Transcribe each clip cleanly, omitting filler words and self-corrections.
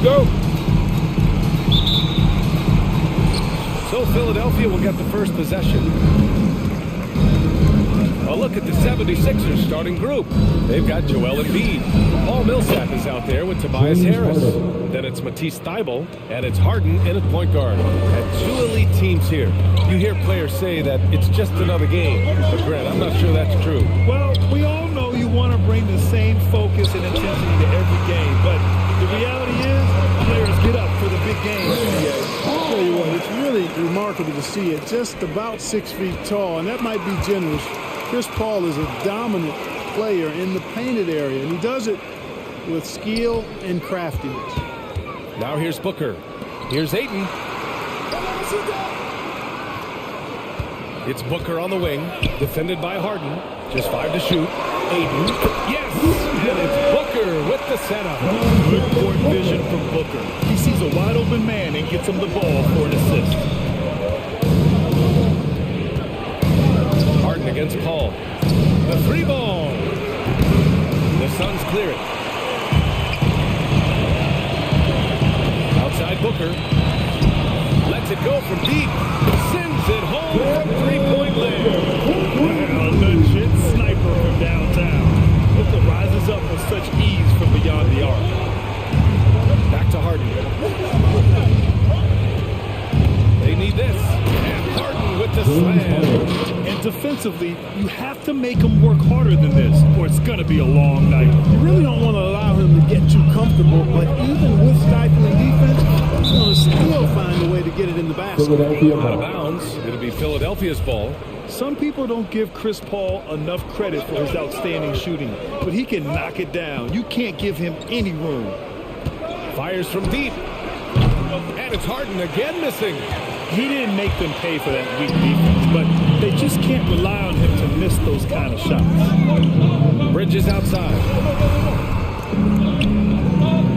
go. So Philadelphia will get the first possession. A look at the 76ers starting group. They've got Joel Embiid. Paul Millsap is out there with Tobias Harris. Then it's Matisse Thybulle, and it's Harden in at point guard. And two elite teams here. You hear players say that it's just another game. But Grant, I'm not sure that's true. Well, we all know you want to bring the same focus and intensity to every game, but the reality is players get up for the big games. I'll tell you what, it's really remarkable to see it. Just about 6 feet tall, and that might be generous. Chris Paul is a dominant player in the painted area, and he does it with skill and craftiness. Now here's Booker. Here's Ayton. It's Booker on the wing, defended by Harden. Just 5 to shoot. Ayton. Yes! And it's Booker with the setup. Good court vision from Booker. He sees a wide open man and gets him the ball for an assist. Harden against Paul. The three ball. The Suns clear it. Outside Booker. Lets it go from deep. Sends it home from three-point land. Wow, legit sniper from downtown. Booker rises up with such ease from beyond the arc. Back to Harden. They need this. And Harden with the slam. And defensively, you have to make him work harder than this, or it's going to be a long night. You really don't want to allow him to get too comfortable, but even with stifling defense, he's going to still find a way to get it in the basket. Out of bounds. It'll be Philadelphia's ball. Some people don't give Chris Paul enough credit for his outstanding shooting, but he can knock it down. You can't give him any room. Fires from deep. And it's Harden again missing. He didn't make them pay for that weak defense, but they just can't rely on him to miss those kind of shots. Bridges outside.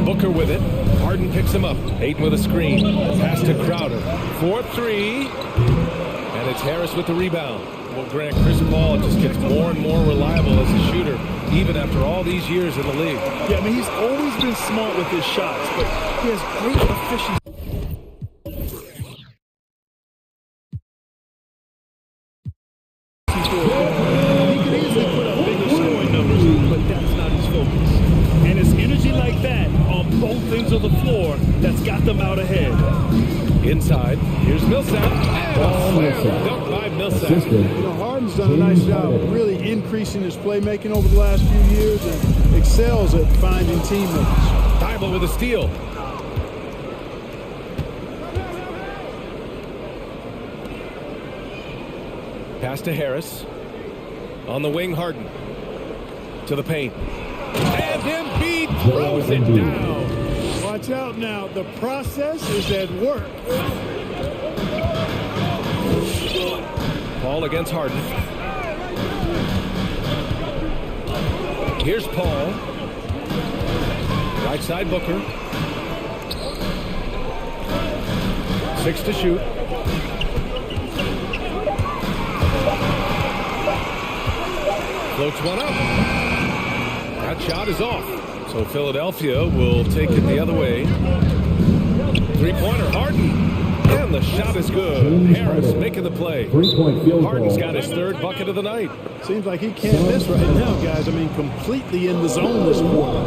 Booker with it. Harden picks him up. Ayton with a screen. Pass to Crowder. 4-3. And it's Harris with the rebound. Well, Grant, Chris Paul just gets more and more reliable as a shooter, even after all these years in the league. Yeah, I mean, he's always been smart with his shots, but he has great efficiency. He could easily put up bigger scoring numbers, but that's not his focus. And it's energy like that on both ends of the floor that's got them out ahead. Inside, here's Millsap. Dunked by Millsap. You know, Harden's done a nice job of really increasing his playmaking over the last few years and excels at finding teammates. Thybulle with a steal. Pass to Harris. On the wing, Harden. To the paint. And Embiid throws it down. Watch out now. The process is at work. Paul against Harden. Here's Paul. Right side Booker. 6 to shoot. Floats one up. That shot is off. So Philadelphia will take it the other way. Three-pointer, Harden. And the shot is good. Harris making the play. Harden's got his third bucket of the night. Seems like he can't miss right now, guys. I mean, completely in the zone this quarter.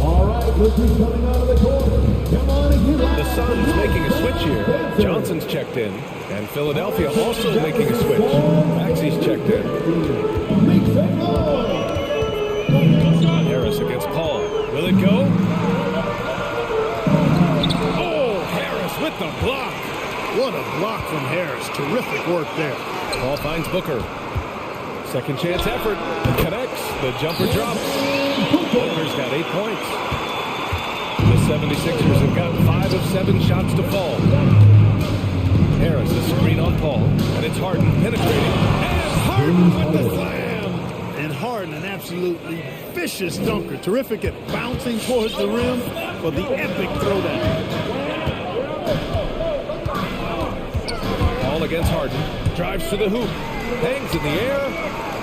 All right, looking coming out of the corner. Come on and get The Suns making a switch here. Johnson's checked in. And Philadelphia also making a switch. Maxey's checked in. Harris against Paul. Will it go? Oh, Harris with the block. What a block from Harris. Terrific work there. Paul finds Booker. Second chance effort. Connects. The jumper drops. Booker's got 8 points. The 76ers have got 5 of 7 shots to fall. Harris, a screen on Paul. And it's Harden penetrating. And Harden with the slam. And Harden, an absolutely vicious dunker. Terrific at bouncing towards the rim for the epic throwdown. Paul against Harden. Drives to the hoop. Hangs in the air.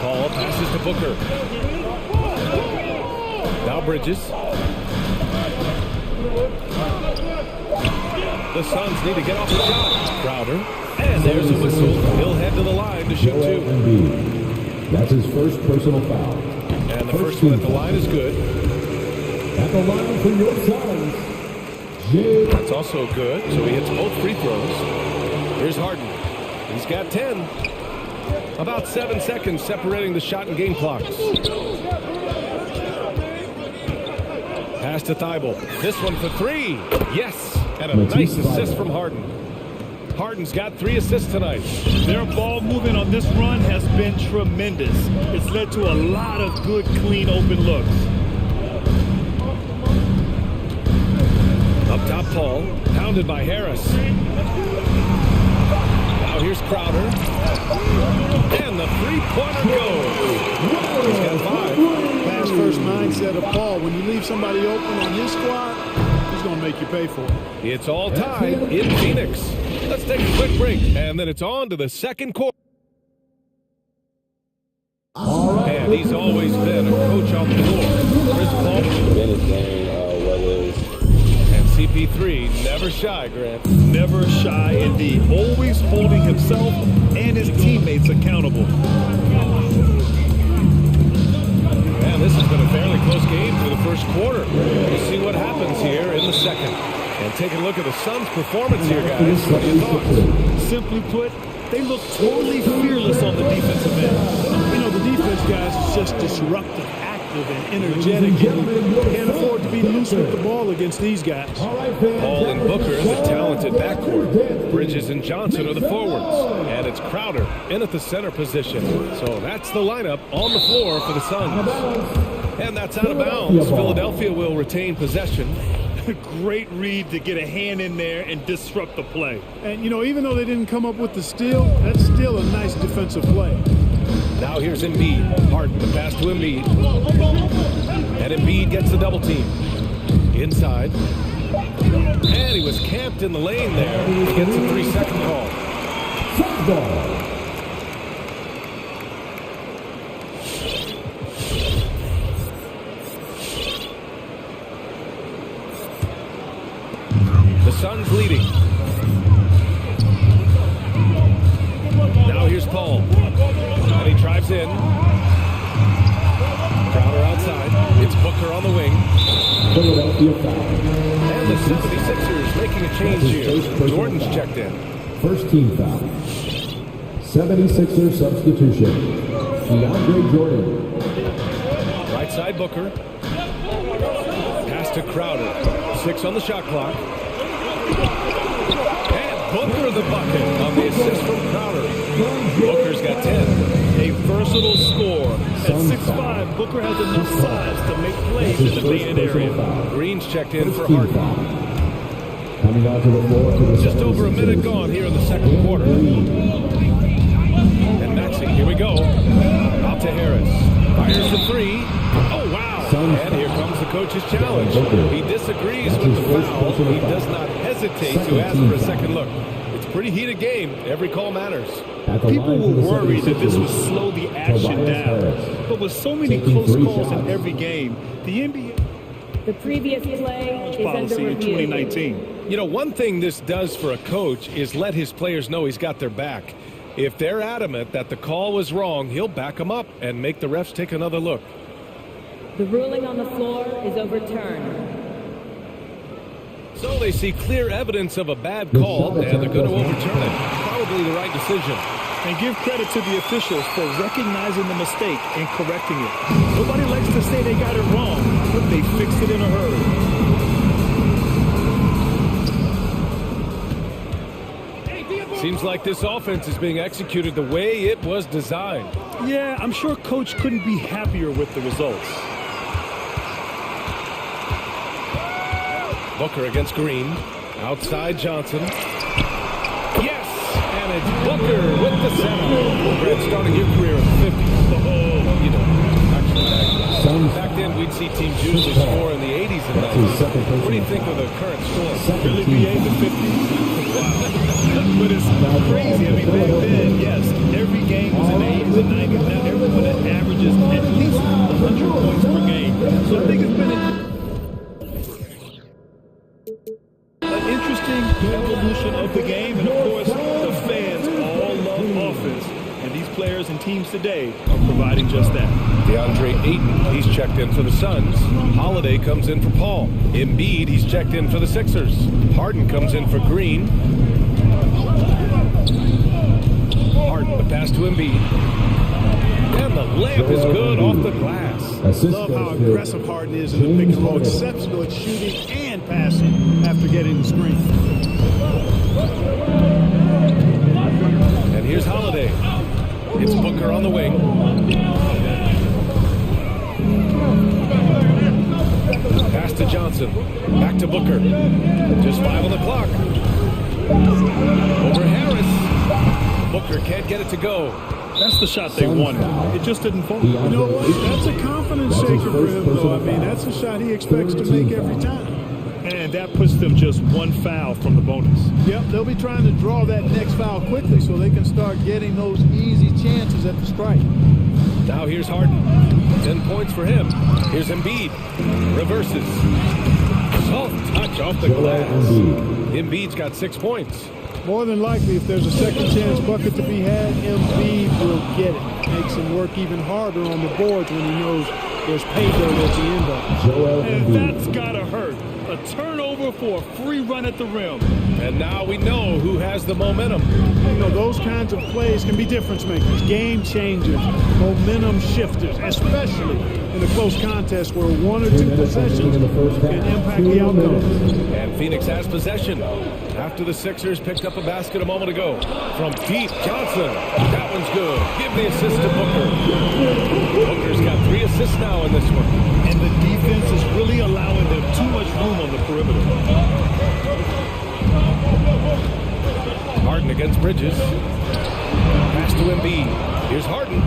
Paul passes to Booker. Now Bridges. The Suns need to get off the shot. Crowder. And there's a whistle. He'll head to the line to shoot two. That's his first personal foul. And the first one at the line is good. At the line for your Suns, That's also good. So he hits both free throws. Here's Harden. He's got 10. About 7 seconds separating the shot and game clocks. Pass to Thibault. This one for three. Yes. And a nice assist from Harden. Harden's got 3 assists tonight. Their ball movement on this run has been tremendous. It's led to a lot of good, clean, open looks. Up top, Paul. Pounded by Harris. Now here's Crowder. And the three-pointer goes. He's got 5. Pass first mindset of Paul. When you leave somebody open on his squad, he's going to make you pay for it. It's all tied in Phoenix. Let's take a quick break, and then it's on to the second quarter. And he's always been a coach on the floor. Chris Paul. And CP3, never shy, Grant. Never shy indeed. Always holding himself and his teammates accountable. Man, this has been a fairly close game for the first quarter. We'll see what happens here in the second. And take a look at the Suns' performance here, guys. What are your thoughts? Simply put, they look totally fearless on the defensive end. You know, the defense, guys, is just disruptive, active, and energetic. You can't afford to be loose with the ball against these guys. Paul and Booker in the talented backcourt. Bridges and Johnson are the forwards. And it's Crowder in at the center position. So that's the lineup on the floor for the Suns. And that's out of bounds. Philadelphia will retain possession. Great read to get a hand in there and disrupt the play. And, you know, even though they didn't come up with the steal, that's still a nice defensive play. Now here's Embiid. Harden, the pass to Embiid. And Embiid gets the double team. Inside. And he was camped in the lane there. He gets a 3-second call. The Suns leading. Now here's Paul. And he drives in. Crowder outside. It's Booker on the wing. Philadelphia foul. And the 76ers making a change here. Jordan's checked in. First team foul. 76er substitution. DeAndre Jordan. Right side Booker. Pass to Crowder. 6 on the shot clock. And Booker the bucket on the assist from Crowder. Booker's got 10. A versatile score. At 6'5", Booker has enough size to make plays in the painted area. Green's checked in for Harden. Coming onto the floor for the Just over a minute gone here in the second quarter. And Maxey, here we go. Out to Harris. Fires the 3. Oh, wow. And here comes the coach's challenge. He disagrees with the foul. He does not hesitate to ask for a second look. It's a pretty heated game. Every call matters. People were worried that this would slow the action down. But with so many close calls in every game, the NBA The previous play is policy under in review. 2019. You know, one thing this does for a coach is let his players know he's got their back. If they're adamant that the call was wrong, he'll back them up and make the refs take another look. The ruling on the floor is overturned. So they see clear evidence of a bad call, and they're going to overturn it. Probably the right decision. And give credit to the officials for recognizing the mistake and correcting it. Nobody likes to say they got it wrong, but they fixed it in a hurry. Seems like this offense is being executed the way it was designed. Yeah, I'm sure Coach couldn't be happier with the results. Booker against Green. Outside Johnson. Yes! And it's Booker with the center. Brad, starting your career in the 50s. Oh, you know, actually back then we'd see teams usually score in the 80s and 90s. What do you think of the current score? Really BA the 50s? But it's crazy. I mean, back then, yes, every game was in the 80s and 90s. Now everyone averages at least 100 points per game. So I think it's been evolution of the game, and of course, the fans all love offense. And these players and teams today are providing just that. DeAndre Ayton, he's checked in for the Suns. Holiday comes in for Paul. Embiid, he's checked in for the Sixers. Harden comes in for Green. Harden, the pass to Embiid. And the layup is good off the glass. Love how aggressive Harden is in the pick and roll. Exceptional at shooting and passing after getting the screen. And here's Holiday. It's Booker on the wing. Pass to Johnson. Back to Booker. Just 5 on the clock. Over Harris. Booker can't get it to go. That's the shot they wanted. It just didn't fall. You know what? That's a confidence shaker for him, though. I mean, that's a shot he expects to make every time. And that puts them just one foul from the bonus. Yep, they'll be trying to draw that next foul quickly so they can start getting those easy chances at the strike. Now here's Harden. 10 points for him. Here's Embiid. Reverses. Soft touch off the glass. Embiid's got 6 points. More than likely, if there's a second chance bucket to be had, Embiid will get it. Makes him work even harder on the boards when he knows there's pay dirt at the end of it. And that's gotta hurt. A turnover for a free run at the rim. And now we know who has the momentum. You know, those kinds of plays can be difference makers, game changers, momentum shifters, especially in a close contest where 1 or 2 possessions can impact the outcome. And Phoenix has possession after the Sixers picked up a basket a moment ago. From deep, Johnson. That one's good. Give the assist to Booker. Booker's got 3 assists now in this one. And the defense is really allowing them too much room on the perimeter. Harden against Bridges. Pass to Embiid. Here's Harden.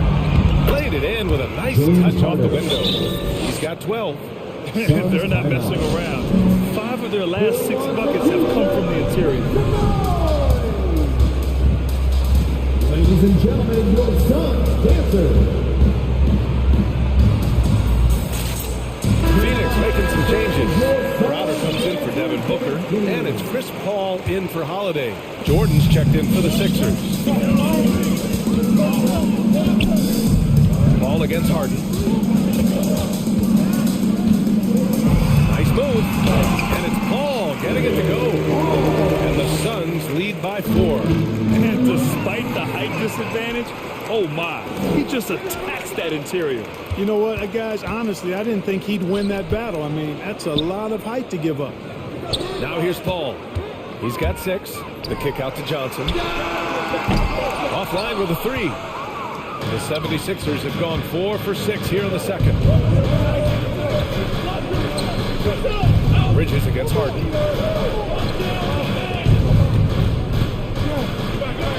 Played it in with a nice touch off the window. He's got 12. They're not messing around. 5 of their last 6 buckets have come from the interior. Ladies and gentlemen, your son, dancer. Phoenix making some changes. Crowder comes in for Devin Booker, and it's Chris Paul in for Holiday. Jordan's checked in for the Sixers. Paul against Harden. Nice move, and it's Paul getting it to go. And the Suns lead by 4. And despite the height disadvantage, oh my, he just attacks that interior. You know what, guys, honestly, I didn't think he'd win that battle. I mean, that's a lot of height to give up. Now here's Paul. He's got 6. The kick out to Johnson. Offline with a 3. The 76ers have gone 4 for 6 here in the second. Bridges against Harden.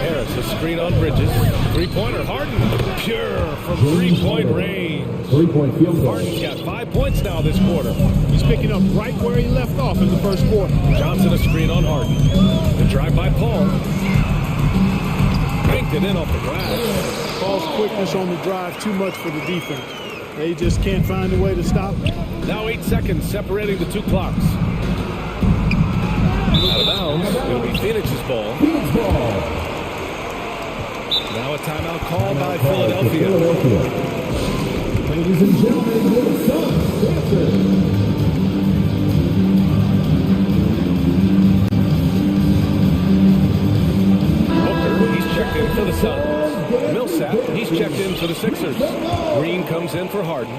Harris, a screen on Bridges. 3-pointer, Harden. Pure from 3-point range. 3-point field goal. Harden's got 5 points now this quarter. He's picking up right where he left off in the first quarter. Johnson a screen on Harden. The drive by Paul. Banked it in off the glass. Paul's quickness on the drive, too much for the defense. They just can't find a way to stop him. Now 8 seconds separating the 2 clocks. Out of bounds. It'll be Phoenix's ball. Now a timeout called by Philadelphia. Ladies and gentlemen, your son, dancer. Checked in for the Suns. Millsap, he's checked in for the Sixers. Green comes in for Harden.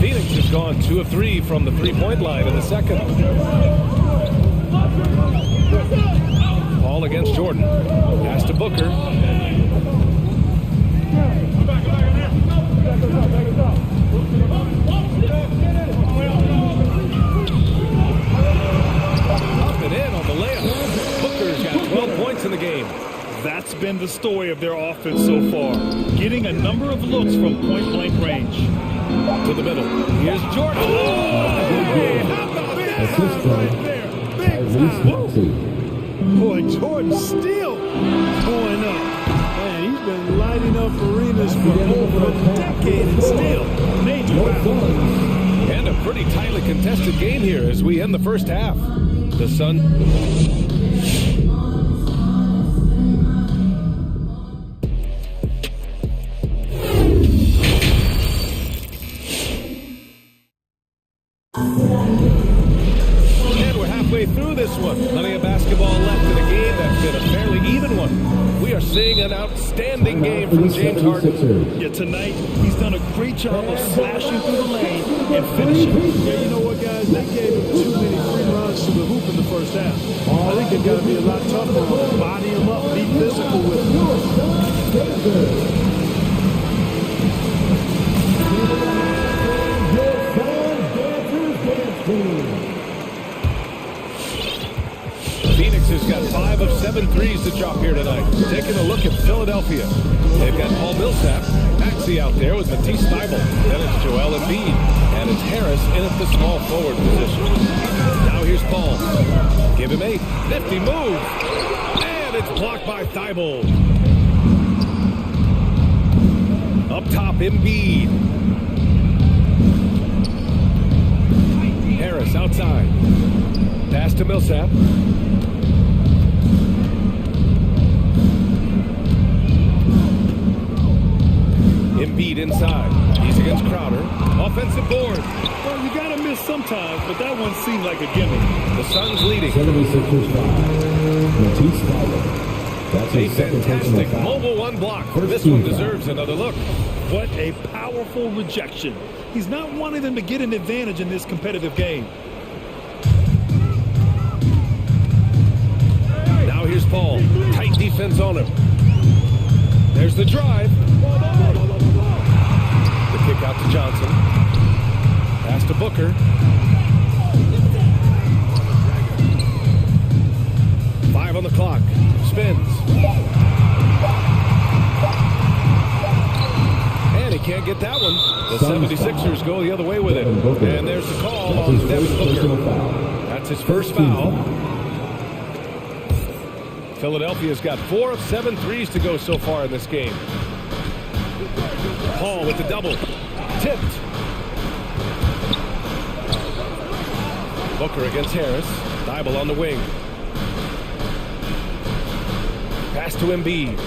Phoenix has gone 2 of 3 from the 3-point line in the second. Paul against Jordan. Pass to Booker. Up and in on the layup. Booker's got 12 points in the game. That's been the story of their offense so far. Getting a number of looks from point-blank range. To the middle. Here's Jordan. Hey, how about that right there? Big time. Boy, Jordan still going up. Man, he's been lighting up arenas for over a decade and still major battle. And a pretty tightly contested game here as we end the first half. The Sun And we're halfway through this one. Plenty of basketball left in a game that's been a fairly even one. We are seeing an outstanding game from James Harden. Yeah, tonight he's done a great job of slashing through the lane and finishing. Yeah, you know what, guys? They gave him too many free runs to the hoop in the first half. I think they've got to be a lot tougher on him. Body him up, be physical with him. Phoenix has got 5 of 7 threes to drop here tonight. Taking a look at Philadelphia. They've got Paul Millsap, Maxey out there with Matisse Thybulle. Then it's Joel Embiid. And it's Harris in at the small forward position. Now here's Paul. Give him 8. Nifty move. And it's blocked by Thybulle. Up top, Embiid. Harris outside. Pass to Millsap. Embiid inside. He's against Crowder. Offensive board. Well, you gotta miss sometimes, but that one seemed like a gimme. The Suns leading. 76ers 5. Matisse Thybulle. That's A his second personal fantastic foul. mobile one block. First This team one foul. deserves another look. What a powerful rejection. He's not wanting them to get an advantage in this competitive game. Now here's Paul. Tight defense on him. There's the drive. The kick out to Johnson. Pass to Booker. Five on the clock. Spins. And he can't get that one. The 76ers go the other way with it. And there's the call on Devin Booker. That's his first foul. Philadelphia's got 4 of 7 threes to go so far in this game. Paul with the double. Tipped. Booker against Harris. Thybulle on the wing. Pass to Embiid.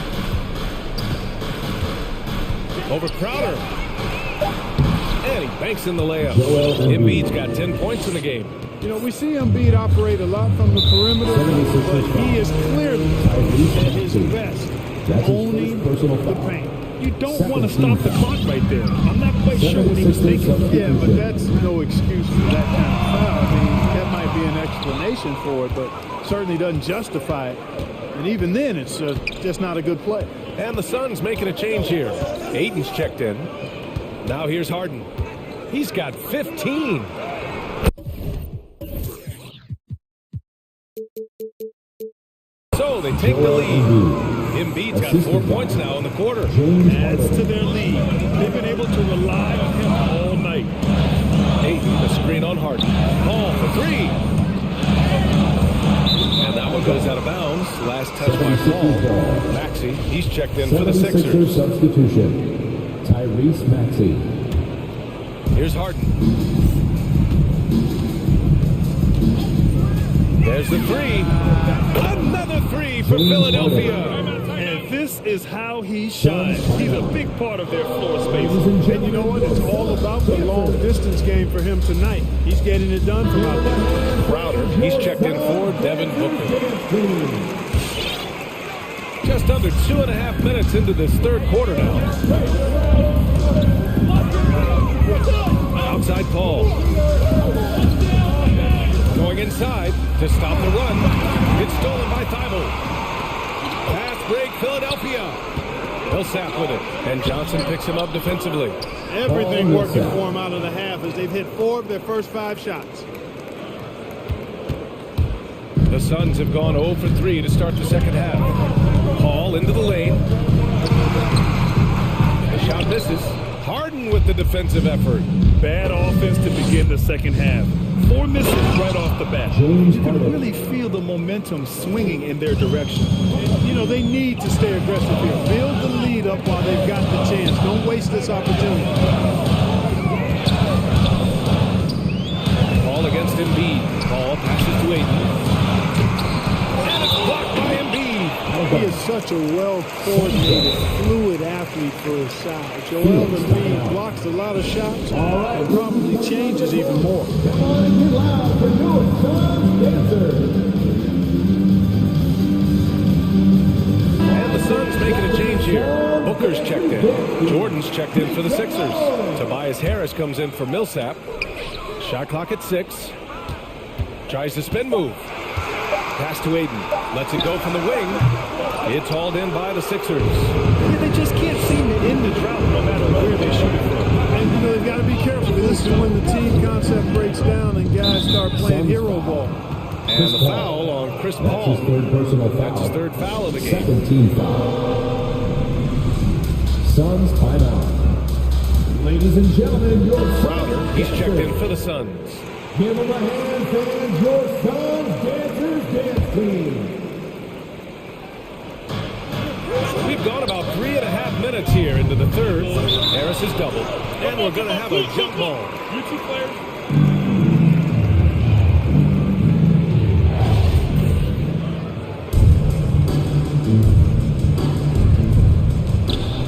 Over Crowder. And he banks in the layup. Embiid's got 10 points in the game. You know, we see Embiid operate a lot from the perimeter, but he is clearly at his best, owning the paint. You don't want to stop the clock right there. I'm not quite sure what he was thinking. Yeah, but that's no excuse for that kind of foul. I mean, that might be an explanation for it, but certainly doesn't justify it. And even then, it's just not a good play. And the Suns making a change here. Aiden's checked in. Now here's Harden. He's got 15. So they take the lead. Embiid's got 4 points now in the quarter. Adds to their lead. They've been able to rely on him all night. Aiden, the screen on Harden. Ball for 3. And that one goes out of bounds. Last touch by Paul. Maxey, he's checked in for the 76ers Sixers. substitution. Tyrese Maxey. Here's Harden. There's the 3. Another 3 for Philadelphia. And this is how he shines. He's a big part of their floor space. And you know what? It's all about the long distance game for him tonight. He's getting it done from out there. Crowder, he's checked in for Devin Booker. Just under 2.5 minutes into this third quarter now. Outside Paul. Going inside to stop the run. It's stolen by Thybulle. Pass break, Philadelphia. Millsap with it. And Johnson picks him up defensively. Everything working for him out of the half as they've hit 4 of their first 5 shots. The Suns have gone 0 for 3 to start the second half. Paul into the lane. The shot misses. Harden with the defensive effort. Bad offense to begin the second half. 4 misses right off the bat. You can really feel the momentum swinging in their direction. You know, they need to stay aggressive here. Build the lead up while they've got the chance. Don't waste this opportunity. Paul against Embiid. Paul passes to Aiden. And it's blocked by Embiid. He is so such a well-coordinated, fluid athlete for his size. Joel Embiid blocks a lot of shots and probably changes even more. Come on and get loud for your Suns dancer. And the Suns making a change here. Booker's checked in. Jordan's checked in for the Sixers. Tobias Harris comes in for Millsap. Shot clock at 6. Tries the spin move. Pass to Aiden. Lets it go from the wing. It's hauled in by the Sixers. Yeah, they just can't seem to end the drought no matter where they shoot it from. And you know, they've got to be careful. This is when the team concept breaks down and guys start playing hero ball. And the foul on Chris Paul. That's his third personal foul. That's his third foul of the game. Second team foul. Suns timeout. Ladies and gentlemen, your Crowder, he's checked in for the Suns. Give them a hand, fans. Your Suns dancers dance team. We've gone about 3.5 minutes here into the third. Harris is doubled. And we're going to have a jump ball. You two players.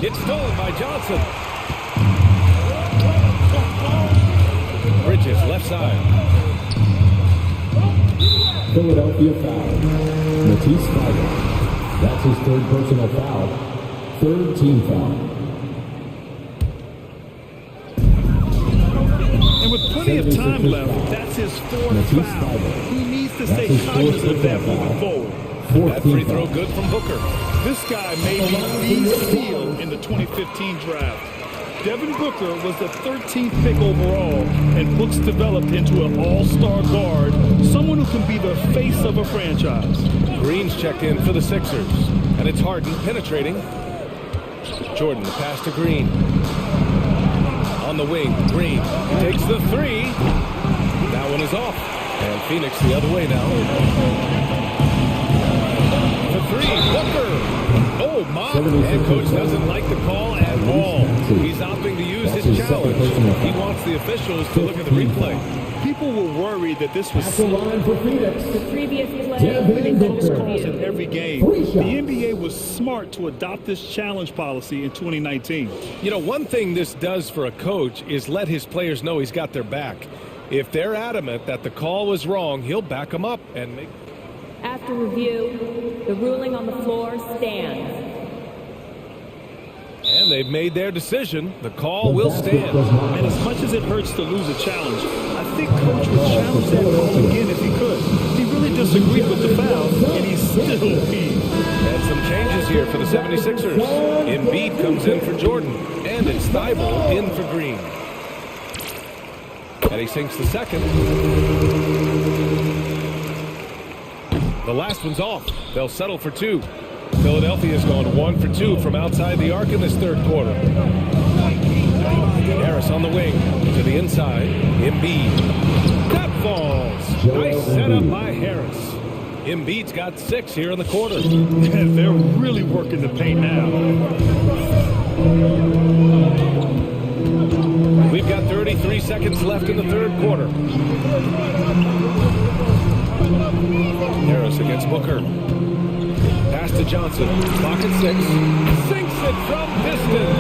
It's stolen by Johnson. Bridges, left side. Philadelphia foul. Matisse Thybulle. That's his third personal foul. Third team foul. And with plenty of time left, that's his fourth foul. He needs to stay cognizant of that moving forward. That free throw good from Booker. This guy may be the steal in the 2015 draft. Devin Booker was the 13th pick overall, and Brooks developed into an all-star guard, someone who can be the face of a franchise. Green's checked in for the Sixers. And it's Harden penetrating. Jordan, the pass to Green. On the wing, Green takes the three. That one is off. And Phoenix the other way now. The three, Booker. Oh, my. And coach doesn't like the call at all. He's opting to use his challenge. He wants the officials to look at the replay. People were worried that this was That's the line for Phoenix. The previous play Devin was Booker. calls in every game. The NBA was smart to adopt this challenge policy in 2019. You know, one thing this does for a coach is let his players know he's got their back. If they're adamant that the call was wrong, he'll back them up and make... After review, the ruling on the floor stands. And they've made their decision. The call will stand. And as much as it hurts to lose a challenge, I think Coach would challenge that call again if he could. He really disagreed with the foul, and he's still peeved. And some changes here for the 76ers. Embiid comes in for Jordan. And it's Thybulle in for Green. And he sinks the second. The last one's off. They'll settle for 2. Philadelphia's gone 1 for 2 from outside the arc in this third quarter. Harris on the wing to the inside. Embiid. That falls. Nice setup by Harris. Embiid's got 6 here in the quarter. They're really working the paint now. We've got 33 seconds left in the third quarter. Harris against Booker. Pass to Johnson. Clock at 6. Sinks it from distance.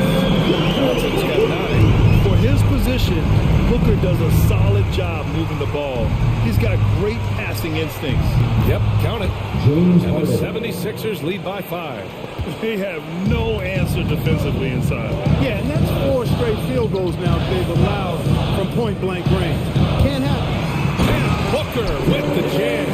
Johnson's got 9. For his position, Booker does a solid job moving the ball. He's got great passing instincts. Yep, count it. James And the Harden. 76ers lead by 5. They have no answer defensively inside. Yeah, and that's 4 straight field goals now they've allowed from point-blank range. Can't happen. And Booker with the jam.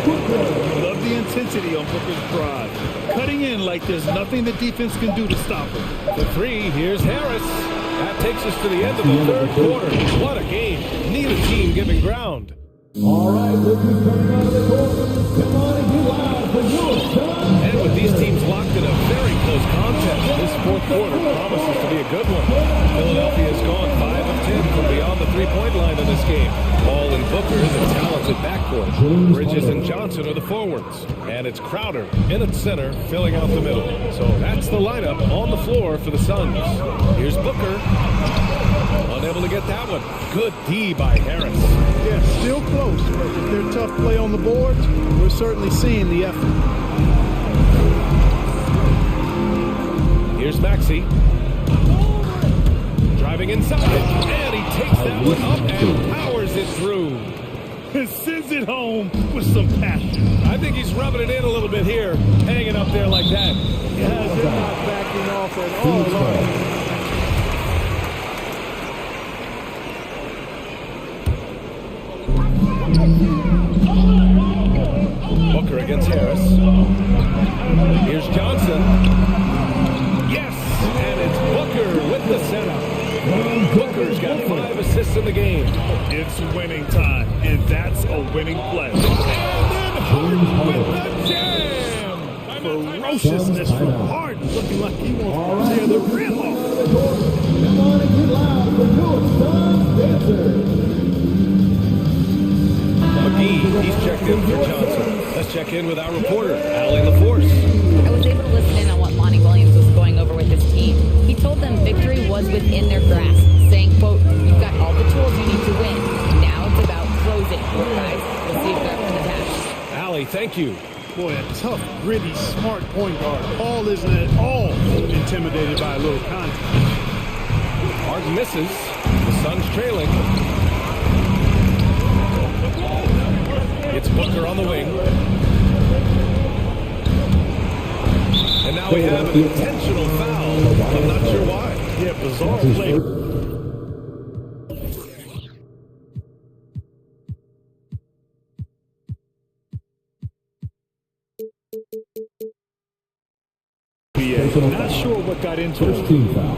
Love the intensity on Booker's drive. Cutting in like there's nothing the defense can do to stop him. The 3, here's Harris. That takes us to the end of the third quarter. What a game. Neither team giving ground. All right, rookies coming out of the court. Come on and get loud for your Suns. And with these teams locked in a very close contest, this fourth quarter promises to be a good one. Philadelphia's gone 5 of 10 from beyond the three-point line in this game. Ball and Booker in the talented backcourt. Bridges and Johnson are the forwards. And it's Crowder in at center, filling out the middle. So that's the lineup on the floor for the Suns. Here's Booker. Unable to get that one. Good D by Harris. Yeah, still close, but if they're tough play on the boards, we're certainly seeing the effort. Here's Maxey. Driving inside, and he takes that one up and powers it through. And sends it home with some passion. I think he's rubbing it in a little bit here, hanging up there like that. Yeah, they're not backing off at all. Booker against Harris. Here's Johnson. Yes, and it's Booker with the setup. Booker's got 5 assists in the game. It's winning time, and that's a winning play. And then Harden with the jam. Ferociousness from Harden, looking like he wants to tear the rim off. Come on and get loud for New Stars Dancers. McGee, he's checked in for Johnson. Let's check in with our reporter, Allie LaForce. I was able to listen in on what Monty Williams was going over with his team. He told them victory was within their grasp, saying, quote, "You've got all the tools you need to win. Now it's about closing." Guys, we'll see if they're up to the task. Allie, thank you. Boy, a tough, gritty, smart point guard. Paul isn't at all intimidated by a little contact. Harden misses. The Suns trailing. It's Booker on the wing. And now we have an intentional foul. I'm not sure why. Yeah, bizarre play. Not sure what got into First it. team foul.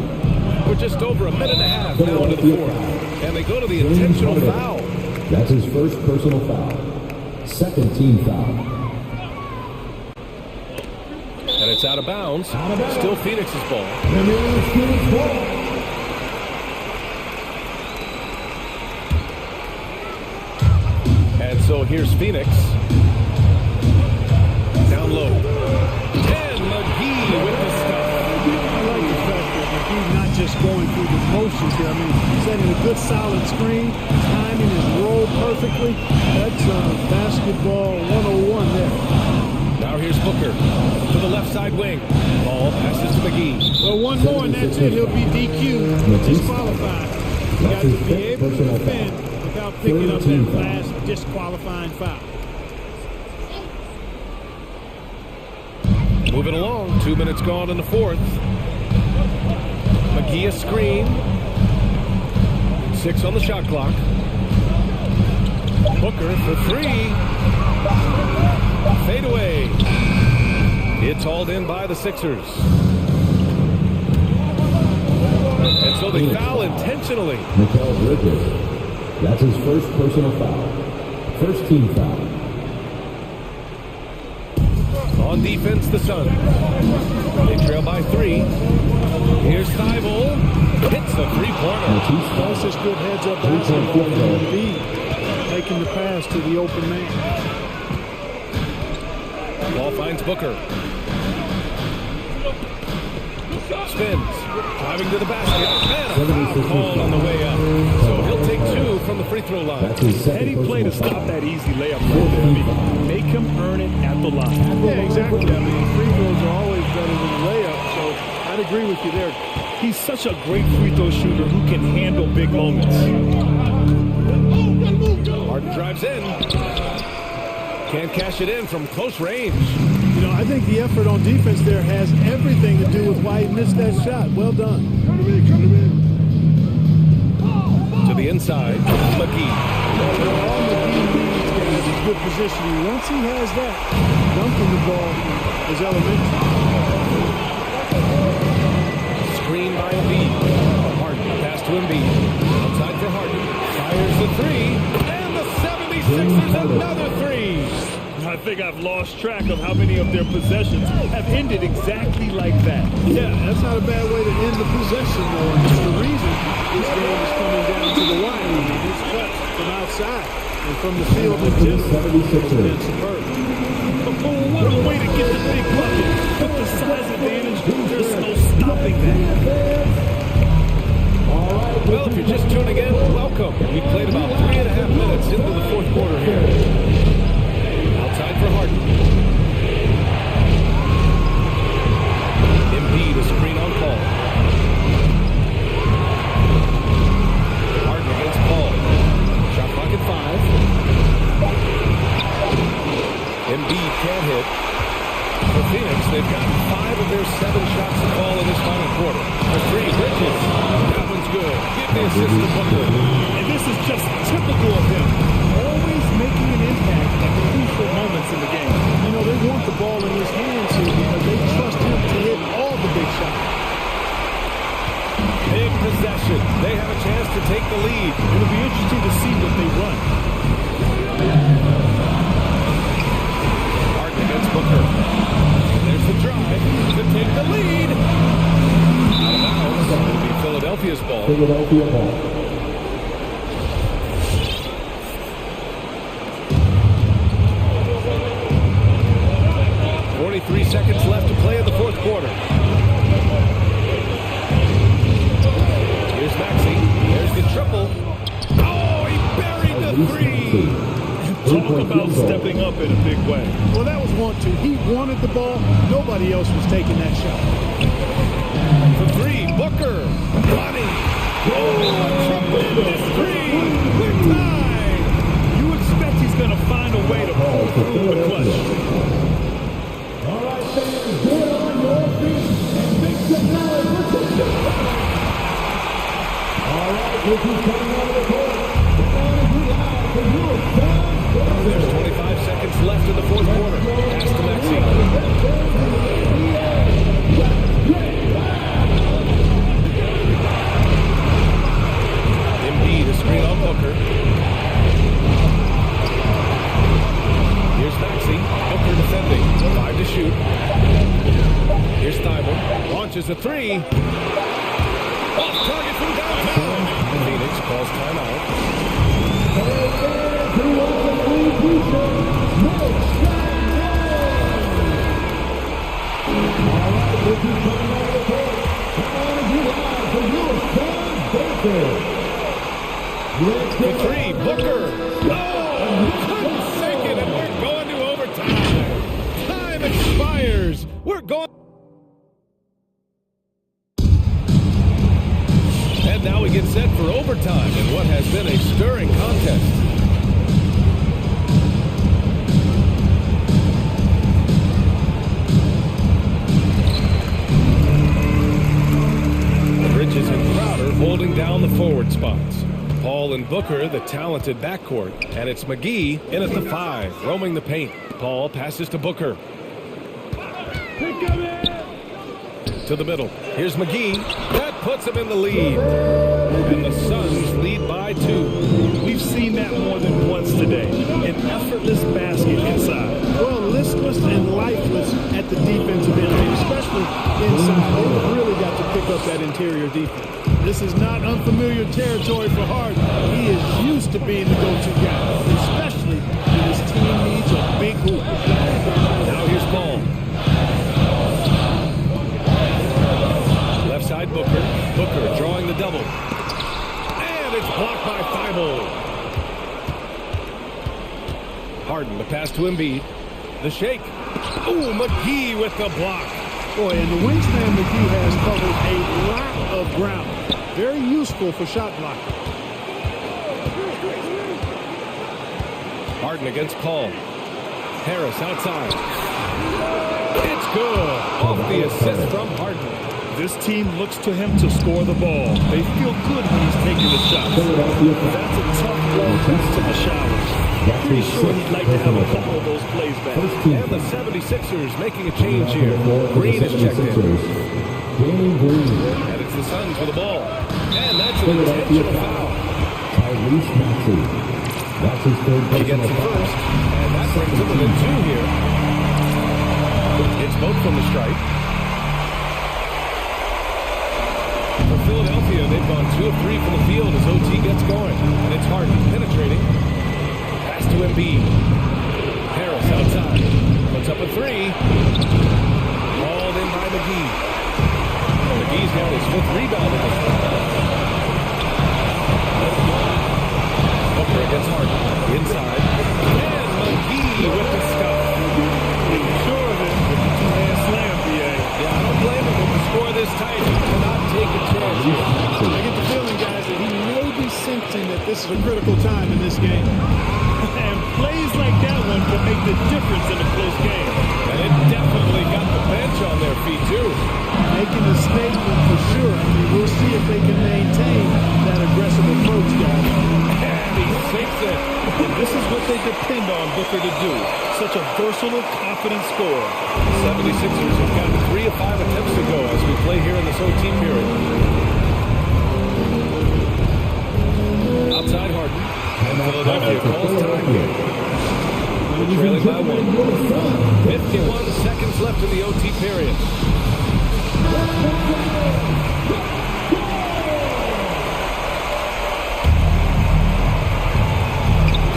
We're just over a minute and a half now into the fourth. And they go to the intentional foul. That's his first personal foul. Second team foul. And it's out of bounds. Still Phoenix's ball. And it is Phoenix ball. And so here's Phoenix. Down low. And McGee with the stuff. I like the fact that he's not just going through the motions here. I mean, setting a good solid screen, timing his roll perfectly. That's basketball 101 there. Now here's Booker to the left side wing. Ball passes to McGee. Well, one more and that's it. He'll be DQ'd, disqualified. You got to be able to defend without picking up that last disqualifying foul. Moving along, 2 minutes gone in the fourth. McGee a screen. 6 on the shot clock. Booker for 3. Fade away. It's hauled in by the Sixers. And so they foul intentionally. Mikal Bridges. That's his first personal foul. First team foul. On defense, the Suns. They trail by 3. Here's Thibault. Hits the three-pointer. That's just good heads-up basketball from Embiid, making the pass to the open man. Ball finds Booker. Spins. Driving to the basket. And a foul call on the way up. So he'll take 2 from the free throw line. That's his second Heady play to personal stop foul. that easy layup for him. Make him earn it at the line. Yeah, exactly. I mean, free throws are always better than a layup, so I'd agree with you there. He's such a great free throw shooter who can handle big moments. Harden drives in. Can't cash it in from close range. You know, I think the effort on defense there has everything to do with why he missed that shot. Well done. To the inside, McGee. All McGee needs is good positioning. Once he has that, dunking the ball is elementary. Screen by Embiid. Harden, pass to Embiid. Outside for Harden. Fires the 3. And the 76ers another 3. I think I've lost track of how many of their possessions have ended exactly like that. Yeah, that's not a bad way to end the possession, though. And it's the reason this game is coming down to the wire. His cuts from outside and from the field in general has been superb. Oh, what a way to get the big bucket. With the size advantage, there's no stopping that. Well, if you're just tuning in, welcome. We played about 3.5 minutes into the fourth quarter here. Outside for Harden. Embiid, a screen on Paul. Harden against Paul. Shot clock at 5. Embiid can't hit. For Phoenix, they've got 5 of their 7 shots to fall in this final quarter. For 3, Bridges. That one's good. Give the assist to Booker. And this is just typical of him. Always making an impact at the crucial moments in the game. You know, they want the ball in his hands here because they trust him to hit all the big shots. Big possession. They have a chance to take the lead. It'll be interesting to see what they run. Harden against Booker. There's the drive to take the lead. Out of bounds. It'll be Philadelphia's ball. Philadelphia ball. Three seconds left to play in the fourth quarter. Here's Maxey. There's the triple. Oh, he buried the 3. Talk about stepping up in a big way. Well, that was 1-2. He wanted the ball. Nobody else was taking that shot. For 3, Booker. Money. Oh, tremendous 3. We're tied. You expect he's going to find a way to pull through the clutch. All right, fans, get on your feet and make some noise. All right, this is coming out of the court. There's 25 seconds left in the fourth quarter. Pass to Maxey. Embiid, a screen on Booker. Here's Maxey. Booker defending. 5 to shoot. Here's Thibault. Launches a 3. Off target from downtown. Phoenix calls timeout. For 3, Booker. Oh, couldn't sink it, and we're going to overtime. Time expires. We're going. And now we get set for overtime in what has been a stirring contest. Bridges and Crowder holding down the forward spots. Paul and Booker, the talented backcourt. And it's McGee in at the 5, roaming the paint. Paul passes to Booker. To the middle. Here's McGee. That puts him in the lead. And the Suns lead by 2. We've seen that more than once today. An effortless basket inside. Well, listless and lifeless at the defensive end, especially inside. They've really got to pick up that interior defense. This is not unfamiliar territory for Harden. He is used to being the go-to guy, especially when his team needs a big hoop. Now here's Paul. Left side Booker. Booker drawing the double. And it's blocked by Thibault. Harden, the pass to Embiid. The shake. Ooh, McGee with the block. Boy, and the wingspan McGee has covered a lot of ground. Very useful for shot blocking. Harden against Paul. Harris outside. It's good. Off the assist from Harden. This team looks to him to score the ball. They feel good when he's taking the shots. That's a tough walk back to the showers. Pretty sure he'd like to have a couple of those plays back. And the 76ers making a change here. Green is checked in. And it's the Suns with the ball. And that's an intentional foul. He gets it first. And that brings him within 2 here. It's both from the stripe. For Philadelphia, they've gone 2 of 3 from the field as OT gets going. And it's Harden penetrating. Pass to Embiid. Harris outside. Puts up a 3. Hauled in by McGee. McGee's got his 5th rebound in this one. Booker against Harden. Inside. And McGee with the scuff. Sure of it with the two-hand slam, BA. Yeah, I don't blame him with the this game. And plays like that one can make the difference in a close game. And it definitely got the bench on their feet, too. Making a statement for sure. I mean, we'll see if they can maintain that aggressive approach, guys. And he sinks it. And this is what they depend on Booker to do. Such a versatile, confident scorer. 76ers have gotten 3 of 5 attempts to go as we play here in this OT period. Outside Harden. And Philadelphia calls time here. We're trailing by 1. 51 seconds left in the OT period.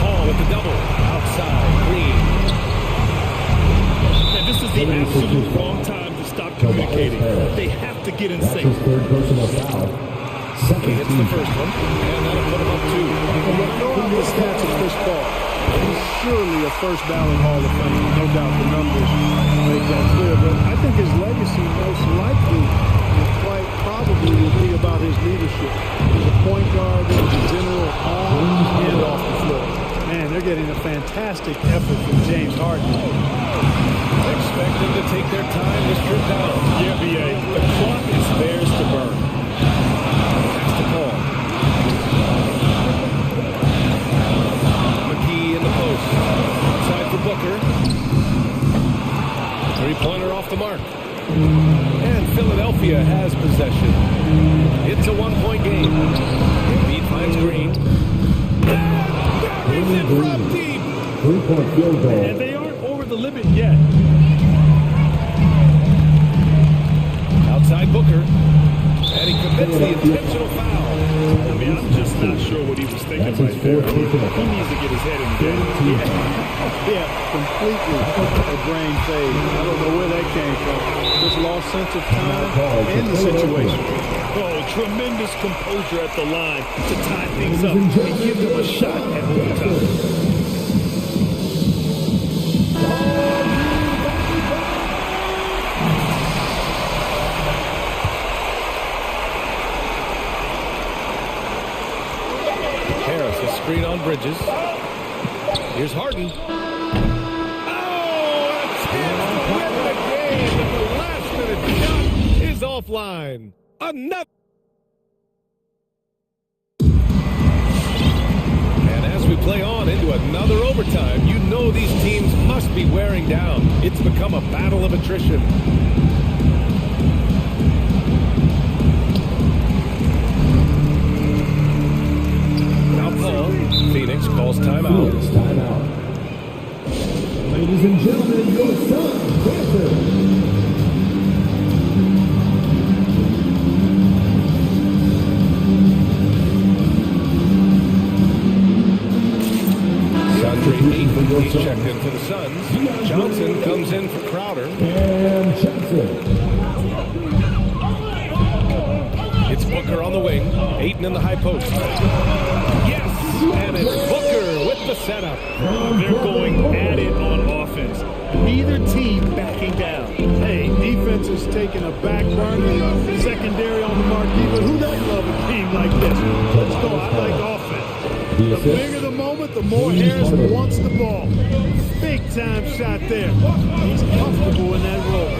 Paul with the double. Outside. Green. And this is the absolute wrong time to stop communicating. They have to get in sync. Third personal foul. He hits the first one, and that'll put him up 2. And we'll throw out the stats of Chris Paul. He's surely a first ballot Hall of Fame. No doubt the numbers make that clear. But I think his legacy most likely and quite probably will be about his leadership. He's a point guard, he's a general on and off the floor. Man, they're getting a fantastic effort from James Harden. Expect them to take their time to strip down. Yeah, BA. The clock is theirs to burn. Pass to Paul. McGee in the post. Outside for Booker. Three-pointer off the mark. And Philadelphia has possession. It's a 1-point game. Embiid finds Green. He's in from deep. 3-point field goal. And they aren't over the limit yet. Outside Booker. And he commits the intentional foul. I mean, I'm just not sure what he was thinking right there. He needs to get his head in the game. Yeah, completely a brain fade. I don't know where that came from. Just lost sense of time and the situation. Oh, tremendous composure at the line to tie things up and give them a shot at overtime. Harris, a screen on Bridges. Here's Harden. Oh, a chance to win the game, and the last-minute shot is offline. Another. And as we play on into another overtime, you know these teams must be wearing down. It's become a battle of attrition. Phoenix calls timeout. Ladies and gentlemen, your son, Panther. He's checked in for the Suns. Johnson comes in for Crowder. And Johnson. It's Booker on the wing. Ayton in the high post. Yes! And it's Booker with the setup. They're going at it on offense. Neither team backing down. Hey, defense is taking a back burner, secondary on the marquee, but who doesn't love a team like this? Let's go. I like offense. The bigger the moment, the more Harris wants the ball. Big time shot there. He's comfortable in that role.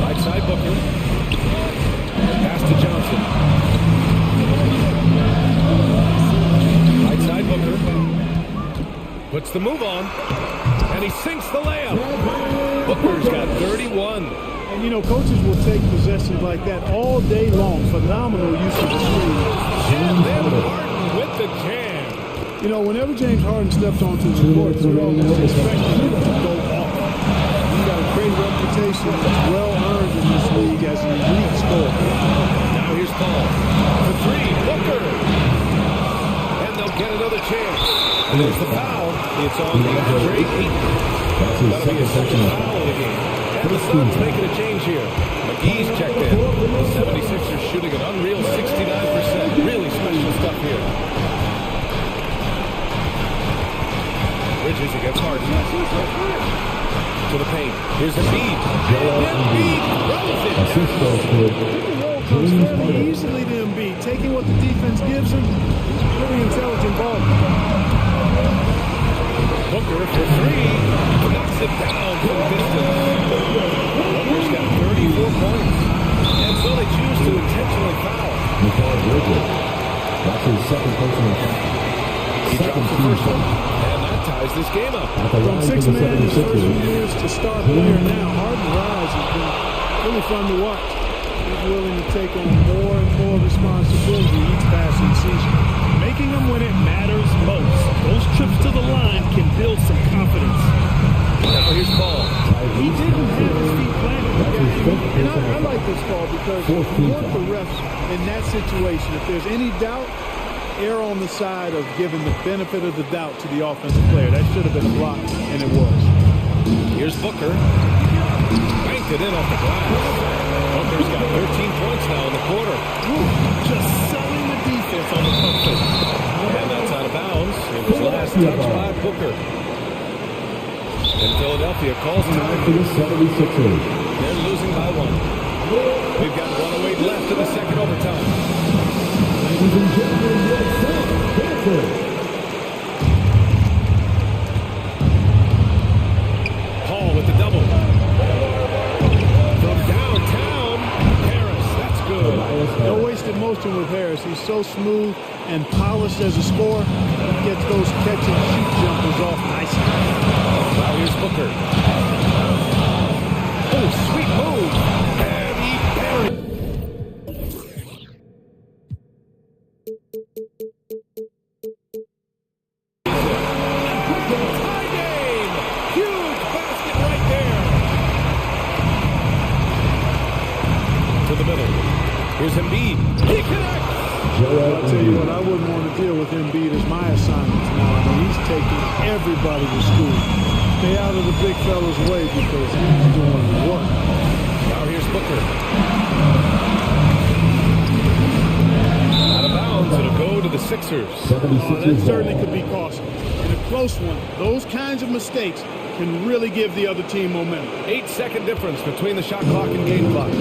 Right side Booker. Pass to Johnson. Right side Booker. Puts the move on. And he sinks the layup. Booker's got 31. And you know, coaches will take possessions like that all day long. Phenomenal use of the screen. And then Harden with the jam. You know, whenever James Harden steps onto the court, you're almost expecting him to go off. He's got a great reputation, well earned in this league as an elite scorer. Now here's Paul. For three, Booker. And they'll get another chance. And there's the foul. It's on the Andre Ayton. That'll be a second foul of the game. And the Suns making a change here. McGee's checked in. The 76ers shooting an unreal 69%. Really special stuff here. Bridges against Harden. To the paint. Here's Embiid. Embiid throws it. The roll comes fairly easily to Embiid. taking what the defense gives him. Really intelligent ball. Booker for three. Knocks it down from distance. Booker's got 34 points. And so they choose to intentionally foul. That's his second personal foul. He drops the first one. And that ties this game up. From six-man his first few years to star player now, Harden Rise has been really fun to watch. He's willing to take on more and more responsibility each passing season. Making them when it matters most. Those trips to the line can build some confidence. Now here's Paul. He didn't have his feet planted. And I like this call because you want the refs in that situation. If there's any doubt, err on the side of giving the benefit of the doubt to the offensive player. That should have been a block, and it was. Here's Booker. Banked it in off the glass. Booker's got 13 points now in the quarter. Just selling the defense on the pump fake. And that's out of bounds. It was last touched by Booker. And Philadelphia calls time for the 76ers. They're losing by one. We've got 1:08 left in the second overtime. Ladies and gentlemen, your first Panther. Paul with the double. From downtown, Harris. That's good. No wasted motion with Harris. He's so smooth and polished as a scorer. He gets those catch and shoot jumpers off nicely. Now here's Booker. Oh, sweet move. And he buried. Tie game. Huge basket right there. To the middle. Here's Embiid. He connects. I'll tell you what, I wouldn't want to deal with Embiid as my assignments now. I mean, he's taking everybody to school. Stay out of the big fella's way because he's doing work. Now here's Booker. Out of bounds, it'll go to the Sixers. That certainly could be costly. In a close one, those kinds of mistakes can really give the other team momentum. 8-second difference between the shot clock and game clock.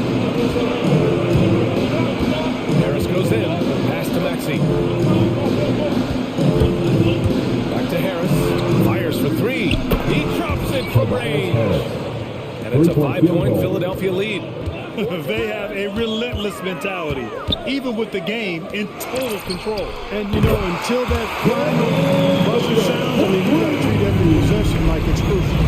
Harris goes in. Pass to Maxey. Back to Harris. Fires for three. He drops it from range. And it's a 5-point Philadelphia lead. They have a relentless mentality, even with the game in total control. And, you know, until that final buzzer sounds, I mean, you got to treat every possession like it's crucial.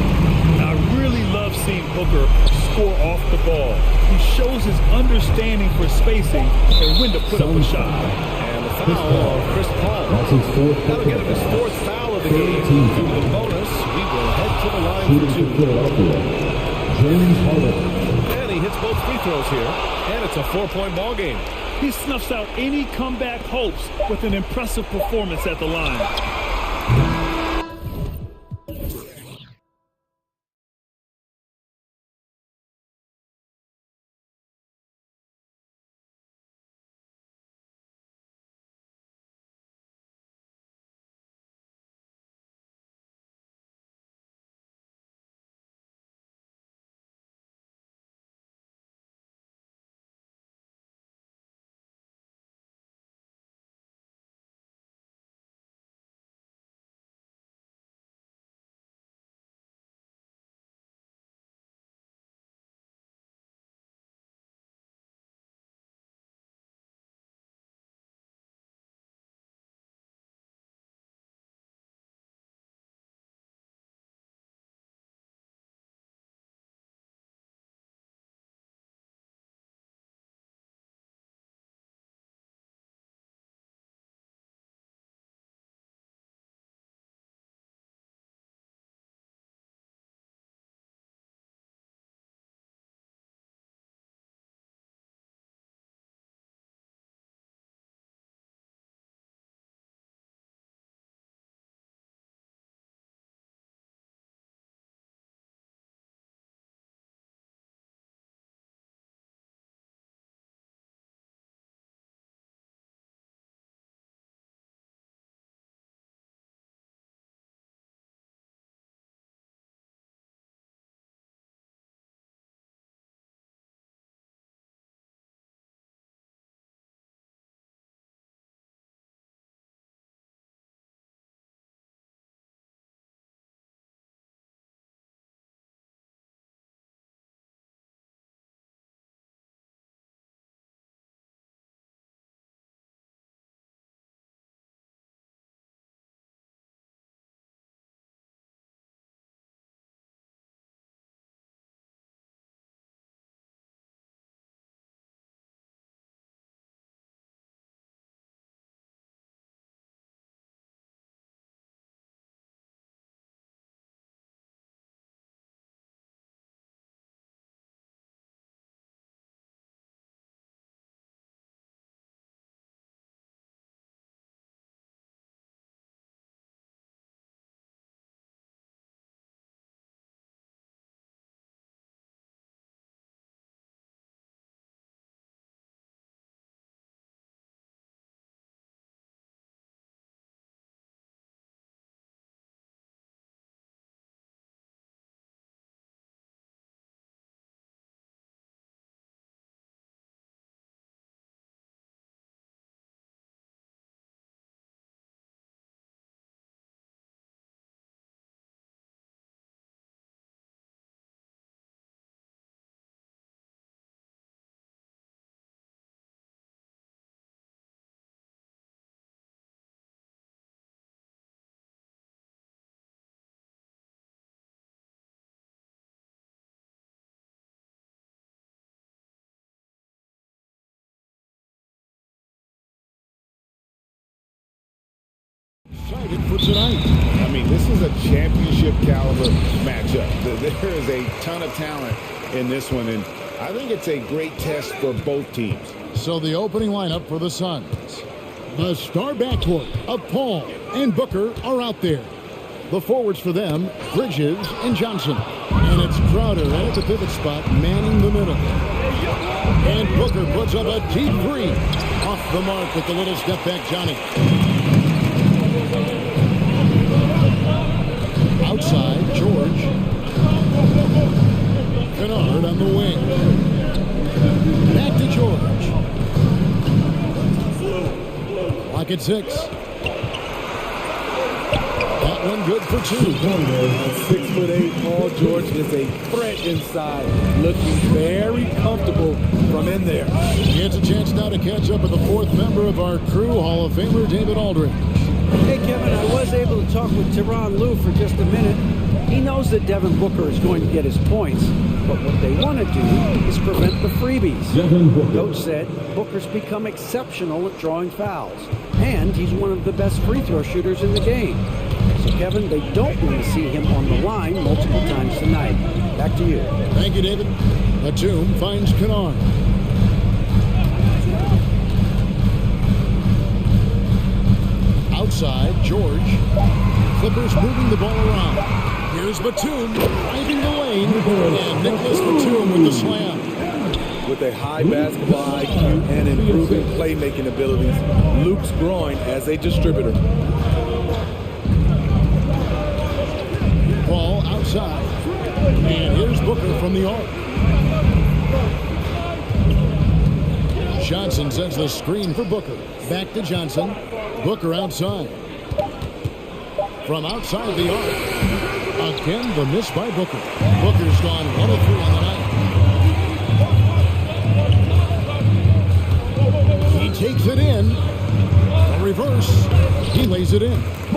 I really love seeing Booker score off the ball. He shows his understanding for spacing and when to put up a shot. And the foul on Chris Paul. That's his fourth. That'll get him his fourth foul of the game. Due to the bonus, we will head to the line for two. James Harden. And he hits both free throws here. And it's a 4-point ball game. He snuffs out any comeback hopes with an impressive performance at the line. excited for tonight. I mean, this is a championship caliber matchup. There is a ton of talent in this one, and I think it's a great test for both teams. So the opening lineup for the Suns. The star backcourt of Paul and Booker are out there. The forwards for them, Bridges and Johnson. And it's Crowder at the pivot spot, manning the middle. And Booker puts up a deep three. Off the mark with the little step back, Johnny. Outside, George. Kennard on the wing. Back to George. Clock at 6. That one good for 2. 6'8", Paul George is a threat inside, looking very comfortable from in there. He gets a chance now to catch up with the fourth member of our crew, Hall of Famer David Aldridge. Hey, Kevin, I was able to talk with Tyronn Lue for just a minute. He knows that Devin Booker is going to get his points, but what they want to do is prevent the freebies. Coach said Booker's become exceptional at drawing fouls, and he's one of the best free throw shooters in the game. So, Kevin, they don't want to see him on the line multiple times tonight. Back to you. Thank you, David. Batum finds Kennard. Outside, George. Clippers moving the ball around. Here's Batum driving the lane. And Nicholas Batum with the slam. With a high basketball IQ and improving playmaking abilities, Luke's growing as a distributor. Ball outside. And here's Booker from the arc. Johnson sends the screen for Booker. Back to Johnson. Booker outside. From outside the arc. Again, the miss by Booker. Booker's gone 1 of 3 on the night. He takes it in. A reverse. He lays it in. I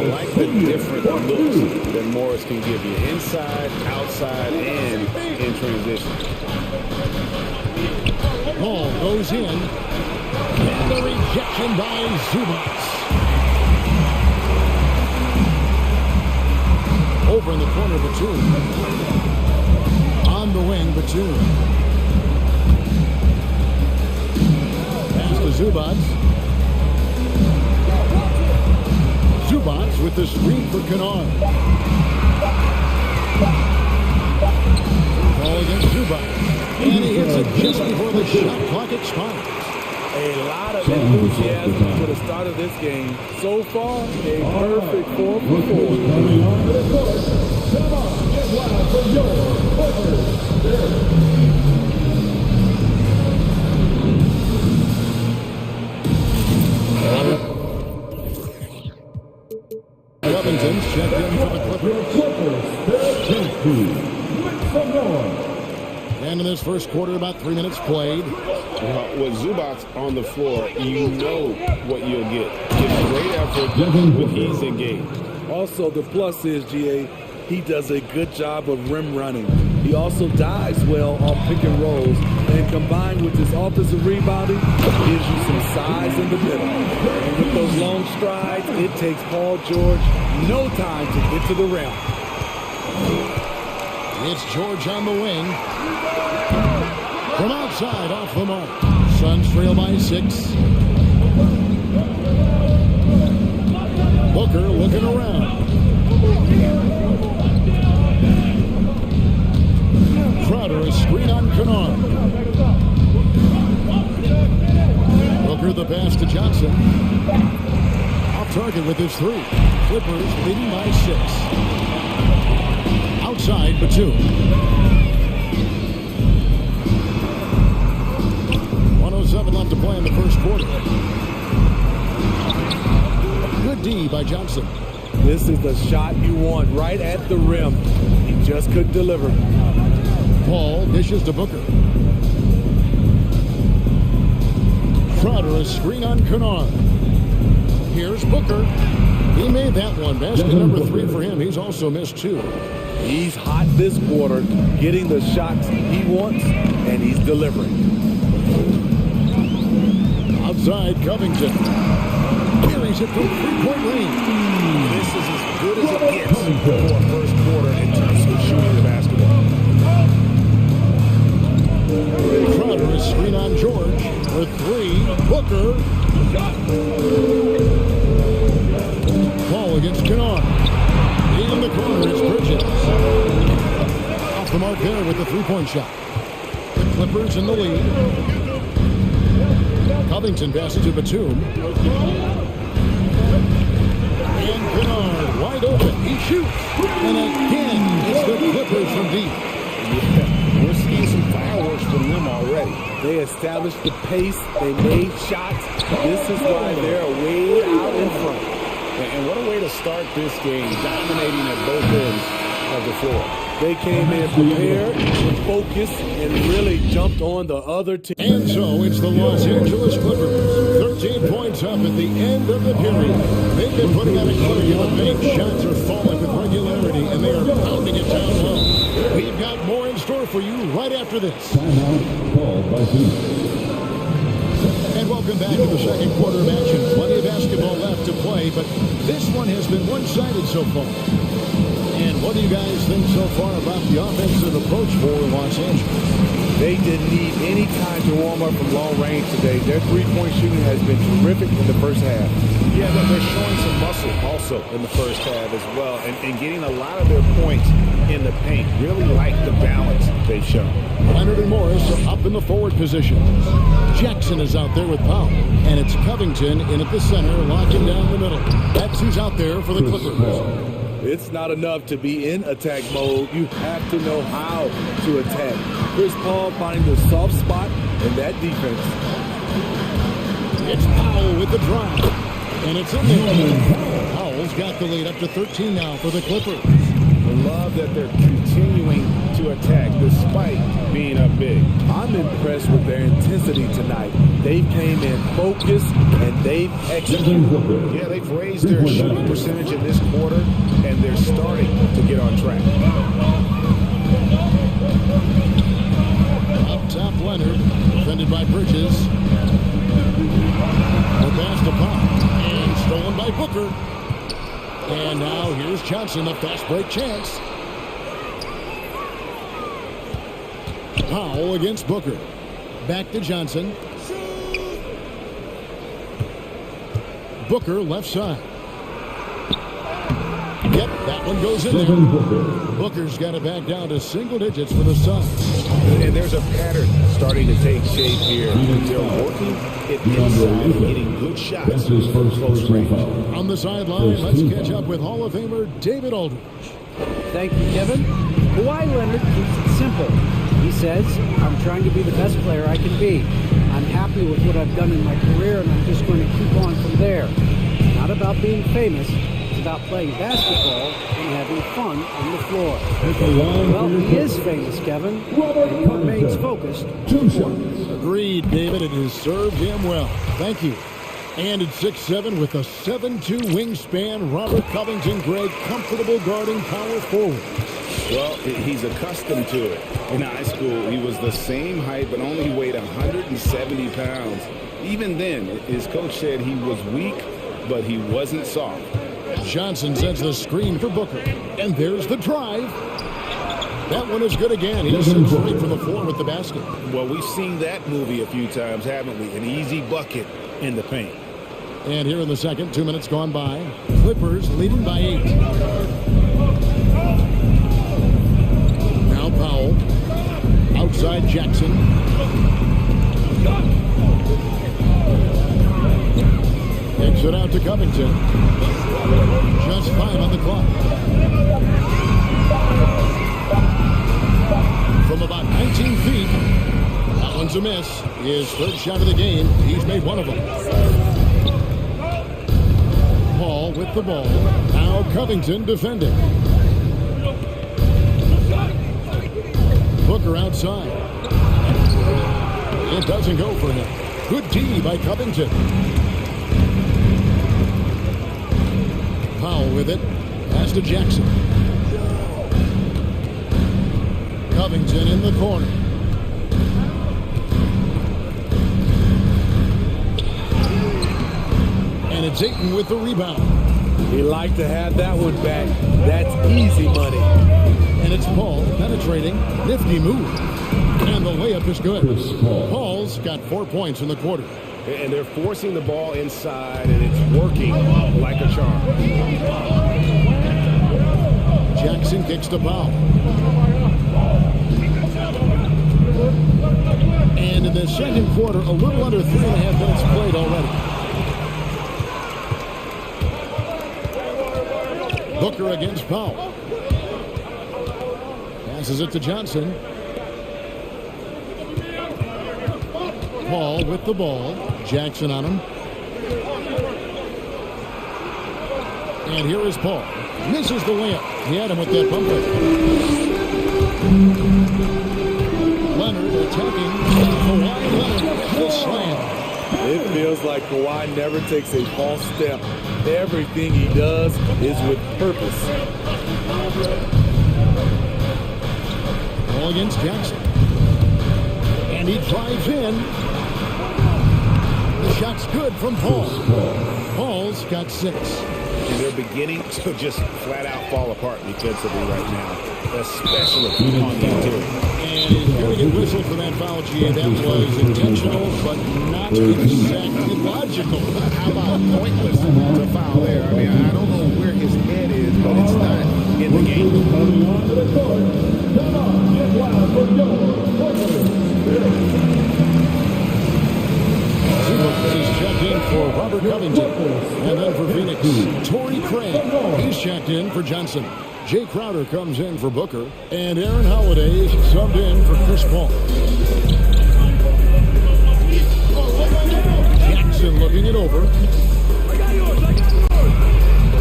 like the different looks that Morris can give you. Inside, outside, and in transition. Ball goes in. And the rejection by Zubats. Over in the corner, Batum. On the wing, Batum. Pass to Zubats. Zubats with the screen for Kennard. Ball against Zubats. And he hits it just before the shot clock expires. A lot of enthusiasm for the start of this game. So far, a perfect 4 for 4. Covington's checked in for the Clippers. And in this first quarter, about 3 minutes played. With Zubats on the floor, you know what you'll get. It's great effort when he's engaged. Also, the plus is, GA, he does a good job of rim running. He also dives well off pick and rolls, and combined with his offensive rebounding, gives you some size in the middle. And with those long strides, it takes Paul George no time to get to the rim. It's George on the wing. From outside, off the mark. Suns trail by 6. Booker looking around. Crowder, a screen on Kennard. Booker the pass to Johnson. Off target with his 3. Clippers leading by 6. Outside, Batum. 1:07 left to play in the first quarter. Good D by Johnson. This is the shot you want right at the rim. He just couldn't deliver. Paul dishes to Booker. Crowder, a screen on Kennard. Here's Booker. He made that one. Basket number 3 for him. He's also missed 2. He's hot this quarter, getting the shots he wants, and he's delivering. Outside, Covington. Here he buries it from three-point range. This is as good as it gets for a first quarter in terms of shooting the basketball. Crowder is screen on George for three. Booker. Ball against Kennard. In the corner, it's Bridges. Off the mark there with the three-point shot. The Clippers in the lead. Covington passes to Batum. And Kennard wide open. He shoots. And again, it's the Clippers from deep. Yeah, we're seeing some fireworks from them already. They established the pace. They made shots. This is why they're way out in front. And what a way to start this game, dominating at both ends of the floor. They came in prepared, focused, and really jumped on the other team. And so it's the Los Angeles Clippers. 13 points up at the end of the period. They've been putting out a clear. The big shots are falling with regularity, and they are pounding it down low. We've got more in store for you right after this. Timeout called by Phoenix. And welcome back to the second quarter of action. Plenty of basketball left to play, but this one has been one-sided so far. And what do you guys think so far about the offensive approach for Los Angeles? They didn't need any time to warm up from long range today. Their three-point shooting has been terrific in the first half. Yeah, but they're showing some muscle also in the first half as well, and getting a lot of their points in the paint. Really like the balance they've shown. Leonard and Morris are up in the forward position. Jackson is out there with Powell, and it's Covington in at the center, locking down the middle. That's who's out there for the Clippers. It's not enough to be in attack mode. You have to know how to attack. Chris Paul finding the soft spot in that defense. It's Powell with the drive, and it's in there. Powell's got the lead up to 13 now for the Clippers. I love that they're continuing to attack despite being up big. I'm impressed with their intensity tonight. They came in focused and they've executed. Yeah, they've raised their shooting percentage in this quarter, and they're starting to get on track. Up top, Leonard, defended by Bridges. The pass to Powell, and stolen by Booker. And now here's Johnson, a fast break chance. Powell against Booker. Back to Johnson. Booker left side. Yep, that one goes in there. Booker's got it back down to single digits for the Suns. And there's a pattern starting to take shape here. They're working it inside, getting good shots. That's his first close range. On the sideline, let's catch up with Hall of Famer David Aldridge. Thank you, Kevin. Kawhi Leonard keeps it simple. He says, I'm trying to be the best player I can be. I'm happy with what I've done in my career, and I'm just going to keep on from there. It's not about being famous. It's about playing basketball and having fun on the floor. Well, he is famous, Kevin, and he remains focused. 2 shots. Agreed, David. It has served him well. Thank you. And at 6'7" with a 7'2" wingspan, Robert Covington, Greg, comfortable guarding power forward. Well, he's accustomed to it. In high school, he was the same height, but only weighed 170 pounds. Even then, his coach said he was weak, but he wasn't soft. Johnson sends the screen for Booker. And there's the drive. That one is good again. He's straight from the floor with the basket. Well, we've seen that movie a few times, haven't we? An easy bucket in the paint. And here in the second, 2 minutes gone by. Clippers leading by 8. Now Powell. Outside Jackson. Takes it out to Covington. Just 5 on the clock. From about 19 feet. That one's a miss. His third shot of the game. He's made one of them. Paul with the ball. Now Covington defending. Booker outside. It doesn't go for him. Good D by Covington. Powell with it. Pass to Jackson. Covington in the corner. And it's Ayton with the rebound. He liked to have that one back. That's easy money. And it's Paul penetrating. Nifty move. And the layup is good. Paul's got 4 points in the quarter. And they're forcing the ball inside, and it's working like a charm. Jackson kicks to Powell. And in the second quarter, a little under 3.5 minutes played already. Booker against Powell. Passes it to Johnson. Paul with the ball. Jackson on him. And here is Paul. Misses the layup. He had him with that bumper. Leonard attacking. Kawhi Leonard with the slam. It feels like Kawhi never takes a false step. Everything he does is with purpose. Ball against Jackson. And he drives in. The shot's good from Paul. Paul's got 6. And they're beginning to just flat out fall apart defensively right now, especially on the interior. And he's going to get whistled for that foul, G. That was intentional, but not exactly logical. How about pointless to foul there? I mean, I don't know where his head is, but it's not in the game. He's checked in for Robert Covington. And then for Phoenix, Torrey Craig. He's checked in for Johnson. Jay Crowder comes in for Booker. And Aaron Holiday is subbed in for Chris Paul. Jackson looking it over.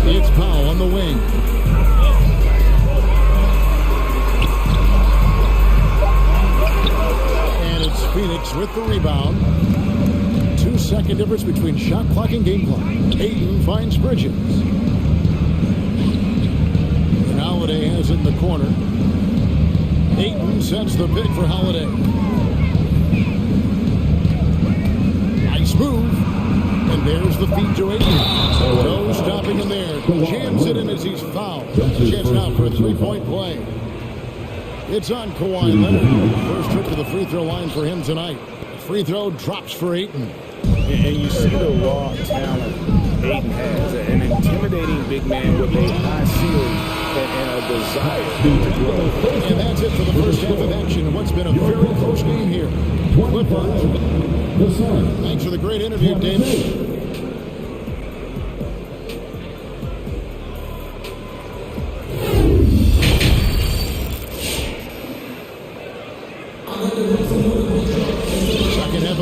It's Powell on the wing. And it's Phoenix with the rebound. 2-second difference between shot clock and game clock. Ayton finds Bridges. And Holiday has it in the corner. Ayton sets the pick for Holiday. Nice move. And there's the feed to Ayton. No stopping him there. Jams it in as he's fouled. Chance now for a 3-point play. It's on Kawhi Leonard. First trip to the free throw line for him tonight. Free throw drops for Ayton. And you see the raw talent Ayton has. An intimidating big man with a high ceiling and a desire to grow. And that's it for the first half of action in what's been a very close game here. Clippers. Thanks for the great interview, David.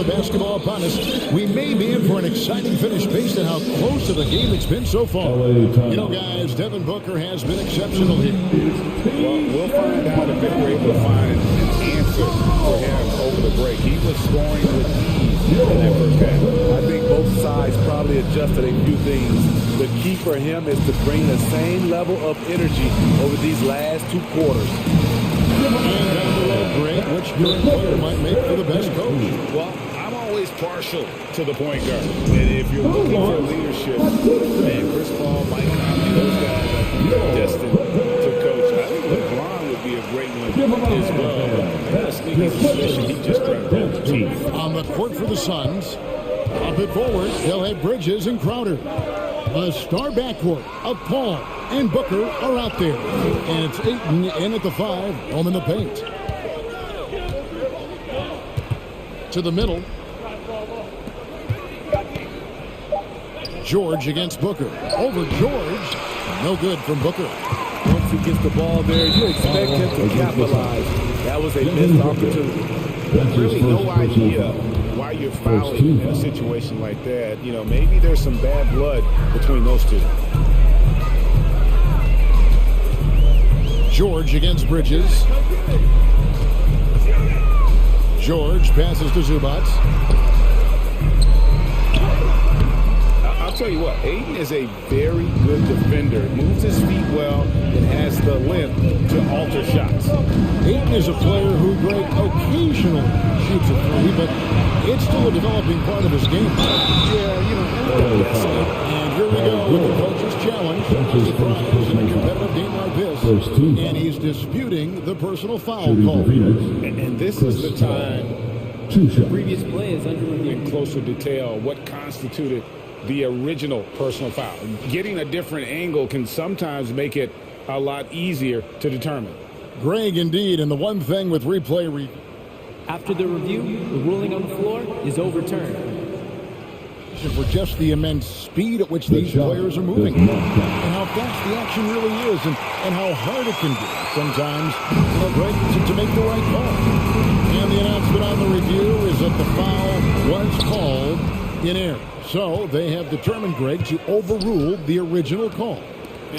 Basketball upon us. We may be in for an exciting finish based on how close to the game it's been so far. You know, guys, Devin Booker has been exceptional here. Well, we'll find out if we're able to find an answer for him over the break. He was scoring with ease in that first half. I think both sides probably adjusted a few things. The key for him is to bring the same level of energy over these last 2 quarters. And down the road, Greg, which good player might make for the best coach? Well, I'm always partial to the point guard. And if you're looking for leadership, man, Chris Paul, Mike Conley, those guys are destined to coach. I think LeBron would be a great one as well. But a sneaky suspicion he just grabbed the team. On the court for the Suns, up it forward, they'll have Bridges and Crowder. A star backcourt of Paul and Booker are out there. And it's Ayton in at the 5, home in the paint. To the middle. George against Booker. Over George. No good from Booker. Once he gets the ball there, you expect him to capitalize. That was a missed opportunity. Really no idea why you're fouling in a situation like that. You know, maybe there's some bad blood between those two. George against Bridges. George passes to Zubats. I'll tell you what, Aiden is a very good defender. Moves his feet well and has the length to alter shots. Aiden is a player who, Greg, occasionally shoots a three, but it's still a developing part of his game. Yeah, you know. And here we go with the coach's challenge. He's in a competitive game like this, and he's disputing the personal foul call. And this is the time The previous play is under review in closer detail what constituted the original personal foul. Getting a different angle can sometimes make it a lot easier to determine. Greg, indeed, and the one thing with replay after the review, the ruling on the floor is overturned. For just the immense speed at which these players are moving, and how fast the action really is, and how hard it can be sometimes, Greg, to make the right call. And the announcement on the review is that the foul was called in error. So they have determined, Greg, to overrule the original call.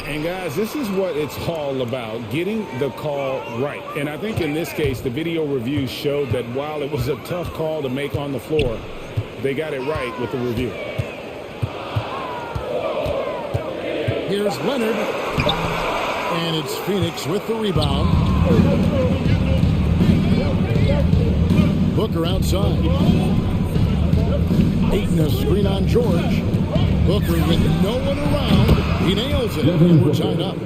And guys, this is what it's all about, getting the call right. And I think in this case, the video review showed that while it was a tough call to make on the floor, they got it right with the review. Here's Leonard, and it's Phoenix with the rebound. Booker outside. Aiden a screen on George. Booker with no one around. He nails it, and we're tied up.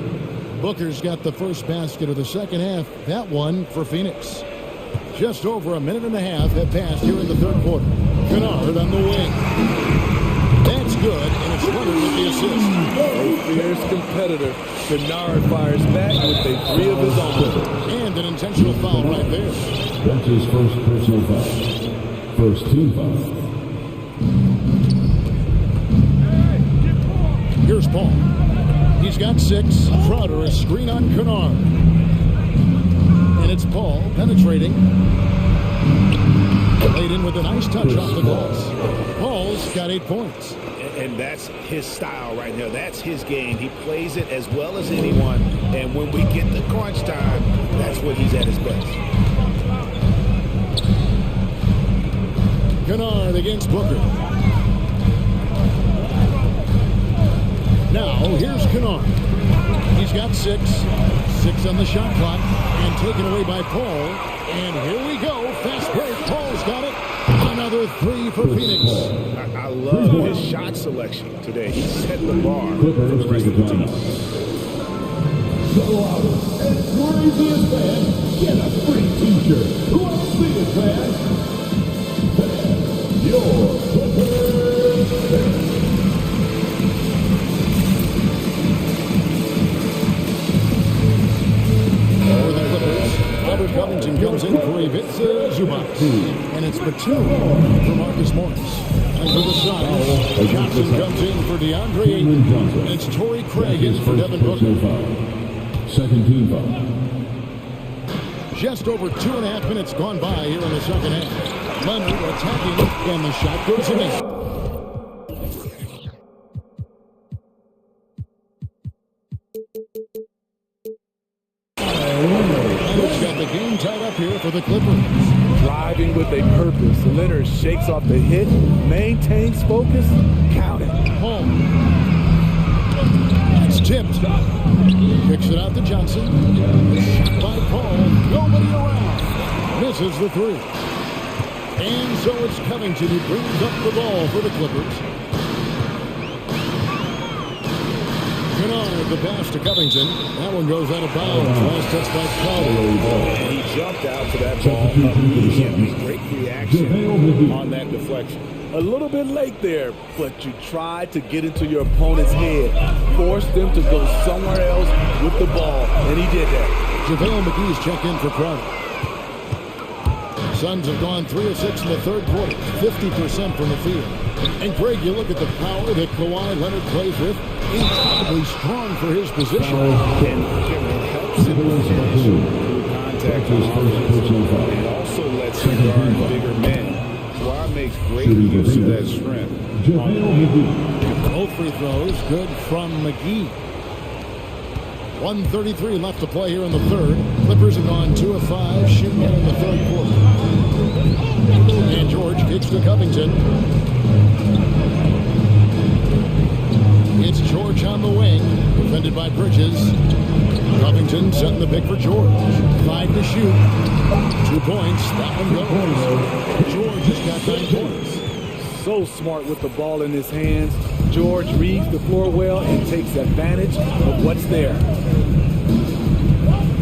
Booker's got the first basket of the second half. That one for Phoenix. Just over a minute and a half have passed here in the third quarter. Kennard on the wing. That's good, and it's Leonard with the assist. A fierce competitor. Kennard fires back with a three of his own. And an intentional foul right there. That's his first personal foul. First team foul. Here's Paul. He's got 6. Crowder a screen on Kennard. And it's Paul penetrating. Laid in with a nice touch off the glass. Paul's got 8 points. And that's his style right now. That's his game. He plays it as well as anyone. And when we get the crunch time, that's when he's at his best. Kennard against Booker. Now, here's Kennard. He's got 6. 6 on the shot clock. And taken away by Paul. And here we go. Fast break. Paul's got it. Another 3 for Phoenix. I love his shot selection today. He set the bar for the rest of the team. Go out and craziest fan, get a free t-shirt. Who else see it, man? Your Robert Covington comes in for Ivica Zubac. And it's Batum for Marcus Morris. And for the Suns, Johnson comes in for DeAndre Ayton. And it's Torrey Craig in for Devin Booker. Second team foul. Just over 2.5 minutes gone by here in the second half. Leonard attacking, and the shot goes in. Leonard's got the game tied up here for the Clippers. Driving with a purpose. Leonard shakes off the hit, maintains focus, count it. Home. It's tipped. Kicks it out to Johnson. Shot by Paul. Nobody around. Misses the 3. And so it's Covington who brings up the ball for the Clippers. Kennard, the pass to Covington. That one goes out of bounds. Last touch by Crowder. And he jumped out to that ball immediately. Great reaction on that deflection. A little bit late there, but you tried to get into your opponent's head. Force them to go somewhere else with the ball, and he did that. JaVale McGee's checked in for Crowder. Suns have gone 3 of 6 in the third quarter, 50% from the field. And Greg, you look at the power that Kawhi Leonard plays with, incredibly strong for his position. And it helps him finish through contact with offense. It also lets him guard bigger men. Kawhi makes great use of that strength. Both free throws good from McGee. 1:33 left to play here in the third. Clippers have gone 2 of 5, shooting in the third quarter. And George kicks to Covington. It's George on the wing, defended by Bridges. Covington setting the pick for George. 5 to shoot. 2 points. That one goes. George has got 9 points. So smart with the ball in his hands. George reads the floor well and takes advantage of what's there.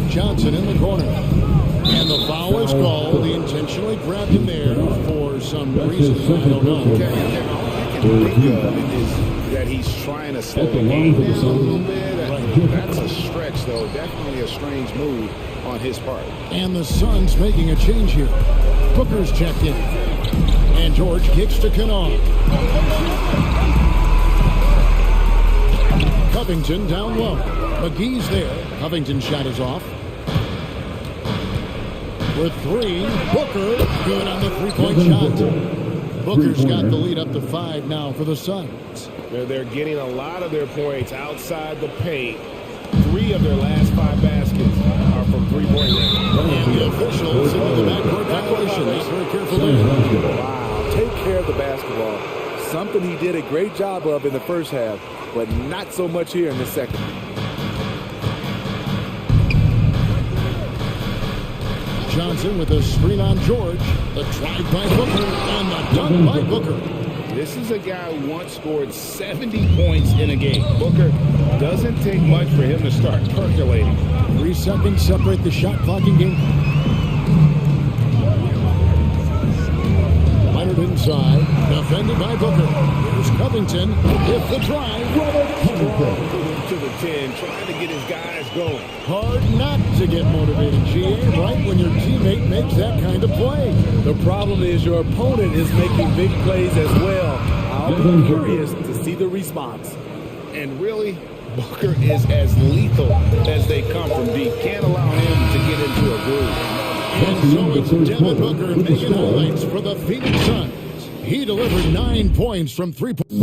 Johnson in the corner. And the foul is called. He intentionally grabbed him there for some reason. I don't know. All I can think of is that he's trying to slow the game down a little bit. That's a stretch, though. Definitely a strange move on his part. And the Suns making a change here. Booker's checked in. And George kicks to Kanawha. Covington down low. McGee's there. Covington's shot is off. With 3, Booker good on the 3-point shot. Booker's got the lead up to 5 now for the Suns. They're getting a lot of their points outside the paint. 3 of their last 5 baskets are from 3-point range. And the officials into the backcourt violation. That's very careful there. Wow, take care of the basketball. Something he did a great job of in the first half, but not so much here in the second. Johnson with a screen on George. The drive by Booker and the dunk by Booker. This is a guy who once scored 70 points in a game. Booker doesn't take much for him to start percolating. 3 seconds separate the shot clock in game. Leonard inside, defended by Booker. Here's Covington with the drive. To the 10, trying to get his guys going. Hard not to get motivated, GA, right when your teammate makes that kind of play. The problem is your opponent is making big plays as well. I'll be curious to see the response. And really, Booker is as lethal as they come from deep. Can't allow him to get into a groove. And so it's Devin Booker making highlights for the Phoenix Suns. He delivered 9 points from 3 points.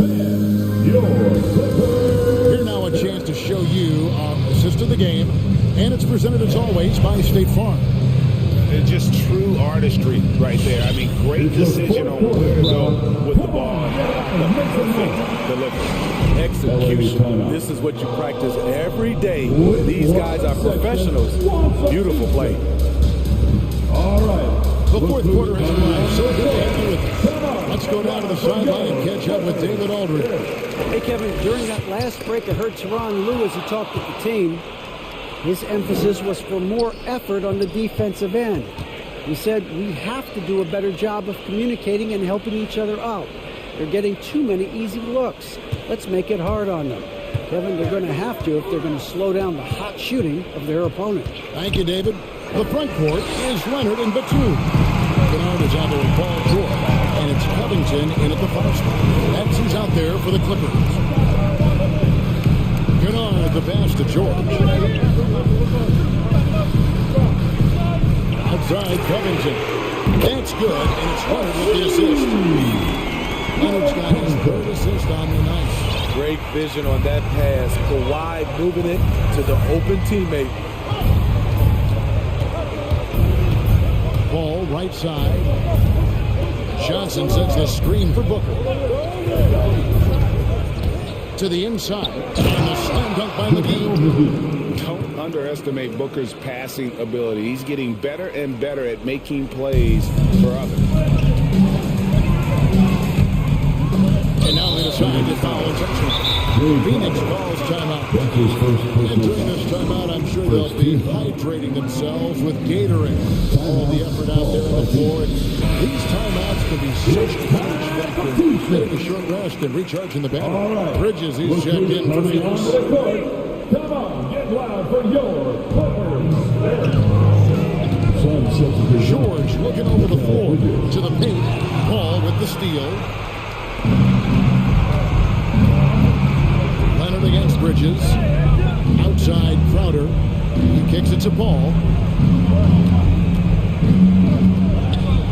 Here now a chance to show you our assist of the game. And it's presented as always by State Farm. It's just true artistry right there. I mean, great decision on where to go with the ball. Perfect delivery. Execution. This is what you practice every day. These guys are professionals. Beautiful play. All right. The fourth quarter has arrived. So good to have you with us. Let's go down to the sideline and catch up with David Aldridge. Hey, Kevin, during that last break, I heard Tyronn Lue as he talked with the team. His emphasis was for more effort on the defensive end. He said, we have to do a better job of communicating and helping each other out. They're getting too many easy looks. Let's make it hard on them. Kevin, they're going to have to if they're going to slow down the hot shooting of their opponent. Thank you, David. The front court is Leonard and Batum. Bernard is out there with Paul George. And it's Covington in at the foul spot. That's who's out there for the Clippers. Bernard, the pass to George. Outside Covington. That's good, and it's Leonard with the assist. Leonard's got his 3rd assist on the night. Great vision on that pass. Kawhi moving it to the open teammate. Ball right side. Johnson sets the screen for Booker. To the inside. And the slam dunk by McGee. Don't underestimate Booker's passing ability. He's getting better and better at making plays for others. And now they decide to foul intentionally. Phoenix calls timeout. And during this timeout, I'm sure they'll be hydrating themselves with Gatorade. All the effort out there on the floor. And these timeouts can be such a huge factor. Getting a short rest and recharging the battery. Bridges, he's checked in for Phoenix. Come on, get loud for your Clippers. George looking over the floor to the paint. Paul with the steal. Leonard against Bridges. Outside Crowder. He kicks it to Paul.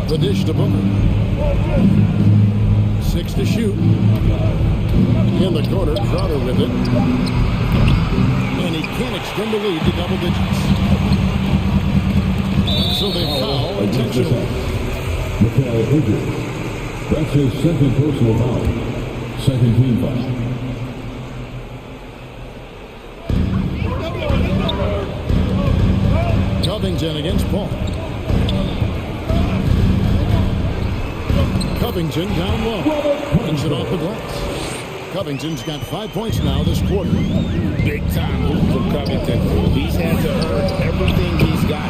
The dish to Booker. 6 to shoot. In the corner, Crowder with it. And he can't extend the lead to double digits. So they foul intentionally. That's his 2nd personal foul. 2nd team foul. Covington against Paul. Covington down low. Brings it off the glass. Covington's got 5 points now this quarter. Big time move from Covington. He's had to earn everything he's got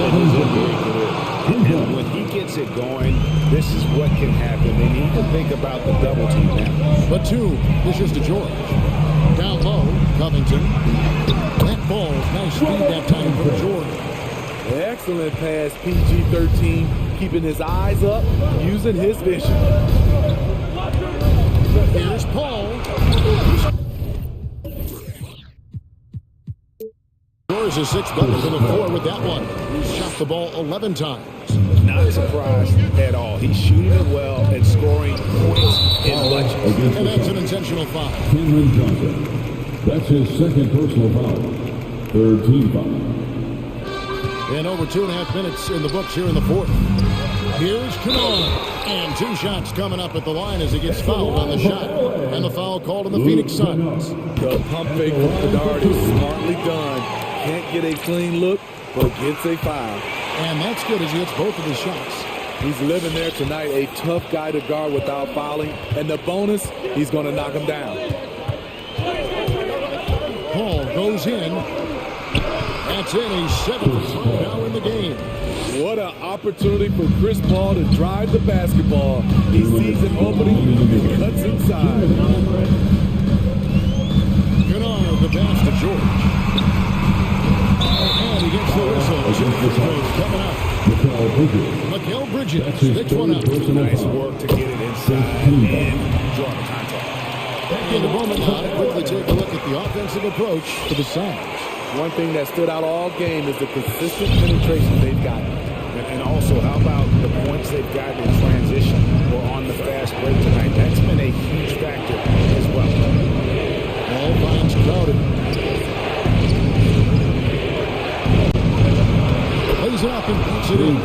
in his NBA career. And when he gets it going, this is what can happen. They need to think about the double team now. But two, dishes to George. Down low, Covington. That ball, nice speed that time from George. Excellent pass, PG-13, keeping his eyes up, using his vision. Here's Paul. Scores a 6 better than a 4 with that one. He's shot the ball 11 times. Not surprised at all. He's shooting it well and scoring points in bunches. And that's an intentional foul. Cameron Johnson. That's his second personal foul. Third team foul. And over 2.5 minutes in the books here in the fourth. Here's Kennard. And 2 shots coming up at the line as he gets fouled on the shot. And the foul called on the Phoenix Suns. The pump fake from Kennard is smartly done. Can't get a clean look, but gets a foul. And that's good as he hits both of his shots. He's living there tonight, a tough guy to guard without fouling. And the bonus, he's going to knock him down. Paul goes in. That's it. He's 7th now in the game. What an opportunity for Chris Paul to drive the basketball. He sees an opening and cuts inside. Kennard, the pass to George. And he gets the whistle. 2 free throws coming up. Mikal Bridges picks one up. Nice work to get it inside and draw the contact. Back in the moment now to quickly take a look at the offensive approach for the Suns. One thing that stood out all game is the consistent penetration they've gotten. And also, how about the points they've gotten in transition or on the fast break tonight? That's been a huge factor as well. Ball finds Crowder. Plays it up and puts it in.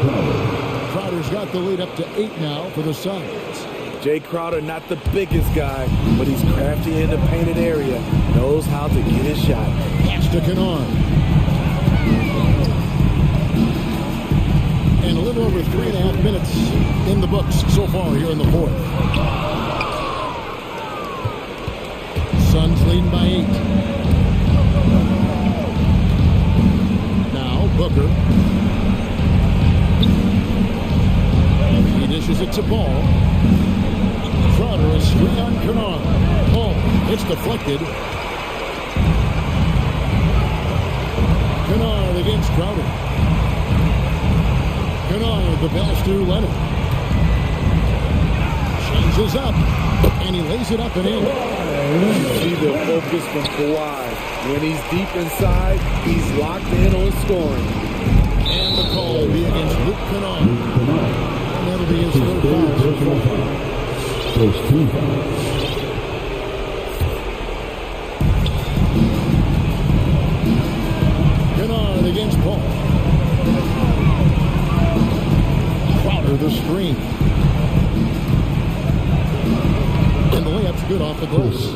Crowder's got the lead up to 8 now for the Suns. Jay Crowder, not the biggest guy, but he's crafty in the painted area. Knows how to get his shot. Pass to Kennard. And a little over 3.5 minutes in the books so far here in the fourth. Suns leading by 8. Now Booker. He dishes it to Paul. Crowder is free on Kennard. Oh, it's deflected. Kennard against Crowder. Kennard, the pass to Leonard. Changes up, and he lays it up and in. You see the focus from Kawhi. When he's deep inside, he's locked in on scoring. And the call will be against Luke Kennard. And that'll be his third foul. First team foul. Kennard against Paul. Crowder the screen. And the layup's good off the glass.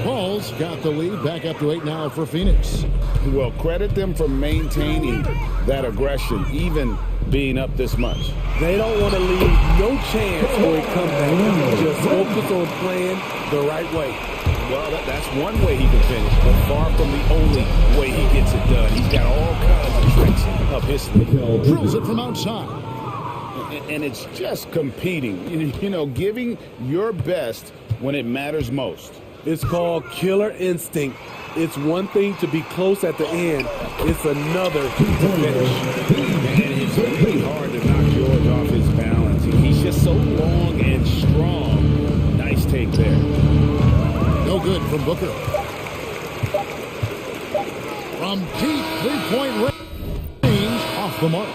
Paul's got the lead back up to 8 now for Phoenix. Well, credit them for maintaining that aggression, even being up this much. They don't want to leave no chance for a comeback. Just focus on playing the right way. Well, that's one way he can finish, but far from the only way he gets it done. He's got all kinds of tricks up his sleeve. Drills it from outside. And it's just competing, you know, giving your best when it matters most. It's called killer instinct. It's one thing to be close at the end. It's another to finish. And it's really hard to knock George off his balance. He's just so long and strong. Nice take there. No good from Booker. From deep three-point range, off the mark.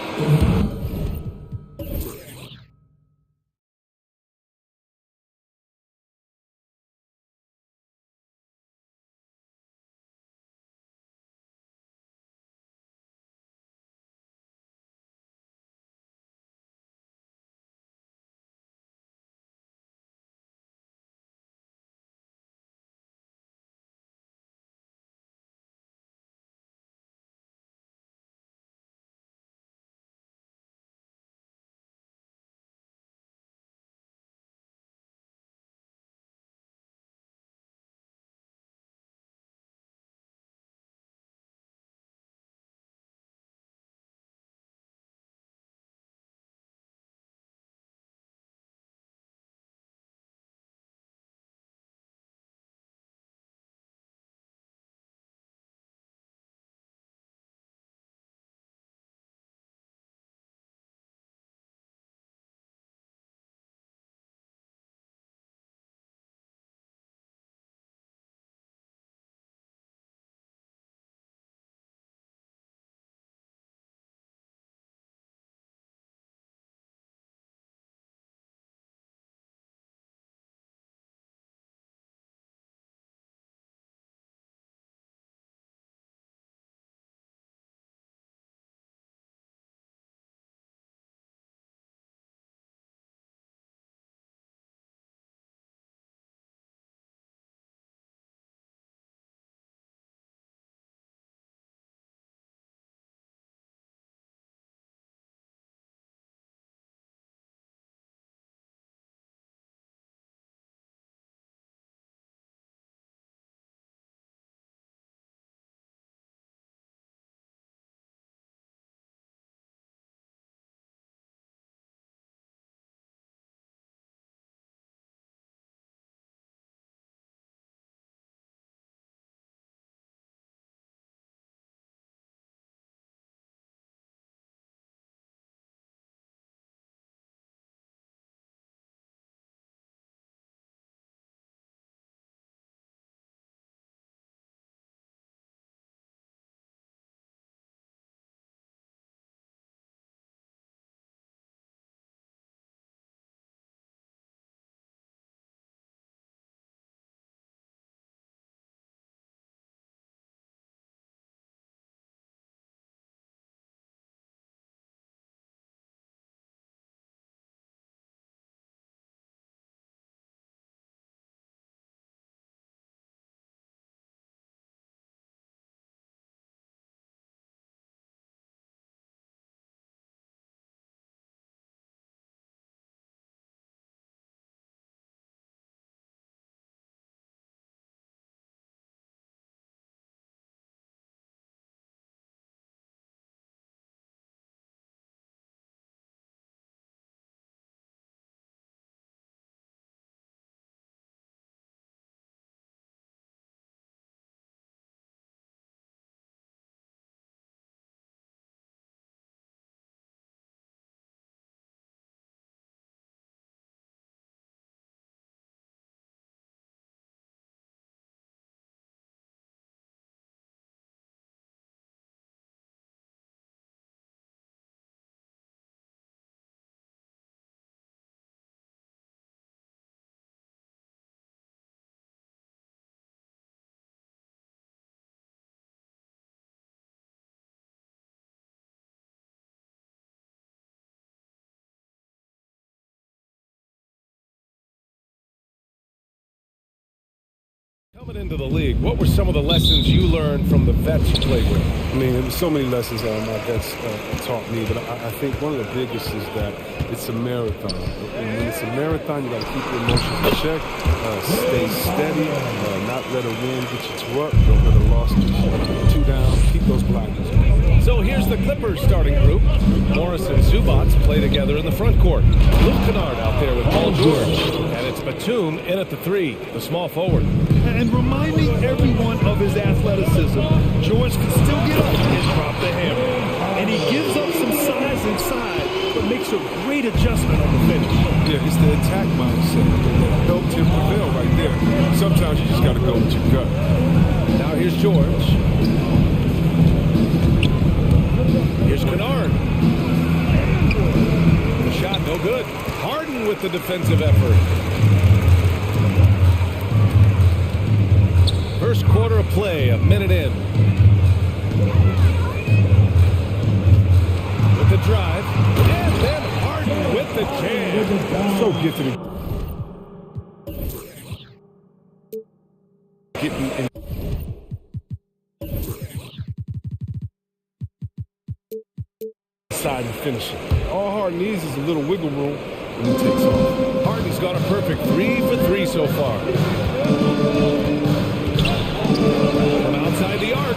Coming into the league, what were some of the lessons you learned from the vets you played with? I mean, there were so many lessons that my vets taught me, but I think one of the biggest is that it's a marathon. And when it's a marathon, you got to keep your emotions in check, stay steady, not let a win get you two up, don't let a loss get you two down, keep those blockers. So here's the Clippers starting group. Morris and Zubats play together in the front court. Luke Kennard out there with Paul George. And it's Batum in at the three, the small forward. And reminding everyone of his athleticism, George can still get up and drop the hammer. And he gives up some size inside, but makes a great adjustment on the finish. Yeah, it's the attack mindset that helped him prevail right there. Sometimes you just got to go with your gut. Now here's George. Here's Kennard. The shot, no good. Harden with the defensive effort. First quarter of play, a minute in. With the drive, and then Harden with the jam. So gifted. Getting in. Side and finishing. All Harden needs is a little wiggle room, and he takes off. Harden's got a perfect 3 for 3 so far. From outside the arc,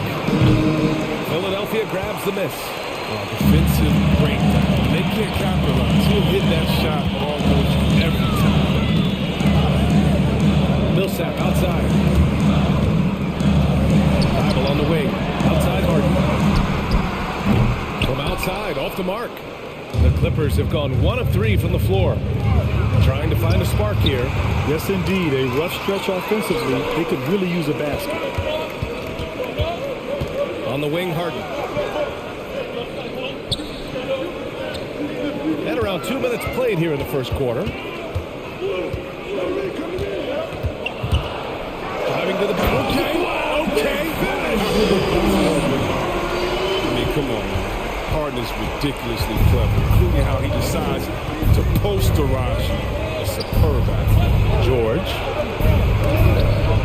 Philadelphia grabs the miss. Defensive breakdown. They can't capitalize. He'll hit that shot almost every time. Millsap outside. Bible on the wing. Outside Harden. From outside, off the mark. The Clippers have gone 1 of 3 from the floor. Trying to find a spark here. Yes, indeed. A rough stretch offensively. They could really use a basket. On the wing, Harden. And around 2 minutes played here in the first quarter. Driving to the back. Okay, finish. I mean, come on. Harden is ridiculously clever, including how he decides to posterize you. A superb athlete. George.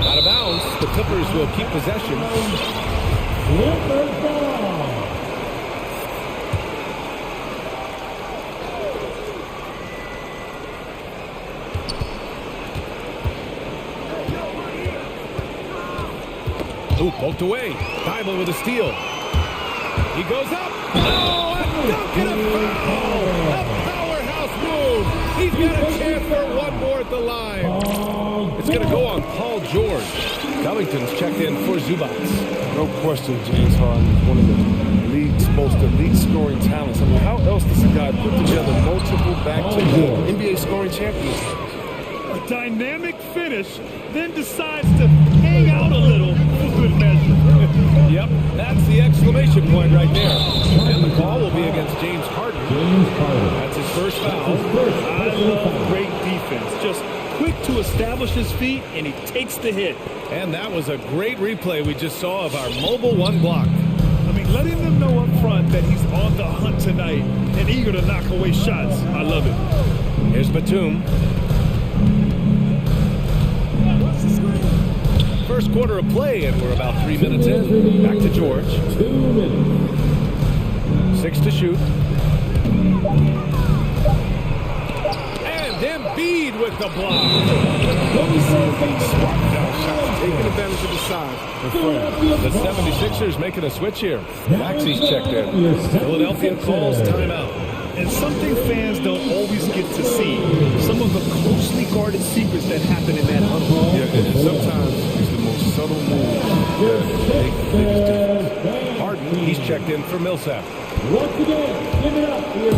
Out of bounds. The Clippers will keep possession. Ooh, poked away. Bible with a steal. He goes up. Oh, a dunk and a foul. A powerhouse move. He's got a chance for one more at the line. It's going to go on Paul George. Covington's checked in for Zubats. No question, James Harden is one of the league's most elite scoring talents. I mean, how else does a guy put together multiple back-to-back NBA scoring champions? A dynamic finish, then decides to hang out a little for good measure. Yep, that's the exclamation point right there. And the call will be against James Harden. That's his first foul. I love great defense. Just quick to establish his feet, and he takes the hit. And that was a great replay we just saw of our mobile one block. I mean, letting them know up front that he's on the hunt tonight and eager to knock away shots. I love it. Here's Batum. First quarter of play, and we're about 3 minutes in. Back to George. 6 to shoot. And Embiid with the block. What we see is these swap down shots, taking advantage of the size. The 76ers making a switch here. Maxey's checked in. Philadelphia calls timeout. And something fans don't always get to see. Some of the closely guarded secrets that happen in that hunt. Yeah, and sometimes it's the most subtle move that make the biggest difference. Harden, he's checked in for Millsap.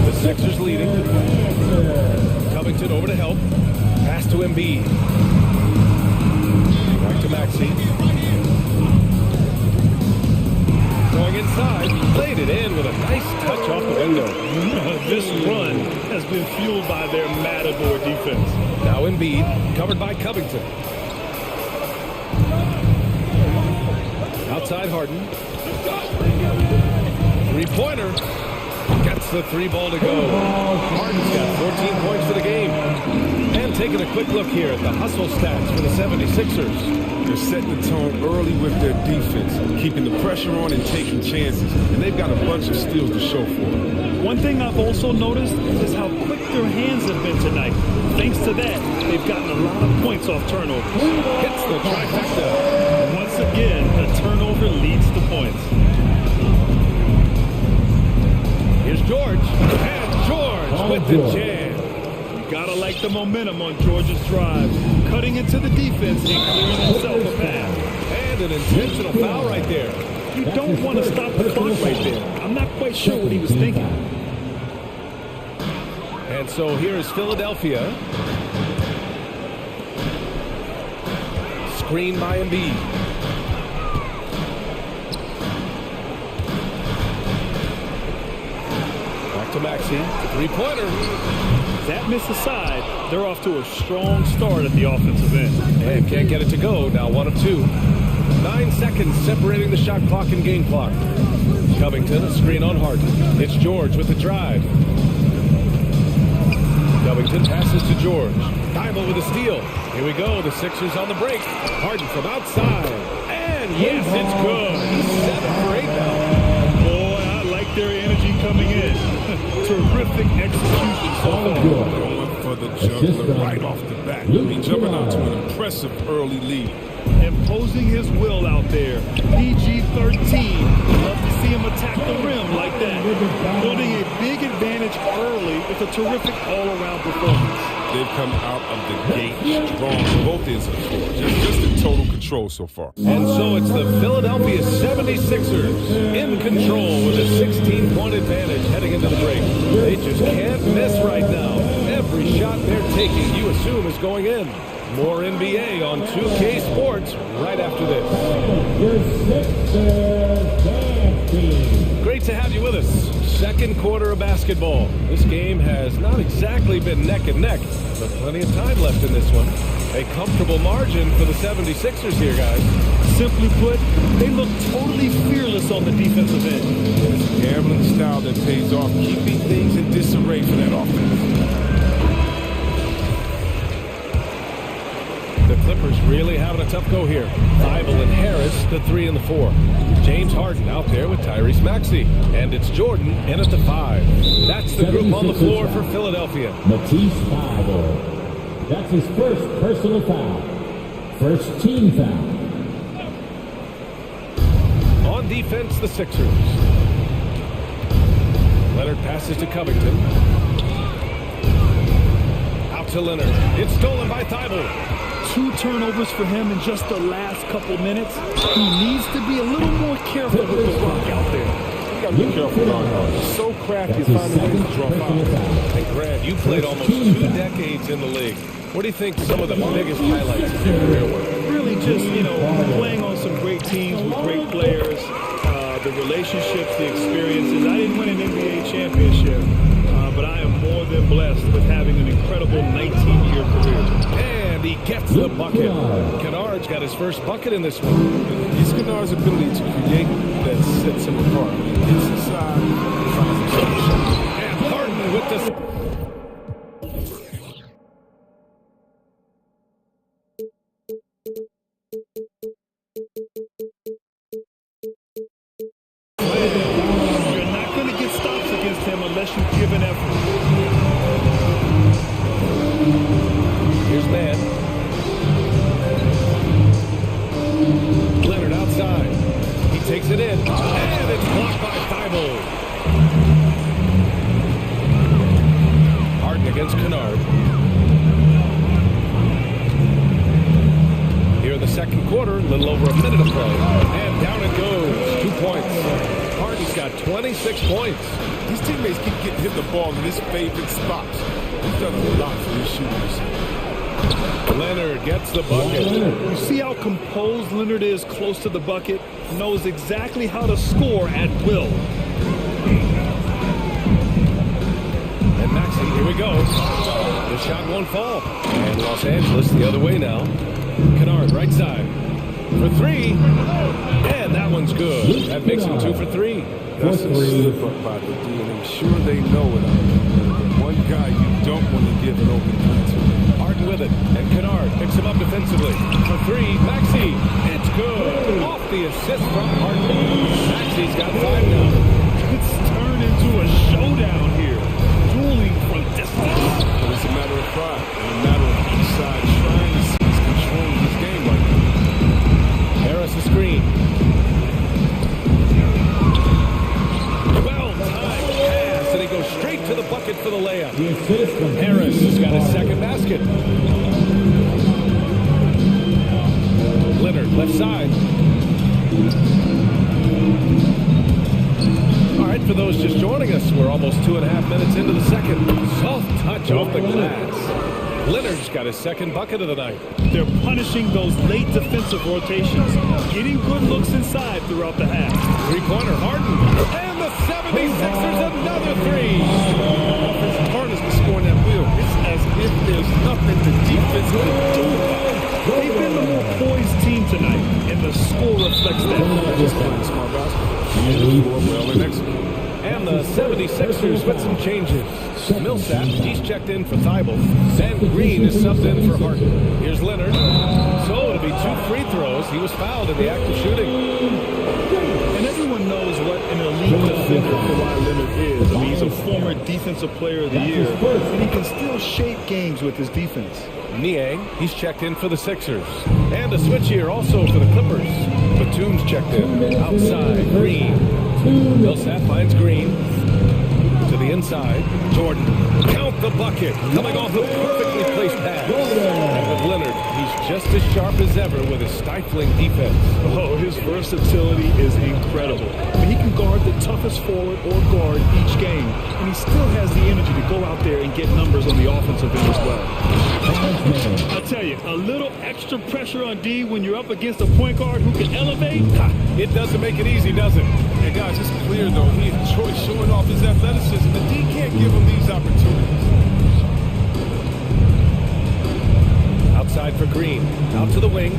The Sixers leading. Covington over to help. Pass to Embiid. Back to Maxey. Going inside, played it in with a nice touch off the window. This run has been fueled by their Matador defense. Now Embiid, covered by Covington. Outside Harden. Three-pointer. Gets the 3 ball to go. Harden's got 14 points for the game. And taking a quick look here at the hustle stats for the 76ers. They're setting the tone early with their defense, keeping the pressure on and taking chances. And they've got a bunch of steals to show for it. One thing I've also noticed is how quick their hands have been tonight. Thanks to that, they've gotten a lot of points off turnovers. Hits the trifecta. Once again, the turnover leads to points. Here's George. And George with the jam. Gotta like the momentum on George's drive. Cutting into the defense and clearing himself a path. And an intentional foul right there. You don't want to stop the clock right there. I'm not quite sure what he was thinking. And so here is Philadelphia. Screen by Embiid. Back to Maxey. Three-pointer. That miss aside, they're off to a strong start at the offensive end. And can't get it to go. Now 1 of 2. 9 seconds separating the shot clock and game clock. Covington, a screen on Harden. It's George with the drive. Covington passes to George. Thibault with a steal. Here we go. The Sixers on the break. Harden from outside. And yes, it's good. He's 7 for 8 now. Boy, I like their energy coming in. Terrific execution so far. Going for the juggler right off the bat. He's jumping out to an impressive early lead. Imposing his will out there. PG-13. Love to see him attack the rim like that. Building a big advantage early with a terrific all-around performance. They've come out of the gate strong on both ends of the floor. Just in total control so far. And so it's the Philadelphia 76ers in control with a 16-point advantage heading into the break. They just can't miss right now. Every shot they're taking, you assume, is going in. More NBA on 2K Sports right after this. Great to have you with us. Second quarter of basketball. This game has not exactly been neck and neck, but plenty of time left in this one. A comfortable margin for the 76ers here, guys. Simply put, they look totally fearless on the defensive end. It's a gambling style that pays off, keeping things in disarray for that offense. The Clippers really having a tough go here. Thibault and Harris, the 3 and the 4. James Harden out there with Tyrese Maxey. And it's Jordan in at the 5. That's the group on the floor for Philadelphia. Matisse Thibault. That's his first personal foul. First team foul. On defense, the Sixers. Leonard passes to Covington. Out to Leonard. It's stolen by Thibault. 2 turnovers for him in just the last couple minutes. He needs to be a little more careful with the rock out there. You got to be careful, Don. He's so crafty at finding ways to draw fouls. Hey, Grant, you played almost 2 decades in the league. What do you think some of the biggest highlights of your career were? Really just, playing on some great teams with great players, the relationships, the experiences. I didn't win an NBA championship, but I am more than blessed with having an incredible 19-year career. And he gets the bucket. Kennard's got his first bucket in this one. It's Kennard's ability to create that sets him apart. It's inside, finds himself. And Harden with the... You're not going to get stops against him unless you give an effort. Here's Mann. Leonard outside. He takes it in. And it's blocked by Thibault. Harden against Kennard. Here in the second quarter, a little over a minute of play. And down it goes. 2 points. Harden's got 26 points. His teammates keep getting hit the ball in his favorite spots. He's done a lot for his shooters. Leonard gets the bucket. You see how composed Leonard is close to the bucket? Knows exactly how to score at will. And Maxey, here we go. The shot won't fall. And Los Angeles the other way now. Kennard, right side. For 3. And that one's good. That makes him 2 for 3. That's a slip up by the D, and I'm sure they know it. One one guy you don't want to give an open play to. Harden with it, and Kennard picks him up defensively. For three, Maxey. It's good. Off the assist from Harden. Maxey's got 5 now. It's turned into a showdown here. Dueling from distance. But it's a matter of pride and a matter of each side trying to seize control of this game right now. Harris a screen. Well-timed pass, and he goes straight to the bucket for the layup. Harris has got his second basket. Leonard, left side. All right, for those just joining us, we're almost 2.5 minutes into the second. Soft touch off the glass. Leonard's got his second bucket of the night. They're punishing those late defensive rotations, getting good looks inside throughout the half. Three-pointer, Harden. And the 76ers, another three. Offensive partners been scoring that wheel. It's as if there's nothing the defense can do. They've been the more poised team tonight, and the score reflects that. Just playing smart basketball. Well and execute. And the 76ers with some changes. Millsap, he's checked in for Thibault. And Green is subbed in for Harden. Here's Leonard. So it'll be 2 free throws. He was fouled in the act of shooting. And everyone knows what an elite defender Kawhi Leonard is. I mean, he's a former Defensive Player of the Year, and he can still shape games with his defense. Niang, he's checked in for the Sixers. And a switch here also for the Clippers. Batum's checked in. Outside, Green. Millsap finds Green. To the inside, Jordan. Count the bucket. Coming off a perfectly placed pass. And with Leonard, he's just as sharp as ever with his stifling defense. Oh, his versatility is incredible. I mean, he can guard the toughest forward or guard each game, and he still has the energy to go out there and get numbers on the offensive end as well. I'll tell you, a little extra pressure on D when you're up against a point guard who can elevate. It doesn't make it easy, does it? And guys, it's clear though, he enjoys showing off his athleticism. The D can't give him these opportunities. Outside for Green. Out to the wing.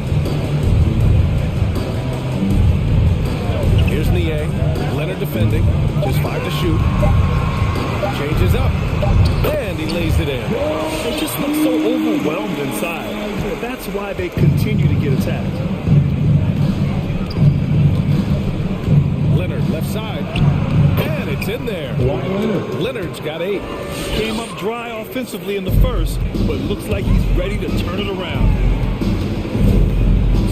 Here's Niang. Leonard defending. Just 5 to shoot. Changes up. And he lays it in. They just look so overwhelmed inside. That's why they continue to get attacked. Leonard, left side. And it's in there. Leonard's got 8. Came up dry offensively in the first, but looks like he's ready to turn it around.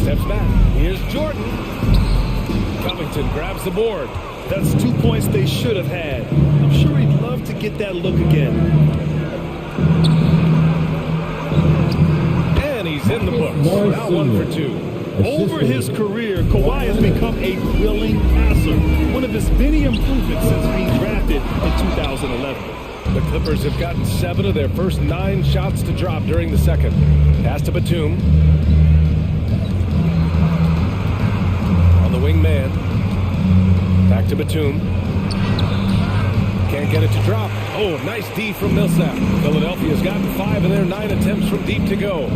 Steps back. Here's Jordan. Covington grabs the board. That's 2 points they should have had. I'm sure he'd love to get that look again. And he's in the books. Now 1 for 2. Over his career, Kawhi has become a willing passer, one of his many improvements since being drafted in 2011. The Clippers have gotten 7 of their first 9 shots to drop during the second. Pass to Batum. On the wing man. Back to Batum. Can't get it to drop. Oh, nice D from Millsap. Philadelphia's gotten 5 of their 9 attempts from deep to go.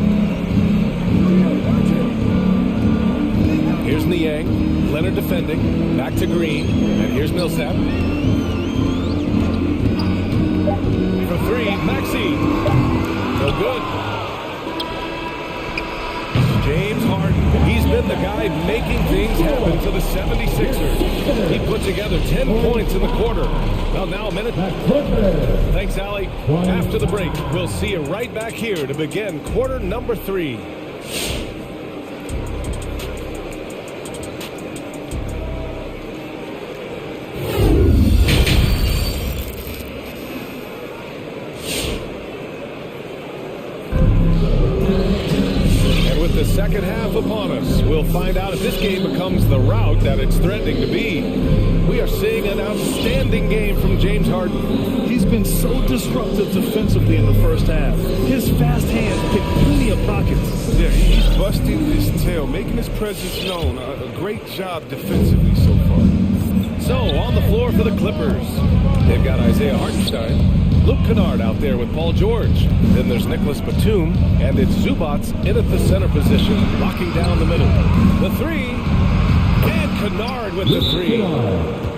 Here's Niang. Leonard defending. Back to Green. And here's Millsap. For 3, Maxey. No good. James Harden. He's been the guy making things happen for the 76ers. He put together 10 points in the quarter. Well, now a minute. Thanks, Allie. After the break, we'll see you right back here to begin quarter number 3. The second half upon us. We'll find out if this game becomes the rout that it's threatening to be. We are seeing an outstanding game from James Harden. He's been so disruptive defensively in the first half. His fast hands pick plenty of pockets. Yeah, he's busting his tail, making his presence known. A great job defensively so far. So, on the floor for the Clippers, they've got Isaiah Hartenstein. Luke Kennard out there with Paul George. Then there's Nicholas Batum, and it's Zubats in at the center position, locking down the middle. The 3, and Kennard with the 3.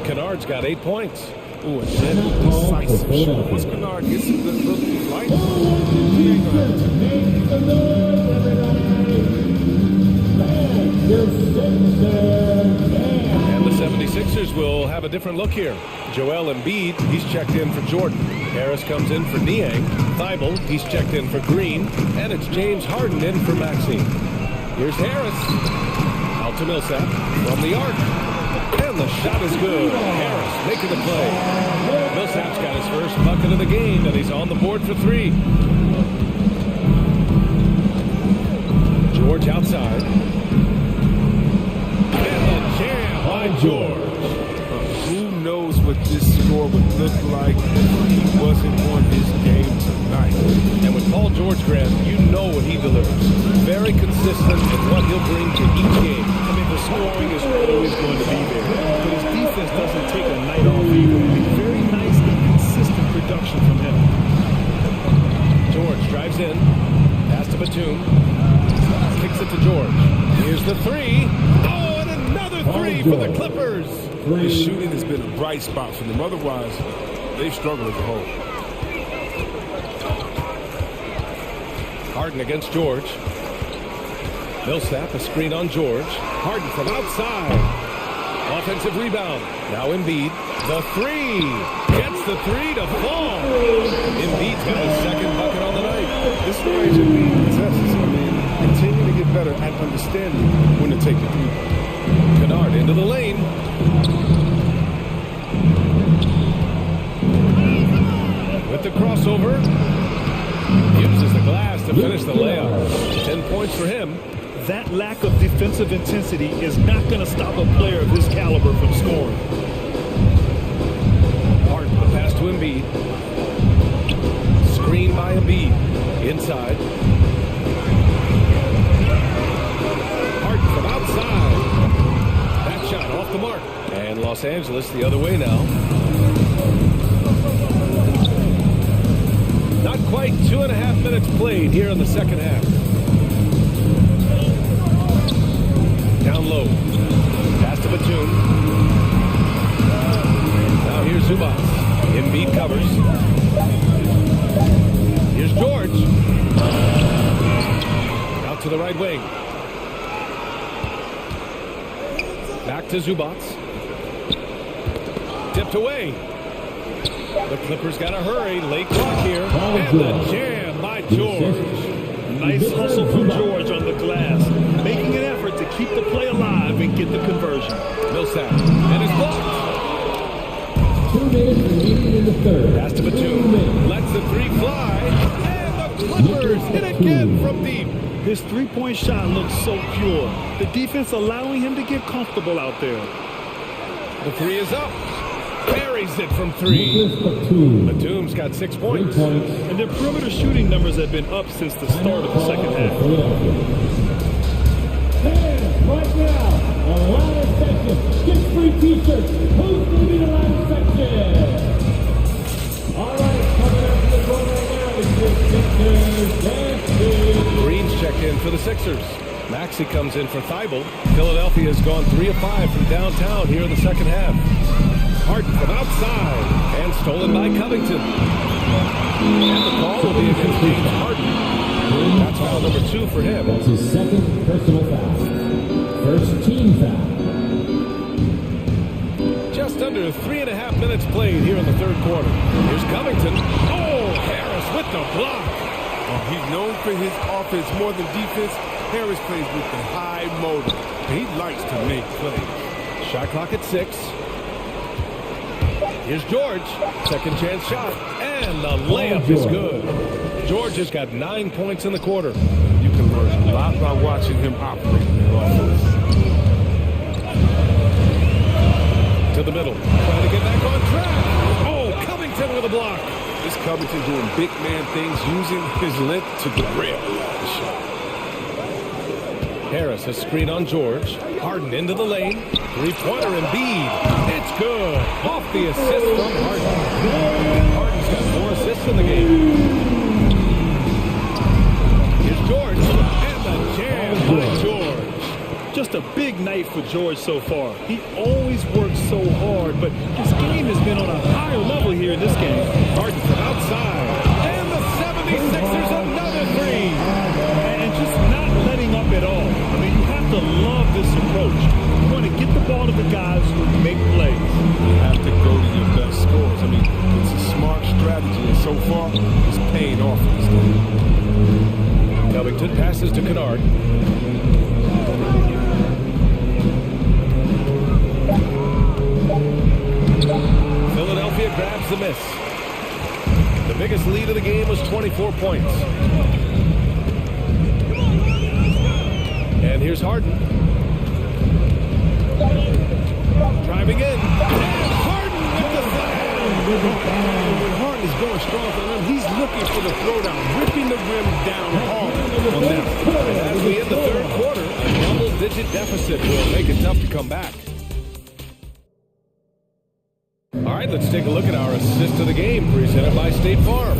Kennard's got 8 points. Ooh, a gentle, decisive shot. Once Kennard gets a good look, he likes it. He ain't gonna have And the 76ers will have a different look here. Joel Embiid, he's checked in for Jordan. Harris comes in for Niang. Thibault, he's checked in for Green. And it's James Harden in for Maxine. Here's Harris. Out to Millsap from the arc. And the shot is good. Harris making the play. Millsap's got his first bucket of the game, and he's on the board for three. George outside. And the jam by George. Who knows what this score would look like if he wasn't on his game tonight? And with Paul George, Graham, you know what he delivers. Very consistent in what he'll bring to each game. I mean, the scoring is always going to be there, but his defense doesn't take a night off either. I mean, very nice and consistent production from him. George drives in. Pass to Batum. Kicks it to George. Here's the three. Oh, and another three for the Clippers. His shooting has been a bright spot for them. Otherwise, they've struggled as a whole. Harden against George. Millsap, a screen on George. Harden from outside. Offensive rebound. Now Embiid. The three. Gets the three to fall. Embiid's got his second bucket on the night. This range of being possesses, I mean, continue to get better at understanding when to take the three. Kennard into the lane. With the crossover. Uses the glass to finish the layup. 10 points for him. That lack of defensive intensity is not going to stop a player of his caliber from scoring. Harden, the pass to Embiid. Screen by Embiid. Inside. Harden from outside. That shot off the mark. And Los Angeles the other way now. Not quite 2.5 minutes played here in the second half. Down low. Pass to Batum. Now here's Zubac. Embiid covers. Here's George. Out to the right wing. Back to Zubac. Tipped away. The Clippers got to hurry. Late clock here. And the jam by George. Nice hustle from George on the glass, making an effort to keep the play alive and get the conversion. Millsap. And it's blocked. 2 minutes remaining in the third. Pass to Batum. Lets the three fly. And the Clippers hit again from deep. His three-point shot looks so pure. The defense allowing him to get comfortable out there. The three is up. Buries it from three. Batum's got 6 points. And their perimeter shooting numbers have been up since the start of the second half. And right now, a ladder section. Get free t-shirts. Who's going to be the ladder section? All right, coming up to the court right now is the Sixers dancing. Green's checked in for the Sixers. Maxey comes in for Thibault. Philadelphia has gone 3 of 5 from downtown here in the second half. Harden from outside and stolen by Covington. And the call will be against James Harden. That's foul number 2 for him. That's his second personal foul. First team foul. Just under 3.5 minutes played here in the third quarter. Here's Covington. Oh, Harris with the block. He's known for his offense more than defense. Harris plays with the high motor. He likes to make plays. Shot clock at 6. Here's George. Second chance shot. And the layup is good. George has got 9 points in the quarter. You can learn a lot by watching him operate in their offense. To the middle. Trying to get back on track. Oh, Covington with a block. This Covington doing big man things, using his length to derail the shot. Harris, a screen on George. Harden into the lane. Three-pointer Embiid. It's good. Off the assist from Harden. Harden's got 4 assists in the game. Here's George. And the jam by George. Just a big night for George so far. He always works so hard, but his game has been on a higher level here in this game. Harden from outside. And the 76ers another three. And just not letting up at all. I mean, you have to love this approach. You want to get the ball to the guys who make plays. You have to go to your best scores. I mean, it's a smart strategy, and so far, it's paying off in this game. Covington passes to Kennard. Philadelphia grabs the miss. The biggest lead of the game was 24 points. And here's Harden. Driving in. And Harden with the slam. When Harden is going strong for him, he's looking for the throwdown, ripping the rim down hard on that. And as we end the third quarter, a double-digit deficit will make it tough to come back. All right, let's take a look at our assist of the game presented by State Farm.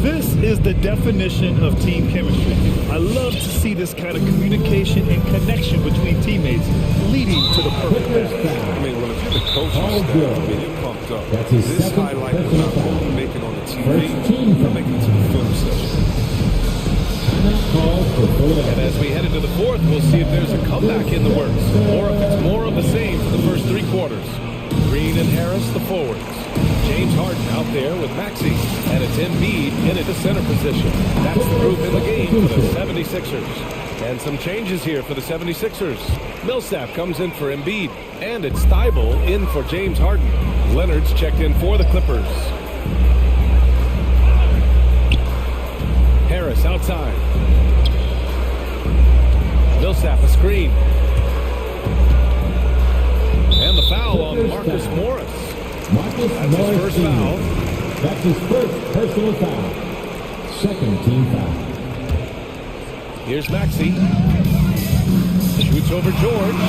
This is the definition of team chemistry. I love to see this kind of communication and connection between teammates leading to the perfect pass. I mean, well, if you're the coaching staff, I mean, you're pumped up. This highlight will not only make it on the TV, but make it to the film session. And as we head into the fourth, we'll see if there's a comeback in the works, or if it's more of the same for the first three quarters. Green and Harris, the forwards. James Harden out there with Maxey, and it's Embiid in at the center position. That's the group in the game for the 76ers. And some changes here for the 76ers. Millsap comes in for Embiid, and it's Thibault in for James Harden. Leonard's checked in for the Clippers. Harris outside. Millsap a screen. And the foul on Marcus Morris. That's his first foul. That's his first personal foul. Second team foul. Here's Maxey. Shoots over George.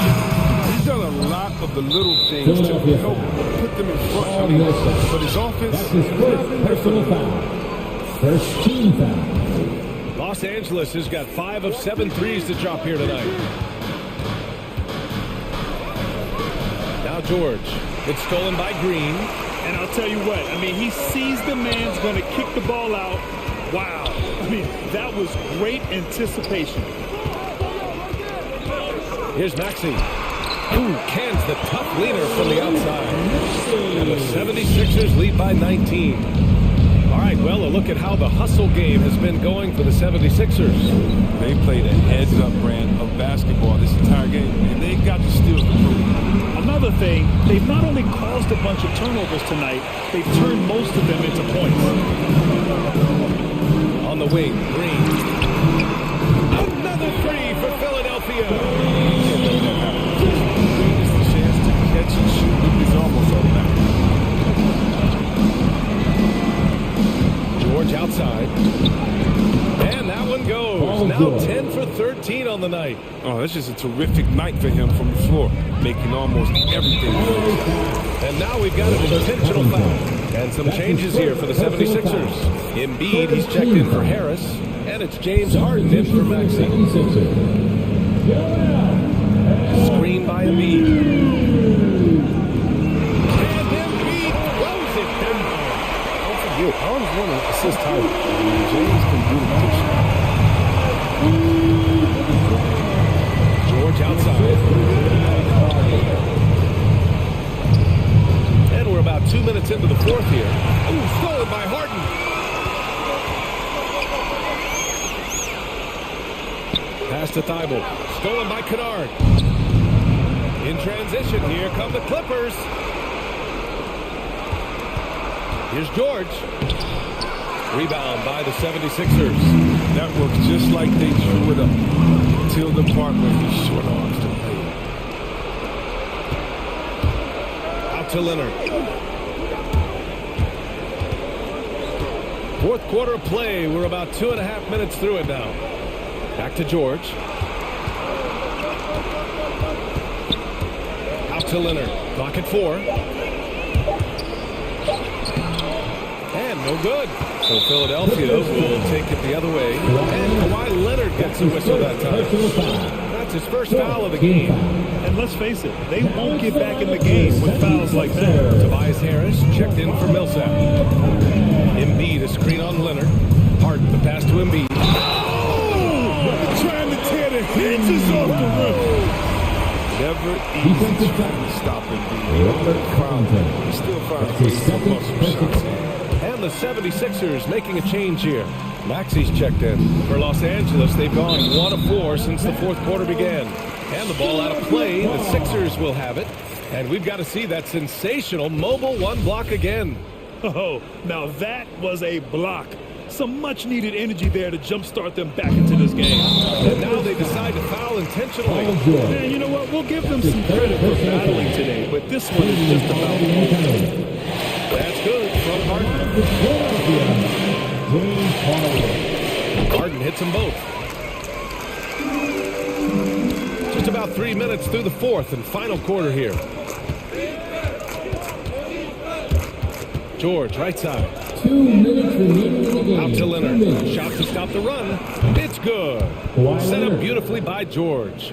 He's done a lot of the little things to help put them in front. I mean, but his offense That's his first personal foul. First team foul. Los Angeles has got 5 of 7 threes to drop here tonight. Now George. It's stolen by Green. And I'll tell you what, I mean, he sees the man's going to kick the ball out. Wow. I mean, that was great anticipation. Here's Maxey. Ooh, cans the tough leaner from the outside. And the 76ers lead by 19. All right, well, a look at how the hustle game has been going for the 76ers. They played a heads-up brand of basketball this entire game, and they got to steal the proof. Another thing, they've not only caused a bunch of turnovers tonight, they've turned most of them into points. On the wing, Green. Another three for Philadelphia. It's the chance to catch and shoot. It's almost automatic. George outside. And that one goes. Now 10 for 13 on the night. Oh, that's just a terrific night for him from the floor, making almost everything good. And now we've got an intentional foul. And some changes here for the 76ers. Embiid, he's checked in for Harris. And it's James Harden in for Maxey. Screen by Embiid. And Embiid throws it down. I always want to assist Tyler. James can do the picture. George outside. And we're about 2 minutes into the fourth here. Ooh, stolen by Harden. Pass to Thibault. Stolen by Kennard. In transition, here come the Clippers. Here's George. Rebound by the 76ers. That works just like they drew it up till the part where he short arms to play. Out to Leonard. Fourth quarter of play. We're about 2.5 minutes through it now. Back to George. Out to Leonard. Clock at 4. And no good. So Philadelphia will take it the other way. And Kawhi Leonard gets a whistle that time. That's his first foul of the game. And let's face it, they won't get back in the game with fouls like that. Tobias Harris checked in for Millsap. Embiid, a screen on Leonard. Harden, the pass to Embiid. Oh! Trying to tear the hinges off the rim. Never easy trying to stop Embiid. He still finds ways to muscle shots. And the 76ers making a change here. Maxi's checked in. For Los Angeles, they've gone 1 of 4 since the fourth quarter began. And the ball out of play. The Sixers will have it. And we've got to see that sensational mobile one block again. Oh, now that was a block. Some much-needed energy there to jumpstart them back into this game. And now they decide to foul intentionally. And you know what? We'll give them some credit for battling today, but this one is just about... That's good from Harden. Harden hits them both. Just about 3 minutes through the fourth and final quarter here. George, right side. 2 minutes remaining in the game. Out to Leonard. Shot to stop the run. It's good. Set up beautifully by George.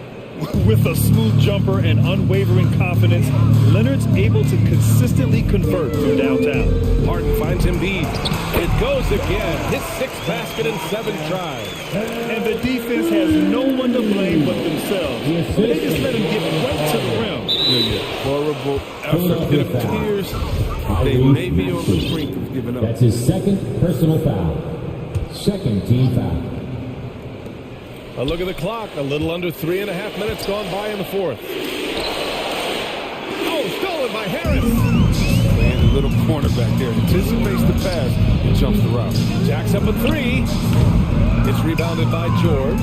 With a smooth jumper and unwavering confidence, Leonard's able to consistently convert from downtown. Harden finds Embiid. It goes again. His 6th basket in 7 tries. And the defense has no one to blame but themselves. They just let him get right to the rim. Horrible effort. It appears they may be on the brink of giving up. That's his second personal foul. Second team foul. A look at the clock. A little under 3.5 minutes gone by in the fourth. Oh, stolen by Harris. Playing a little cornerback there. Anticipates the pass and jumps the route. Jacks up a 3. It's rebounded by George.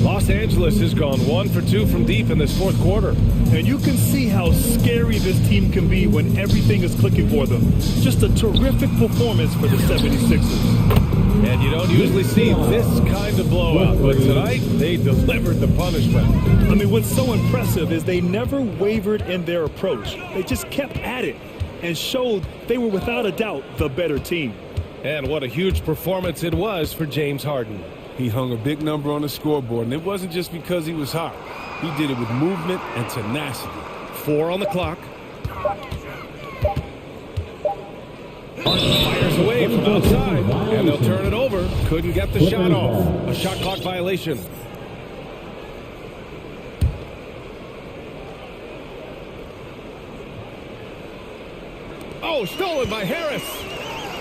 Los Angeles has gone 1 for 2 from deep in this fourth quarter. And you can see how scary this team can be when everything is clicking for them. Just a terrific performance for the 76ers. And you don't usually see this kind of blowout, but tonight they delivered the punishment. I mean, what's so impressive is they never wavered in their approach. They just kept at it and showed they were without a doubt the better team. And what a huge performance it was for James Harden. He hung a big number on the scoreboard, and it wasn't just because he was hot. He did it with movement and tenacity. 4 on the clock. Harden fires away from outside, and they'll turn it over. Couldn't get the shot off. A shot clock violation. Oh, stolen by Harris.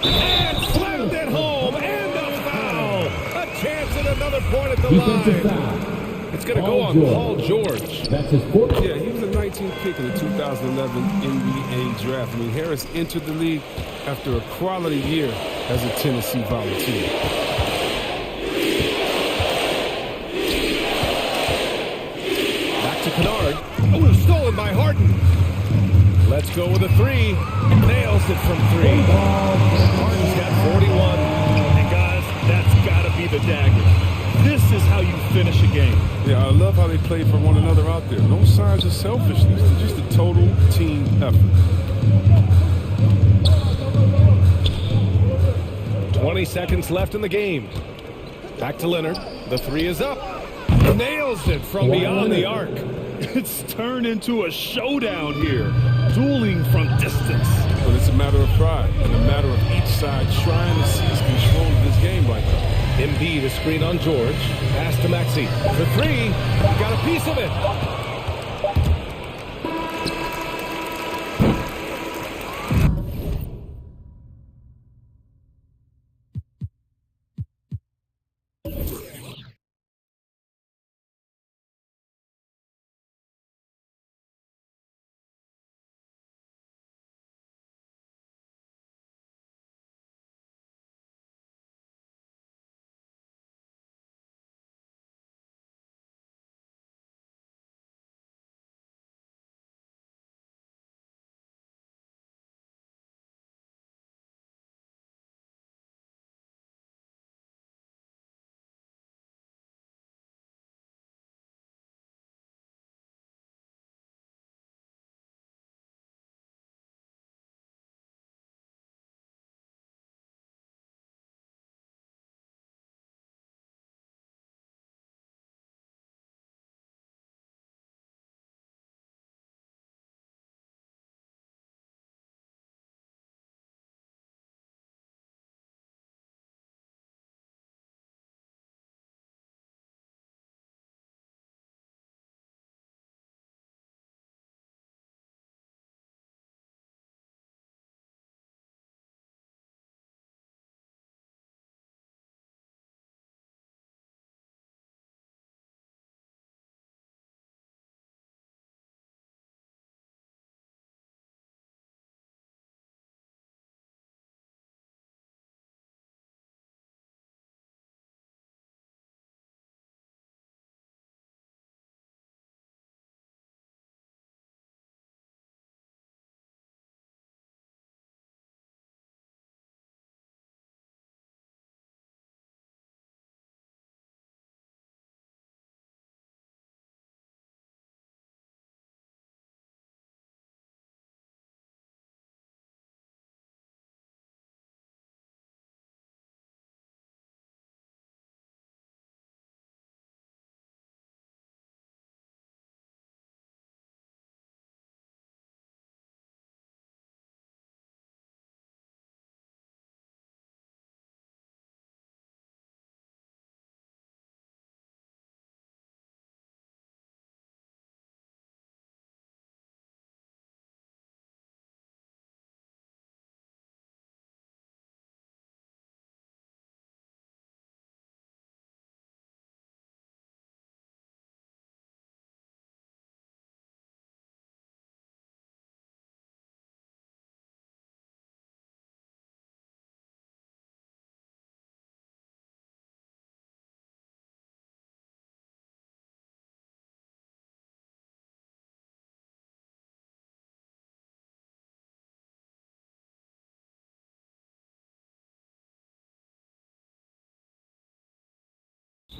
And slammed it home. And a foul. A chance at another point at the line. It's going to go on Paul George. That's his fourth. Yeah, he was a 19th pick in the 2011 NBA draft. I mean, Harris entered the league after a quality year as a Tennessee Volunteer. Back to Kennard. Oh, stolen by Harden. Let's go with a 3. Nails it from 3. Harden's got 41. And guys, that's got to be the dagger. This is how you finish a game. Yeah, I love how they played for one another out there. No signs of selfishness. It's just a total team effort. 20 seconds left in the game. Back to Leonard. The 3 is up. Nails it from beyond the arc. It's turned into a showdown here. Dueling from distance. But it's a matter of pride and a matter of each side trying to seize control of this game right now. Embiid, a screen on George. Pass to Maxey. For 3. Got a piece of it.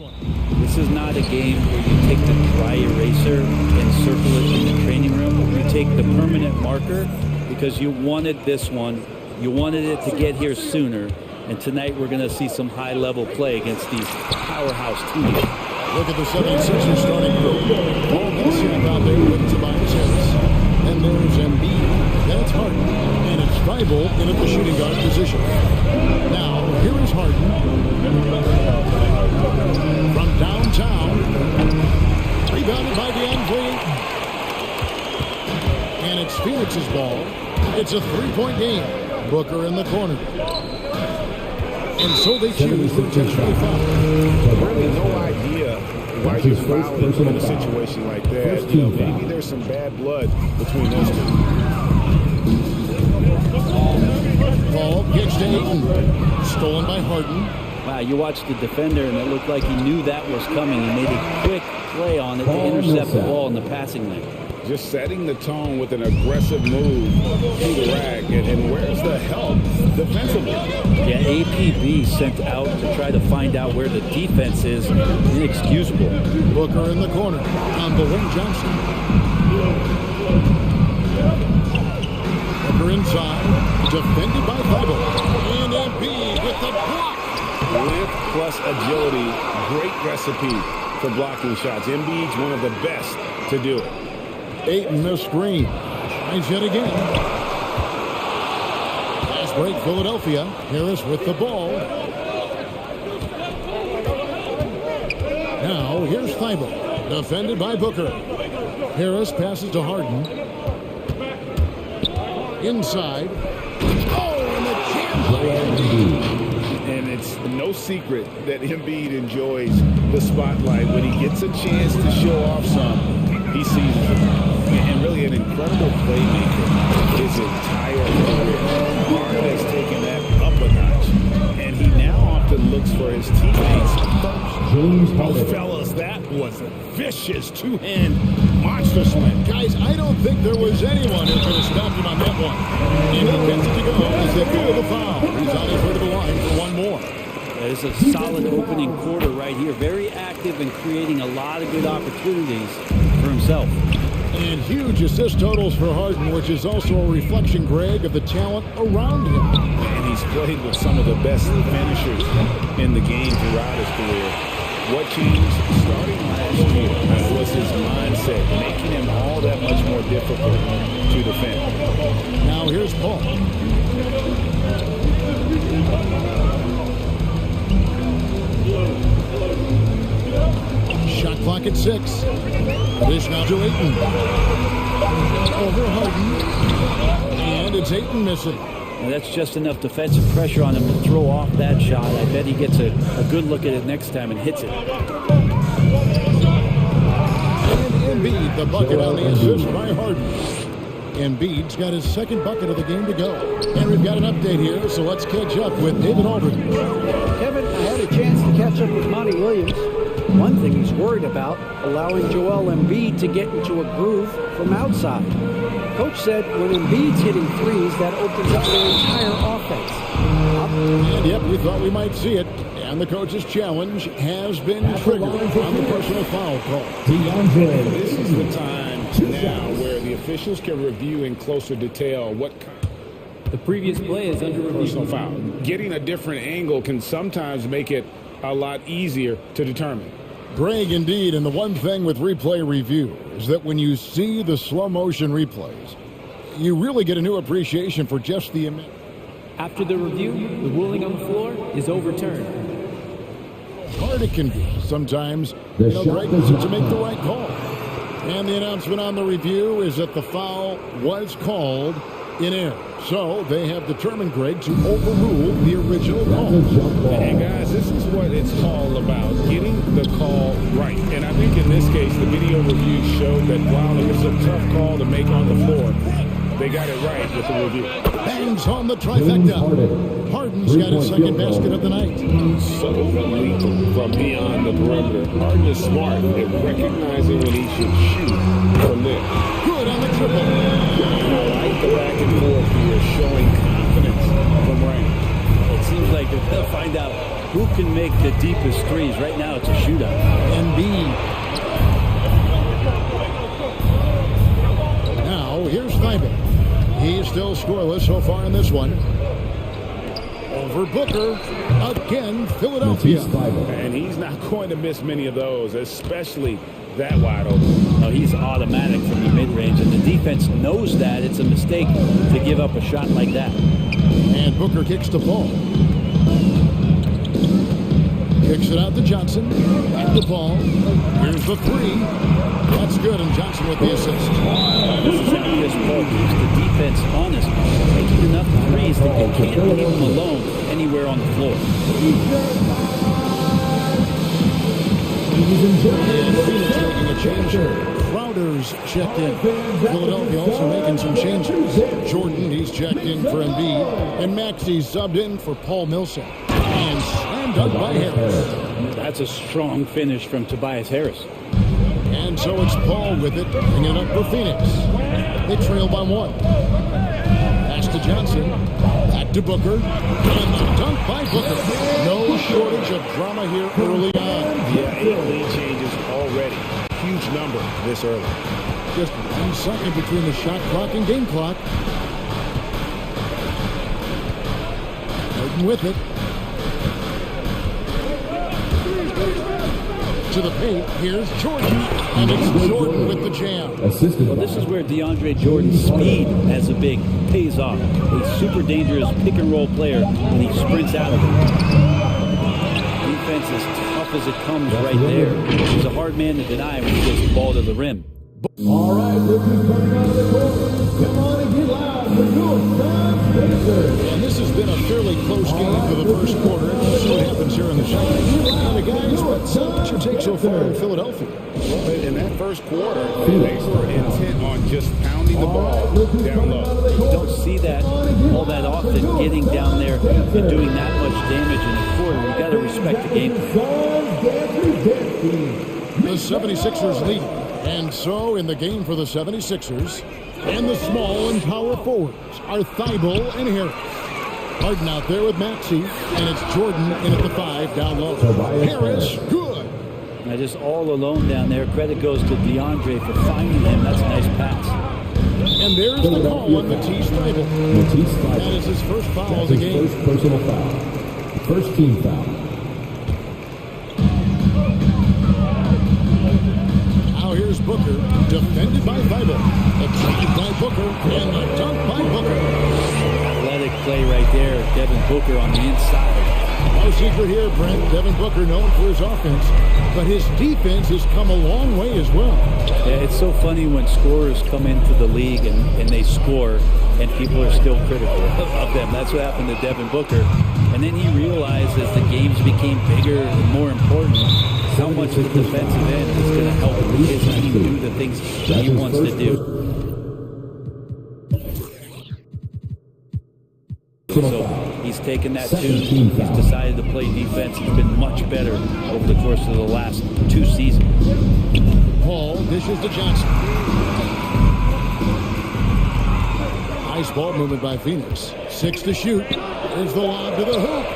This is not a game where you take the dry eraser and circle it in the training room. You take the permanent marker because you wanted this one. You wanted it to get here sooner. And tonight we're going to see some high-level play against these powerhouse teams. Look at the 76ers starting group. Paul Millsap out there with Tobias Harris. And there's Embiid. That's Harden. And it's Thibault in at the shooting guard position. Now, here is Harden. From downtown. Rebounded by DeAndre. And it's Phoenix's ball. It's a three-point game. Booker in the corner. And so they choose to intentionally foul. Really no idea why you're fouling in a situation like that. You know, maybe there's some bad blood between those two. Paul kicks to Ayton. Stolen by Harden. Wow, you watched the defender, and it looked like he knew that was coming. He made a quick play on it to intercept the ball in the passing lane. Just setting the tone with an aggressive move through the rack. And where's the help defensively? Yeah, APB sent out to try to find out where the defense is. Inexcusable. Booker in the corner on the wing, Johnson. Booker inside, defended by Thibault. And Embiid with the block. Width plus agility, great recipe for blocking shots. Embiid's one of the best to do it. Ayton the screen. Tries yet again. Pass break Philadelphia. Harris with the ball. Now here's Thibault. Defended by Booker. Harris passes to Harden. Inside. Oh, and the jam. And it's no secret that Embiid enjoys the spotlight. When he gets a chance to show off some, he sees it. And really an incredible playmaker his entire career. Marta has taken that up a notch. And he now often looks for his teammates first. Oh, fellas, that was a vicious two-hand monster slam. Guys, I don't think there was anyone who could have stopped him on that one. And he gets it to go as they call the foul. He's on his way to the line for one more. There's a solid opening quarter right here. Very active and creating a lot of good opportunities for himself. And huge assist totals for Harden, which is also a reflection, Greg, of the talent around him. And he's played with some of the best finishers in the game throughout his career. What changed starting last year was his mindset, making him all that much more difficult to defend. Now here's Paul. Shot clock at 6. Dish now to Ayton. Over Harden. And it's Ayton missing. Now that's just enough defensive pressure on him to throw off that shot. I bet he gets a good look at it next time and hits it. And Embiid, the bucket on the assist by Harden. Embiid's got his second bucket of the game to go. And we've got an update here, so let's catch up with David Aldridge. Kevin, I had a chance to catch up with Monty Williams. One thing he's worried about, allowing Joel Embiid to get into a groove from outside. Coach said when Embiid's hitting threes, that opens up their entire offense. And yep, we thought we might see it. And the coach's challenge has been triggered on the personal foul call. This is the time now where the officials can review in closer detail what kind The previous play is under review. personal foul. Getting a different angle can sometimes make it a lot easier to determine. Greg, indeed, and the one thing with replay review is that when you see the slow motion replays, you really get a new appreciation for just the image. After the review, the ruling on the floor is overturned. Hard it can be sometimes, Greg needs to make the right call. And the announcement on the review is that the foul was called in error. So they have determined, Greg, to overrule the original call. And guys, this is what it's all about, getting the call right. And I think in this case, the video review showed that while it was a tough call to make on the floor, they got it right with the review. Bangs on the trifecta. Harden's got his second basket of the night. So lethal from beyond the perimeter. Harden is smart at recognizing when he should shoot from there. Good on the triple. I like the back and forth here, showing confidence from range. It seems like they're going to find out Who can make the deepest threes? Right now it's a shootout. Embiid. Now, here's Thibault. He's still scoreless so far in this one. Over Booker. Again, Philadelphia. And he's not going to miss many of those, especially that wide open. No, he's automatic from the mid-range, and the defense knows that it's a mistake to give up a shot like that. And Booker kicks the ball. Kicks it out to Johnson. At the ball. Here's the three. That's good, and Johnson with the assist. This is how Chris Paul keeps the defense honest, making enough threes that they can't leave him alone anywhere on the floor. And Phoenix making a change. Crowder's checked in. Philadelphia also making some changes. Jordan, he's checked in for Embiid. And Maxey subbed in for Paul Millsap. And slam dunk by Harris. That's a strong finish from Tobias Harris. And so it's Paul with it, bringing it up for Phoenix. They trail by one. Pass to Johnson. Back to Booker. And the dunk by Booker. No shortage of drama here early on. Yeah, 8 lead changes already. Huge number this early. Just 1 second between the shot clock and game clock. Jordan with it. To the paint, here's Jordan, and it's Jordan with the jam. Well, this is where DeAndre Jordan's speed as a big pays off. A super dangerous pick-and-roll player, and he sprints out of it. Defense is tough as it comes right there. He's a hard man to deny when he gets the ball to the rim. All right, look who's coming out of the court. Come on and get loud for your And this has been a fairly close game for the first quarter. Let's see what happens here in the second. Now the guys, what's your take so far in Philadelphia? Well, in that first quarter, they were intent on just pounding the ball down low. You don't see that all that often, getting down there and doing that much damage in the quarter. You've got to respect the game. The 76ers lead. And so in the game for the 76ers, and the small and power forwards are Thibault and Harris. Harden out there with Maxey, and it's Jordan in at the 5 down low. Harris, good. Now just all alone down there. Credit goes to DeAndre for finding him. That's a nice pass. And there's the call on Matisse Thibault. That is his first foul of the game. First personal foul. First team foul. Now here's Booker, defended by Thibault. Attracted by Booker, and the dunk by Booker. Athletic play right there. Devin Booker on the inside. No secret here, Brent. Devin Booker known for his offense, but his defense has come a long way as well. Yeah, it's so funny when scorers come into the league and they score, and people are still critical of them. That's what happened to Devin Booker. And then he realized as the games became bigger and more important, how much the defensive end is going to help his team do the things he wants to do. So he's taken that tune. He's decided to play defense. He's been much better over the course of the last 2 seasons. Paul dishes to Johnson. Nice ball movement by Phoenix. 6 to shoot. There's the lob to the hoop.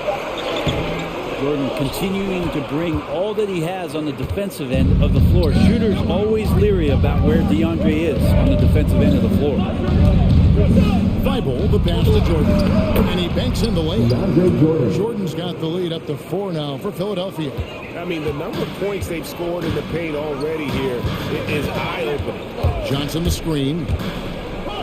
Jordan continuing to bring all that he has on the defensive end of the floor. Shooters always leery about where DeAndre is on the defensive end of the floor. Thibault, the pass to Jordan. And he banks in the lane. Jordan's got the lead up to 4 now for Philadelphia. I mean, the number of points they've scored in the paint already here is eye-opening. Johnson the screen.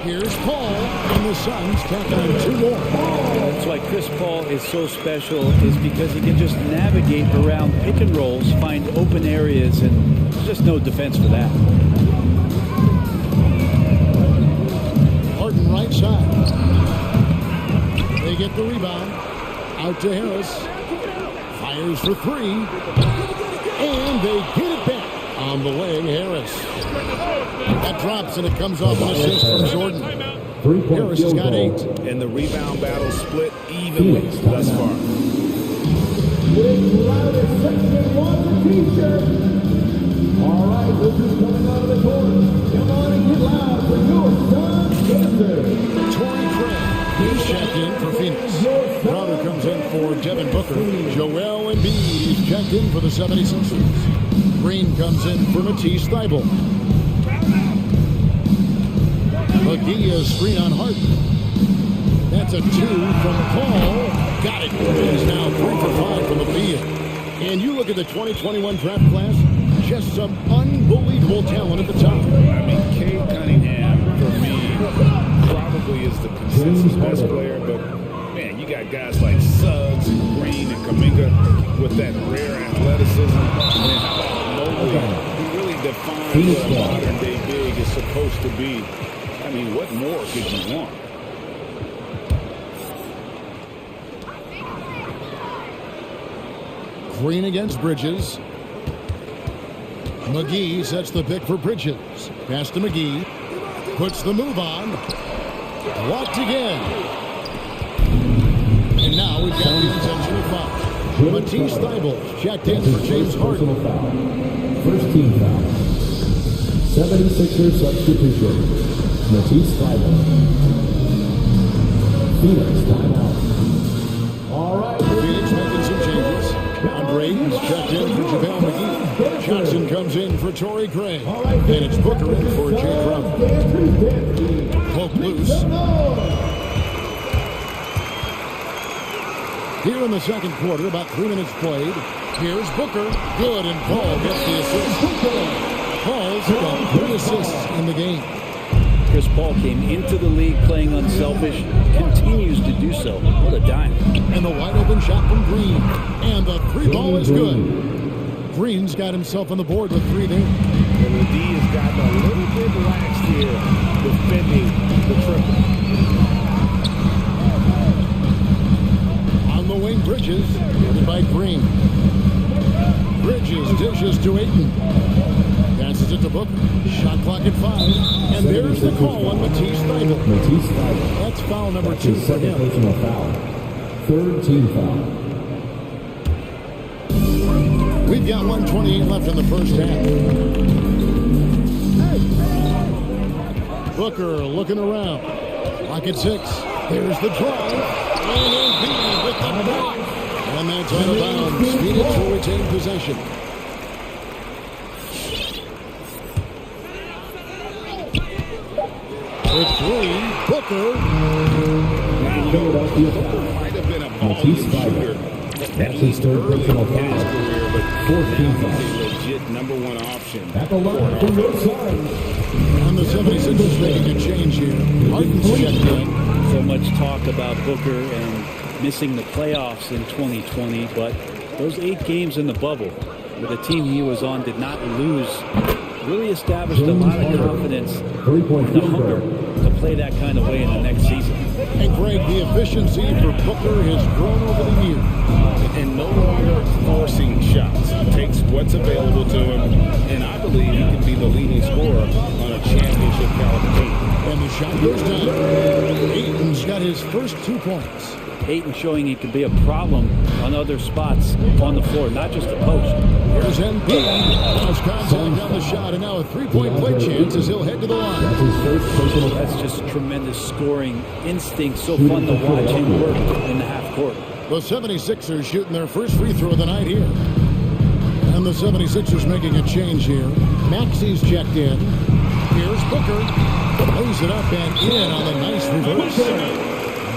Here's Paul, and the Suns tack on 2 more. That's why Chris Paul is so special, is because he can just navigate around pick and rolls, find open areas, and there's just no defense for that. Harden right side. They get the rebound. Out to Harris. Fires for 3. And they get it back on the wing, Harris. That drops, and it comes off an assist from Jordan. Harris has got 8. And the rebound battle split evenly thus far. All right, this is coming out of the court. Come on and get loud for your Suns. Torrey Craig He's checked in for Phoenix. Crowder comes in for Devin Booker. Joel Embiid is checked in for the 76ers. Green comes in for Matisse Thybulle. McGee a screen on Harden. That's a 2 from Paul. Got it. He's now 3 for 5 from the field. And you look at the 2021 draft class, just some unbelievable talent at the top. I mean, Cade Cunningham, for me, probably is the consensus best player, but man, you got guys like Suggs and Green and Kuminga with that rare athleticism. And how about Mobley, who really defines what a modern day big is supposed to be. I mean, what more could you want? Green against Bridges. McGee sets the pick for Bridges. Pass to McGee. Puts the move on. Blocked again. And now we've got the intentional foul. Matisse Thybulle checked in for James Harden. First team foul. 76ers substitution. Matisse Thybulle. Phoenix timeout. All right. Phoenix making some changes. Andre's checked in for JaVale McGee. Johnson comes in for Torrey Craig. And it's Booker in for Jay Crowder. Poke loose. Here in the second quarter, about 3 minutes played. Here's Booker. Good, and Paul gets the assist. Paul's got 3 assists in the game. Chris Paul came into the league playing unselfish, continues to do so. What a dime. And the wide open shot from Green. And the 3 ball is good. Green's got himself on the board with 3 there. And the D has gotten a little bit relaxed here, defending the triple. On the wing, Bridges, guarded by Green. Bridges dishes to Ayton. Passes it to Booker. Shot clock at 5. And there's the call on Matisse Thybulle. Matisse Thybulle. That's foul number 2 for him. Personal foul. Third team foul. We've got 1:28 left in the first half. Booker looking around. Clock at 6. There's the drive. And Embiid with the block. And that's out of bounds. Phoenix will retain possession. With 3, Booker. Might have been a volume shooter. That's his third personal foul. But 14 foul. a legit #1 option. At the line from your side. And the 76ers making a change here. Harden's checked in. So much talk about Booker and missing the playoffs in 2020, but those 8 games in the bubble with the team he was on did not lose. Really established a lot of confidence and the hunger to play that kind of way in the next season. And Greg, the efficiency for Booker has grown over the years. And no longer forcing shots. He takes what's available to him, and I believe he can be the leading scorer on a championship caliber team. And the shot goes down. Ayton's got his first 2 points. Ayton showing he can be a problem on other spots on the floor, not just a post. Here's Embiid. Lost contact on the shot, and now a 3-point play chance as he'll head to the line. That's his first personal foul. That's just tremendous scoring instinct. So fun to watch him work in the half court. The 76ers shooting their first free throw of the night here. And the 76ers making a change here. Maxi's checked in. Here's Booker. Lays it up and in on the nice reverse.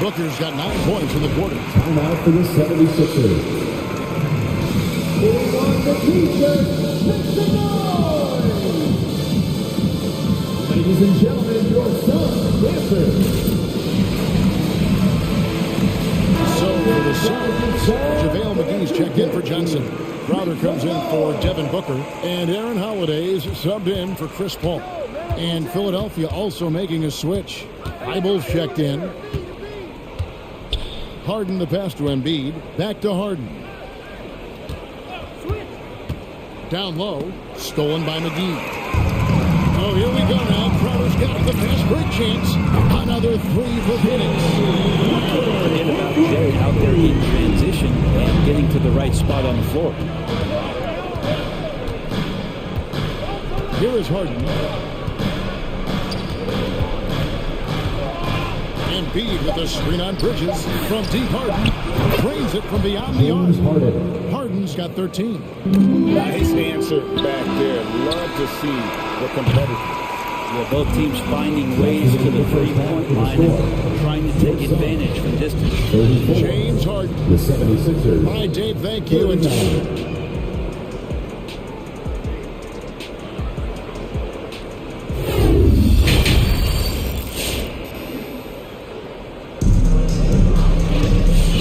Booker's got 9 points in the quarter. Timeout for the 76ers. Putting on the t-shirt, make some noise! Ladies and gentlemen, your son, dancer. So for the Suns, JaVale McGee's checked in for Johnson. Crowder comes in for Devin Booker. And Aaron Holiday's subbed in for Chris Paul. And Philadelphia also making a switch. Thybulle checked in. Harden the pass to Embiid. Back to Harden. Down low. Stolen by McGee. Oh, here we go now. Crowder's got the pass. Great chance. Another 3 for Phoenix. Forget about Jay out there in transition and getting to the right spot on the floor. Here is Harden. And Embiid with the screen on Bridges from deep. Harden drains it from beyond the arc. Harden's got 13. Nice answer back there. Love to see the competitor. Yeah, both teams finding ways to the three-point line and trying to take advantage from distance. James Harden. The 76ers. All right, Dave, thank you. And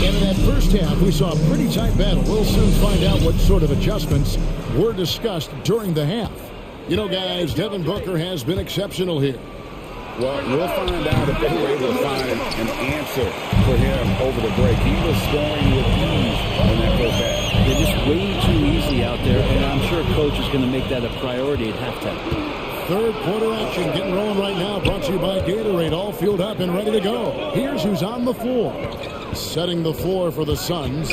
in that first half, we saw a pretty tight battle. We'll soon find out what sort of adjustments were discussed during the half. You know, guys, Devin Booker has been exceptional here. Well, we'll find out if they were able to find an answer for him over the break. He was scoring with ease in that first half. They're just way too easy out there, and I'm sure coach is going to make that a priority at halftime. Third quarter action getting rolling right now, brought to you by Gatorade, all fueled up and ready to go. Here's who's on the floor. Setting the floor for the Suns.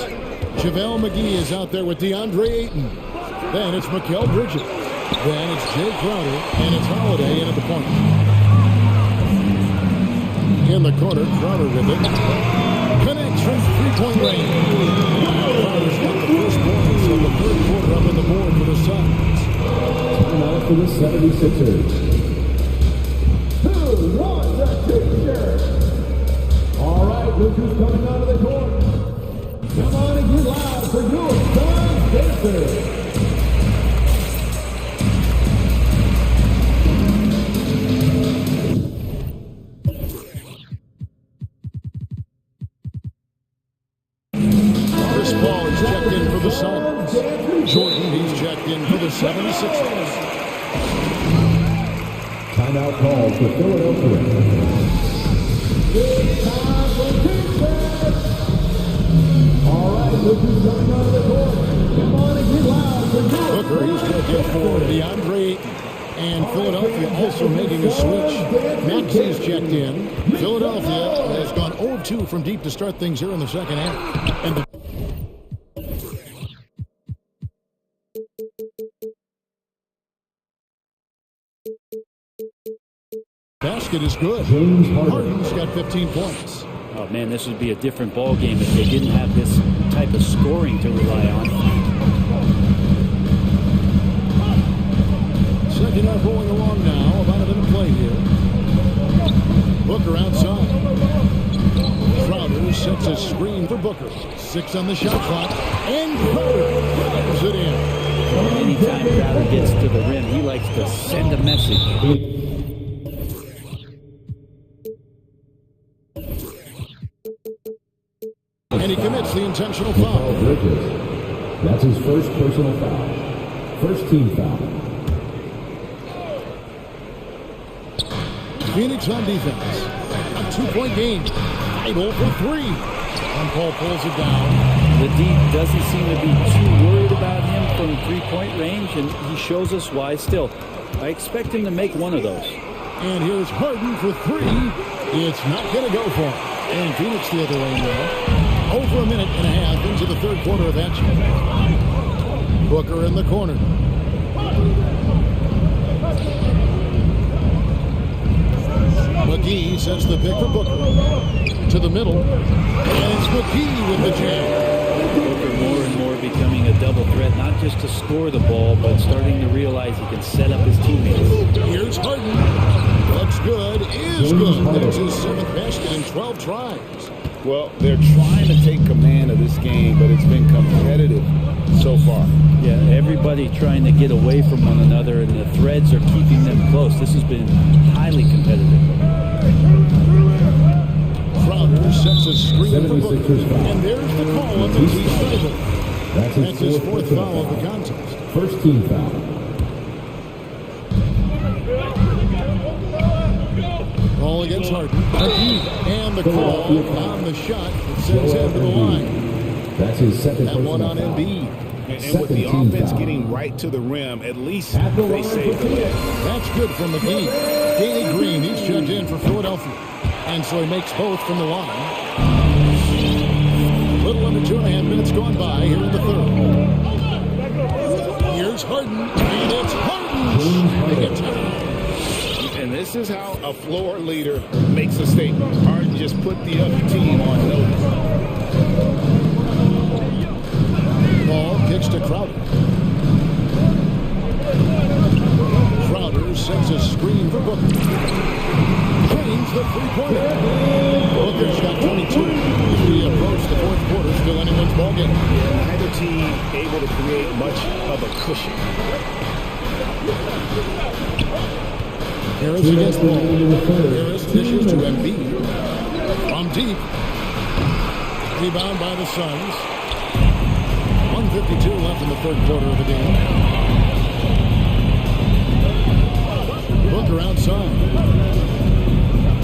JaVale McGee is out there with DeAndre Ayton. Then it's Mikal Bridges. Then it's Jay Crowder, and it's Holiday in at the point. In the corner, Crowder with it. Connects from three-point range. Crowder's got the first points in the third quarter up on the board for the Suns. Now for the 76ers. Who wants a t-shirt? All right, look who's coming out of the court. Come on and get loud for your Suns dancers. Jordan, he's checked in for the 76ers. Timeout called for Philadelphia. It's time for defense. All right, look who's coming out of the court. Come on and get loud for Booker, he's checked in for DeAndre Ayton. And Philadelphia also making a switch. Maxey's checked in. Philadelphia has gone 0-2 from deep to start things here in the second half. And the basket is good. Harden's got 15 points. Oh man, this would be a different ball game if they didn't have this type of scoring to rely on. Second half rolling along now. About a minute play here. Booker outside. Crowder sets a screen for Booker. 6 on the shot clock. And Crowder drives it in. Anytime Crowder gets to the rim, he likes to send a message. And he commits the intentional foul. That's his first personal foul. First team foul. Phoenix on defense. A 2-point game. Idle for 3. And Paul pulls it down. The D doesn't seem to be too worried about him from three-point range, and he shows us why still. I expect him to make one of those. And here's Harden for 3. It's not going to go for him. And Phoenix the other way now. Over a minute and a half into the third quarter of action. Booker in the corner. McGee sends the pick for Booker. To the middle. And it's McGee with the jam. Booker more and more becoming a double threat, not just to score the ball, but starting to realize he can set up his teammates. Here's Harden. Looks good. Is good. That's his 7th basket in 12 tries. Well, they're trying to take command of this game, but it's been competitive so far. Yeah, everybody trying to get away from one another, and the threads are keeping them close. This has been highly competitive. Crowder sets a screen for Booker. And there's the call on the team foul. That's his 4th foul of the contest. First team foul. Ball against Harden. And the call on the shot. It sends him to the line. That's his second that one on Embiid. And with the offense getting right to the rim, at least they save the leg. That's good from McGee. Danny Green, he's checked in for Philadelphia. And so he makes both from the line. Little under 2.5 minutes gone by here in the third. Here's Harden. And it's Harden. And This is how a floor leader makes a statement. Or just put the other team on notice. Ball kicks to Crowder. Crowder sends a screen for Booker. Drains the three-pointer. Booker's got 22. As we approach the fourth quarter, still anyone's ballgame. Neither team able to create much of a cushion. Harris against ball. Harris dishes to Embiid. From deep. Rebound by the Suns. 1:52 left in the third quarter of the game. Booker outside.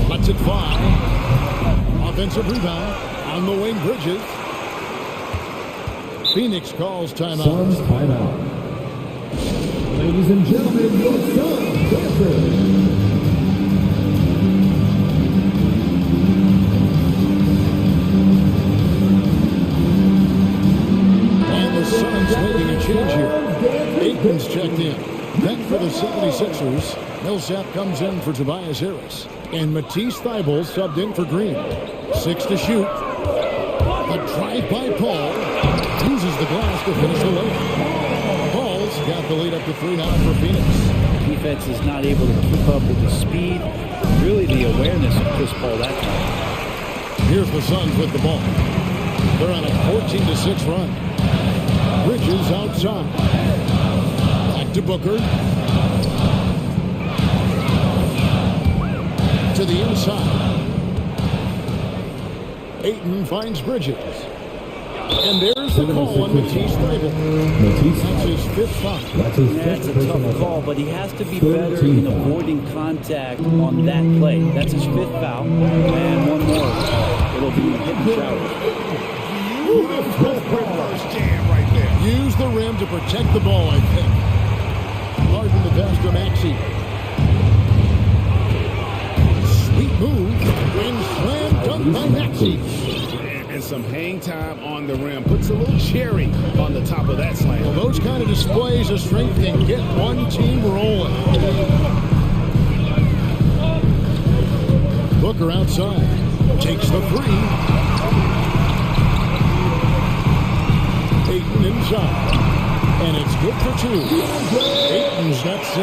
Lets it fly. Offensive rebound. On the wing, Bridges. Phoenix calls timeout. Suns timeout. Ladies and gentlemen, your Suns dancers. Suns making a change here. Aiton's checked in. Then for the 76ers, Millsap comes in for Tobias Harris. And Matisse Thybulle subbed in for Green. 6 to shoot. A drive by Paul. Uses the glass to finish the layup. Paul's got the lead up to 3 now for Phoenix. Defense is not able to keep up with the speed, really the awareness of Chris Paul that time. Here's the Suns with the ball. They're on a 14-6 run. Bridges outside. Back to Booker. To the inside. Ayton finds Bridges. And there's the call on Matisse Thybulle. That's his 5th foul. That's a tough call, but he has to be better in avoiding contact on that play. That's his 5th foul. And one more. It'll be hit and shower. Beautiful reverse jam right there. Use the rim to protect the ball, I think. Harden the pass to Maxey. Sweet move. And slam dunk by Maxey. And some hang time on the rim. Puts a little cherry on the top of that slam. Well, those kind of displays of strength can get one team rolling. Booker outside. Takes the three. Ayton inside. And it's good for 2. Ayton's got 6.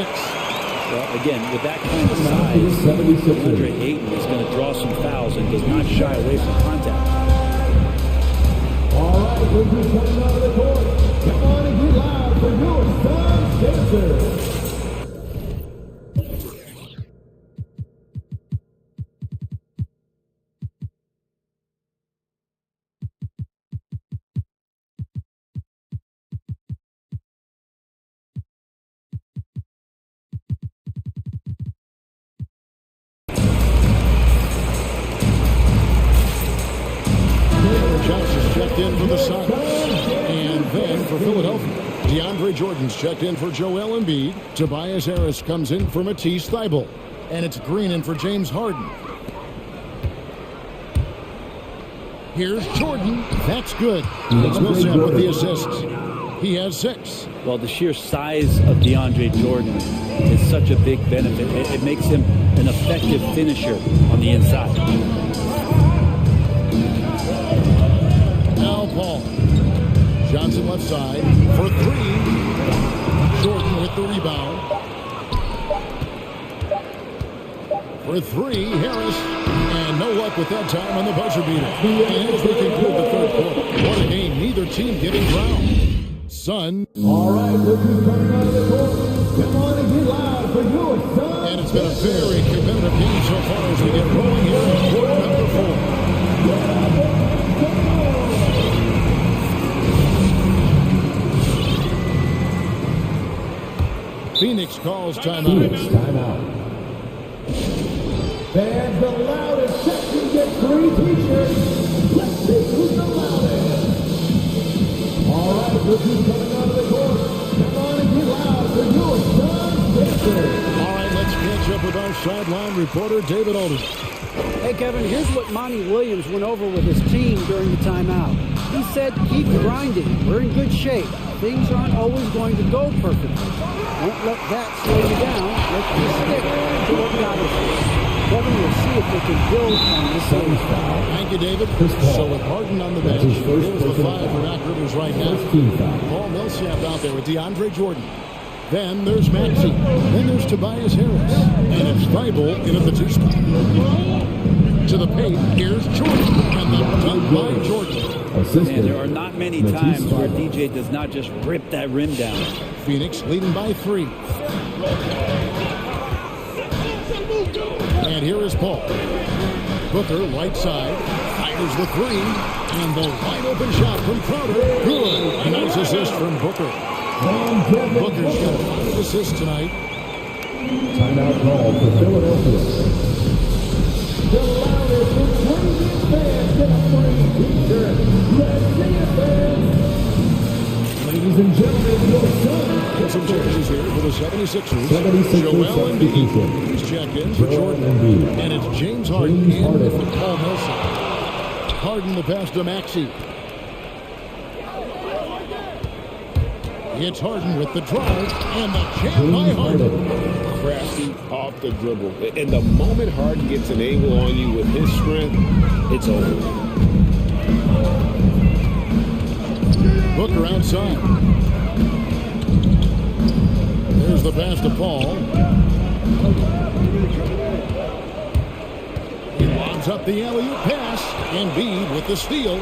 Well, again, with that kind of size, Andre Ayton is going to draw some fouls and does not shy away from contact. All right, we'll be coming out of the court. Come on and get loud for your Suns dancers. In for the Suns. And then for Philadelphia, DeAndre Jordan's checked in for Joel Embiid. Tobias Harris comes in for Matisse Thybulle. And it's Green in for James Harden. Here's Jordan. That's good. It's Millsap with the assists. He has 6. Well, the sheer size of DeAndre Jordan is such a big benefit. It makes him an effective finisher on the inside. Now Paul. Johnson left side for 3. Jordan with the rebound. For 3, Harris. And no luck with that time on the buzzer beater. And as we conclude the third quarter, what a game. Neither team getting drowned. Sun. All right, we'll be coming out of the court. Come on and get loud for your Suns. And it's been a very competitive game so far as we get rolling here in quarter number 4. Phoenix calls timeout. And the loudest section gets 3 t-shirts. Let's see who's the loudest. All right, we'll be coming out of the court. Come on and get loud for your Suns dancers. All right, let's catch up with our sideline reporter, David Alden. Hey, Kevin, here's what Monty Williams went over with his team during the timeout. He said, keep grinding. We're in good shape. Things aren't always going to go perfectly. Don't let that slow you down. Let's just stick to what got us here. Kevin, we'll see if they can build on this game. Thank you, David. So with Harden on the bench, here's the 5 for Mac Rivers right now. Paul Millsap out there with DeAndre Jordan. Then there's Maxey. Then there's Tobias Harris. And it's Thibault in at the 2 spot. To the paint, here's Jordan. And then done by Jordan. And there are not many times where DJ does not just rip that rim down. Phoenix leading by 3. And here is Paul. Booker, right side, fires the 3. And the wide open shot from Crowder. Good. A nice assist from Booker. Booker's got 5 assists tonight. Timeout call for Philadelphia. The loudest Rangers fans get a free t-shirt. Let's see it, fans. Ladies and gentlemen, your son. Get some jerseys here for the 76ers. Joel Embiid. He's checked in for Jordan. And it's James Harden in for Paul Millsap. Harden the pass to Maxey. It's Harden with the drive, and the jam by Harden. Crafty off the dribble. And the moment Harden gets an angle on you with his strength, it's over. Booker outside. There's the pass to Paul. He lobs up the alley-oop pass. Embiid with the steal.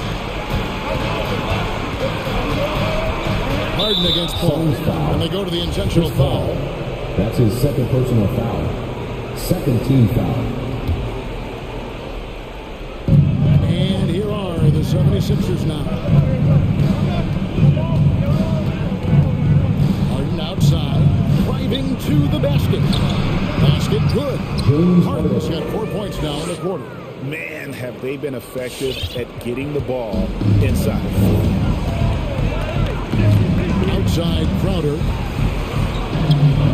Harden against Paul. And they go to the intentional foul. That's his second personal foul. Second team foul. And here are the 76ers now. Harden outside. Driving to the basket. Basket good. Harden's got 4 points now in the quarter. Man, have they been effective at getting the ball inside. Outside Crowder.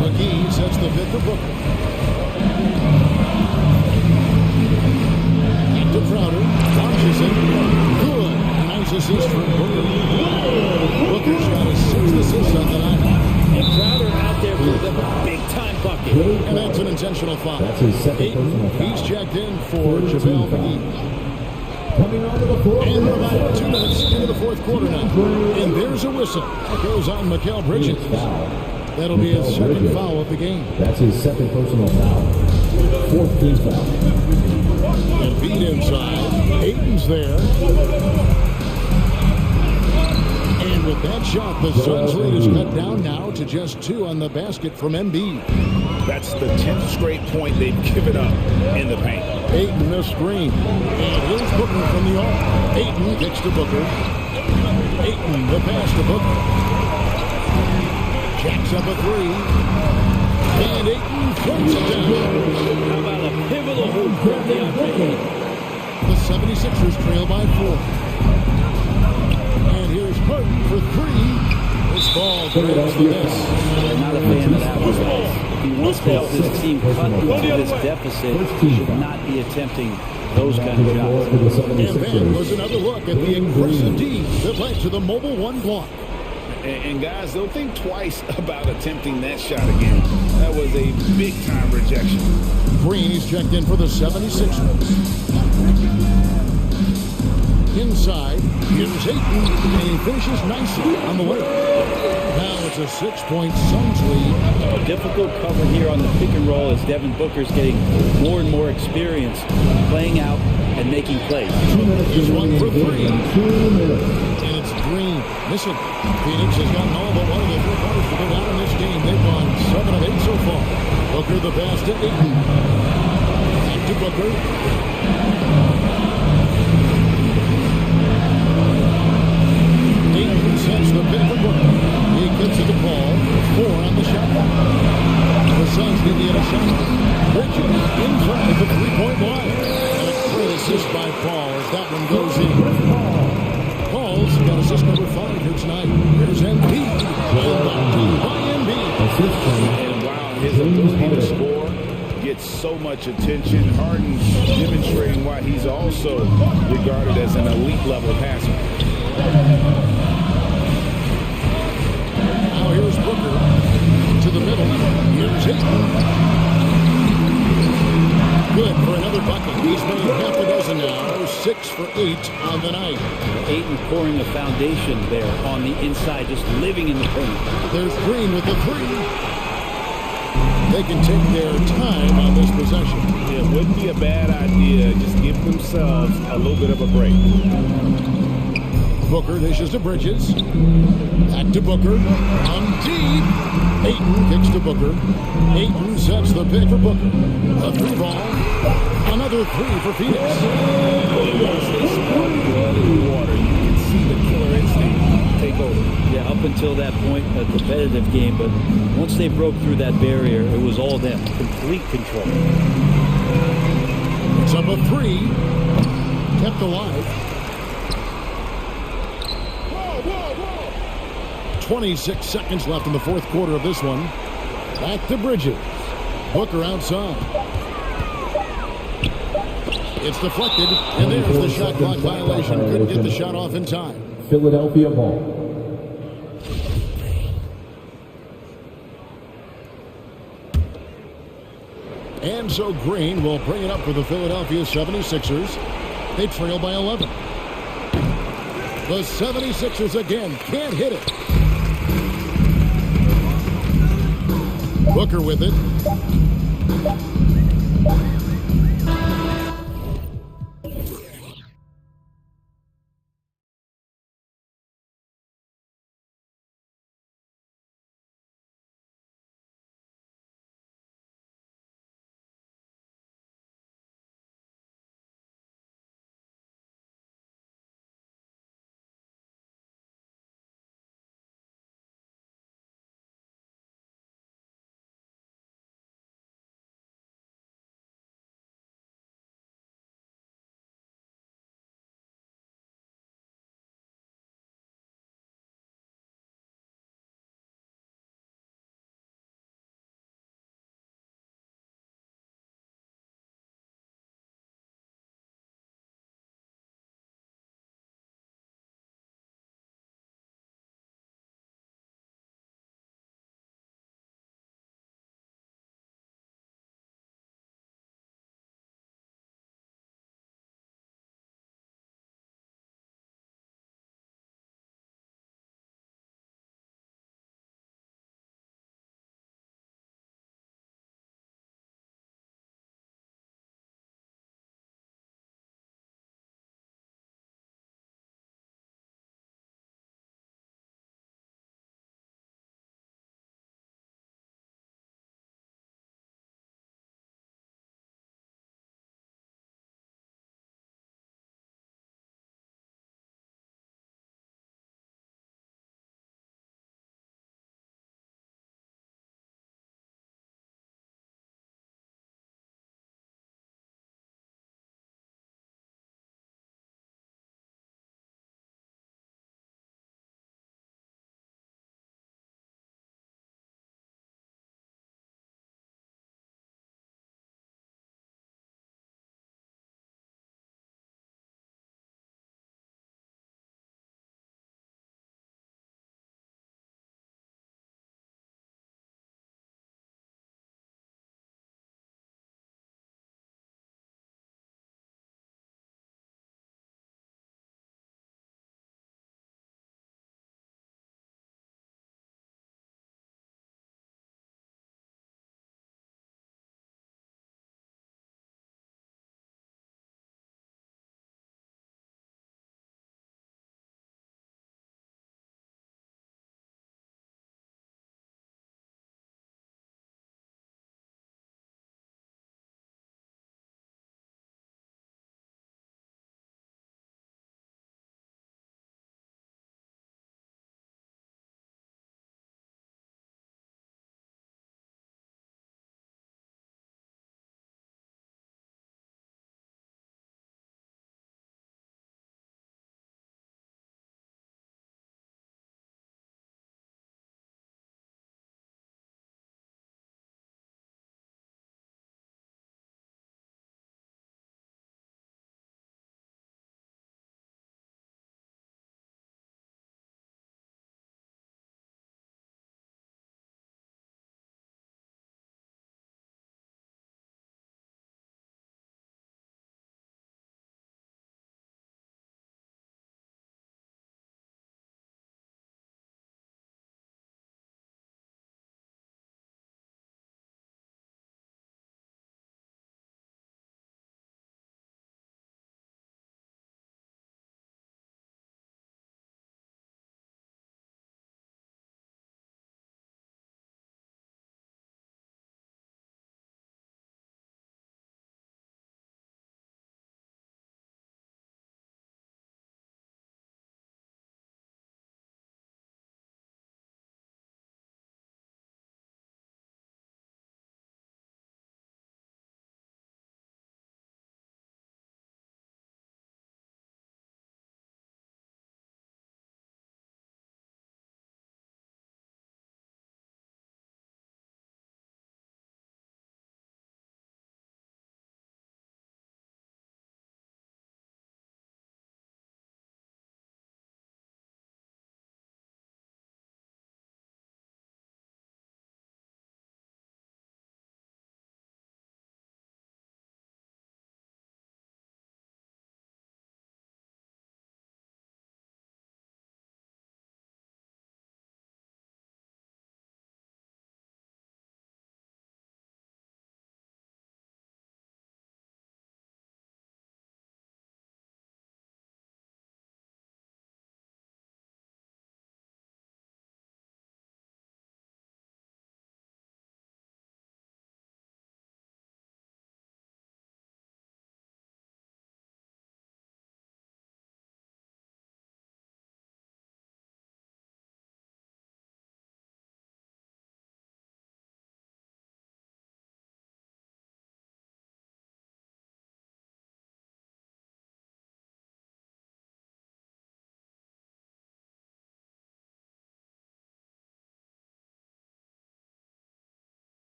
McGee sets the pick to Booker. Back to Crowder. Launches it. Good. Nice assist from Booker. Booker's got his 6th assist on the night. And Crowder out there with a big-time bucket. And that's an intentional foul. That's his second personal foul. He's checked in for JaVale McGee. Coming onto the floor. And we're about 2 minutes into the 4th quarter now. And there's a whistle. It goes on Mikal Bridges. That'll be his second foul of the game. That's his second personal foul. 4th team foul. And feed inside. Ayton's there. And with that shot, the Suns' lead is cut down now to just 2 on the basket from Embiid. That's the 10th straight point they've given up in the paint. Ayton the screen. And here's Booker from the arc. Ayton kicks to Booker. Ayton the pass to Booker. Jacks up a 3. And Ayton throws it down. How about a pivotal move from DeAndre? The 76ers trail by 4. And here's Harden for 3. This ball grabs the miss. Not a fan of that one. If he wants to help his team cut into this deficit, he should not be attempting those kind of shots. And then was another look at the aggressive D that led to the mobile 1 block. And guys, they'll think twice about attempting that shot again. That was a big-time rejection. Green is checked in for the 76ers. Inside, here's Ayton, and he finishes nicely on the way. Now it's a 6-point Suns lead. A difficult cover here on the pick and roll as Devin Booker's getting more and more experience playing out and making plays. He's 1 for 3. And it's Green missing. Phoenix has gotten all but one of the 3 points to go down in this game. They've gone 7 of 8 so far. Booker the pass to Ayton. Back to Booker. Ayton sets the pick for Booker. He gets it to Paul. 4 on the shot clock. The Suns need to get a shot. Bridges in front of the 3-point line. And a great assist by Paul as that one goes in. Paul's got assist number 5 here tonight. Here's Embiid. And by Embiid. And wow, his ability to score gets so much attention. Harden demonstrating why he's also regarded as an elite level passer. Now here's Booker to the middle. Here's Ayton. Good for another bucket. He's made half a dozen now. 6 for 8 on the night. Ayton pouring a foundation there on the inside, just living in the paint. There's Green with the three. They can take their time on this possession. It wouldn't be a bad idea. Just give themselves a little bit of a break. Booker dishes to Bridges. Back to Booker. On deep. Ayton kicks to Booker. Ayton sets the pick for Booker. A three ball. Another three for Phoenix. Once they spark blood in the water, you can see the killer instinct take over. Yeah, up until that point, a competitive game, but once they broke through that barrier, it was all them. Complete control. It's up a three. Kept alive. 26 seconds left in the fourth quarter of this one. Back to Bridges. Booker outside. It's deflected, and there's the shot clock violation. Couldn't get the shot off in time. Philadelphia ball. And so Green will bring it up for the Philadelphia 76ers. They trail by 11. The 76ers again can't hit it. Booker with it.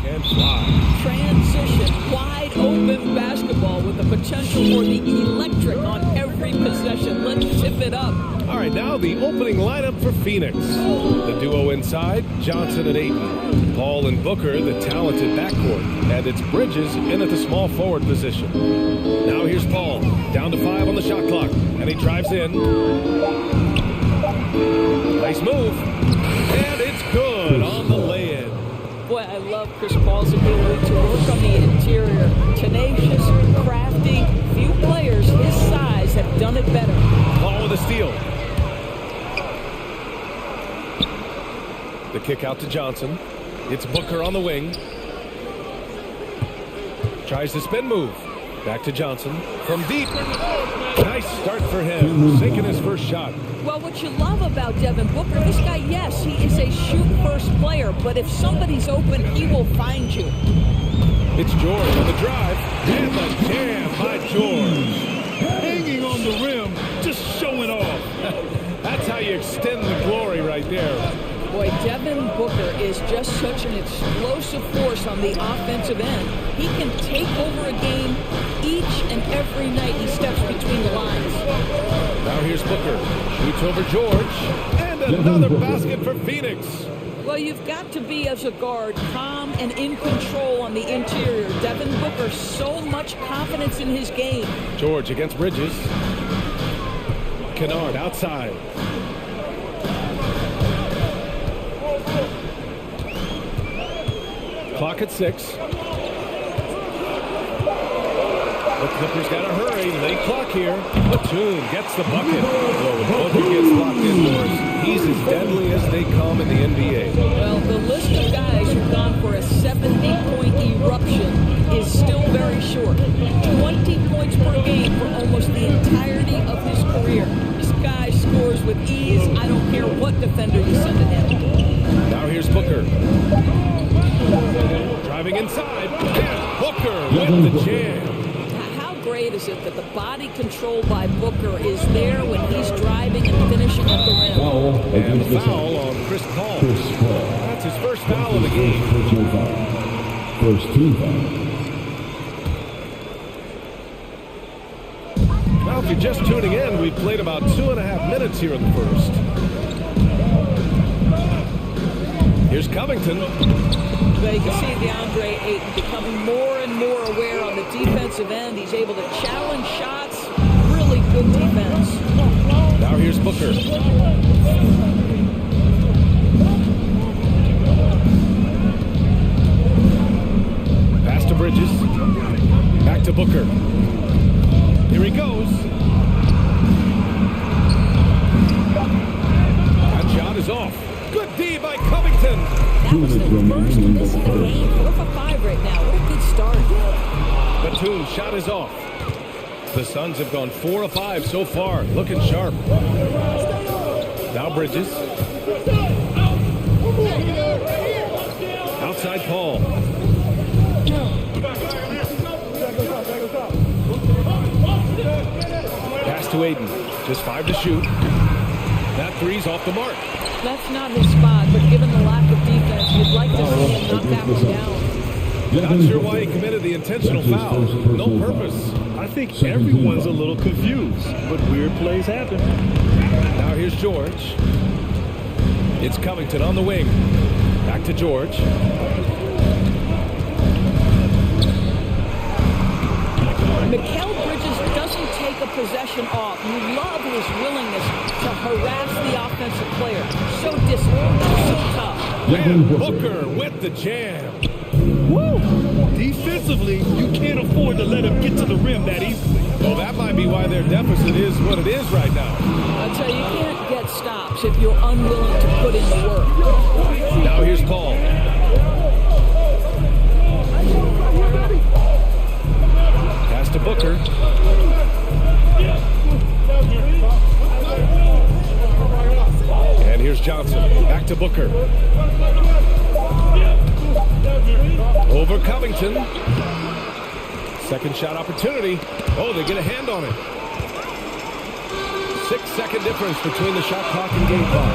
and fly. Transition, wide open basketball with the potential for the electric on every possession. Let's tip it up. All right, now the opening lineup for Phoenix. The duo inside, Johnson and Ayton. Paul and Booker, the talented backcourt. And it's Bridges in at the small forward position. Now here's Paul, down to 5 on the shot clock. And he drives in. Nice move. And it's good on the lay-in. Boy, I love Chris Paul's ability to work on the interior. Tenacious, crafty. Few players his size have done it better. Paul with a steal. The kick out to Johnson. It's Booker on the wing. Tries the spin move. Back to Johnson. From deep. Nice start for him. Sinking his first shot. Well, what you love about Devin Booker, this guy, yes, he is a shoot-first player, but if somebody's open, he will find you. It's George on the drive. And the jam by George. Hanging on the rim, just showing off. That's how you extend the glory right there. Boy, Devin Booker is just such an explosive force on the offensive end. He can take over a game each and every night he steps between the lines. Now here's Booker. Shoots over George. And another basket for Phoenix. Well, you've got to be, as a guard, calm and in control on the interior. Devin Booker, so much confidence in his game. George against Bridges. Kennard outside. Clock at 6. The Clippers got to hurry. Late clock here. Batum gets the bucket. Well, when Booker gets locked indoors, he's as deadly as they come in the NBA. Well, the list of guys who've gone for a 70-point eruption is still very short. 20 points per game for almost the entirety of his career. This guy scores with ease. I don't care what defender you send at him. Now here's Booker. Driving inside. And Booker with the jam. How great is it that the body control by Booker is there when he's driving and finishing at the rim? And a foul on Chris Paul. That's his first foul of the game. First team foul. Well, if you're just tuning in, we've played about 2.5 minutes here in the first. Here's Covington. But you can see DeAndre Ayton becoming more and more aware on the defensive end. He's able to challenge shots. Really good defense. Now here's Booker. Pass to Bridges. Back to Booker. Here he goes. That shot is off. Good D by Covington. That was the first miss of the game. 4 for 5 right now. What a good start. Batum's shot is off. The Suns have gone 4 of 5 so far. Looking sharp. Now Bridges. Outside Paul. Pass to Ayton. Just 5 to shoot. That three's off the mark. That's not his spot, but given the lack of defense, you'd like to see him knock that one down. Not sure why he committed the intentional foul. No purpose. I think everyone's a little confused, but weird plays happen. Now here's George. It's Covington on the wing. Back to George. Mikal Bridges doesn't take a possession off. You love his willingness to harass the offensive player. So disciplined, so tough. And Booker with the jam. Woo! Defensively, you can't afford to let him get to the rim that easily. Well, that might be why their deficit is what it is right now. I'll tell you, you can't get stops if you're unwilling to put in the work. Now here's Paul. Pass to Booker. And here's Johnson. Back to Booker. Over Covington. Second shot opportunity. Oh, they get a hand on it. 6-second difference between the shot clock and game clock.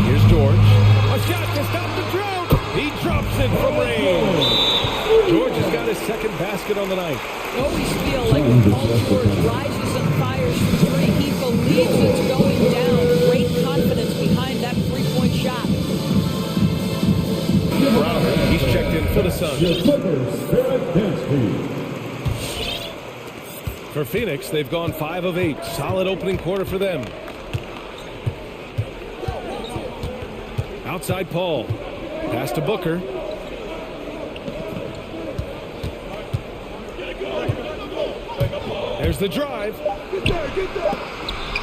Here's George. A shot to stop the drought. drops it from range. George has got his second basket on the night. I always feel like when Paul George rises and fires from three, he believes it's going down. Great confidence behind that three-point shot. Crowder, he's checked in for the Suns. For Phoenix, they've gone 5 of 8. Solid opening quarter for them. Outside Paul. Pass to Booker. There's the drive.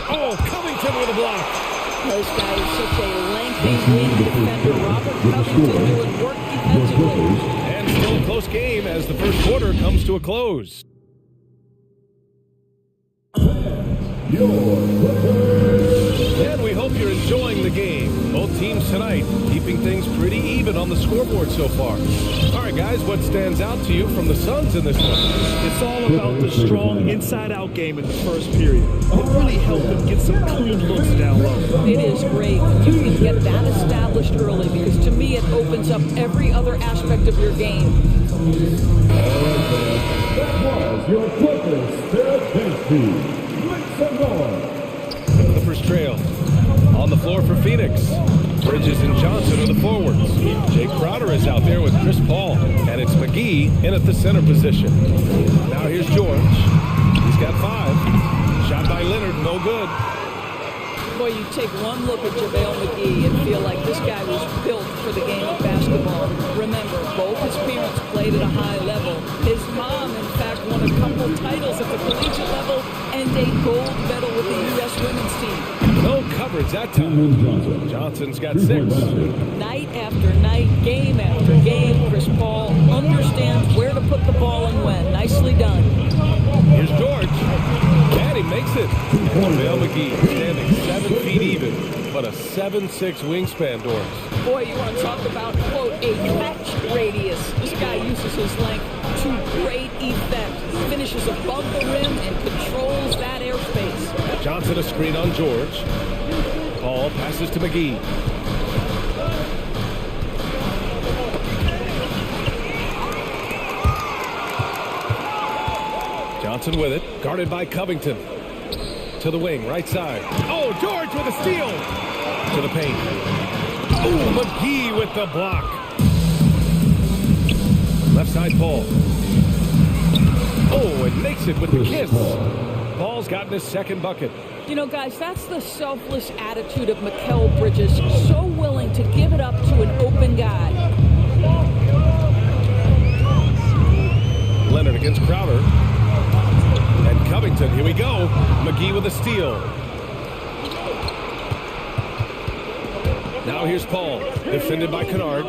Oh, Covington with a block. This guy is such a lengthy wing defender. Robert Covington doing work defensively. And still a close game as the first quarter comes to a close. And we hope you're enjoying the game. Both teams tonight keeping things pretty even on the scoreboard so far. All right, guys, what stands out to you from the Suns in this one? It's all about the strong inside-out game in the first period. It really helped them get some clean looks down low. It is great when you can get that established early because to me it opens up every other aspect of your game. That was your Clippers Philadelphia. Clippers trail. On the floor for Phoenix. Bridges and Johnson are the forwards. Jay Crowder is out there with Chris Paul. And it's McGee in at the center position. Now here's George. He's got 5. Shot by Leonard, no good. Boy, you take one look at JaVale McGee and feel like this guy was built for the game of basketball. Remember, both his parents played at a high level. His mom, in fact, won a couple titles at the collegiate level and a gold medal with the U.S. women's team. No coverage that time. Johnson's got 6. Night after night, game after game, Chris Paul understands where to put the ball and when. Nicely done. Here's George. And he makes it. JaVale McGee standing 7 feet even, but a 7'6" wingspan, Doris. Boy, you want to talk about, quote, a catch radius. This guy uses his length to great effect. Finishes above the rim and controls that airspace. Johnson a screen on George. Paul passes to McGee. Johnson with it, guarded by Covington. To the wing, right side. Oh, George with a steal. To the paint. Oh, McGee with the block. Left side, Paul. Oh, and makes it with the kiss. Paul's gotten his second bucket. You know, guys, that's the selfless attitude of Mikal Bridges. So willing to give it up to an open guy. Leonard against Crowder. And Covington, here we go. McGee with a steal. Now here's Paul, defended by Kennard.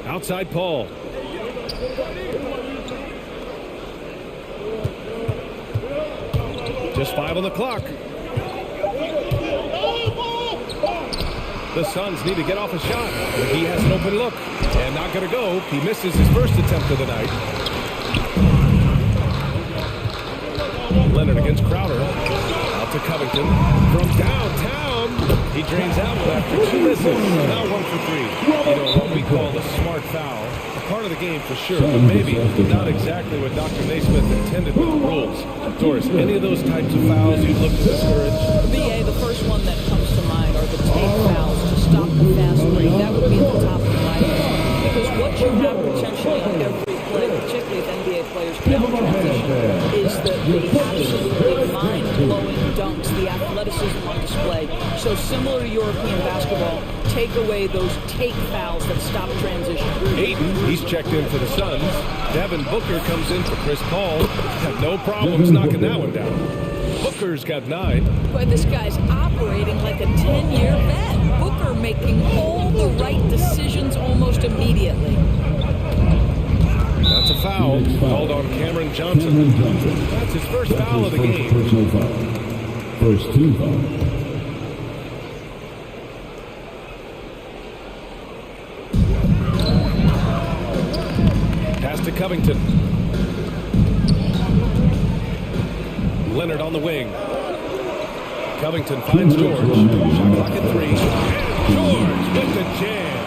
Outside Paul. Just 5 on the clock. The Suns need to get off a shot. McGee has an open look. And not going to go. He misses his first attempt of the night. Leonard against Crowder. Out to Covington. From downtown. He drains out after 2 misses. Now 1 for 3. You know, what we call the smart foul. A part of the game for sure, but maybe not exactly what Dr. Naismith intended with the rules. Doris, any of those types of fouls you'd look to discourage? BA, the first one that comes to mind are the take fouls to stop the fast break. That would be at the top of my list. Because what you have potentially on every play, particularly if NBA players get out of transition, is the absolutely mind-blowing dunks, the athleticism on display. So similar to European basketball, take away those take fouls that stop transition. Ayton, he's checked in for the Suns. Devin Booker comes in for Chris Paul. Had no problems knocking that one down. Booker's got 9. Boy, this guy's operating like a 10-year vet. Booker making all the right decisions almost immediately. That's a foul called on Cameron Johnson. That's his first foul of the game. First team foul. Pass to Covington. Leonard on the wing. Covington finds George. Shot clock at 3. George with the jam.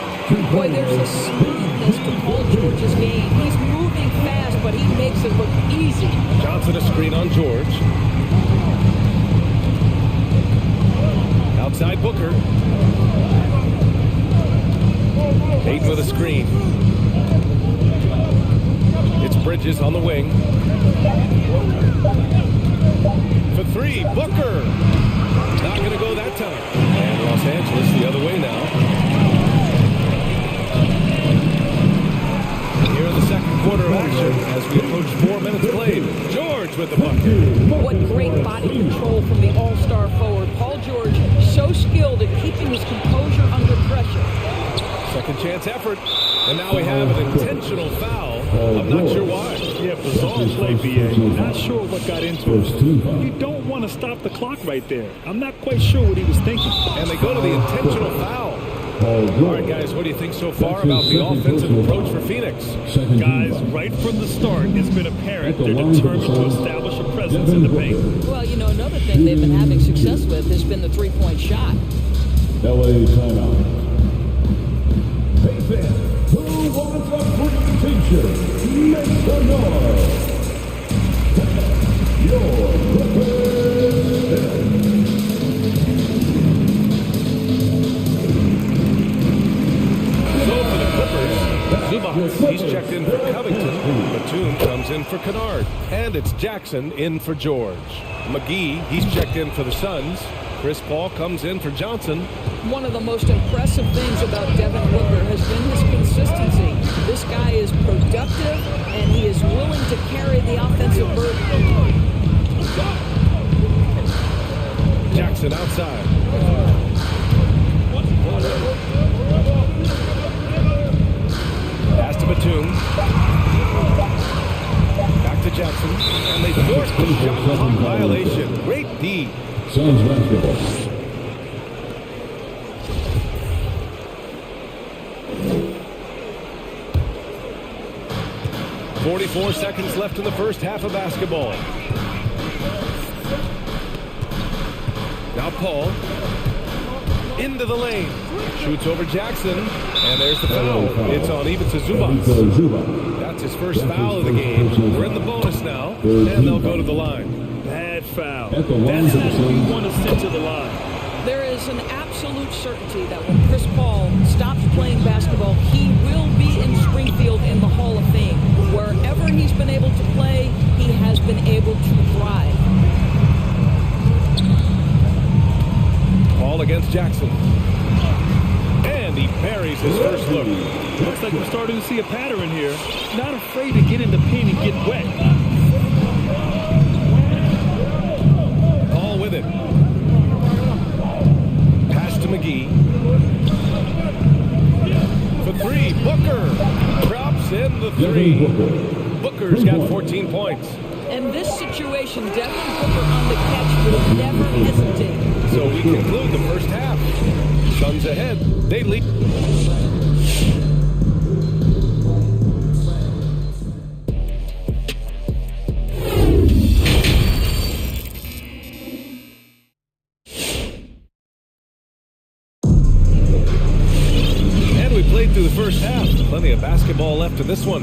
Boy, there's a smoothness to Paul George's game. He's moving fast, but he makes it look easy. Johnson a screen on George. Outside Booker. Hayden with a screen. It's Bridges on the wing. For three, Booker. Not going to go that time. And Los Angeles the other way now. Here in the second quarter of action as we approach 4 minutes played. George with the bucket. What great body control from the all-star forward. Paul George, so skilled at keeping his composure under pressure. Second chance effort. And now we have an intentional foul. I'm not sure why. Yeah, bizarre play, B.A. Not sure what got into it. You don't want to stop the clock right there. I'm not quite sure what he was thinking. And they go to the intentional foul. All right, guys, what do you think so far about the offensive approach for Phoenix? Guys, right from the start, it's been apparent they're determined to establish a presence in the paint. Well, you know, another thing they've been having success with has been the three-point shot. LA timeout. Hey fans, who wants a free t-shirt? Make some noise. Your Zubats, he's checked in for Covington. Batum comes in for Kennard. And it's Jackson in for George. McGee, he's checked in for the Suns. Chris Paul comes in for Johnson. One of the most impressive things about Devin Booker has been his consistency. This guy is productive, and he is willing to carry the offensive burden. Jackson outside. Pass to Batum. Back to Jackson. And they force the shot clock violation. Great D. Suns basketball. .44 seconds left in the first half of basketball. Now Paul. Into the lane. Shoots over Jackson. And there's the foul. It's on even to Zubats. That's his first foul of the game. We're in the bonus now. And they'll go to the line. Bad foul. That's how we want to sit to the line. There is an absolute certainty that when Chris Paul stops playing basketball, he will be in Springfield in the Hall of Fame. Wherever he's been able to play, he has been able to thrive. Paul against Jackson. And he buries his first look. Looks like we're starting to see a pattern here. Not afraid to get in the paint and get wet. Paul with it. Pass to McGee. For three, Booker drops in the three. Booker's got 14 points. In this situation, Devin Booker on the catch will never hesitate. So we conclude the first half. Suns ahead. They lead. Through the first half. Plenty of basketball left in this one.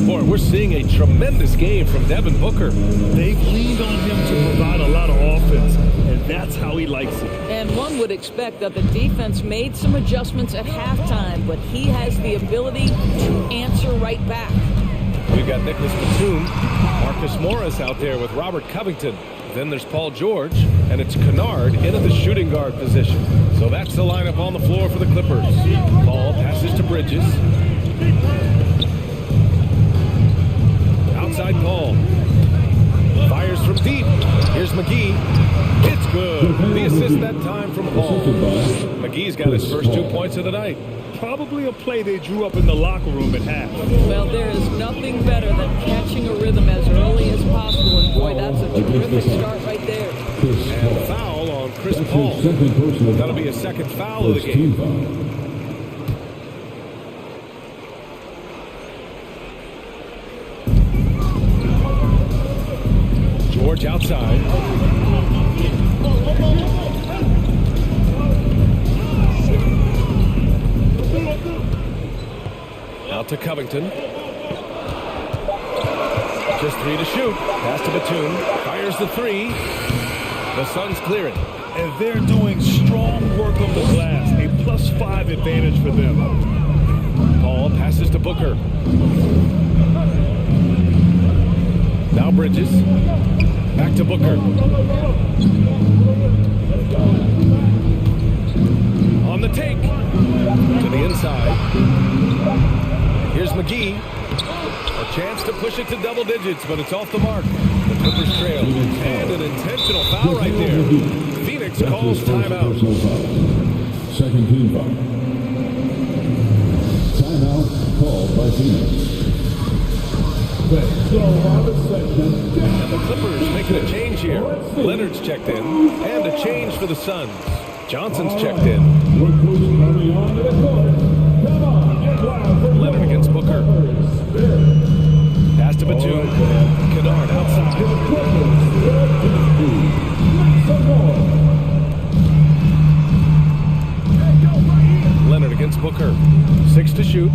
Boy, we're seeing a tremendous game from Devin Booker. They've leaned on him to provide a lot of offense, and that's how he likes it. And one would expect that the defense made some adjustments at halftime, but he has the ability to answer right back. We've got Nicholas Batum, Marcus Morris out there with Robert Covington. Then there's Paul George, and it's Kennard into the shooting guard position. So that's the lineup on the floor for the Clippers. Paul passes to Bridges. Outside Paul. Fires from deep. Here's McGee. It's good. The assist that time from Paul. McGee's got his first 2 points of the night. Probably a play they drew up in the locker room at half. Well, there is nothing better than catching a rhythm as early as possible, and boy, that's a terrific start right there. And a foul on Chris Paul. That'll be a second foul of the game. George outside. Out to Covington. Just 3 to shoot. Pass to Batum. Fires the 3. The Suns clear it. And they're doing strong work on the glass. A +5 advantage for them. Paul passes to Booker. Now Bridges. Back to Booker. On the take. To the inside. Here's McGee. A chance to push it to double digits, but it's off the mark. The Clippers trail. And an intentional foul right there. Phoenix calls timeout. Second team foul. Timeout called by Phoenix. And the Clippers making a change here. Leonard's checked in. And a change for the Suns. Johnson's checked in. Leonard against Booker. Pass to Batum. Kennard outside. Leonard against Booker. 6 to shoot.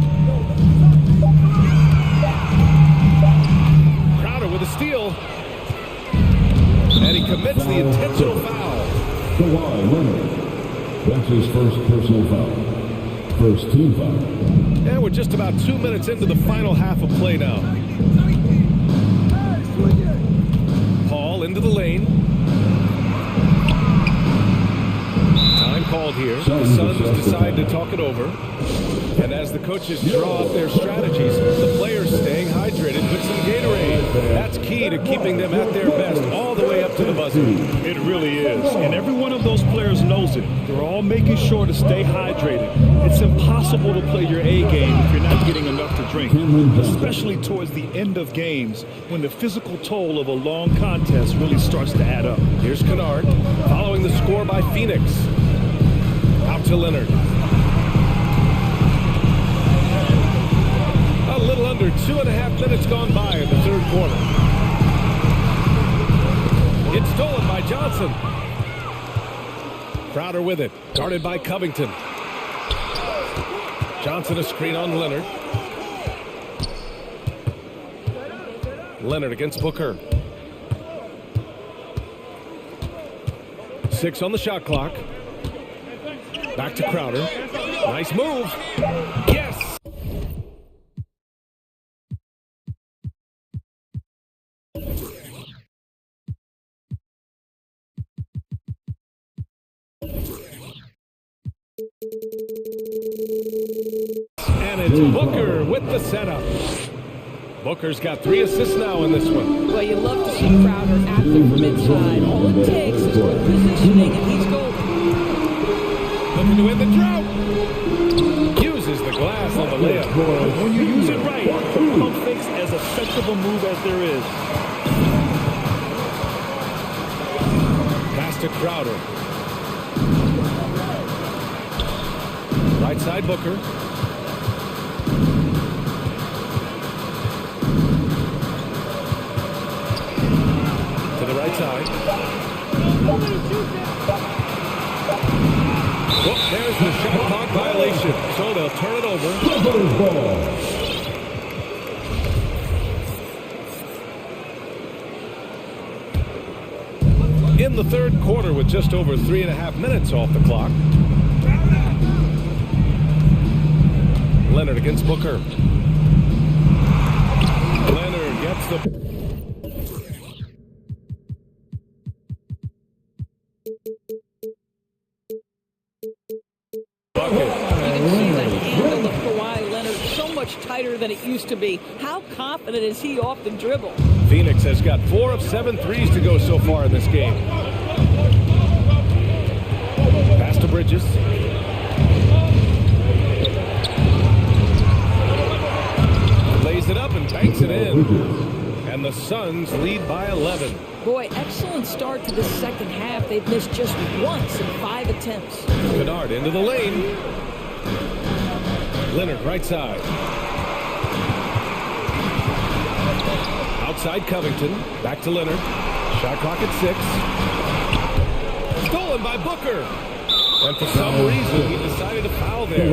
Crowder with a steal. And he commits the intentional foul. Kawhi Leonard. That's his first personal foul. First team foul. And we're just about 2 minutes into the final half of play now. Paul into the lane. Time called here. The Suns decide to talk it over. And as the coaches draw up their strategies, the players staying hydrated with some Gatorade. That's key to keeping them at their best all the way up to the buzzer. It really is. And every one of those players knows it. They're all making sure to stay hydrated. It's impossible to play your A game if you're not getting enough to drink, especially towards the end of games when the physical toll of a long contest really starts to add up. Here's Kennard following the score by Phoenix. Out to Leonard. A little under 2.5 minutes gone by in the third quarter. It's stolen by Johnson. Crowder with it, guarded by Covington. Johnson a screen on Leonard. Leonard against Booker. 6 on the shot clock. Back to Crowder. Nice move. Yes! And it's Booker with the setup. Booker's got 3 assists now in this one. Well, you love to see Crowder active from inside. All it takes is good positioning, and he's golden. Looking to win the drought. Uses the glass on the layup. When you use it right, pump fakes as effective a move as there is. Pass to Crowder. Right side Booker. To the right side. Oh, there's the shot clock violation. So they'll turn it over. In the third quarter with just over 3.5 minutes off the clock. Leonard against Booker. Leonard gets the... Tighter than it used to be. How confident is he off the dribble? Phoenix has got 4 of 7 threes to go so far in this game. Pass to Bridges. Lays it up and banks it in. And the Suns lead by 11. Boy, excellent start to the second half. They've missed just once in 5 attempts. Kennard into the lane. Leonard right side. Outside Covington. Back to Leonard. Shot clock at 6. Stolen by Booker. And for some reason, he decided to foul there.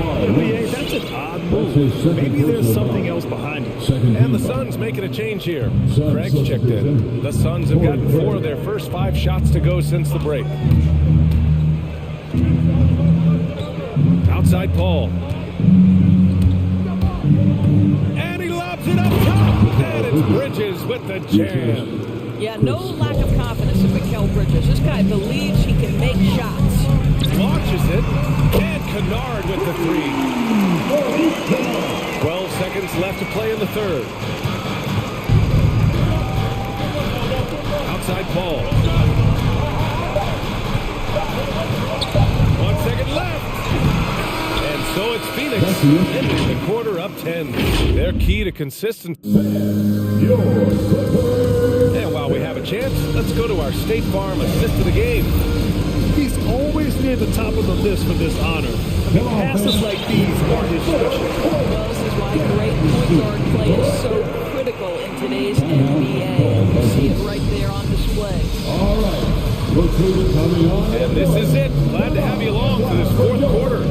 That's a an odd move. Maybe there's something else behind it. And the Suns making a change here. Craig's checked in. The Suns have gotten 4 of their first 5 shots to go since the break. Outside Paul. And he lobs it up top. And it's Bridges with the jam. Yeah, no lack of confidence in Mikal Bridges. This guy believes he can make shots. Launches it. And Kennard with the 3. 12 seconds left to play in the third. Outside Paul. 1 second left. And so it's Phoenix ending the quarter up 10. Their key to consistency. And while we have a chance, let's go to our State Farm assist of the game. He's always near the top of the list for this honor. I mean, passes like these are his specialty. Well, this is why great point guard play is so critical in today's NBA. You see it right there on display. All right. And this is it. Glad to have you along for this fourth quarter.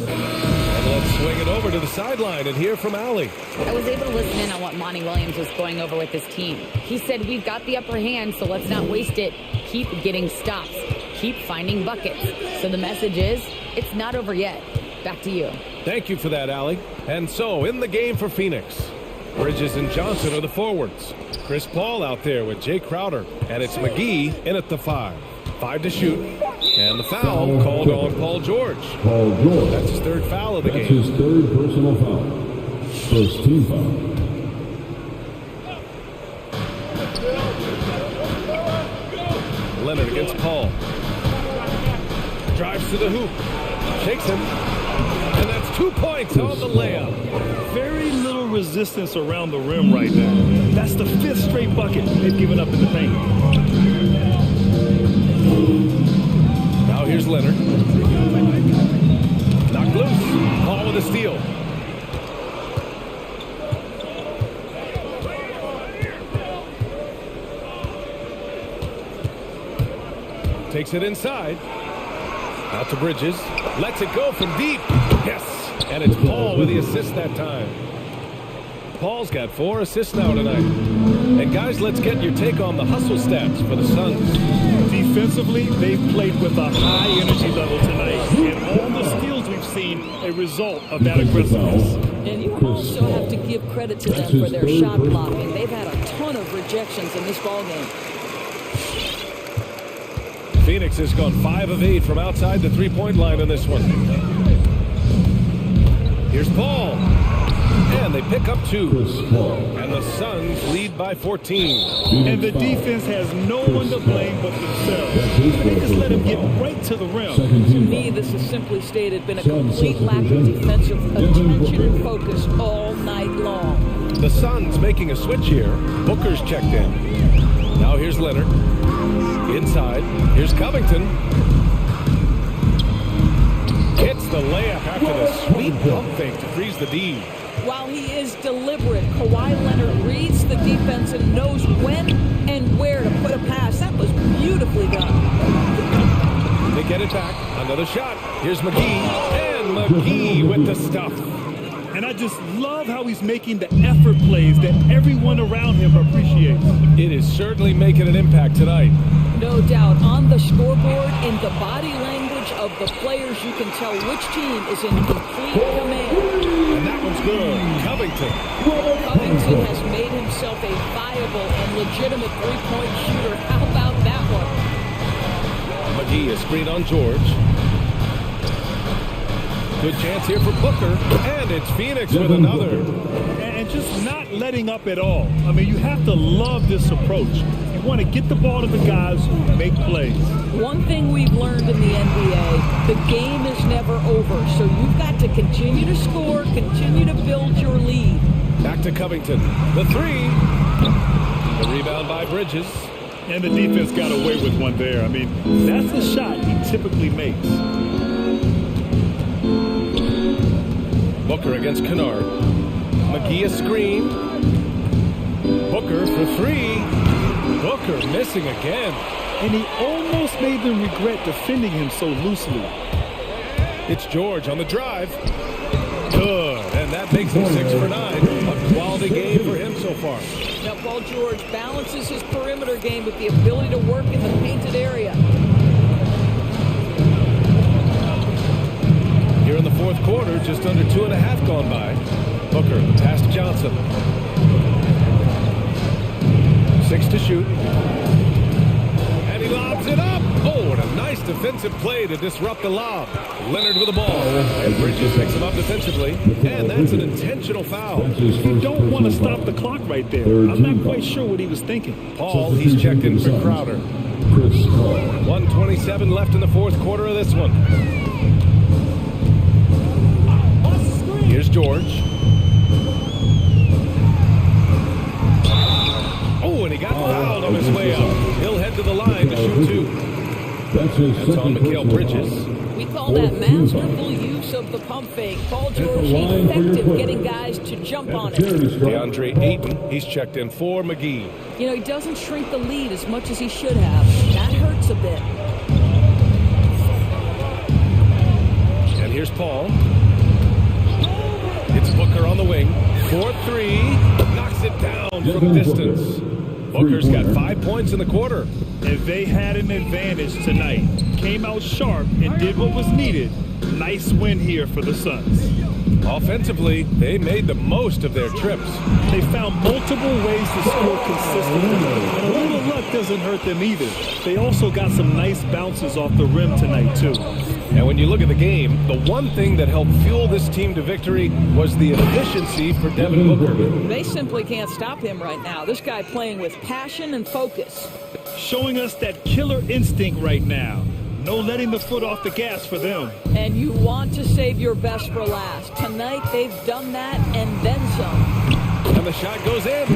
And let's swing it over to the sideline and hear from Allie. I was able to listen in on what Monty Williams was going over with his team. He said, we've got the upper hand, so let's not waste it. Keep getting stops. Keep finding buckets. So the message is, it's not over yet. Back to you. Thank you for that, Allie. And so, in the game for Phoenix, Bridges and Johnson are the forwards. Chris Paul out there with Jay Crowder. And it's McGee in at the 5. 5 to shoot. And the foul called on Paul George. That's his 3rd foul of the game. That's his 3rd personal foul. First team foul. Leonard against Paul. Drives to the hoop. Shakes him. And that's 2 points on the layup. Very little resistance around the rim right now. That's the 5th straight bucket they've given up in the paint. Now here's Leonard. Knocked loose. Paul with a steal. Takes it inside. Out to Bridges. Lets it go from deep. Yes. And it's Paul with the assist that time. Paul's got 4 assists now tonight. And guys, let's get your take on the hustle stats for the Suns. Defensively, they've played with a high energy level tonight. And all the steals we've seen, a result of that aggressiveness. And you also have to give credit to them for their shot blocking. They've had a ton of rejections in this ballgame. Phoenix has gone 5 of 8 from outside the 3-point line in this one. Here's Paul. And they pick up 2. And the Suns lead by 14. And the defense has no one to blame but themselves. They just let him get right to the rim. To me, this is simply stated been a complete lack of defensive attention and focus all night long. The Suns making a switch here. Booker's checked in. Now here's Leonard. Inside. Here's Covington. Hits the layup after the sweet pump fake to freeze the D. While he is deliberate, Kawhi Leonard reads the defense and knows when and where to put a pass. That was beautifully done. They get it back. Another shot. Here's McGee. And McGee with the stuff. And I just love how he's making the effort plays that everyone around him appreciates. It is certainly making an impact tonight. No doubt. On the scoreboard, in the body language of the players, you can tell which team is in complete command. And that one's good. Covington. Covington has made himself a viable and legitimate 3-point shooter. How about that one? McGee, a screen on George. Good chance here for Booker. And it's Phoenix with another. And just not letting up at all. I mean, you have to love this approach. You want to get the ball to the guys who make plays. One thing we've learned in the NBA, the game is never over. So you've got to continue to score, continue to build your lead. Back to Covington. The 3. The rebound by Bridges. And the defense got away with one there. I mean, that's a shot he typically makes. Booker against Kennard. McGee a screen. Booker for 3. Booker missing again. And he almost made them regret defending him so loosely. It's George on the drive. Good, and that makes him 6 for 9. A quality game for him so far. Now, Paul George balances his perimeter game with the ability to work in the painted area. Here in the fourth quarter, just under 2.5 gone by. Booker, pass to Johnson. 6 to shoot. And he lobs it up. Oh, and a nice defensive play to disrupt the lob. Leonard with the ball. And Bridges picks him up defensively. And that's an intentional foul. You don't want to stop the clock right there. I'm not quite sure what he was thinking. Paul, he's checked in for Crowder. 1:27 left in the fourth quarter of this one. Here's George. Oh, and he got fouled on his way up. He'll head to the line to shoot 2. That's on Mikal Bridges. We call that masterful use of the pump fake. Paul George effective getting guys to jump on it. DeAndre Ayton, he's checked in for McGee. You know, he doesn't shrink the lead as much as he should have. That hurts a bit. And here's Paul. It's Booker on the wing. 4-3. Knocks it down from distance. Booker's got 5 points in the quarter. And they had an advantage tonight. Came out sharp and did what was needed. Nice win here for the Suns. Offensively, they made the most of their trips. They found multiple ways to score consistently. And a little luck doesn't hurt them either. They also got some nice bounces off the rim tonight, too. And when you look at the game, the one thing that helped fuel this team to victory was the efficiency for Devin Booker. They simply can't stop him right now. This guy playing with passion and focus. Showing us that killer instinct right now. No letting the foot off the gas for them. And you want to save your best for last. Tonight, they've done that and then some. And the shot goes in.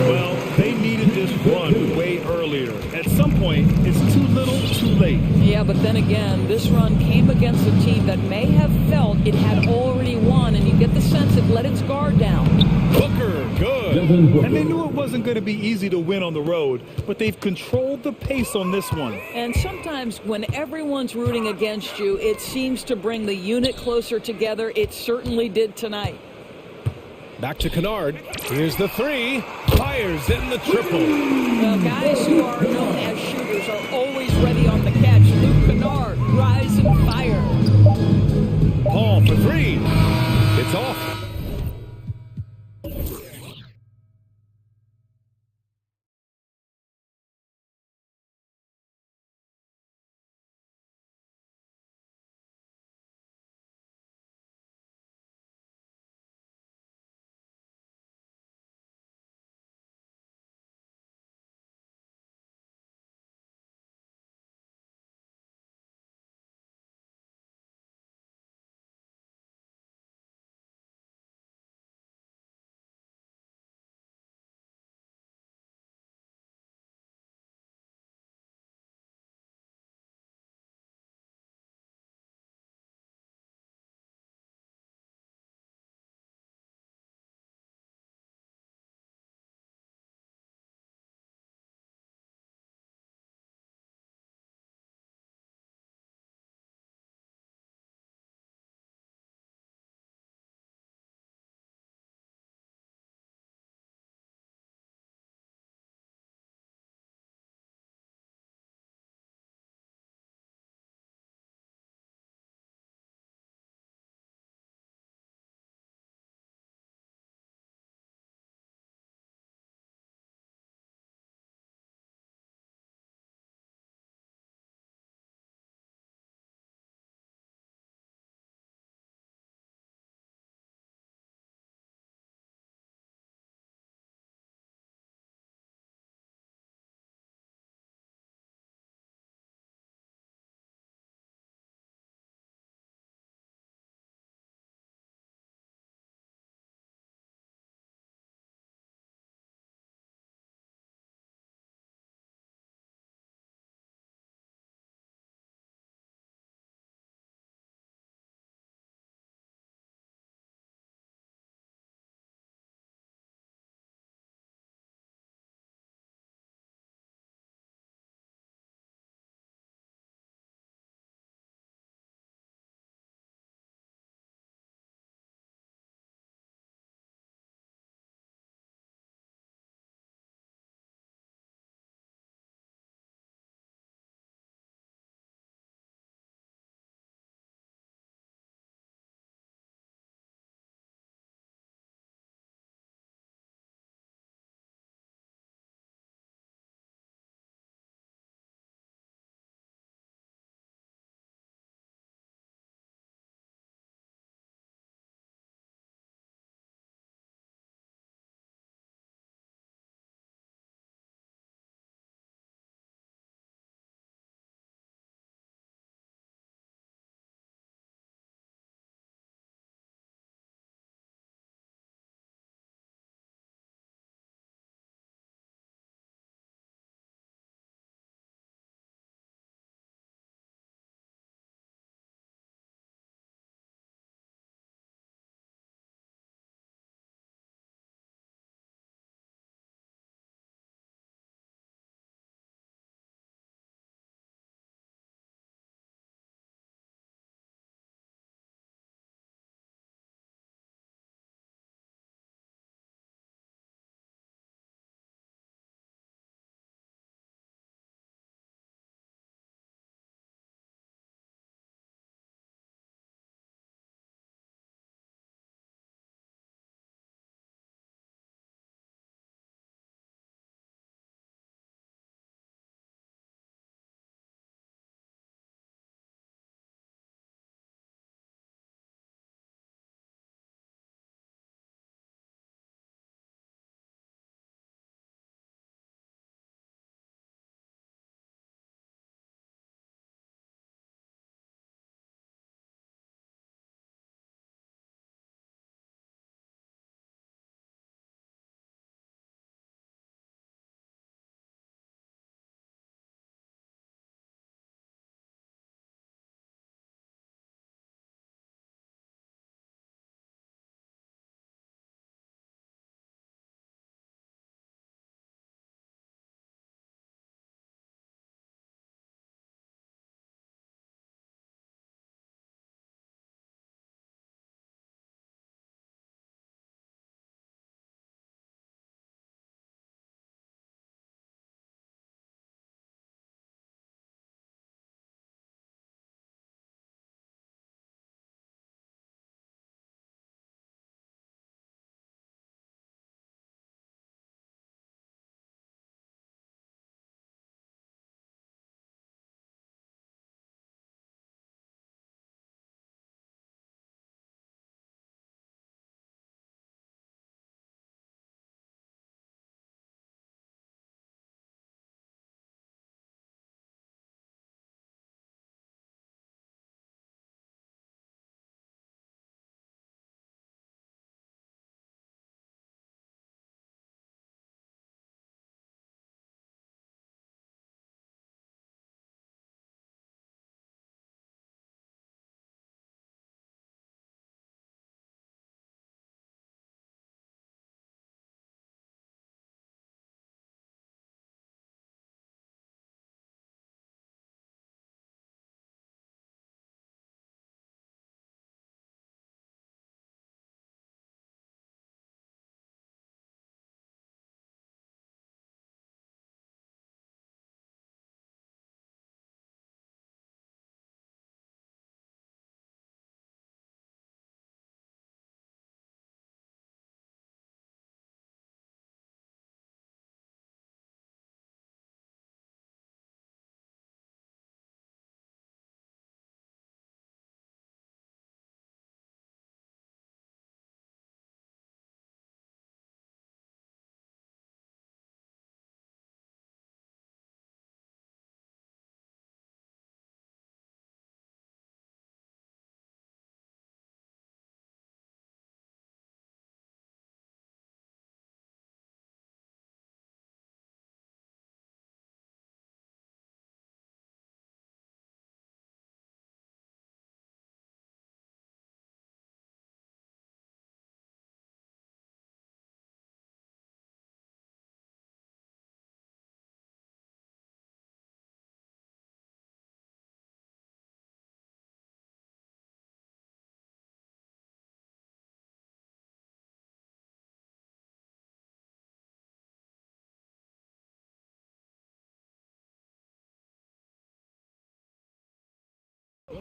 Well, they needed this run way earlier. At some point, it's too little, too late. Yeah, but then again, this run came against a team that may have felt it had already won, and you get the sense it let its guard down. Booker, good. And they knew it wasn't going to be easy to win on the road, but they've controlled the pace on this one. And sometimes when everyone's rooting against you, it seems to bring the unit closer together. It certainly did tonight. Back to Kennard. Here's the 3. Fires in the triple. Well, guys who are known as shooters are always ready on the catch. Luke Kennard, rise and fire. Paul for 3. It's off.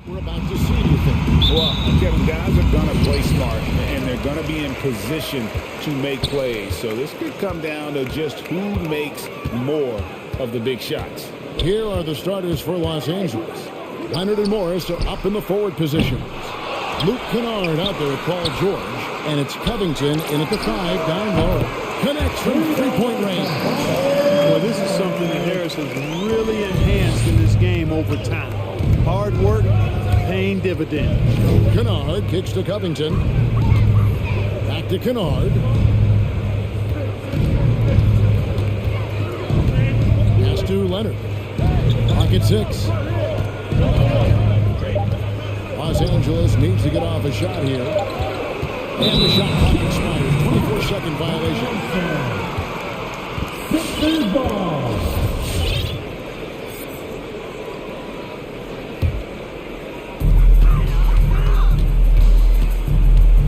we're about to see, do you think? Well, Kevin, guys are going to play smart, and they're going to be in position to make plays. So this could come down to just who makes more of the big shots. Here are the starters for Los Angeles. Leonard and Morris are up in the forward positions. Luke Kennard out there at Paul George, and it's Covington in at the 5 down low. Connects from three-point range. Well, this is something that Harris has really enhanced in this game over time. Hard work, paying dividends. Kennard kicks to Covington. Back to Kennard. Pass to Leonard. Clock at 6. Los Angeles needs to get off a shot here. And the shot clock expires. 24-second violation. Sixers ball.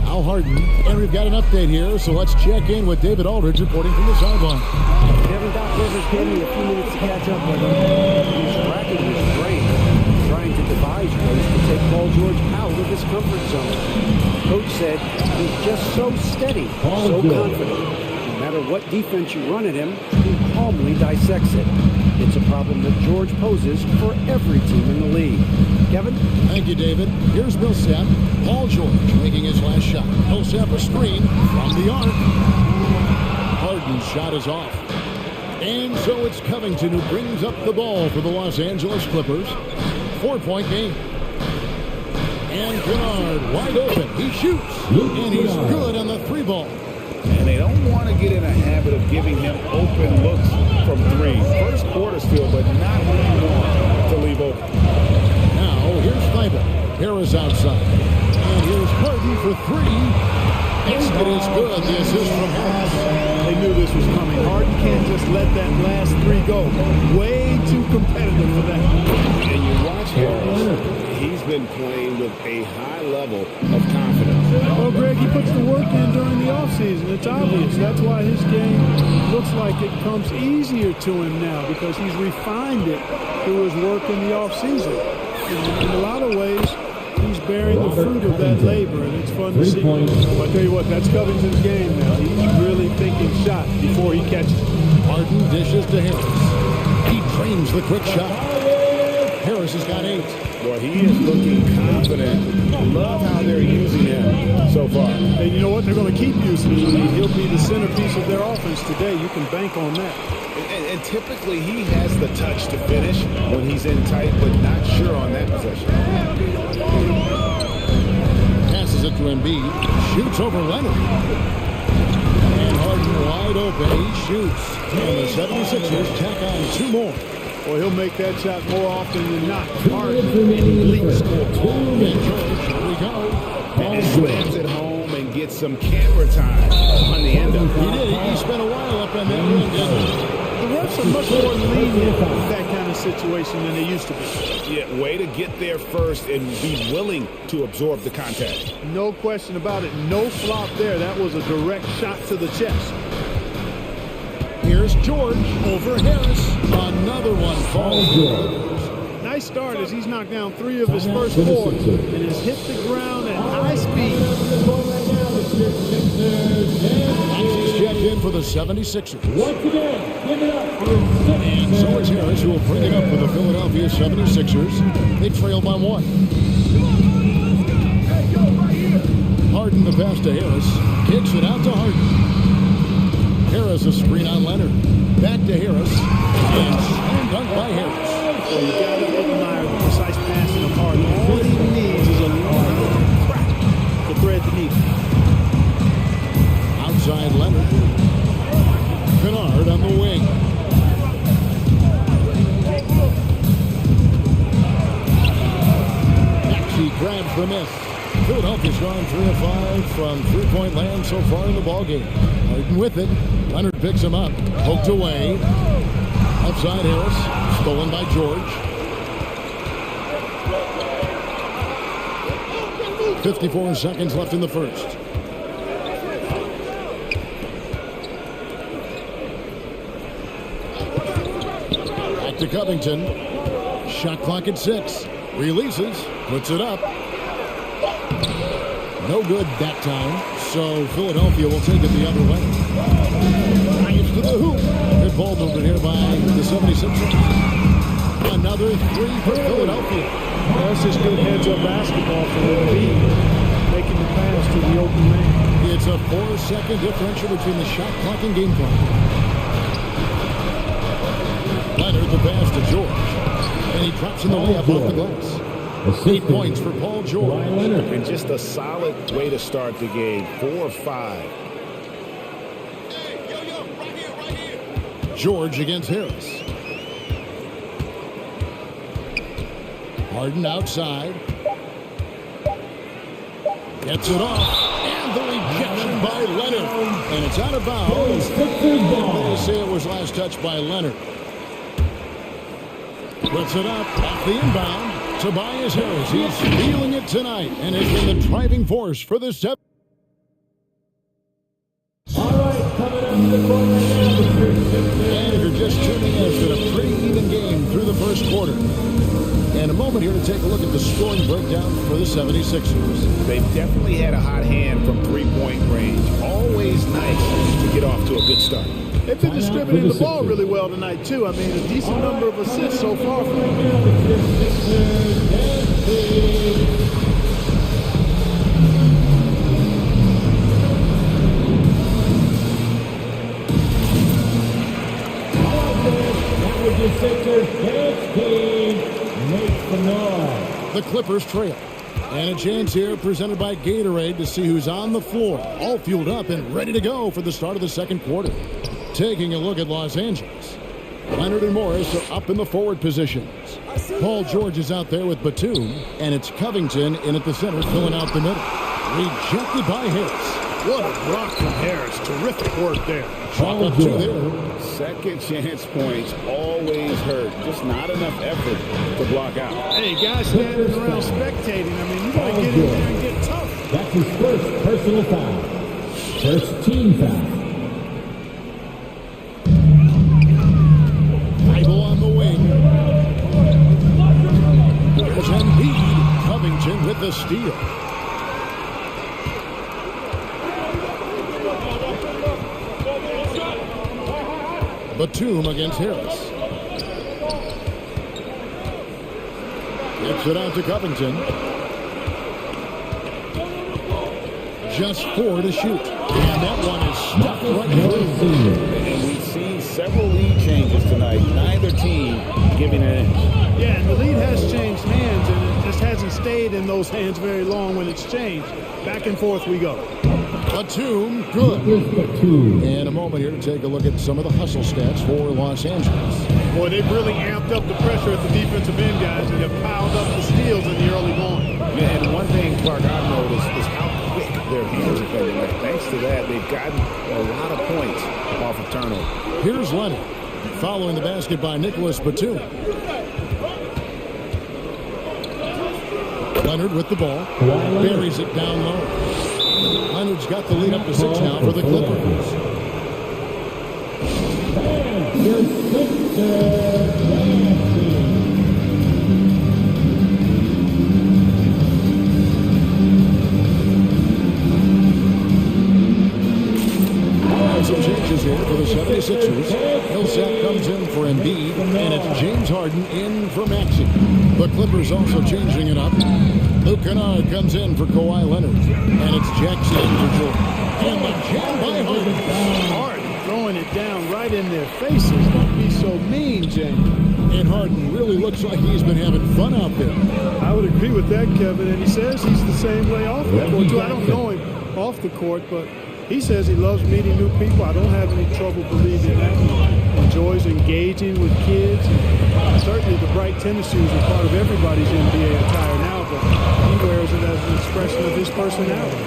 Al Harden. And we've got an update here, so let's check in with David Aldridge reporting from the sideline. Kevin Doc Rivers gave me a few minutes to catch up with him. He's racking his brain, trying to devise ways to take Paul George out of his comfort zone. Coach said he's just so steady, so confident. No matter what defense you run at him, he calmly dissects it. It's a problem that George poses for every team in the league. Kevin? Thank you, David. Here's Millsap. Paul George making his last shot. Millsap a screen from the arc. Harden's shot is off. And so it's Covington who brings up the ball for the Los Angeles Clippers. 4-point game. And Kennard wide open. He shoots. And he's good on the 3 ball. And they don't want to get in a habit of giving him open looks from 3. First quarter still, but not anymore to leave open. Now here's Thibault. Harris outside. And here's Harden for 3. It is good. The assist from Harris. They knew this was coming. Harden can't just let that last 3 go. Way too competitive for that. And you watch Harris. He's been playing with a high level of confidence. Well, Greg, he puts the work in during the offseason. It's obvious. That's why his game looks like it comes easier to him now, because he's refined it through his work in the offseason. In a lot of ways, he's bearing the fruit of that labor, and it's fun to see. I'll tell you what, that's Covington's game now. He's really thinking shot before he catches it. Harden dishes to Harris. He trains the quick shot. Harris has got 8. Boy, he is looking confident. Love how they're using him so far. And you know what? They're going to keep using him. He'll be the centerpiece of their offense today. You can bank on that. And typically he has the touch to finish when he's in tight, but not sure on that possession. Passes it to Embiid. Shoots over Leonard. And Harden wide open. He shoots. And the 76ers tack on 2 more. Well, he'll make that shot more often than not. Harden, an elite scorer. And George, here we go. And slams it home and gets some camera time on the end of it. He did. He spent a while up on that rim, didn't he? The refs are much more lenient with that kind of situation than they used to be. Yeah, way to get there first and be willing to absorb the contact. No question about it. No flop there. That was a direct shot to the chest. Here's George over Harris. Another one falls good. Nice start as he's knocked down 3 of his first 4 and has hit the ground at high speed. He's checked in for the 76ers. Once again, give it up for And so it's Harris who will bring it up for the Philadelphia 76ers. They trail by 1. Harden the pass to Harris. Kicks it out to Harden. Harris a screen on Leonard. Back to Harris. And slam dunk by Harris. Well, you got to admire the precise passing of Harden. All he needs is a little crack to thread the needle. Outside Leonard. Kennard on the wing. Maxey grabs the miss. Philadelphia's gone 3 of 5 from 3-point land so far in the ballgame. Harden with it. Leonard picks him up. Poked away. Outside Harris. Stolen by George. 54 seconds left in the first. Back to Covington. Shot clock at 6. Releases, puts it up. No good that time, so Philadelphia will take it the other way. Drives to the hoop. Good ball movement here by the 76ers. Another three for Philadelphia. That's just good heads-up basketball for Embiid, making the pass to the open man. It's a 4-second differential between the shot clock and game clock. Leonard the pass to George, and he drops in the layup off the glass. 8 points for Paul George. And just a solid way to start the game. 4-5. George against Harris. Harden outside. Gets it off. And the rejection by Leonard. And it's out of bounds. They say it was last touched by Leonard. Puts it up off the inbound. Tobias Harris, he's feeling it tonight and has been the driving force for the 7. All right, coming up to the court right now. And if you're just tuning in, it's been a pretty even game through the first quarter. And a moment here to take a look at the scoring breakdown for the 76ers. They've definitely had a hot hand from three-point range. Always nice to get off to a good start. They've been distributing the ball really well tonight, too. I mean, a decent number of assists so far for them. The Clippers trail. And a chance here presented by Gatorade to see who's on the floor. All fueled up and ready to go for the start of the second quarter. Taking a look at Los Angeles. Leonard and Morris are up in the forward positions. Paul George is out there with Batum, and it's Covington in at the center filling out the middle. Rejected by Harris. What a block from Harris. Terrific work there. Shot up two there. Second chance points always hurt. Just not enough effort to block out. Hey, guys standing around spectating. I mean, you got to get in there and get tough. That's his first personal foul. First team foul. Bible on the wing. There's Embiid. Covington with the steal. Batum against Harris. Gets it out to Covington. Just 4 to shoot. And that one is stuck right through. And we've seen several lead changes tonight. Neither team giving an inch. Yeah, and the lead has changed hands, and it just hasn't stayed in those hands very long when it's changed. Back and forth we go. Batum, good. And a moment here to take a look at some of the hustle stats for Los Angeles. Boy, they've really amped up the pressure at the defensive end, guys, and have piled up the steals in the early going. Yeah, and one thing, Clark, I've noticed is how quick their hands have been. And thanks to that, they've gotten a lot of points off of turnover. Here's Leonard, following the basket by Nicholas Batum. Leonard with the ball, buries it down low. Leonard's got the lead up to 6 now for the Clippers. Some changes here for the 76ers. Millsap comes in for Embiid, and it's James Harden in for Maxey. The Clippers also changing it up. Luke Kennard comes in for Kawhi Leonard, and it's Jackson in for Jordan. And the jam by Harden. Harden throwing it down right in their faces. Don't be so mean, James. And Harden really looks like he's been having fun out there. I would agree with that, Kevin, and he says he's the same way off the court, too. I don't know him off the court, but he says he loves meeting new people. I don't have any trouble believing that. He enjoys engaging with kids. And certainly the bright tennis shoes are part of everybody's NBA attire now, but he wears it as an expression of his personality.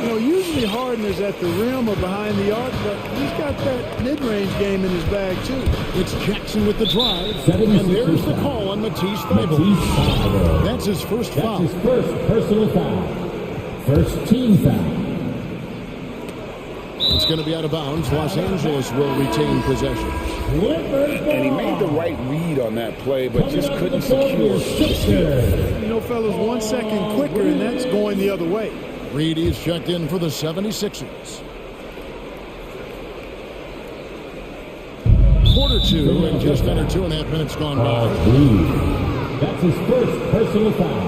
You know, usually Harden is at the rim or behind the arc, but he's got that mid-range game in his bag, too. It's Jackson with the drive, and there's the call on Matisse Thybulle. That's his first foul. That's his first personal foul. First team foul. It's going to be out of bounds. Los Angeles will retain possession. And he made the right read on that play, but just couldn't secure the steal. You know, fellas, 1 second quicker, and that's going the other way. Reed is checked in for the 76ers. Quarter two, and just under 2.5 minutes gone by. That's his first personal foul.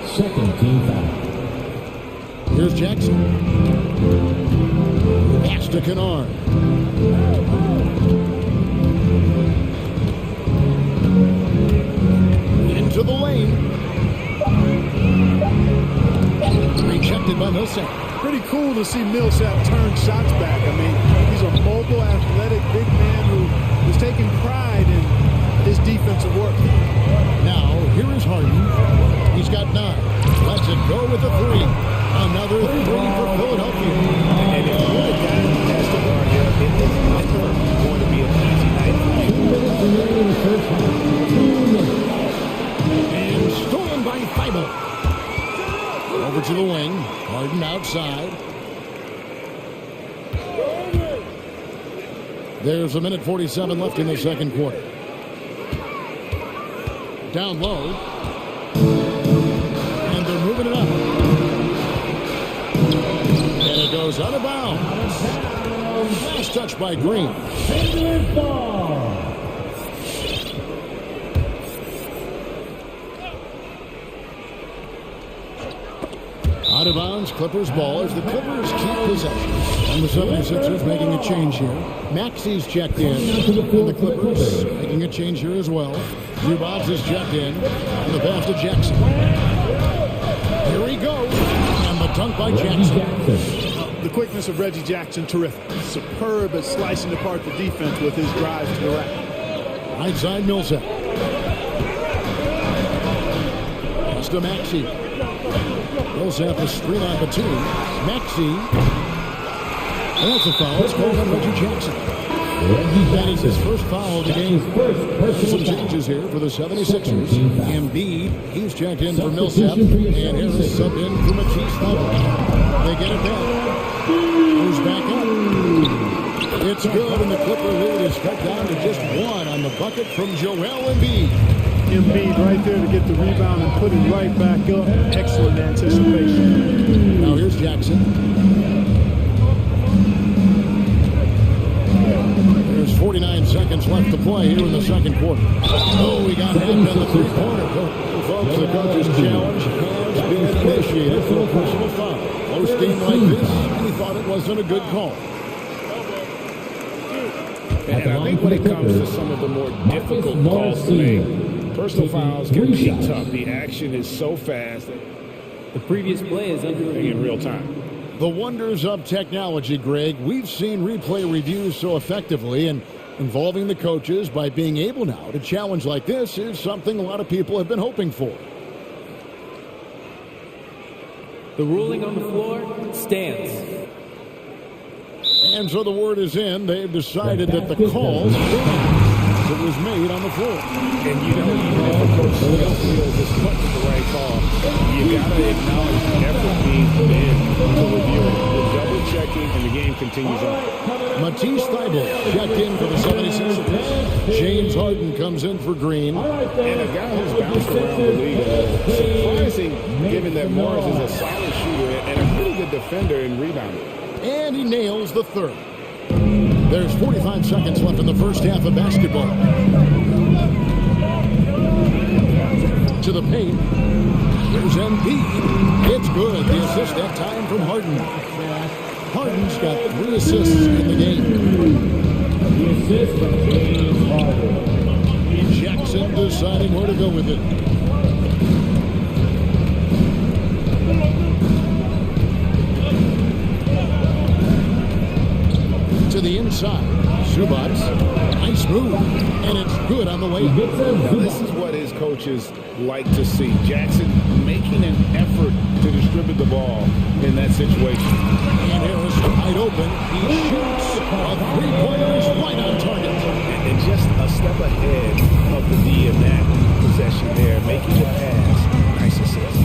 Second team foul. Here's Jackson. Pass to Kennard. Into the lane. Rejected by Millsap. Pretty cool to see Millsap turn shots back. I mean, he's a mobile, athletic, big man who is taking pride in his defensive work. Now, here is Harden. He's got 9. Lets it go with a 3. Another 3 for Philadelphia. And if you're the guy who has to guard here, it is never going to be an easy night for you. 2 minutes remaining in the first half. 2 minutes. And stolen by Thibault. Over to the wing. Harden outside. There's 1:47 left in the second quarter. Down low. And they're moving it up. And it goes out of bounds. Last touch by Green. Out of bounds, Clippers ball as the Clippers keep possession. And the 76ers making a change here. Maxi's checked in. And the Clippers making a change here as well. Zubats is checked in. And the pass to Jackson. Here he goes. And the dunk by Jackson. The quickness of Reggie Jackson, terrific. Superb at slicing apart the defense with his drives to the rack. Right side Millsap. Pass to Maxey. Millsap is screen on Batum. Maxey. And that's a foul. It's called on Reggie Jackson. That is his first foul of the game. Some changes here for the 76ers. Embiid, he's checked in for Millsap. And Harris subbed in for Matisse Thybulle. They get it back. Goes back up. It's good, and the Clipper lead is cut down to just 1 on the bucket from Joel Embiid. Embiid right there to get the rebound and put it right back up. Excellent anticipation. Now here's Jackson. There's 49 seconds left to play here in the second quarter. Oh, we got hit in the three-pointer. Folks, the coach's challenge has been initiated for a personal foul. Close game like this, he thought it wasn't a good call. And I think when it comes to some of the more difficult calls to make, personal fouls can be tough. The action is so fast. The previous play is under review in real time. The wonders of technology, Greg. We've seen replay reviews so effectively, and involving the coaches by being able now to challenge like this is something a lot of people have been hoping for. The ruling on the floor stands. And so the word is in. They've decided that the call that was made on the floor. And you know, even if a coach still feels this wasn't the right call, you got to acknowledge the effort being put in to review it. We're double checking, and the game continues on. Matisse Thybulle checked in for the 76ers. James Harden comes in for Green. And a guy who's bounced around the league. Surprising, given that Morris is a solid shooter and a pretty good defender in rebounding. And he nails the third. There's 45 seconds left in the first half of basketball. To the paint. There's Embiid. It's good. The assist that time from Harden. Harden's got 3 assists in the game. The assist from James Harden. Jackson deciding where to go with it. To the inside. Zubats. Nice move. And it's good on the way. Now, this is what his coaches like to see. Jackson making an effort to distribute the ball in that situation. And Harris wide open. He shoots. A three-pointer is right on target. And just a step ahead of the D in that possession there, making the pass. Nice assist.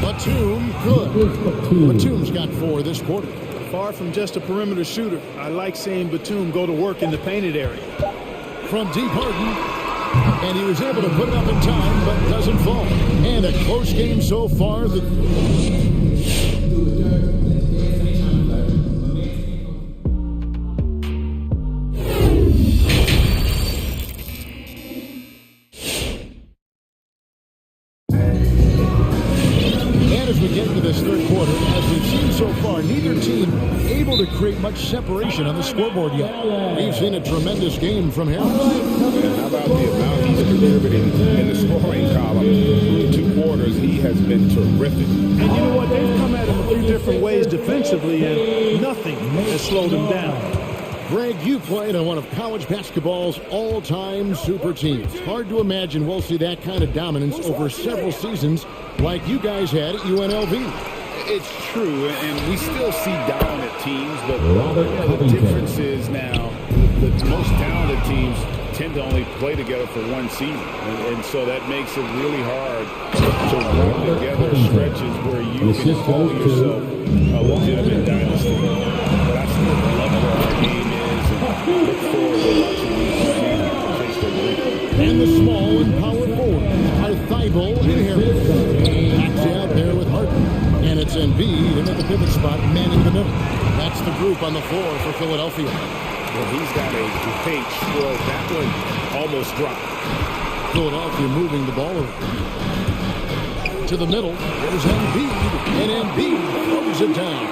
Batum, good. Batum's got 4 this quarter. Far from just a perimeter shooter, I like seeing Batum go to work in the painted area. From deep, Harden, and he was able to put it up in time, but doesn't fall. And a close game so far. As we get into this third quarter, as we've seen so far, neither team able to create much separation on the scoreboard yet. We've seen a tremendous game from Harris. And how about the amount he's contributing in the scoring column? Through 2 quarters, he has been terrific. And you know what? They've come at him a few different ways defensively, and nothing has slowed him down. Greg, you played on one of college basketball's all-time super teams. Hard to imagine we'll see that kind of dominance over several seasons like you guys had at UNLV. It's true, and we still see dominant teams, but the difference is now the most talented teams tend to only play together for one season, and so that makes it really hard to run together stretches where you can call yourself a legitimate dynasty. But I still love where our game is, and look forward to watching these teams face their league. And the small and power forwards are Thibault and Harris. Actually out there with Harden. And it's Embiid in at the pivot spot, manning the middle. That's the group on the floor for Philadelphia. Well, he's got a great stroke. That one almost dropped. Philadelphia moving the ball over. To the middle, there's Embiid, and Embiid throws it down.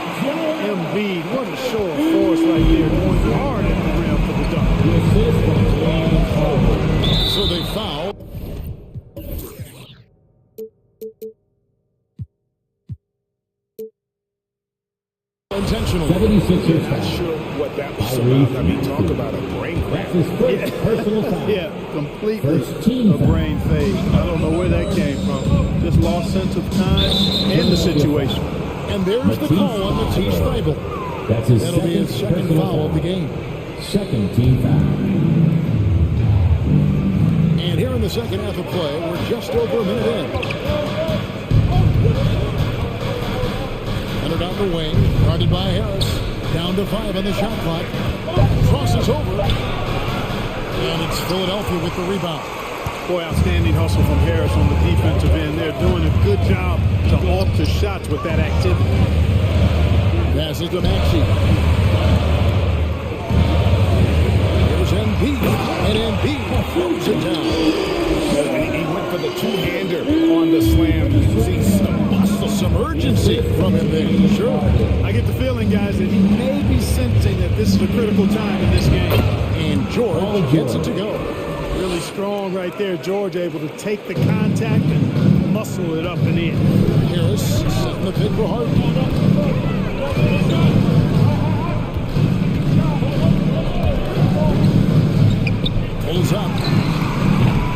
Embiid, what a show of force right there, going hard at the rim for the dunk. So they foul. Intentional. 76ers. Not sure what that was about. I mean, talk about a brain crack. That's his first personal foul. Yeah, completely a brain fade. I don't know where that came from. Just lost sense of time and the situation. And there's the call on Matisse Thibault. That's his That'll be his second foul of the game. Second team foul. And here in the second half of play, we're just over a minute in. Entered out the wing, guarded by Harris. Down to 5 on the shot clock. Crosses over. And it's Philadelphia with the rebound. Boy, outstanding hustle from Harris on the defensive end. They're doing a good job to alter shots with that activity. Passes to Maxey. There's Embiid, and Embiid throws it down. He went for the two-hander on the slam. See some muscle, some urgency from him there. Sure. I get the feeling, guys, that he may be sensing that this is a critical time in this game. And George gets it to go. Really strong right there. George able to take the contact and muscle it up and in. Harris setting the pick for Harden. Pulls up.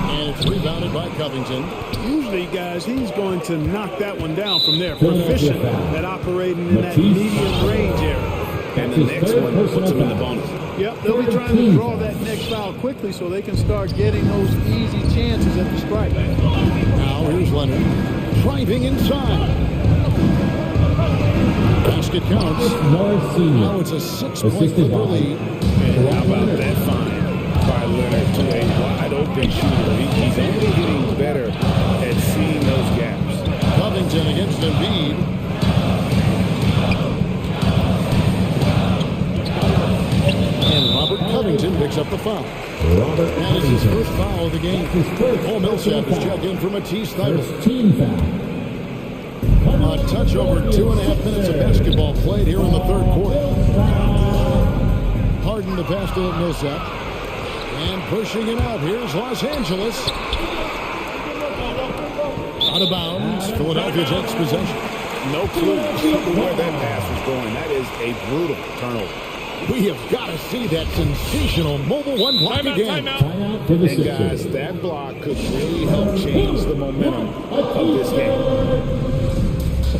And it's rebounded by Covington. Usually, guys, he's going to knock that one down from there. Proficient at operating in that medium range area. And the next one puts him in the bonus. Yep, they'll be trying to draw that next foul quickly so they can start getting those easy chances at the stripe. Now here's Leonard driving inside. Basket counts. Now it's a 6-point lead. And how about that find by Leonard to a wide-open shooter? He's only getting better at seeing those gaps. Covington against Embiid. And Robert Covington picks up the foul. That is his first foul of the game. Paul Millsap is checked in for Matisse Thibault. A touch over 2.5 minutes of basketball played here in the third quarter. Harden the pass to Millsap. And pushing it out. Here's Los Angeles. Out of bounds. Philadelphia takes possession. No clue where that pass was going. That is a brutal turnover. We have got to see that sensational mobile one block again. Timeout for the And guys, that block could really help change the momentum of this game.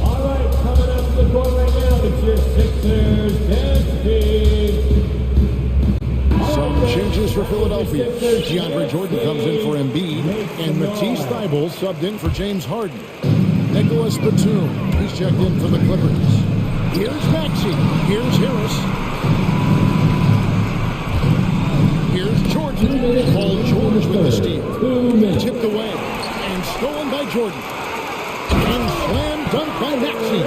All right, coming up to the court right now, it's your Sixers dance team. Some changes for Philadelphia. DeAndre Jordan comes in for Embiid, and Matisse Thibault subbed in for James Harden. Nicholas Batum, he's checked in for the Clippers. Here's Maxey. Here's Paul George with the steal. Tipped away and stolen by Jordan. And slam dunk by Maxey.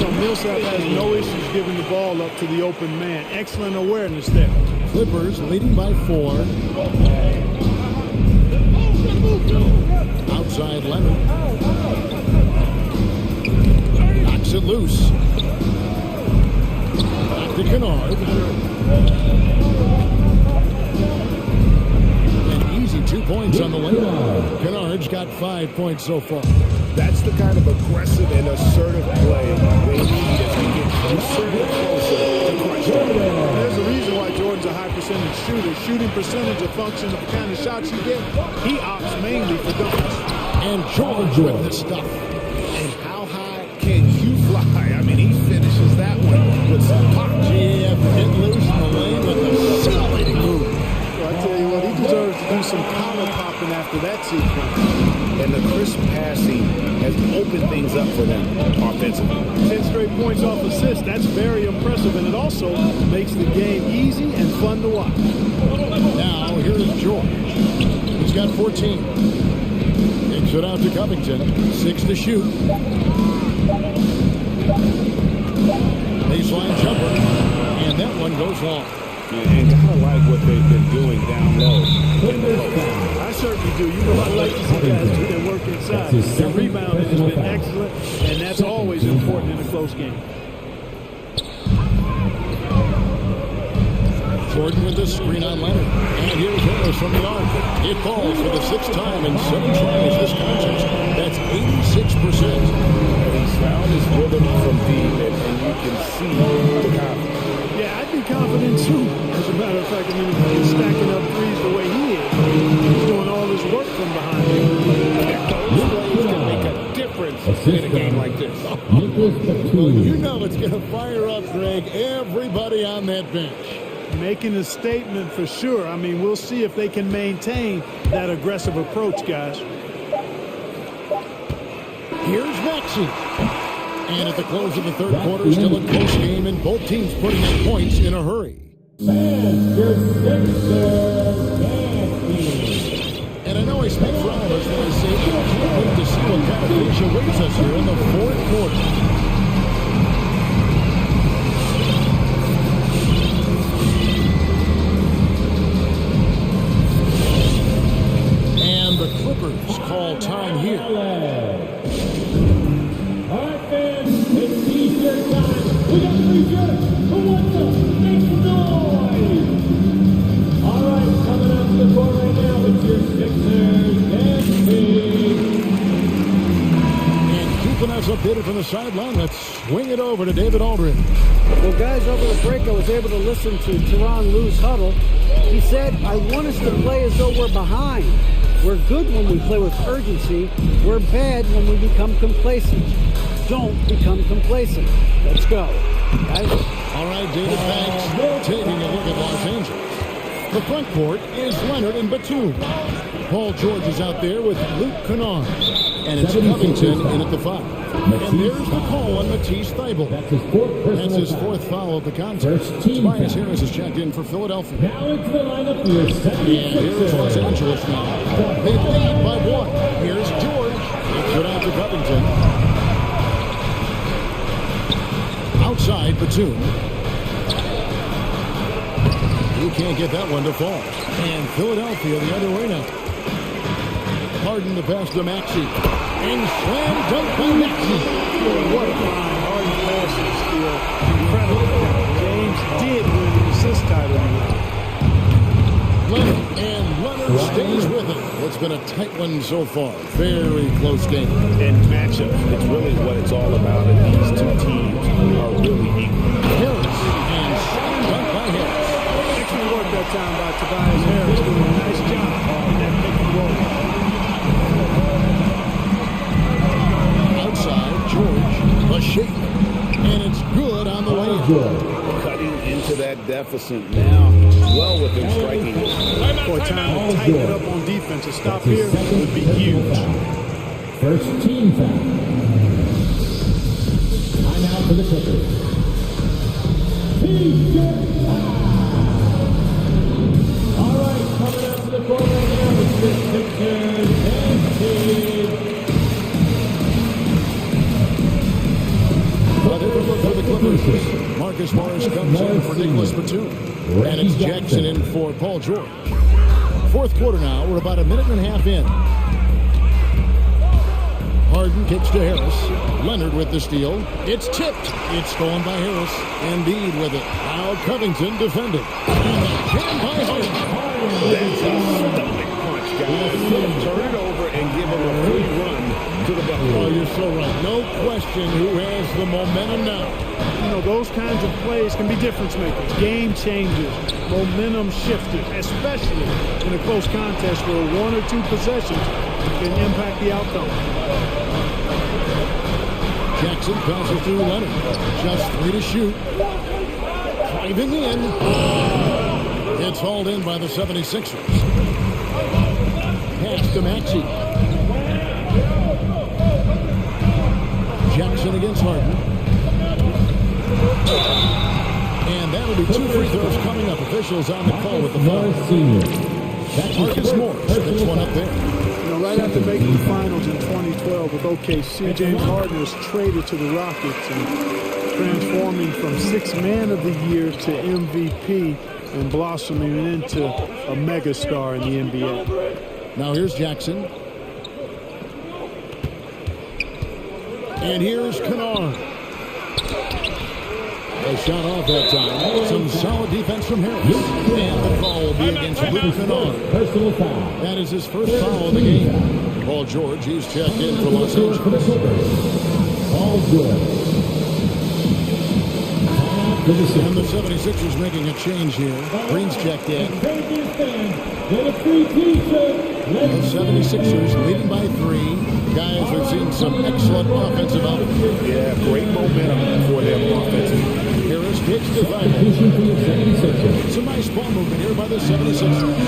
So Millsap has no issues giving the ball up to the open man. Excellent awareness there. Clippers leading by 4. Outside Leonard. Knocks it loose. Back to Kennard. An easy 2 points on the layup. Kennard's got 5 points so far. That's the kind of aggressive and assertive play they need as we get closer and closer to crushing. There's a reason why Jordan's a high percentage shooter. Shooting percentage a function of the kind of shots you get. He opts mainly for dunks. And George with the stuff. And how high can you fly? I mean, he finishes that one with some pop. GAF getting loose in the lane with a scintillating move. Well, I tell you what, he deserves to do some collar popping after that sequence. And the crisp passing has opened things up for them offensively. 10 straight points off assists. That's very impressive, and it also makes the game easy and fun to watch. Now, here's George. He's got 14. Takes it out to Covington. 6 to shoot. Baseline jumper. And that one goes long. And kind of like what they've been doing down low in the post. I certainly do. You know, I like to see guys do their work inside. Their rebounding has been excellent, and that's always important in a close game. Jordan with the screen on Leonard. And here's Harris from the arc. It falls for the 6th time in 7 tries this contest. That's 86%. And he's found his rhythm from deep, and you can see the confidence. Yeah, I'd be confident too. As a matter of fact, I mean, he's stacking up threes the way he is. He's doing all his work from behind. Those plays can make a difference in a game like this. Well, you know it's going to fire up, Greg, everybody on that bench. Making a statement for sure. I mean, we'll see if they can maintain that aggressive approach, guys. Here's Maxey. And at the close of the 3rd quarter, still a close game, and both teams putting up points in a hurry. And I know I speak for all of us when I say we can't wait to see what kind of finish awaits us here in the 4th quarter. And the Clippers call time here. All right, fans, it's T-shirt time. We got 3 shirts. Who wants them? Make some noise. All right, coming up to the court right now, it's your Sixers and Big. And keeping us updated from the sideline, let's swing it over to David Aldridge. Well, guys, over the break, I was able to listen to Tyronn Lue's huddle. He said, I want us to play as though we're behind. We're good when we play with urgency. We're bad when we become complacent. Don't become complacent. Let's go. Guys. All right, David, thanks. Taking a look at Los Angeles. The front court is Leonard and Batum. Paul George is out there with Luke Kennard. And it's Covington in at the 5. And there's the call on Matisse Thybulle. That's his 4th foul of the contest. Tobias Harris is checked in for Philadelphia. Now into the lineup for your And here's Los Angeles now. They lead by 1. Here's George. Takes it out to Covington. Outside Batum. He can't get that one to fall. And Philadelphia the other way now. Harden the pass to Maxey. And slam dunk by Maxey. What a fine Harden passing skill. Incredible. James did win the assist title. Leonard, and Leonard stays with it. It's been a tight one so far. Very close game. And matchup, it's really what it's all about, and these 2 teams are really equal. Harris, and slam dunk by Harris. Excellent work that time by Tobias Harris. Doing a nice job in that pick and roll. Outside, George, a shake, and it's good on the layup. Cutting into that deficit now, well within striking. For a time to tighten it up on defense. A stop here would be huge. First team foul. Timeout for the Clippers. T-shirt time. All right, coming up to the court Marcus Morris comes in for Nicholas Batum. And it's Jackson in for Paul George. Fourth quarter now. We're about a minute and a half in. Harden kicks to Harris. Leonard with the steal. It's tipped. It's stolen by Harris. Embiid with it. Now Covington defending. And a jam by Harden. That's a stomach punch, guys. Turn it over and give him a free run to the bucket. Oh, you're so right. No question who has the momentum now. You know, those kinds of plays can be difference makers, game changers, momentum shifters, especially in a close contest where one or two possessions can impact the outcome. Jackson passes through Leonard. Just 3 to shoot. Driving in. It's hauled in by the 76ers. Pass to Maxey. Jackson against Harden. And that'll be 2 free throws coming up. Officials on the call with the foul. Marcus Morris puts one up there. You know, right after making the finals in 2012 with OKC, James Harden was traded to the Rockets and transforming from 6th man of the year to MVP and blossoming into a megastar in the NBA. Now here's Jackson. And here's Kennard. A shot off that time. Some solid defense from Harris. And the call will be against Luke Kennard. Personal foul. That is his first foul of the game. Paul George, he's checked in for Los Angeles. All good. And the 76ers making a change here. Green's checked in. The 76ers leading by 3. Guys have seen some excellent offensive output. Yeah, great momentum for them offensively. Harris hits the fire. Some nice ball movement here by the 76ers.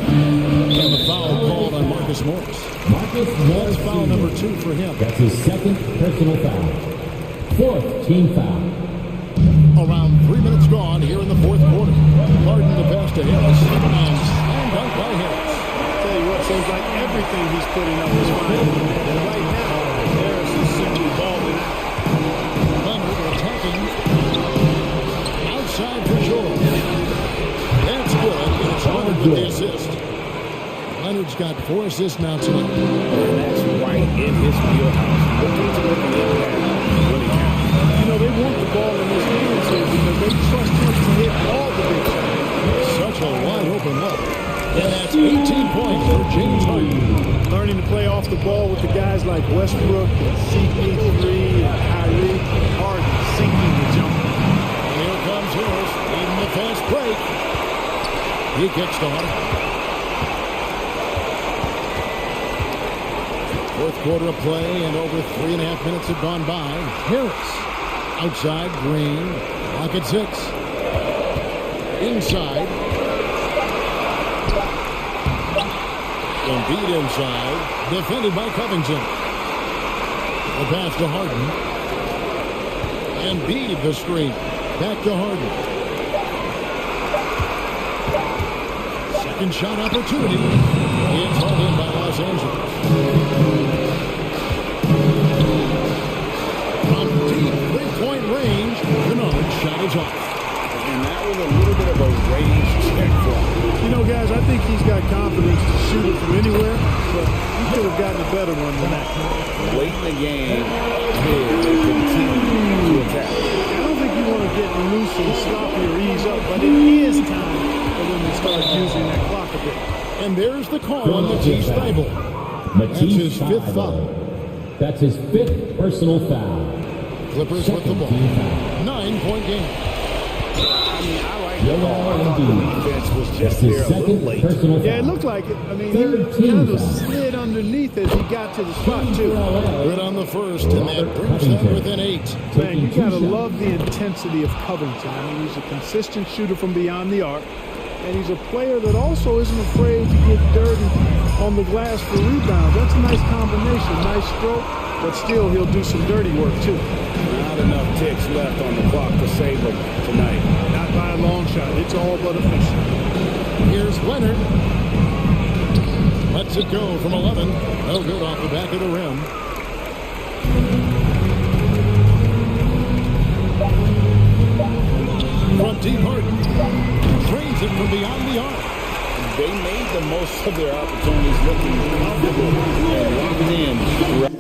And the foul called on Marcus Morris. That's foul number 2 for him. That's his second personal foul. 4th team foul. Around 3 minutes gone here in the fourth quarter. Harden the pass to Harris. And dunk by Harris. I'll tell you what, seems like everything he's putting up is fine. And right now, Harris is simply balling out. Leonard attacking. Outside for George. That's good. And it's Leonard with the assist. Leonard's got 4 assists now tonight. And that's right in his wheelhouse. Looking to make an impact when he can. You know, they want the ball in his hands here because they trust him to hit all the big shots. Such a wide open look. And that's 18 points for James Harden. Learning to play off the ball with the guys like Westbrook and CP3 and Kyrie. Harden sinking the jumper. And here comes Harris in the fast break. He kicks to Harden. Fourth quarter of play and over 3.5 minutes have gone by. Harris outside, Green. Lock at 6. Inside. Embiid inside. Defended by Covington. The pass to Harden. Embiid the screen. Back to Harden. Second shot opportunity. It's hauled in by Los Angeles. From deep three-point range, Kennard's shot is off. And that was a little bit of a range check for him. You know, guys, I think he's got confidence to shoot it from anywhere, but he could have gotten a better one than that. Late in the game, they continue to attack. I don't think you want to get loose and sloppy or ease up, but it is time for them to start using that clock a bit. And there's the call on Matisse Thybulle. That's his 5th foul. That's his 5th personal foul. Clippers with the ball. 9-point game. I mean, I like the ball. I thought the defense was just there a little late. Yeah, it looked like it. I mean, he kind of slid underneath as he got to the spot, too. Good on the first, and that brings them within 8. Man, you got to love the intensity of Covington. I mean, he's a consistent shooter from beyond the arc. And he's a player that also isn't afraid to get dirty on the glass for rebounds. That's a nice combination. Nice stroke, but still he'll do some dirty work, too. Not enough ticks left on the clock to save him tonight. Not by a long shot. It's all but official. Here's Leonard. Lets it go from 11. No good off the back of the rim. deep heart. Drains it from beyond the arc. They made the most of their opportunities, looking comfortable and locked in.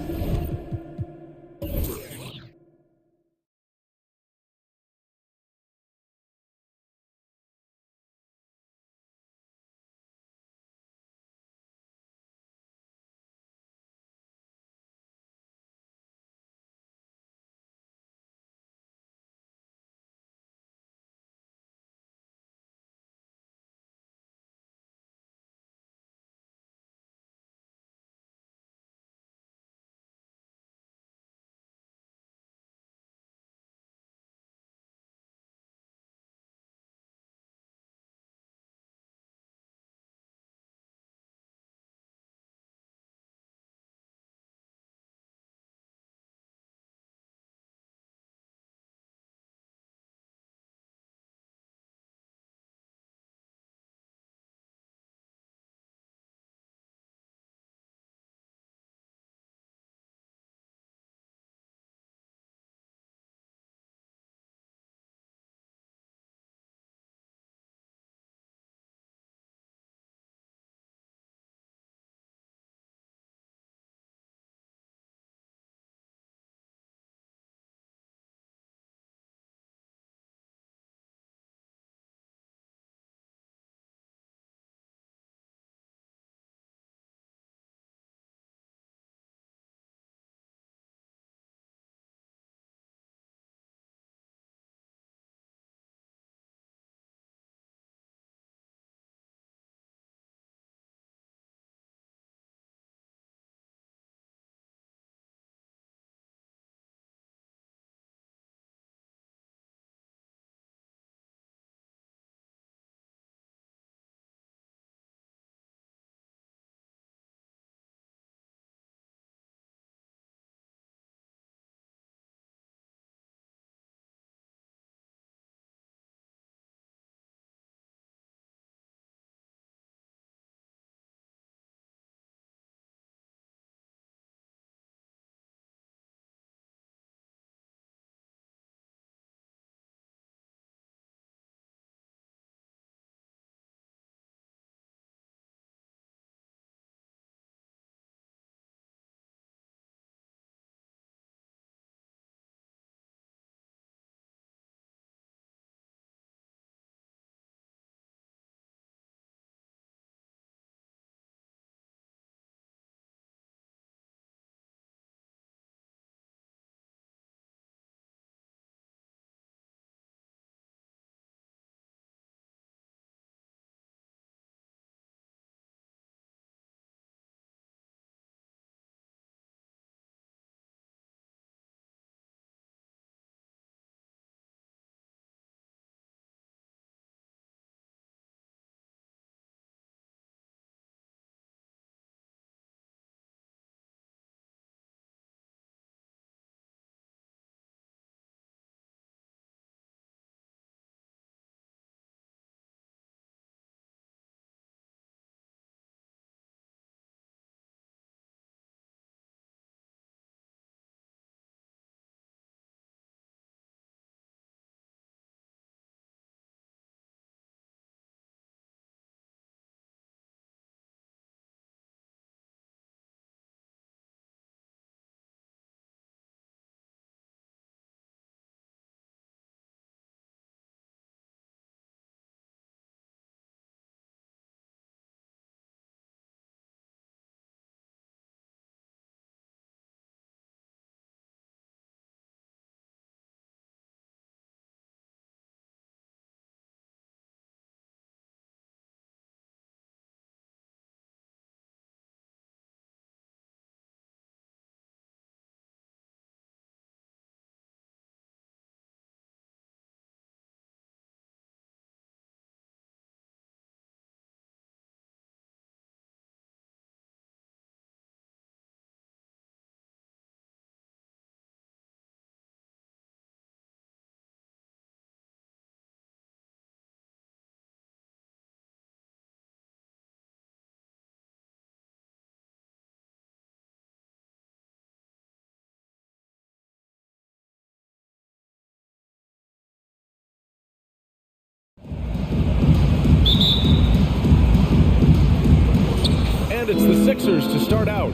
it's the Sixers to start out.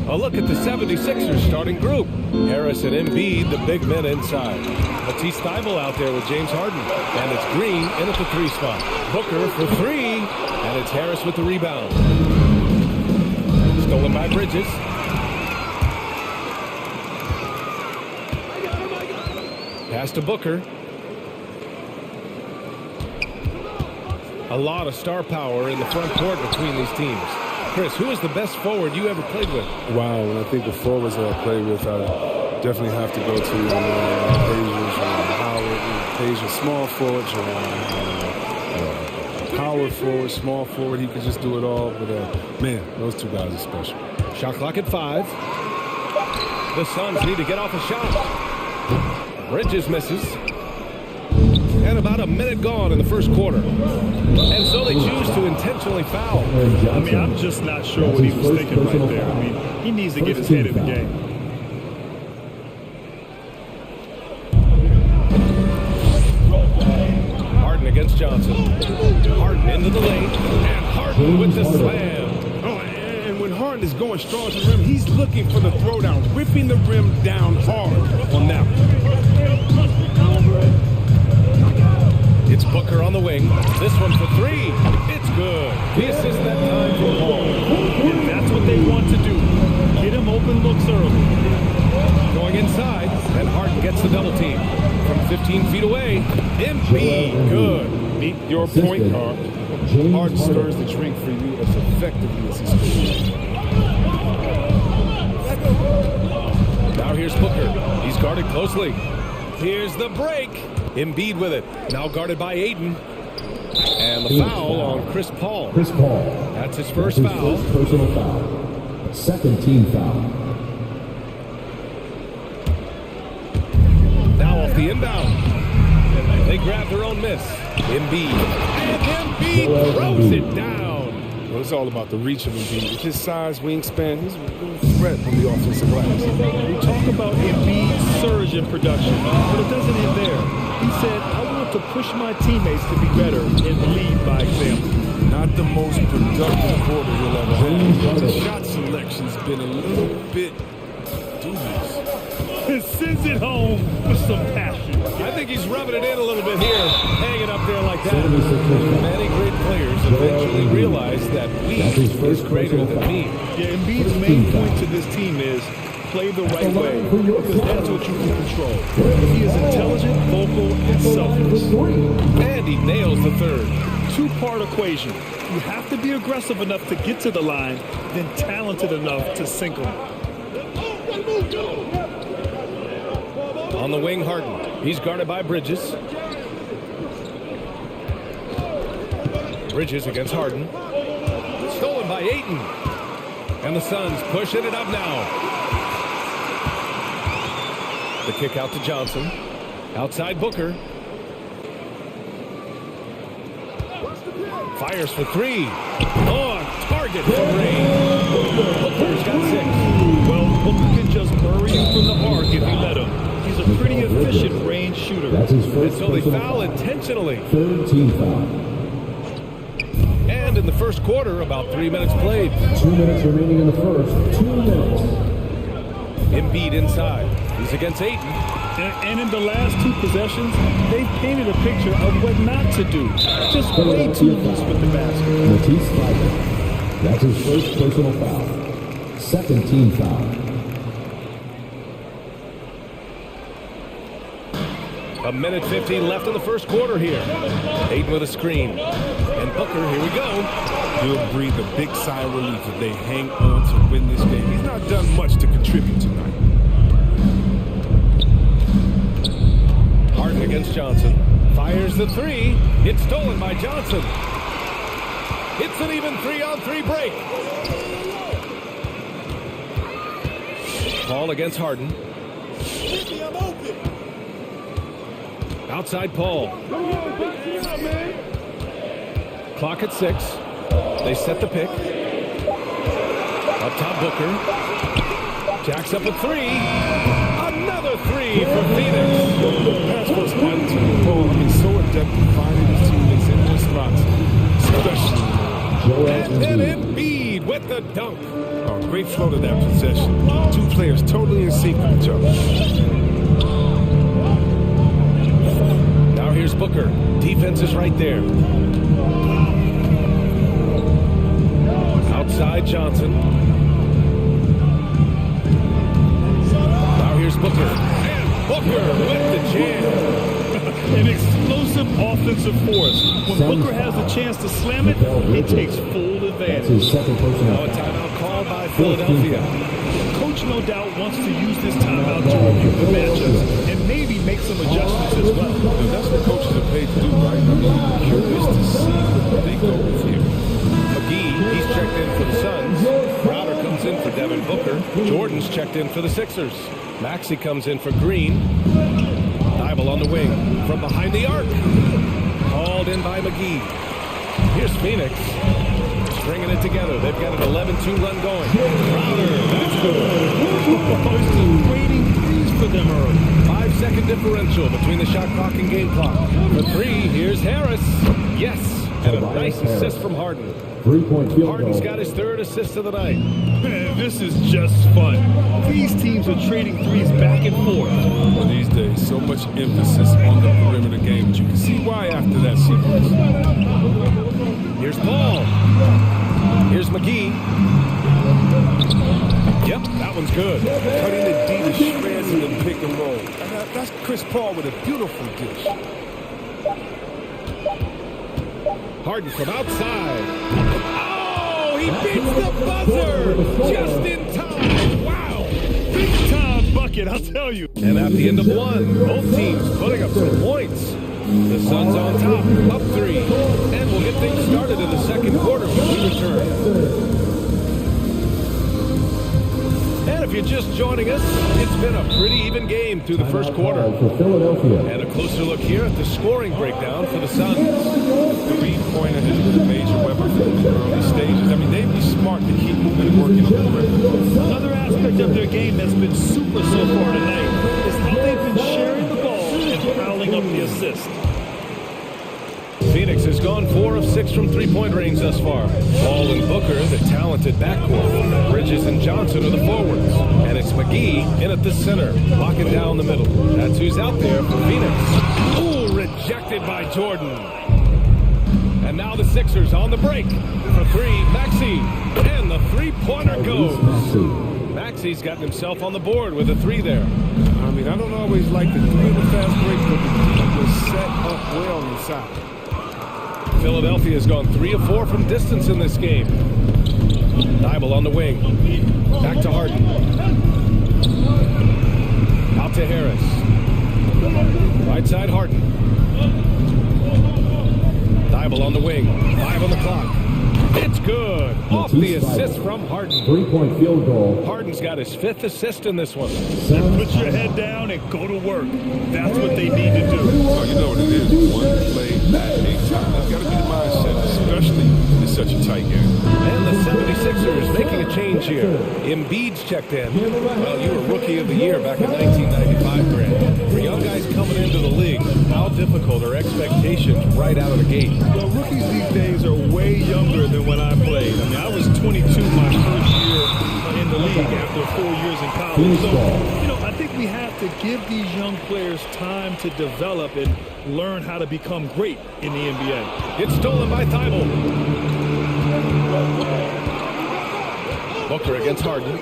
A look at the 76ers starting group. Harris and Embiid, the big men inside. Matisse Thybulle out there with James Harden. And it's Green in at the 3 spot. Booker for 3. And it's Harris with the rebound. Stolen by Bridges. Pass to Booker. A lot of star power in the front court between these teams. Chris, who is the best forward you ever played with? Wow, when I think of forwards that I played with, I definitely have to go to Page, small forward, power forward, small forward. He could just do it all. But man, those 2 guys are special. Shot clock at 5. The Suns need to get off a shot. Bridges misses. And about a minute gone in the first quarter. And so they choose to intentionally foul. I mean, I'm just not sure what he was thinking right there. I mean, he needs to get his head in the game. Harden against Johnson. Harden into the lane. And Harden with the slam. Oh, and when Harden is going strong to the rim, he's looking for the throwdown, whipping the rim down hard on that one. It's Booker on the wing. This one for 3. It's good. The assist that time for Paul. And that's what they want to do. Get him open looks early. Going inside, and Harden gets the double team. From 15 feet away, Embiid, good. Meet your point guard. Harden stirs the drink for you as effectively as he scores. Now here's Booker. He's guarded closely. Here's the break. Embiid with it. Now guarded by Aiden. And the foul on Chris Paul. Chris Paul. That's his first foul. First personal foul. Second team foul. Now off the inbound. They grab their own miss. Embiid. And Embiid throws it down. Well, it's all about the reach of Embiid. With his size, wingspan, he's a threat on the offensive glass. We talk about Embiid's surge in production, but it doesn't end there. He said, I want to push my teammates to be better and lead by example. Not the most productive quarter you'll ever have. The shot selection's been a little bit dubious. And sends it home with some passion. I think he's rubbing it in a little bit here, hanging up there like that. Many great players eventually realize that we is greater than me. Yeah, Embiid's main point to this team is play the right way, because that's what you can control. He is intelligent, vocal, and selfless. And he nails the third. 2-part equation. You have to be aggressive enough to get to the line, then talented enough to sink them. On the wing, Harden. He's guarded by Bridges. Bridges against Harden. Stolen by Ayton. And the Suns pushing it up now. The kick out to Johnson. Outside Booker. Fires for 3. On target for Ray. Booker's got 6. Well, Booker can just bury you from the arc if you let him. He's a pretty efficient range shooter. That's his first And so they foul intentionally. Third team foul. And in the first quarter, about 3 minutes played. 2 minutes remaining in the first. 2 minutes. Embiid inside. He's against Ayton. And in the last 2 possessions, they've painted a picture of what not to do. Just way too loose with the basket. Matisse Thybulle. That's his first personal foul. Second team foul. A minute 15 left in the first quarter here. Ayton with a screen. And Booker, here we go. He'll breathe a big sigh of relief if they hang on to win this game. He's not done much to contribute tonight. Harden against Johnson. Fires the 3. It's stolen by Johnson. It's an even 3-on-3 break. Paul against Harden. Outside Paul. Clock at 6. They set the pick. Up top Booker. Jacks up a 3. Another 3 for Phoenix. Pass first attitude. Paul, he's so adept at finding his teammates in their spots, especially And then Embiid with the dunk. Oh, great flow to that possession. Two players totally in sync with each other. Now here's Booker. Defense is right there. Outside Johnson. Now here's Booker. And Booker with the jam. An explosive offensive force. When Booker has a chance to slam it, he takes full advantage. Now a timeout called by Philadelphia. Coach no doubt wants to use this timeout to review the matchups and maybe make some adjustments as well. And that's what coaches are paid to do, right? I mean, curious to see what they go with here. McGee, he's checked in for the Suns. Crowder comes in for Devin Booker. Jordan's checked in for the Sixers. Maxey comes in for Green. Bible on the wing from behind the arc. Called in by McGee. Here's Phoenix. Stringing it together. They've got an 11-2 run going. Crowder, that's good. Waiting threes for them early. 5-second differential between the shot clock and game clock. For three, here's Harris. Yes, and a nice assist from Harden. Harden's got his third assist of the night. This is just fun. These teams are trading threes back and forth. Well, these days, so much emphasis on the perimeter game, but you can see why after that sequence. Here's Paul. Here's McGee. Yep, that one's good. Cutting the D to shreds in the pick and roll. That's Chris Paul with a beautiful dish. Harden from outside. Oh, he beats the buzzer just in time. Wow. Big time bucket, I'll tell you. And at the end of one, both teams putting up some points. The Suns on top, up three. And we'll get things started in the second quarter when we return. And if you're just joining us, it's been a pretty even game through the first quarter. And a closer look here at the scoring breakdown for the Suns. The three-pointer has been a major weapon for them in the early stages. I mean, they'd be smart to keep moving and working on the perimeter. Another aspect of their game that's been super so far tonight is how they've been sharing the ball and piling up the assist. Phoenix has gone 4 of 6 from three-point range thus far. Paul and Booker, the talented backcourt. Bridges and Johnson are the forwards. And it's McGee in at the center, locking down the middle. That's who's out there for Phoenix. Ooh, rejected by Jordan. And now the Sixers on the break. For three, Maxey. And the three-pointer goes. Maxey's gotten himself on the board with a three there. I mean, I don't always like the three in the fast break, but the team was set up well inside. Philadelphia has gone 3 of 4 from distance in this game. Bible on the wing. Back to Harden. Out to Harris. Right side Harden. Bible on the wing. 5 on the clock. It's good. Off the assist from Harden. 3-point field goal. Harden's got his 5th assist in this one. Put your head down and go to work. That's what they need to do. Oh, you know what it is. One play at a time. That's got to be the mindset, especially in such a tight game. And the 76ers making a change here. Embiid's checked in. Well, you were Rookie of the Year back in 1995, Grant. For young guys coming into the league, how difficult are expectations right out of the gate? Well, rookies these days are way younger than when I played. I mean, I was 22 my first year in the league after 4 years in college. So, you know, I think we have to give these young players time to develop and learn how to become great in the NBA. It's stolen by Thibault. Booker against Harden.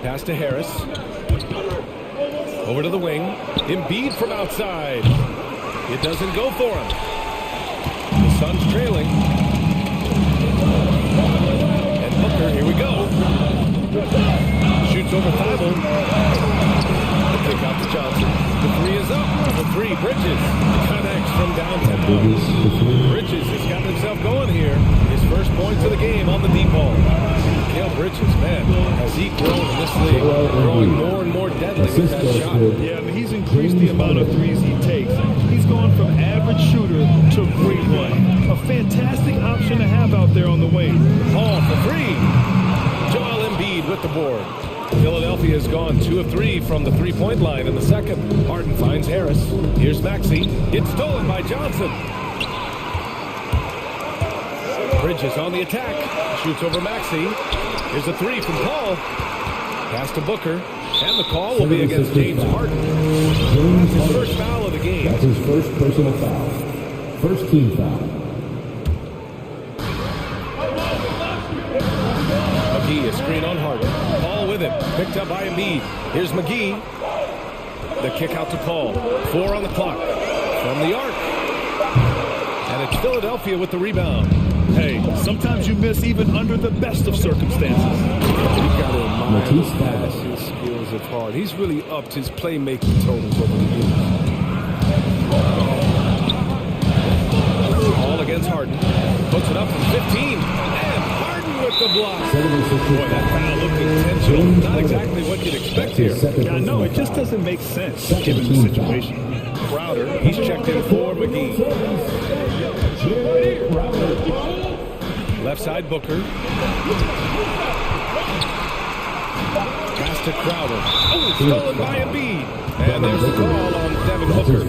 Pass to Harris. Over to the wing. Embiid from outside. It doesn't go for him. The Suns trailing. And Booker, here we go. Shoots over Thibault. The kick out to Johnson. The three is up. The three, Bridges. Connects from downtown. Bridges has got himself going here. His first points of the game on the deep ball. Mikal Bridges, man, has he grown in this league, growing more and more deadly with that shot. Yeah, I mean, he's increased the amount of threes he takes. He's gone from average shooter to great one. A fantastic option to have out there on the wing. Paul for three. Joel Embiid with the board. Philadelphia Philadelphia has gone 2 of 3 from the three-point line in the second. Harden finds Harris. Here's Maxey. It's stolen by Johnson. Bridges on the attack. Shoots over Maxey. Here's a three from Paul. Pass to Booker. And the call will be against James Harden. That's his first foul of the game. That's his first personal foul. First team foul. McGee, a screen on Harden. Paul with it. Picked up by Embiid. Here's McGee. The kick out to Paul. 4 on the clock. From the arc. And it's Philadelphia with the rebound. Hey, sometimes you miss even under the best of circumstances. You've got to admire his passing skills of Hard. He's really upped his playmaking totals over the years. All against Harden. Puts it up from 15. And Harden with the block. Boy, that foul looked intentional. Not exactly what you'd expect here. Yeah, no, it just doesn't make sense given the situation. Crowder, he's checked in for McGee. Left side, Booker. Pass to Crowder. Oh, stolen by Embiid. And there's the call on Devin Booker.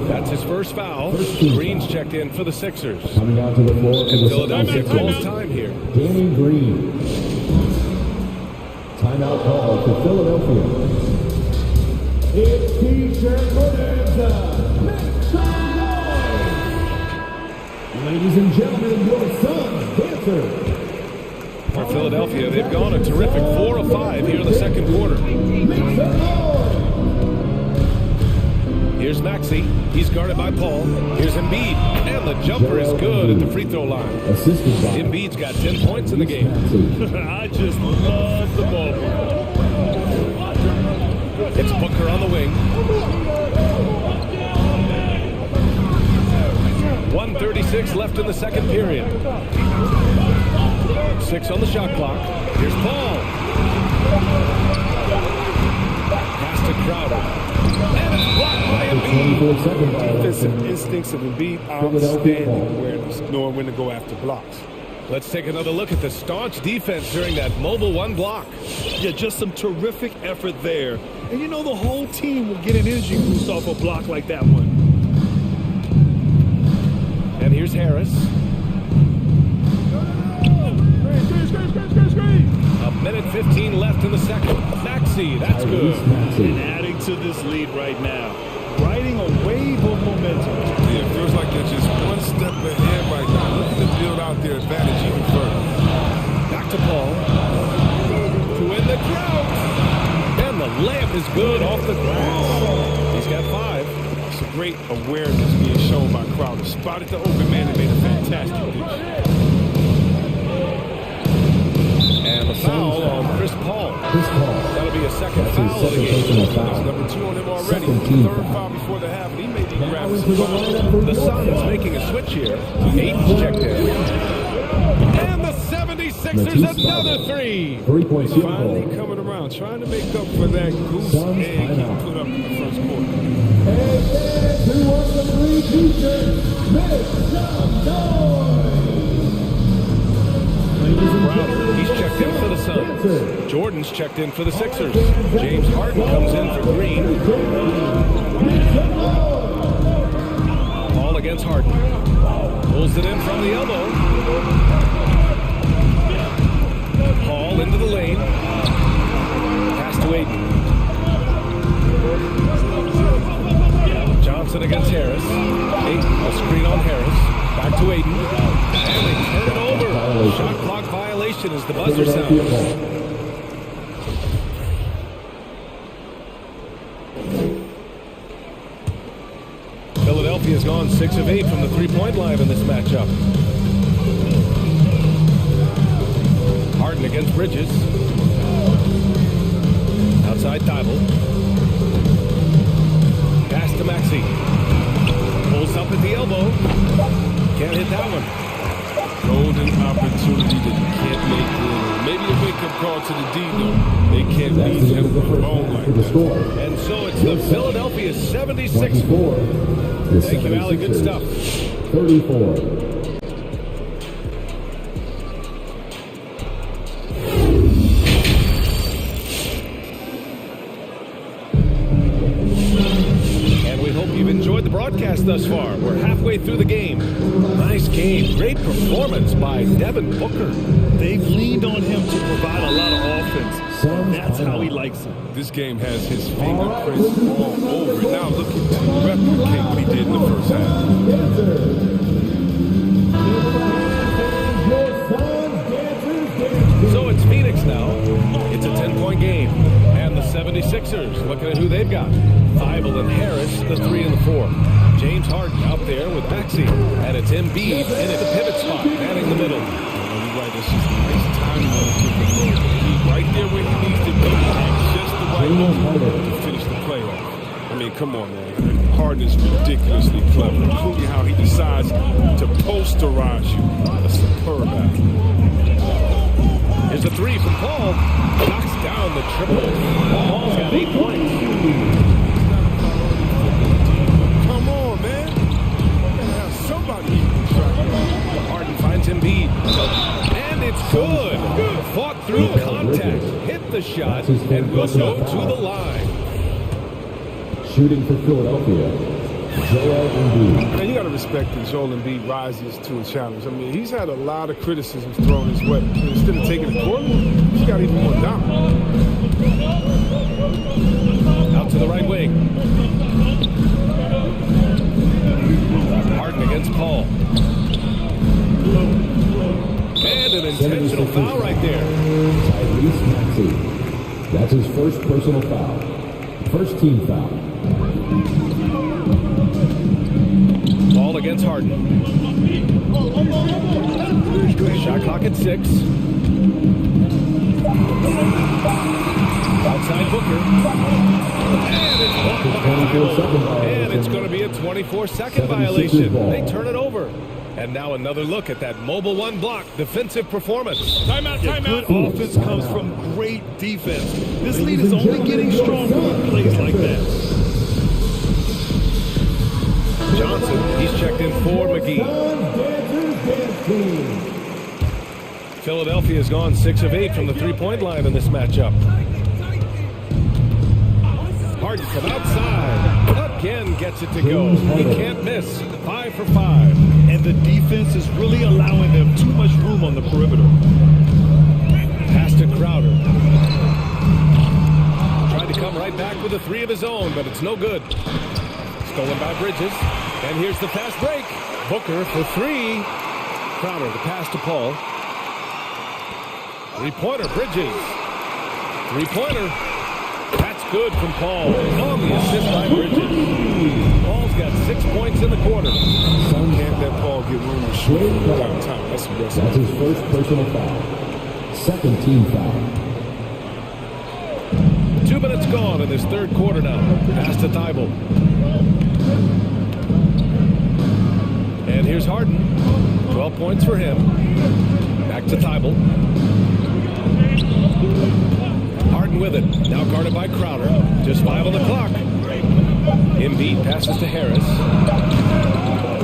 That's his first foul. Green's checked in for the Sixers. Coming out to the floor. And Philadelphia calls time here. Danny Green. Timeout call for Philadelphia. It's T-shirt bonanza. Ladies and gentlemen, your son's dancer. For Philadelphia, they've gone a terrific 4 of 5 here in the second quarter. Here's Maxey. He's guarded by Paul. Here's Embiid. And the jumper is good at the free throw line. Embiid's got 10 points in the game. I just love the moment. It's Booker on the wing. 1:36 left in the second period. 6 on the shot clock. Here's Paul. Pass to Crowder. And it's blocked by Embiid. Defensive instincts of Embiid, outstanding awareness, knowing when to go after blocks. Let's take another look at the staunch defense during that mobile one block. Yeah, just some terrific effort there. And you know the whole team will get an energy boost off a block like that one. And here's Harris. A minute 15 left in the second. Maxey, that's good. And adding to this lead right now. Riding a wave of momentum. Yeah, it feels like they're just one step ahead right now. Looking to build out their advantage even further. Back to Paul. To win the crowd. And the layup is good off the glass. He's got 5. It's a great awareness being shown by Crowder. Spotted the open man and made a fantastic dish. And the foul on Chris Paul. That'll be a second foul of the game. That's number 2 on him already. Third foul before the half, and he may be grabbing some fouls. The Suns making a switch here. Aiden's checked in. And the 76ers another 3. Finally coming around, trying to make up for that goose egg he put up in the first quarter. Who wants the free t-shirt? Make some noise! He's checked in for the Suns. Jordan's checked in for the Sixers. James Harden comes in for Green. Paul against Harden. Pulls it in from the elbow. Paul into the lane. Pass to Aiden. Johnson against Harris. Aiden, a screen on Harris. Back to Aiden. And they turn it over. Shot clock violation as the buzzer sounds. Philadelphia's gone 6 of 8 from the three-point line in this matchup. Harden against Bridges. Outside Thibault. Pass to Maxey. Pulls up at the elbow. Can't hit that one. Golden opportunity that you can't make good. Maybe a wake-up call to the D, though. They can't leave him alone like that. And so it's the Philadelphia 76. Thank you, Allie. Good stuff. 34. broadcast thus far. We're halfway through the game. Nice game. Great performance by Devin Booker. They've leaned on him to provide a lot of offense. That's how he likes it. This game has his fingerprints all over it. Now looking to replicate what he did in the first half. So it's Phoenix now. It's a 10-point game. And the 76ers, looking at who they've got. Thibault and Harris, the 3 and the 4. James Harden out there with Maxey. And it's Embiid in at the pivot spot, manning the middle. You're right, this is the nice timing on the He's right there where he needs to be. Just the right moment to finish the playoff. I mean, come on, man. Harden is ridiculously clever, including how he decides to posterize you. A superb athlete. Here's a 3 from Paul. Knocks down the triple. Paul's got 8 points. Come on, man. You gotta have somebody keeping track. Harden finds Embiid. And it's good. Fought through contact. Hit the shot and will go to the line. Shooting for Philadelphia, Joel Embiid. Man, you gotta respect that Joel Embiid rises to a challenge. I mean, he's had a lot of criticisms thrown his way. Instead of taking the court, he's got even more down. Out to the right wing. Harden against Paul. And an intentional foul right there. Tyrese Maxey. That's his first personal foul. First team foul. Ball against Harden. Shot clock at 6. Outside Booker. And it's going to be a 24-second violation. They turn it over. And now another look at that mobile 1 block defensive performance. Timeout, timeout. Good offense comes from great defense. This lead is only getting stronger with plays like that. Johnson, he's checked in for McGee. Philadelphia's gone 6 of 8 from the three-point line in this matchup. Harden from outside. Again gets it to go. He can't miss. 5 for 5. And the defense is really allowing them too much room on the perimeter. Pass to Crowder. Tried to come right back with a 3 of his own, but it's no good. Stolen by Bridges. And here's the fast break. Booker for 3. Crowder, the pass to Paul. 3-pointer, Bridges. 3-pointer. That's good from Paul. On the assist by Bridges. Paul's got 6 points in the quarter. Can't let Paul get room to shoot without time. That's his first personal foul. Second team foul. 2 minutes gone in this third quarter now. Pass to Thibault. And here's Harden. 12 points for him. Back to Thibault. Harden with it. Now guarded by Crowder. Just 5 on the clock. Embiid passes to Harris.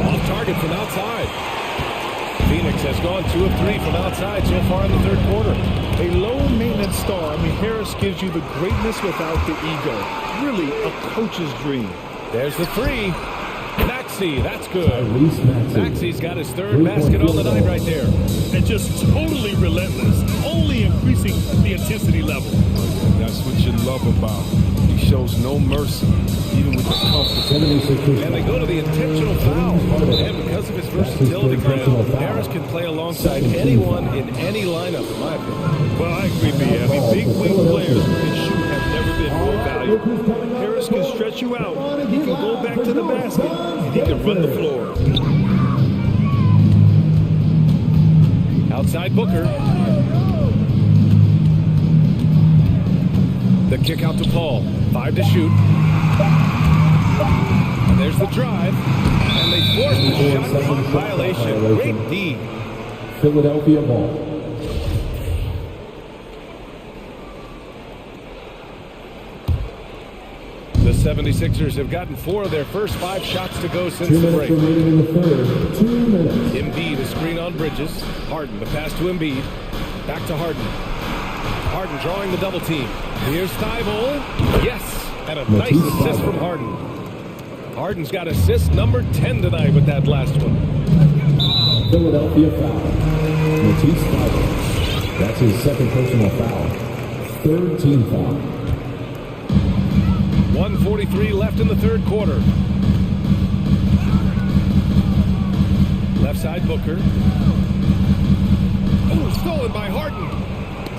Off target from outside. Phoenix has gone 2 of 3 from outside so far in the third quarter. A low-maintenance star. I mean, Harris gives you the greatness without the ego. Really a coach's dream. There's the 3. Maxey, that's good. Maxey's got his 3rd basket on the night right there. And just totally relentless, only increasing the intensity level. That's what you love about him. He shows no mercy, even with the comfort. And they go to the intentional foul. And because of his versatility, Harris can play alongside anyone in any lineup, in my opinion. Well, I agree, B. I mean, big wing players who can shoot have never been more valuable. Harris can stretch you out. He can go back to the basket, and he can run the floor. Outside Booker. The kick out to Paul. 5 to shoot. And there's the drive. And they force the shot clock violation. Great D. Philadelphia ball. The 76ers have gotten 4 of their first 5 shots to go since the break. In the third. 2 minutes. Embiid, a screen on Bridges. Harden, the pass to Embiid. Back to Harden. Harden drawing the double team. Here's Thibault. Yes, and a nice assist from Harden. Harden's got assist number 10 tonight with that last one. Philadelphia foul. Matisse Thybulle. That's his second personal foul. Third team foul. 1:43 left in the third quarter. Left side Booker. Oh, stolen by Harden.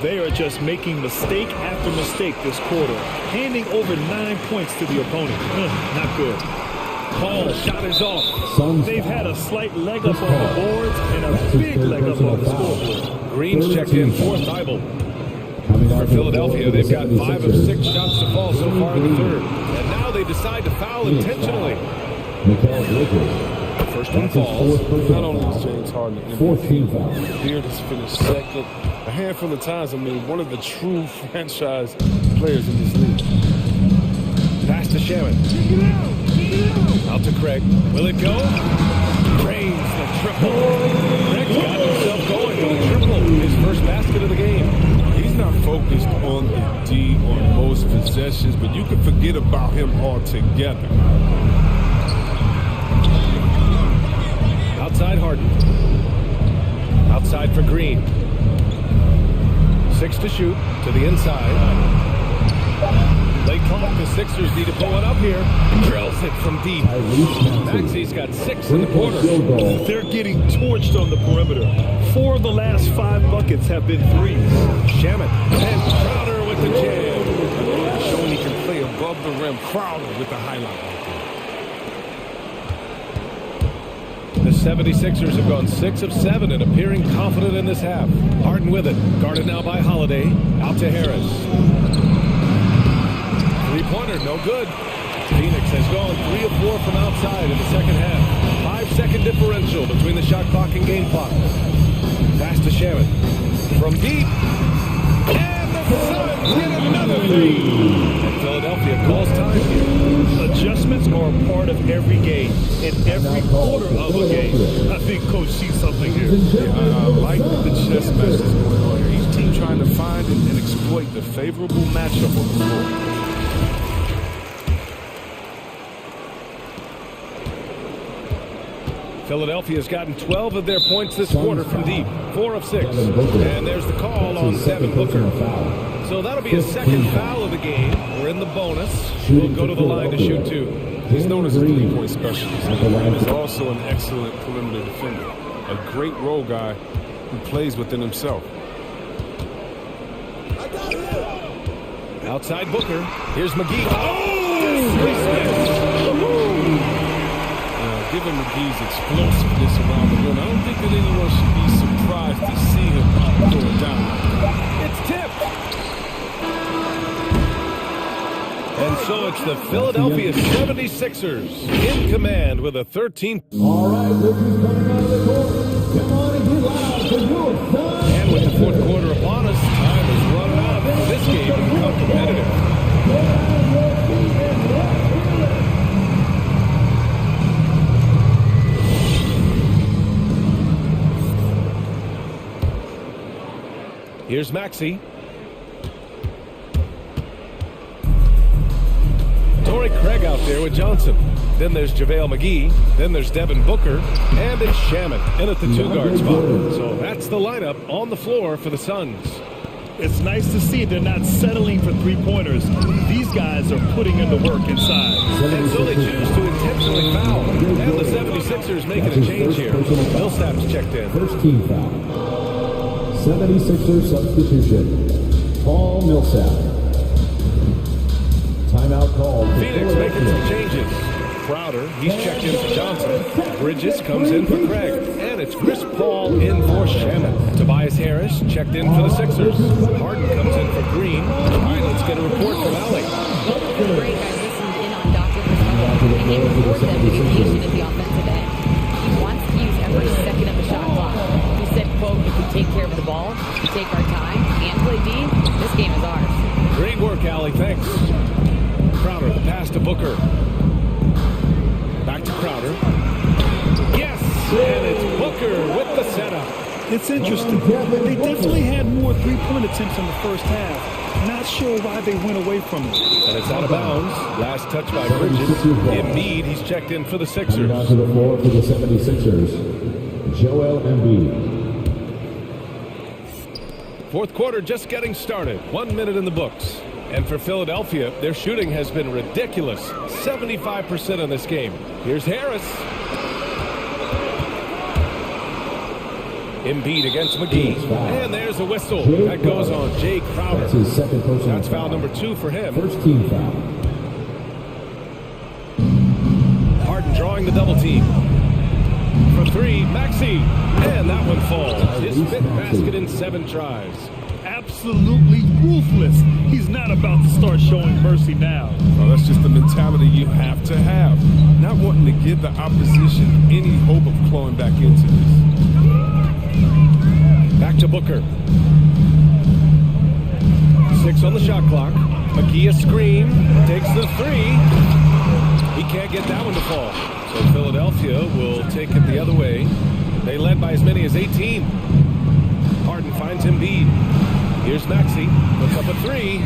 They are just making mistake after mistake this quarter, handing over 9 points to the opponent. Not good. Paul shot is off. They've had a slight leg up on the boards and a big leg up on the scoreboard. Green's checked in for Thybulle. For Philadelphia, they've got 5 of 6 shots to fall so far in the third. And now they decide to foul intentionally. First one falls. Not only is James Harden MVP, Beard has finished second a handful of times. I mean, one of the true franchise players in this league. Pass to Shaman. Out to Craig. Will it go? Drains the triple. Craig's got himself going with a triple. His first basket of the game. He's not focused on the D on most possessions, but you can forget about him altogether. Outside Harden. Outside for Green. 6 to shoot to the inside. Late clock, the Sixers need to pull it up here. Drills it from deep. Maxey's got 6 in the quarter. They're getting torched on the perimeter. 4 of the last 5 buckets have been threes. Shaman and Crowder with the jam. Showing he can play above the rim. Crowder with the highlight. The 76ers have gone 6 of 7 and appearing confident in this half. Harden with it. Guarded now by Holiday. Out to Harris. Three-pointer, no good. Phoenix has gone 3 of 4 from outside in the second half. 5-second differential between the shot clock and game clock. Pass to Shaman. From deep. And the Suns get another three. And Philadelphia calls time here. Adjustments are a part of every game, in every quarter of a game. I think Coach sees something here. I like the chess match that's going on here. Each team trying to find and exploit the favorable matchup on the floor. Philadelphia's gotten 12 of their points this quarter from deep. 4 of 6. And there's the call on Devin Booker. So that'll be a second foul of the game. We're in the bonus. We'll go to the line to shoot 2. He's known as a three-point specialist. And is also an excellent perimeter defender. A great role guy who plays within himself. Outside Booker. Here's McGee. Oh! Given McGee's explosiveness around the rim, I don't think that anyone should be surprised to see him throw it down. It's tipped. And so it's the Philadelphia 76ers in command with a 13. All right, look who's coming out of the court. Come on and get loud for your son. And with the fourth quarter upon us, time is running out for this game to become competitive. Here's Maxey. Torrey Craig out there with Johnson. Then there's JaVale McGee. Then there's Devin Booker. And it's Shaman in at the 2-guard spot. So that's the lineup on the floor for the Suns. It's nice to see they're not settling for three-pointers. These guys are putting in the work inside. And so they choose to intentionally foul. And the 76ers making a change here. Millsap's checked in. First team foul. 76ers substitution. Paul Millsap. Timeout called. Phoenix making some changes. Crowder, he's checked in for Johnson. Bridges comes in for Craig. And it's Chris Paul in for Shaman. Tobias Harris checked in for the Sixers. Harden comes in for Green. All right, let's get a report from Allie. Great, I listened in on Dr. Brazil, and he reported them to be patient at the offensive end. He wants to use every second of the shot clock. He said, quote, if we take care of the ball, we take our time, and play D, this game is ours. Great work, Allie. Thanks. Crowder, the pass to Booker. Back to Crowder. Yes! And it's Booker with the setup. It's interesting. They definitely had more three-point attempts in the first half. Not sure why they went away from it. And it's out of bounds. Last touch by Bridges. Embiid, he's checked in for the Sixers. Now to the floor for the 76ers, Joel Embiid. Fourth quarter just getting started. 1 minute in the books. And for Philadelphia, their shooting has been ridiculous. 75% in this game. Here's Harris. Embiid against McGee. And there's a whistle. That goes on Jay Crowder. That's his second personal That's foul number 2 for him. First team foul. Harden drawing the double team. For 3, Maxey. And that one falls. His 5th basket in 7 tries. Absolutely ruthless. He's not about to start showing mercy now. Oh, that's just the mentality you have to have. Not wanting to give the opposition any hope of clawing back into this. Back to Booker. 6 on the shot clock. McGee a screen. Takes the 3. He can't get that one to fall. So Philadelphia will take it the other way. They led by as many as 18. Harden finds Embiid. Here's Maxey. Puts up a 3.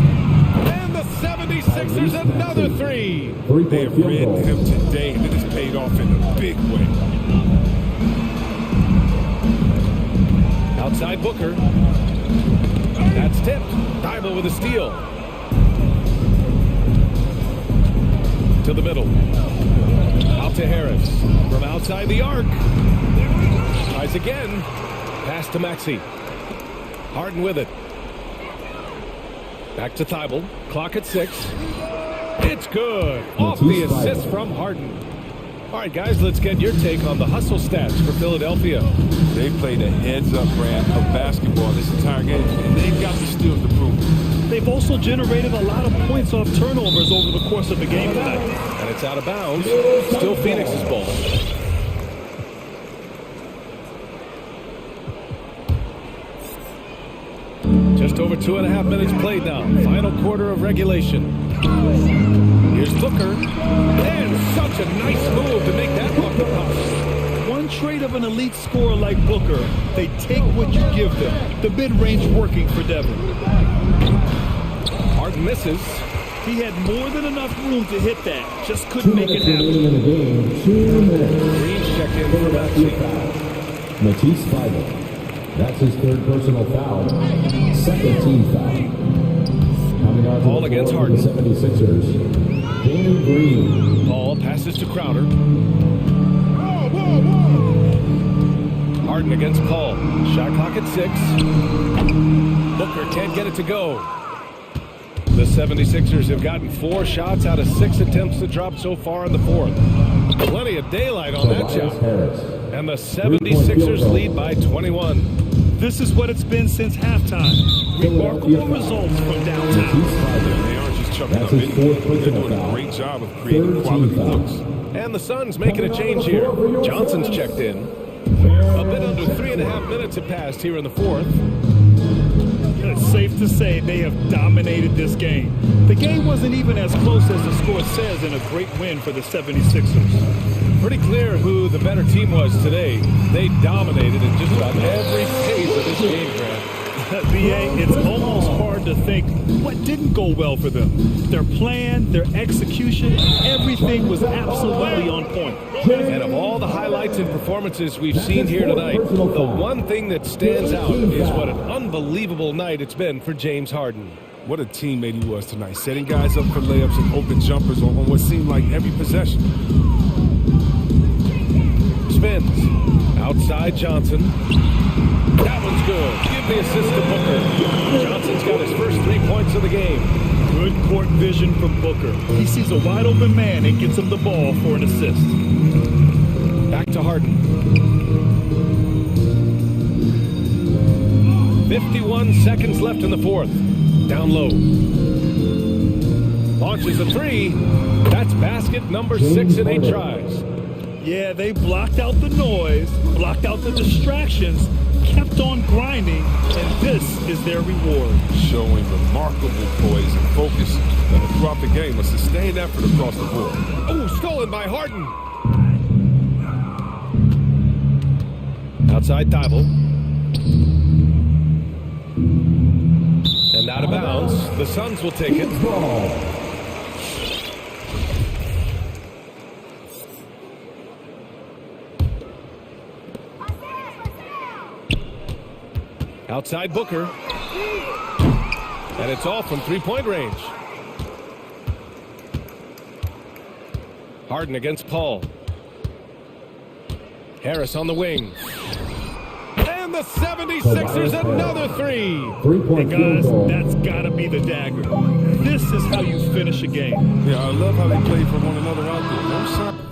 And the 76ers another 3. They have read him today, and it has paid off in a big way. Outside Booker. That's tipped. Thibault with a steal. To the middle. Out to Harris. From outside the arc. Tries again. Pass to Maxey. Harden with it. Back to Thibault. Clock at 6. It's good. Off the assist from Harden. All right, guys, let's get your take on the hustle stats for Philadelphia. They played a heads-up brand of basketball this entire game, and they've got the steals to prove it. They've also generated a lot of points off turnovers over the course of the game tonight. And it's out of bounds. Still Phoenix's ball. Just over 2.5 minutes played now. Final quarter of regulation. Here's Booker. And such a nice move to make that off the puck. One trait of an elite scorer like Booker, they take what you give them. The mid-range working for Devin. Harden misses. He had more than enough room to hit that. Just couldn't make it happen. In the game, 2 minutes. Green's checked in for Maxey. Matisse Thybulle. That's his 3rd personal foul. 2nd team foul. Coming out Ball against Harden. The 76ers. Danny Green. Ball passes to Crowder. Harden against Paul. Shot clock at 6. Booker can't get it to go. The 76ers have gotten 4 shots out of 6 attempts to drop so far in the 4th. Plenty of daylight on that shot. And the 76ers lead by 21. This is what it's been since halftime. Remarkable results from downtown. They aren't just chucking up anything. They're doing a great job of creating quality looks. And the Suns making a change here. Johnson's checked in. A bit under 3.5 minutes have passed here in the 4th. It's safe to say they have dominated this game. The game wasn't even as close as the score says in a great win for the 76ers. Pretty clear who the better team was today. They dominated in just about every phase of this game, Grant. BA, it's almost hard to think what didn't go well for them. Their plan, their execution, everything was absolutely on point. And of all the highlights and performances we've seen here tonight, the one thing that stands out is what an unbelievable night it's been for James Harden. What a teammate he was tonight, setting guys up for layups and open jumpers on what seemed like every possession. Spins. Outside Johnson. That one's good. Give the assist to Booker. Johnson's got his first 3 points of the game. Good court vision from Booker. He sees a wide open man and gets him the ball for an assist. Back to Harden. 51 seconds left in the 4th. Down low. Launches a 3. That's basket number 6 in 8 tries. Yeah, they blocked out the noise, blocked out the distractions, kept on grinding, and this is their reward. Showing remarkable poise and focus throughout the game, a sustained effort across the board. Oh, stolen by Harden. Outside Thibault. Out of bounds. The Suns will take it. Outside Booker. And it's off from three-point range. Harden against Paul. Harris on the wing. And the 76ers another three. Hey guys, that's gotta be the dagger. This is how you finish a game. Yeah, I love how they play for one another out there. No sign.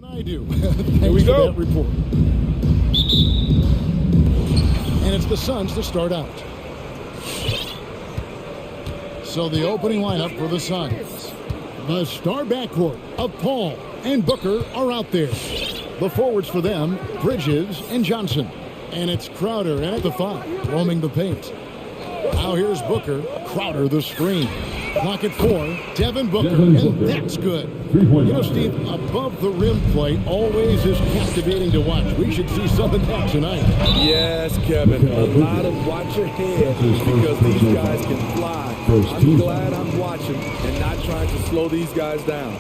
I do. Here we go. That report. And it's the Suns to start out. So the opening lineup for the Suns. The star backcourt of Paul and Booker are out there. The forwards for them, Bridges and Johnson. And it's Crowder at the 5, roaming the paint. Now here's Booker, Crowder the screen. Clock at 4, Devin Booker, and that's good. You know, Steve, above the rim play always is captivating to watch. We should see some of that tonight. Yes, Kevin, a lot of watch ahead because these guys can fly. I'm glad I'm watching and not trying to slow these guys down.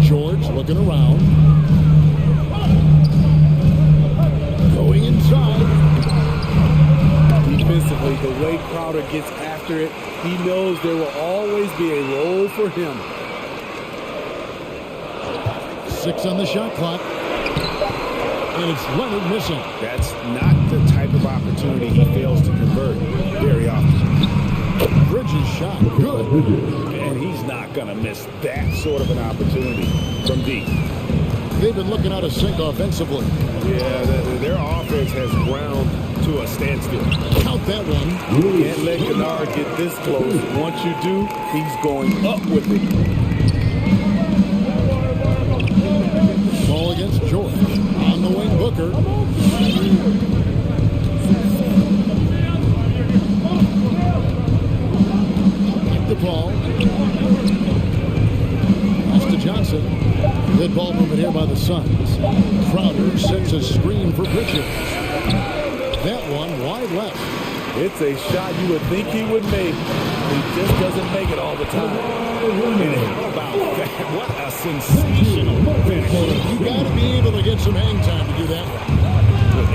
George looking around. Going inside. Defensively, the way Crowder gets after it, he knows there will always be a role for him. 6 on the shot clock. And it's Leonard missing. That's not the type of opportunity he fails to convert very often. Bridges shot, good. And he's not going to miss that sort of an opportunity from deep. They've been looking out of sync offensively. Yeah, their offense has ground to a standstill. Count that one. You can't let Kennard get this close. Once you do, he's going up with it. Ball against George. On the wing, Booker. Back to Paul. Pass to Johnson. Good ball movement here by the Suns. Crowder sets a screen for Bridges. That one wide left. It's a shot you would think he would make. He just doesn't make it all the time. And how about that? What a sensational finish. You got to be able to get some hang time to do that.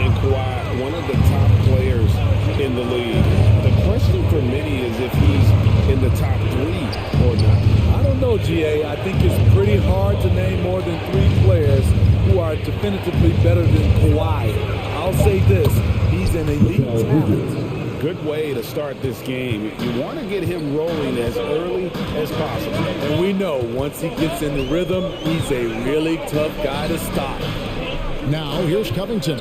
And Kawhi, one of the top players in the league. The question for many is if he's in the top 3 or not. I don't know, GA. I think it's pretty hard to name more than 3 players who are definitively better than Kawhi. I'll say this, he's an elite talent. Good way to start this game. You want to get him rolling as early as possible. And we know once he gets in the rhythm, he's a really tough guy to stop. Now here's Covington.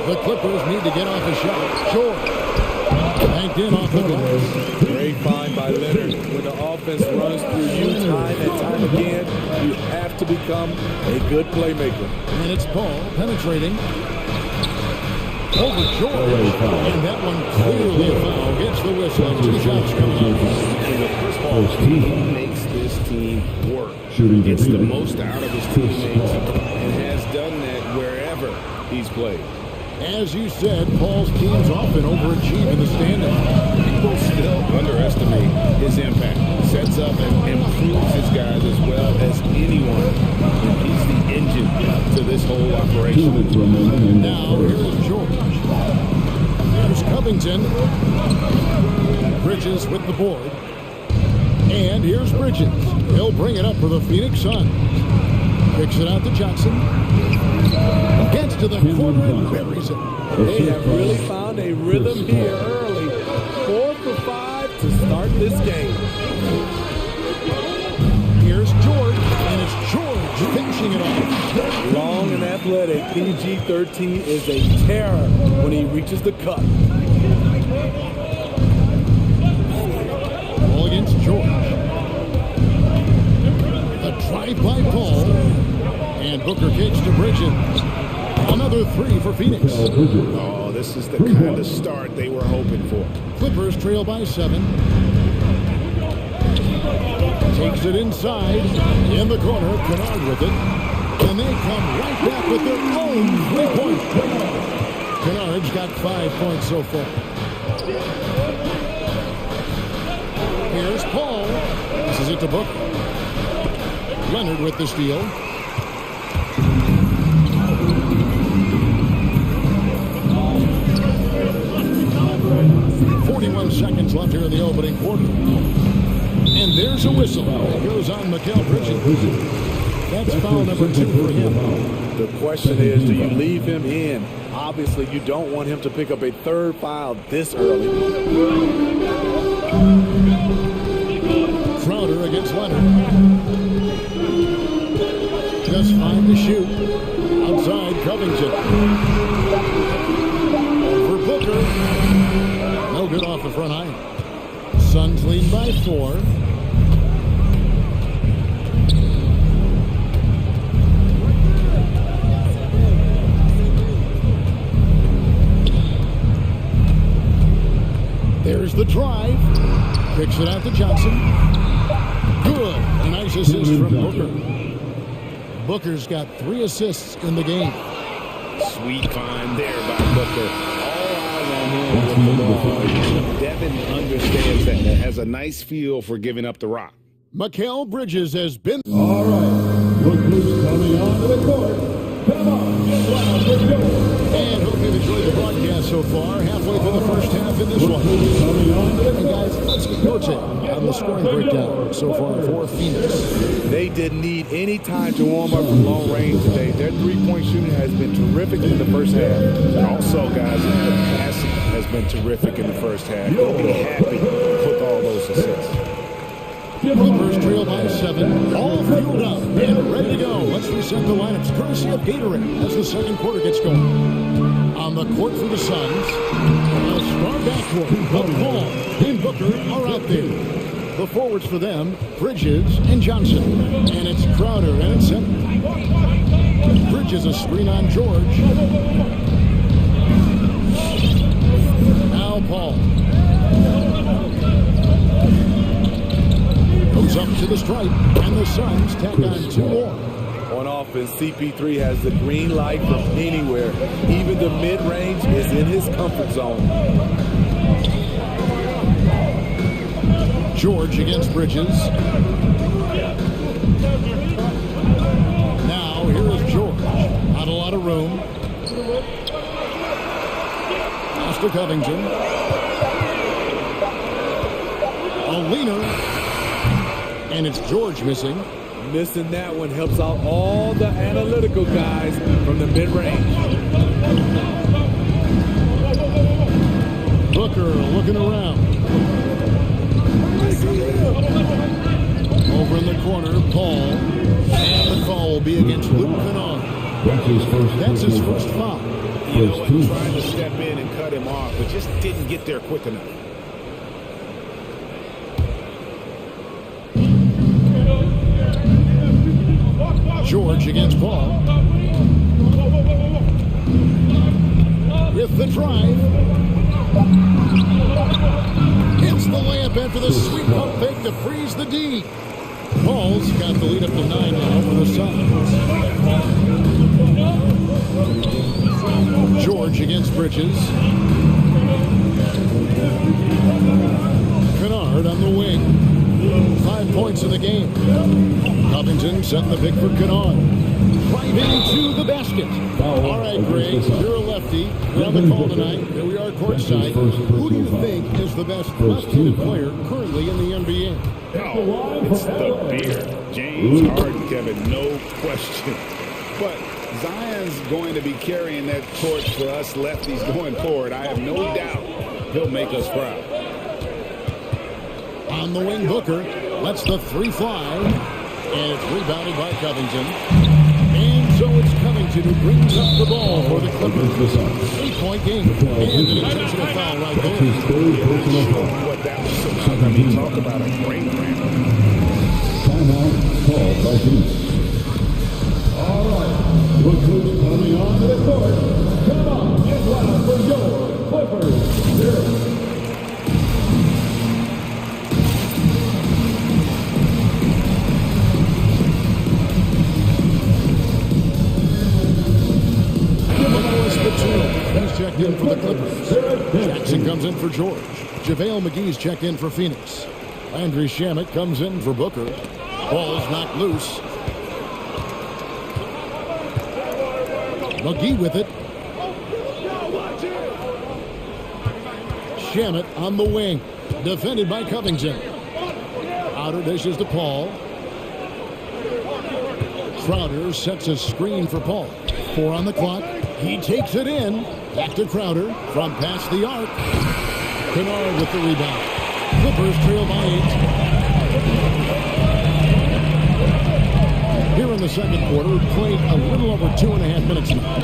The Clippers need to get off a shot. George. Banked in off the glass. Great find by Leonard. When the offense runs through you time and time again, you have to become a good playmaker. And it's Paul penetrating. Over George. And that one clearly a foul. Gets the whistle. 2 shots coming up. And the first ball, he makes this team work. Gets the most out of his teammates and has done that wherever he's played. As you said, Paul's teams often overachieve in the standings. People still underestimate his impact. Sets up and improves his guys as well as anyone. And he's the engine to this whole operation. Now, here's George. Here's Covington. Bridges with the board. And here's Bridges. He'll bring it up for the Phoenix Suns. Kicks it out to Johnson. Gets to the corner and buries it. They have really found a rhythm here early. 4 for 5 to start this game. Here's George, and it's George finishing it off. Long and athletic, PG-13 is a terror when he reaches the cup. Ball against George. The drive by Paul. And Booker kicks to Bridges. Another 3 for Phoenix. Oh, this is the kind of start they were hoping for. Clippers trail by 7. Takes it inside. In the corner, Kennard with it. And they come right back with their own 3-point. Kennard's got 5 points so far. Here's Paul. This is it to Booker. Leonard with the steal. Seconds left here in the opening quarter. And there's a whistle. It goes on Mikal Bridges. That's foul number 2 for him. The question is, do you leave him in? Obviously, you don't want him to pick up a third foul this early. Crowder against Leonard. Just 5 to shoot. Outside Covington. For Booker. No good off the front iron. Suns lead by 4. There's the drive. Kicks it out to Johnson. Good. A nice assist from Booker. Booker's got 3 assists in the game. Sweet find there by Booker. All eyes on him with the ball. Devin understands that and has a nice feel for giving up the rock. Mikal Bridges has been... All right. Look who's coming onto the court. Come on, get loud, let's go. And hope you've enjoyed the broadcast so far. Halfway through the first half in this one. And guys, let's get your take on the scoring breakdown so far for Phoenix. They didn't need any time to warm up from long range today. Their three-point shooting has been terrific in the first half. And also, guys, the passing has been terrific in the first half. They'll be happy with all those assists. Clippers trail by 7, all fueled up and ready to go. Let's reset the lineups, courtesy of Gatorade, as the second quarter gets going. On the court for the Suns, a strong backcourt, but Paul and Booker are out there. The forwards for them, Bridges and Johnson. And it's Crowder and it's center. Bridges a screen on George. Now Paul. Goes up to the stripe, and the Suns tack on 2 more. On offense, CP3 has the green light from anywhere. Even the mid-range is in his comfort zone. George against Bridges. Now, here is George. Not a lot of room. Pass to Covington. A leaner. And it's George missing. Missing that one helps out all the analytical guys from the mid-range. Booker looking around. Over in the corner, Paul. And the call will be against Luke Kennard. That's his first foul. You know what? Trying to step in and cut him off, but just didn't get there quick enough. George against Paul. With the drive. Hits the layup after the sweet pump fake to freeze the D. Paul's got the lead up to 9 now for the Suns. George against Bridges. Kennard on the wing. 5 points in the game. Covington setting the pick for Kennard. Driving to the basket. All right, Greg, you're a lefty. You're on the call tonight. Here we are courtside. Who do you think is the best left-handed player currently in the NBA? Oh, it's the beard. James Harden, Kevin, no question. But Zion's going to be carrying that torch for us lefties going forward. I have no doubt he'll make us proud. On the wing, Booker lets the 3 fly, and it's rebounded by Covington. And so it's Covington who brings up the ball for the Clippers. 3-point game, and an intentional foul right there. What that was about. I mean, talk about a great round. Timeout called by Phoenix. All right, look who's coming onto the court. Come on, get loud for your Clippers. He's checked in for the Clippers. Jackson comes in for George. JaVale McGee's checked in for Phoenix. Landry Shamet comes in for Booker. Ball's knocked loose. McGee with it. Shamet on the wing. Defended by Covington. Outer dishes to Paul. Crowder sets a screen for Paul. 4 on the clock. He takes it in. Back to Crowder from past the arc. Kennard with the rebound. Clippers trail by 8. Here in the second quarter, we've played a little over 2.5 minutes now.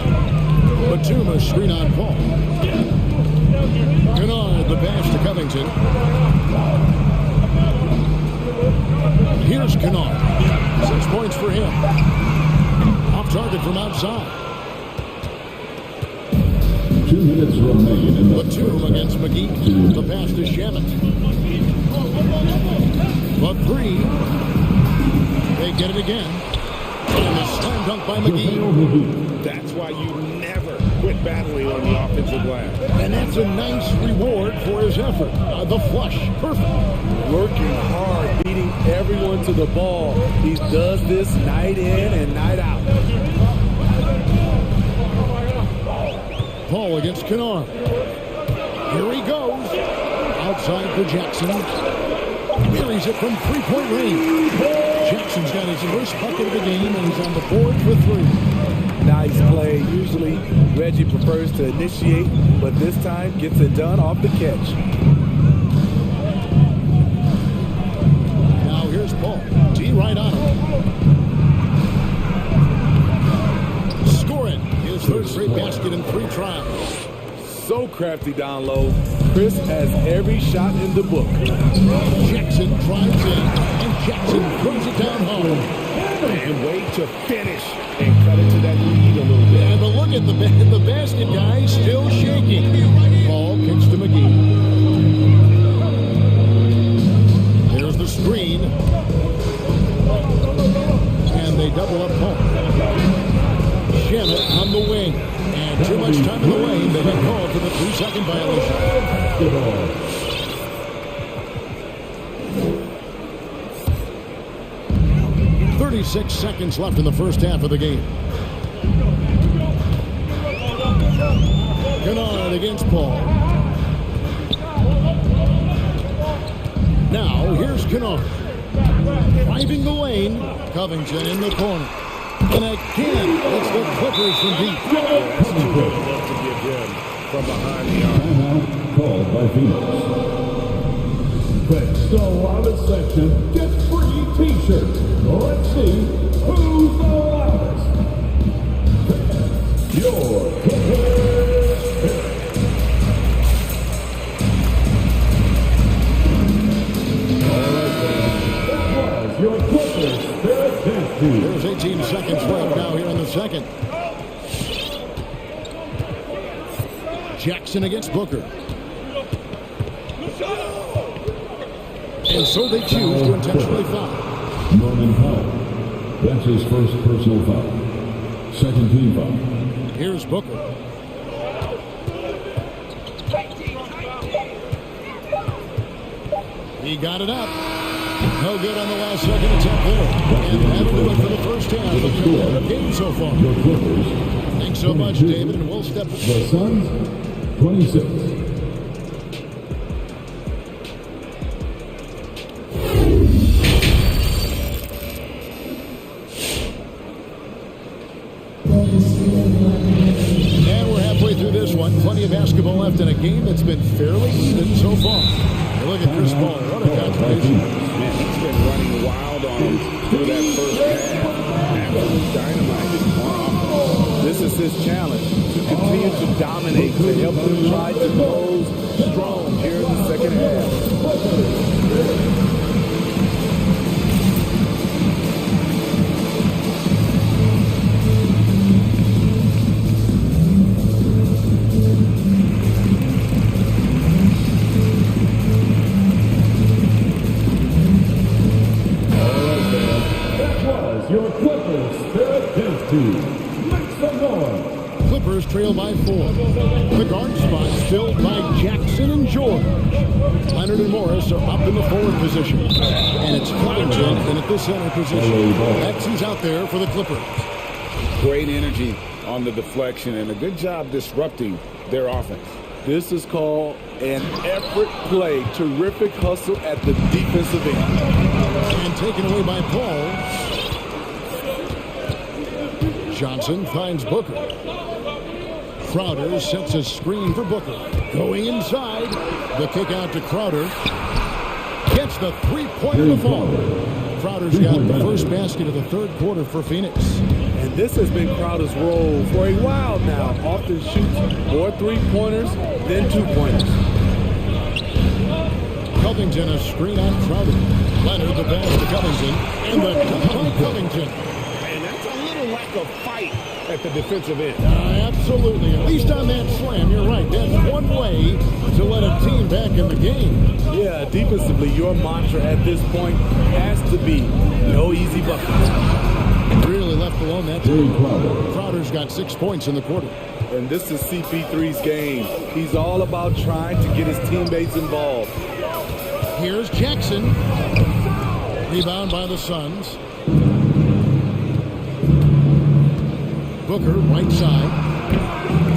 Batum a screen on Paul. Kennard the pass to Covington. Here's Kennard. 6 points for him. Off target from outside. 2 minutes remaining in the Batum against McGee. The pass to Shamet. The 3. They get it again. And a slam dunk by McGee. That's why you never quit battling on the offensive glass. And that's a nice reward for his effort. The flush. Perfect. Working hard, beating everyone to the ball. He does this night in and night out. Paul against Kennard. Here he goes. Outside for Jackson. Buries it from three-point range. Jackson's got his first bucket of the game, and he's on the board for 3. Nice play. Usually Reggie prefers to initiate, but this time gets it done off the catch. Now here's Paul. T right on him. Scoring his third straight basket in 3 tries. So crafty down low. Chris has every shot in the book. Jackson drives in, and Jackson throws it down home. And wait to finish and cut into that lead a little bit. And but look at the basket guy still shaking. Paul kicks to McGee. There's the screen. And they double up Paul. Shamet on the wing. And too much time in the lane. They get called for the 2-second violation. 36 seconds left in the first half of the game. Kennard against Paul. Now, here's Kennard. Driving the lane. Covington in the corner. And again, it's the Clippers from deep. That's too good enough to give him from behind the arc. timeout called by Phoenix. Next, the loudest section gets free t-shirts. Let's see who's the loudest. Your Clippers. That was your Clippers Spirit Dance Team. There's 18 seconds left now here in the second. Jackson against Booker. And so they choose to intentionally foul. Norman Powell. That's his first personal foul. Second team foul. Here's Booker. He got it up. No good on the last second attempt there. And that'll do it for the first half of the game so far. Thanks so much, David, and we'll step... The Suns, 26. And we're halfway through this one. Plenty of basketball left in a game that's been fairly even so far. Hey, look at Chris Paul. What a contribution. Man, he's been running wild on him through that first half. Absolute dynamite on offense. This is his challenge, to continue to dominate, to help them try to close strong here in the second half. Your Clippers Spirit Dance Team. Make some noise. Clippers trail by 4. The guard spot filled by Jackson and George. Leonard and Morris are up in the forward position. And it's Covington in at the center position. X's out there for the Clippers. Great energy on the deflection and a good job disrupting their offense. This is called an effort play. Terrific hustle at the defensive end. And taken away by Paul. Johnson finds Booker. Crowder sets a screen for Booker. Going inside. The kick out to Crowder. Gets the three-pointer to fall. Crowder's got the first basket of the third quarter for Phoenix. And this has been Crowder's role for a while now. Often shoots more three-pointers than two-pointers. Covington a screen on Crowder. Leonard the pass to Covington. And the dunk by Covington. And that's a little lack of fight at the defensive end. Absolutely. At least on that slam, you're right. That's one way to let a team back in the game. Yeah, defensively, your mantra at this point has to be no easy buckets. Really left alone that time. Crowder's got 6 points in the quarter. And this is CP3's game. He's all about trying to get his teammates involved. Here's Jackson. Rebound by the Suns. Booker, right side.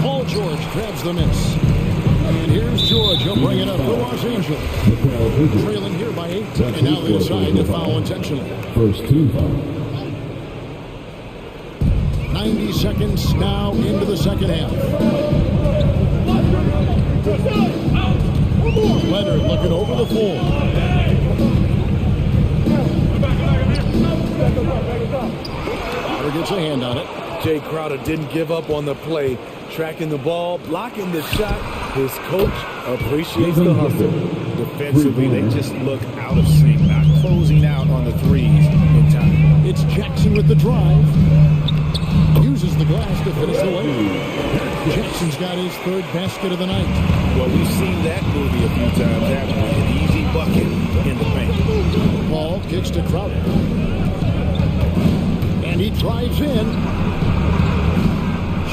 Paul George grabs the miss. And here's George. He'll bring it up for Los Angeles. Trailing here by 8. And now inside to foul intentionally. First team foul. 90 seconds now into the second half. Leonard looking over the floor. Crowder gets a hand on it. Jay Crowder didn't give up on the play. Tracking the ball, blocking the shot. His coach appreciates the hustle. Defensively, they just look out of sync, not closing out on the threes in time. It's Jackson with the drive. Uses the glass to finish the lane. Jackson's got his third basket of the night. Well, we've seen that movie a few times, haven't we? An easy bucket in the paint. Paul kicks to Crowder. And he drives in.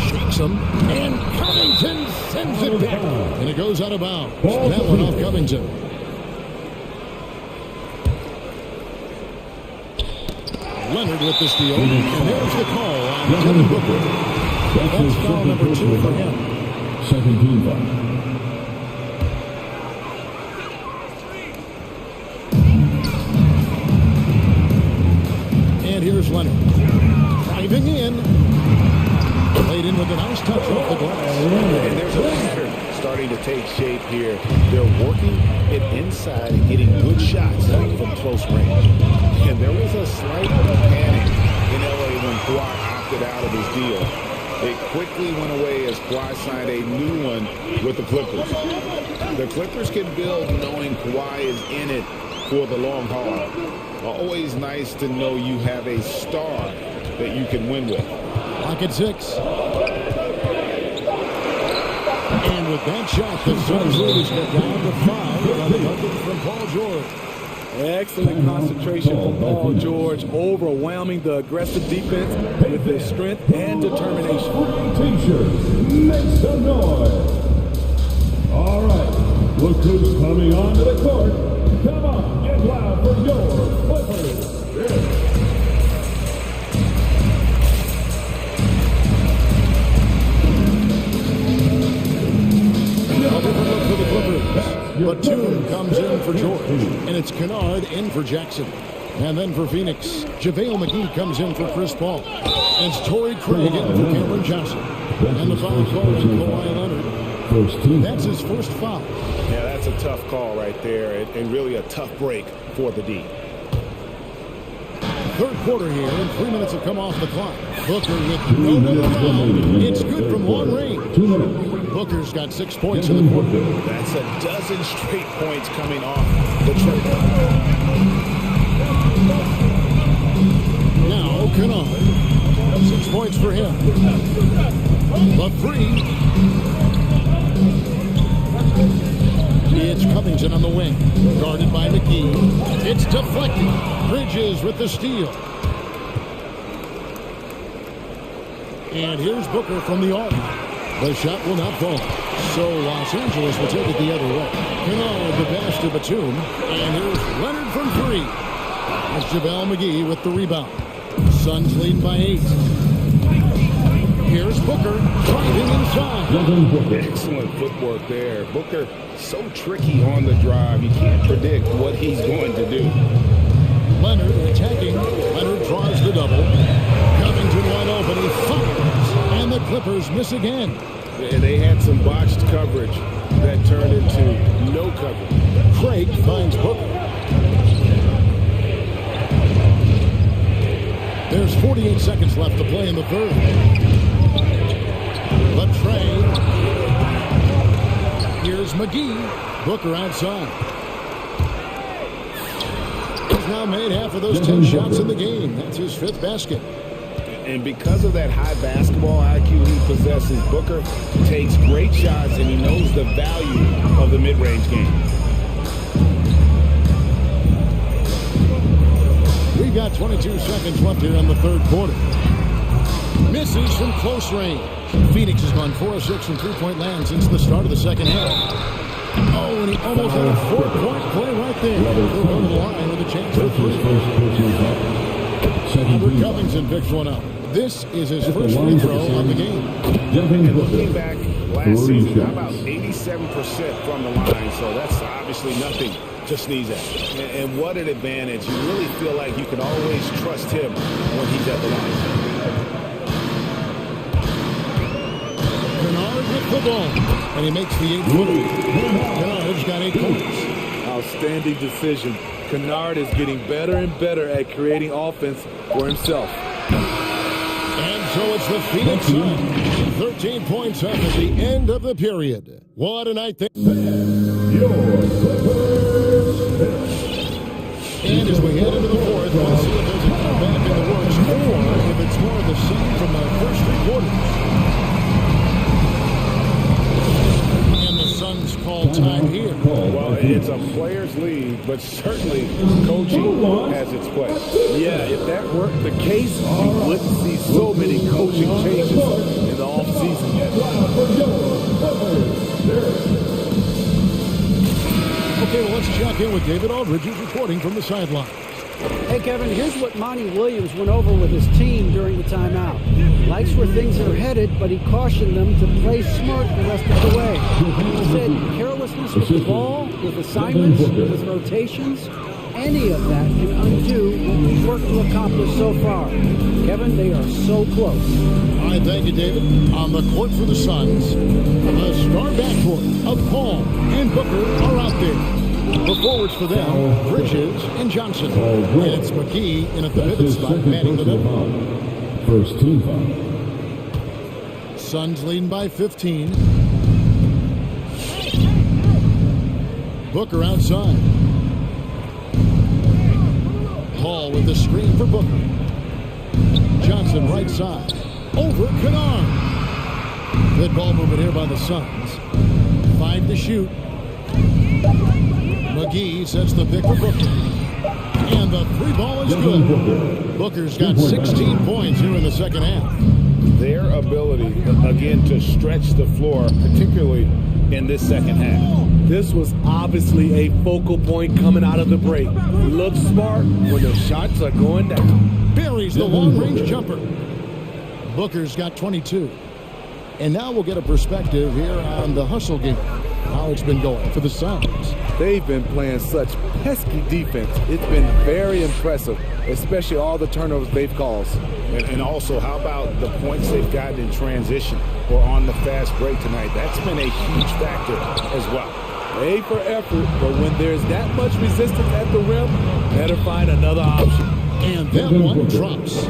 Shakes him. And Covington sends it back. And it goes out of bounds. That one off Covington. Leonard with the steal. And there's the call on Devin Booker. That's foul number 2 for him. Second team foul. And here's Leonard. Driving in. Played in with a nice touch off the glass. And there's a pattern starting to take shape here. They're working it inside and getting good shots from close range. And there was a slight panic in LA when Kawhi opted out of his deal. It quickly went away as Kawhi signed a new one with the Clippers. The Clippers can build knowing Kawhi is in it for the long haul. Always nice to know you have a star that you can win with. Clock at 6. And with that shot, the Suns leaders get down to 5 on the bucket from Paul George. Excellent concentration from Paul George, overwhelming the aggressive defense with his strength and determination. T-shirts, make some noise. All right, look who's coming onto the court. Come on, get loud for your Clippers. Batum comes in for George, and it's Kennard in for Jackson. And then for Phoenix, JaVale McGee comes in for Chris Paul. And it's Torrey Craig in for Cameron Johnson. And the foul call on Kawhi Leonard. That's his first foul. Yeah, that's a tough call right there, and really a tough break for the D. Third quarter here, and 3 minutes have come off the clock. Booker with no around. It's good from long range. Booker's got 6 points in the quarter. That's a dozen straight points coming off the triple. Now, Kennard. 6 points for him. The three. It's Covington on the wing. Guarded by McGee. It's deflected. Bridges with the steal. And here's Booker from the arc. The shot will not fall. So Los Angeles will take it the other way. Kennard the pass to Batum. And here's Leonard from 3. That's JaVale McGee with the rebound. Suns lead by 8. Here's Booker driving inside. Excellent footwork there. Booker so tricky on the drive. You can't predict what he's going to do. Leonard attacking. Leonard draws the double. Covington wide open. He Clippers miss again. And they had some botched coverage that turned into no coverage. Craig finds Booker. There's 48 seconds left to play in the third. But Trey. Here's McGee. Booker outside. He's now made half of those 10 shots in the game. That's his 5th basket. And because of that high basketball IQ he possesses, Booker takes great shots and he knows the value of the mid-range game. We've got 22 seconds left here in the third quarter. Misses from close range. Phoenix has gone 4 of 6 from three-point land since the start of the second half. Oh, and he almost had a 4-point play right there. He'll go to the line with a chance for 3. Albert Covington picks one up. This is his first free throw of the game. And looking back last season, about 87% from the line, so that's obviously nothing to sneeze at. And what an advantage. You really feel like you can always trust him when he's at the line. Kennard with the ball, and he makes the 8-footer. Kennard's got 8 points. Outstanding decision. Kennard is getting better and better at creating offense for himself. And so it's the Phoenix Suns. 13 points up at the end of the period. What a night. And as we head into the fourth, we'll see if there's a comeback in the works or if it's more of the same from the first 3 quarters. And the Suns call time here. Well, it's a player's league, but certainly coaching has its place. Yeah, if that weren't the case, we wouldn't see so many coaching changes in the offseason yet. Okay, well, let's check in with David Aldridge, who's reporting from the sideline. Hey, Kevin, here's what Monty Williams went over with his team during the timeout. Likes where things are headed, but he cautioned them to play smart the rest of the way. He said carelessness with the ball, with assignments, with rotations, any of that can undo what we've worked to accomplish so far. Kevin, they are so close. All right, thank you, David. On the court for the Suns, the star backcourt of Paul and Booker are out there. The forwards for them, Bridges and Johnson. And it's McGee in at the pivot spot, manning the middle. First team foul. Suns leading by 15. Booker outside. Paul with the screen for Booker. Johnson right side. Over Kennard. Good ball movement here by the Suns. 5 to shoot. McGee sets the pick for Booker. And the 3 ball is good. Booker's got 16 points here in the second half. Their ability, again, to stretch the floor, particularly in this second half. This was obviously a focal point coming out of the break. Look smart when the shots are going down. Buries the long-range jumper. Booker's got 22. And now we'll get a perspective here on the hustle game. How it's been going for the Suns. They've been playing such pesky defense. It's been very impressive, especially all the turnovers they've caused. And also, how about the points they've gotten in transition or on the fast break tonight? That's been a huge factor as well. A for effort, but when there's that much resistance at the rim, better find another option. And that one drops.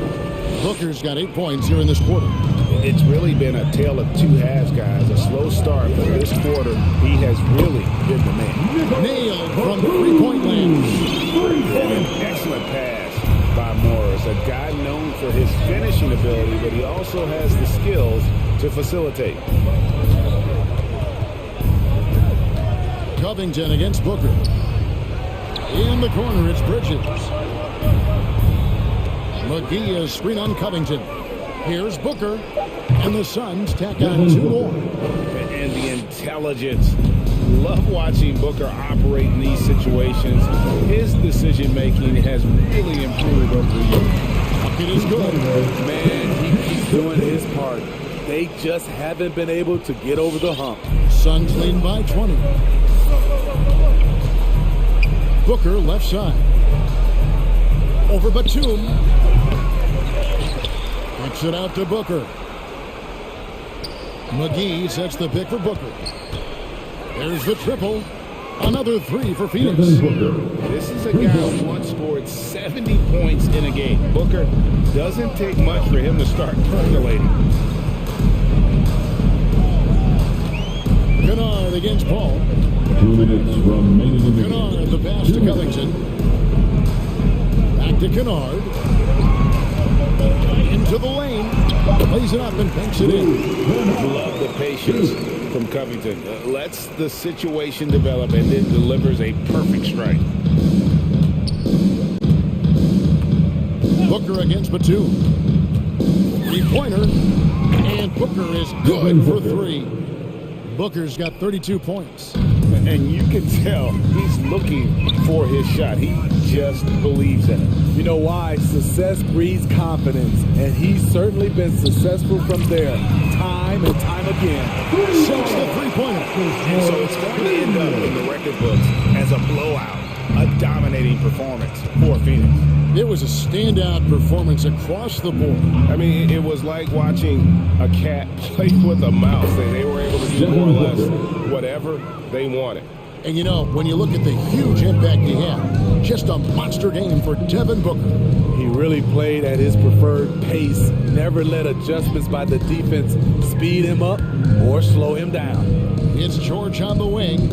Booker's got 8 points here in this quarter. It's really been a tale of 2 halves, guys. A slow start, but this quarter, he has really been the man. Nailed from 3-point land. And an excellent pass by Morris, a guy known for his finishing ability, but he also has the skills to facilitate. Covington against Booker. In the corner, it's Bridges. McGee is screen on Covington. Here's Booker. And the Suns tack on 2 more. And the intelligence. Love watching Booker operate in these situations. His decision-making has really improved over the years. It is good. Man, he keeps doing his part. They just haven't been able to get over the hump. Suns leading by 20. Booker left side. Over Batum. Kicks it out to Booker. McGee sets the pick for Booker. There's the triple. Another three for Phoenix. This is a guy who once scored 70 points in a game. Booker doesn't take much for him to start percolating. Kennard against Paul. 2 minutes remaining. Kennard, the pass to Covington. Back to Kennard. Into the lane. Plays it up and banks it in. Love the patience from Covington. Lets the situation develop and then delivers a perfect strike. Booker against Batum. Three-pointer. And Booker is good for three. Booker's got 32 points. And you can tell he's looking for his shot. He just believes in it. You know why? Success breeds confidence, and he's certainly been successful from there, time and time again. Sinks the three-pointer. And so it's going to end up in the record books as a blowout, a dominating performance for Phoenix. It was a standout performance across the board. I mean, it was like watching a cat play with a mouse. They were able to do more or less whatever they wanted. And you know, when you look at the huge impact he had, just a monster game for Devin Booker. He really played at his preferred pace, never let adjustments by the defense speed him up or slow him down. It's George on the wing.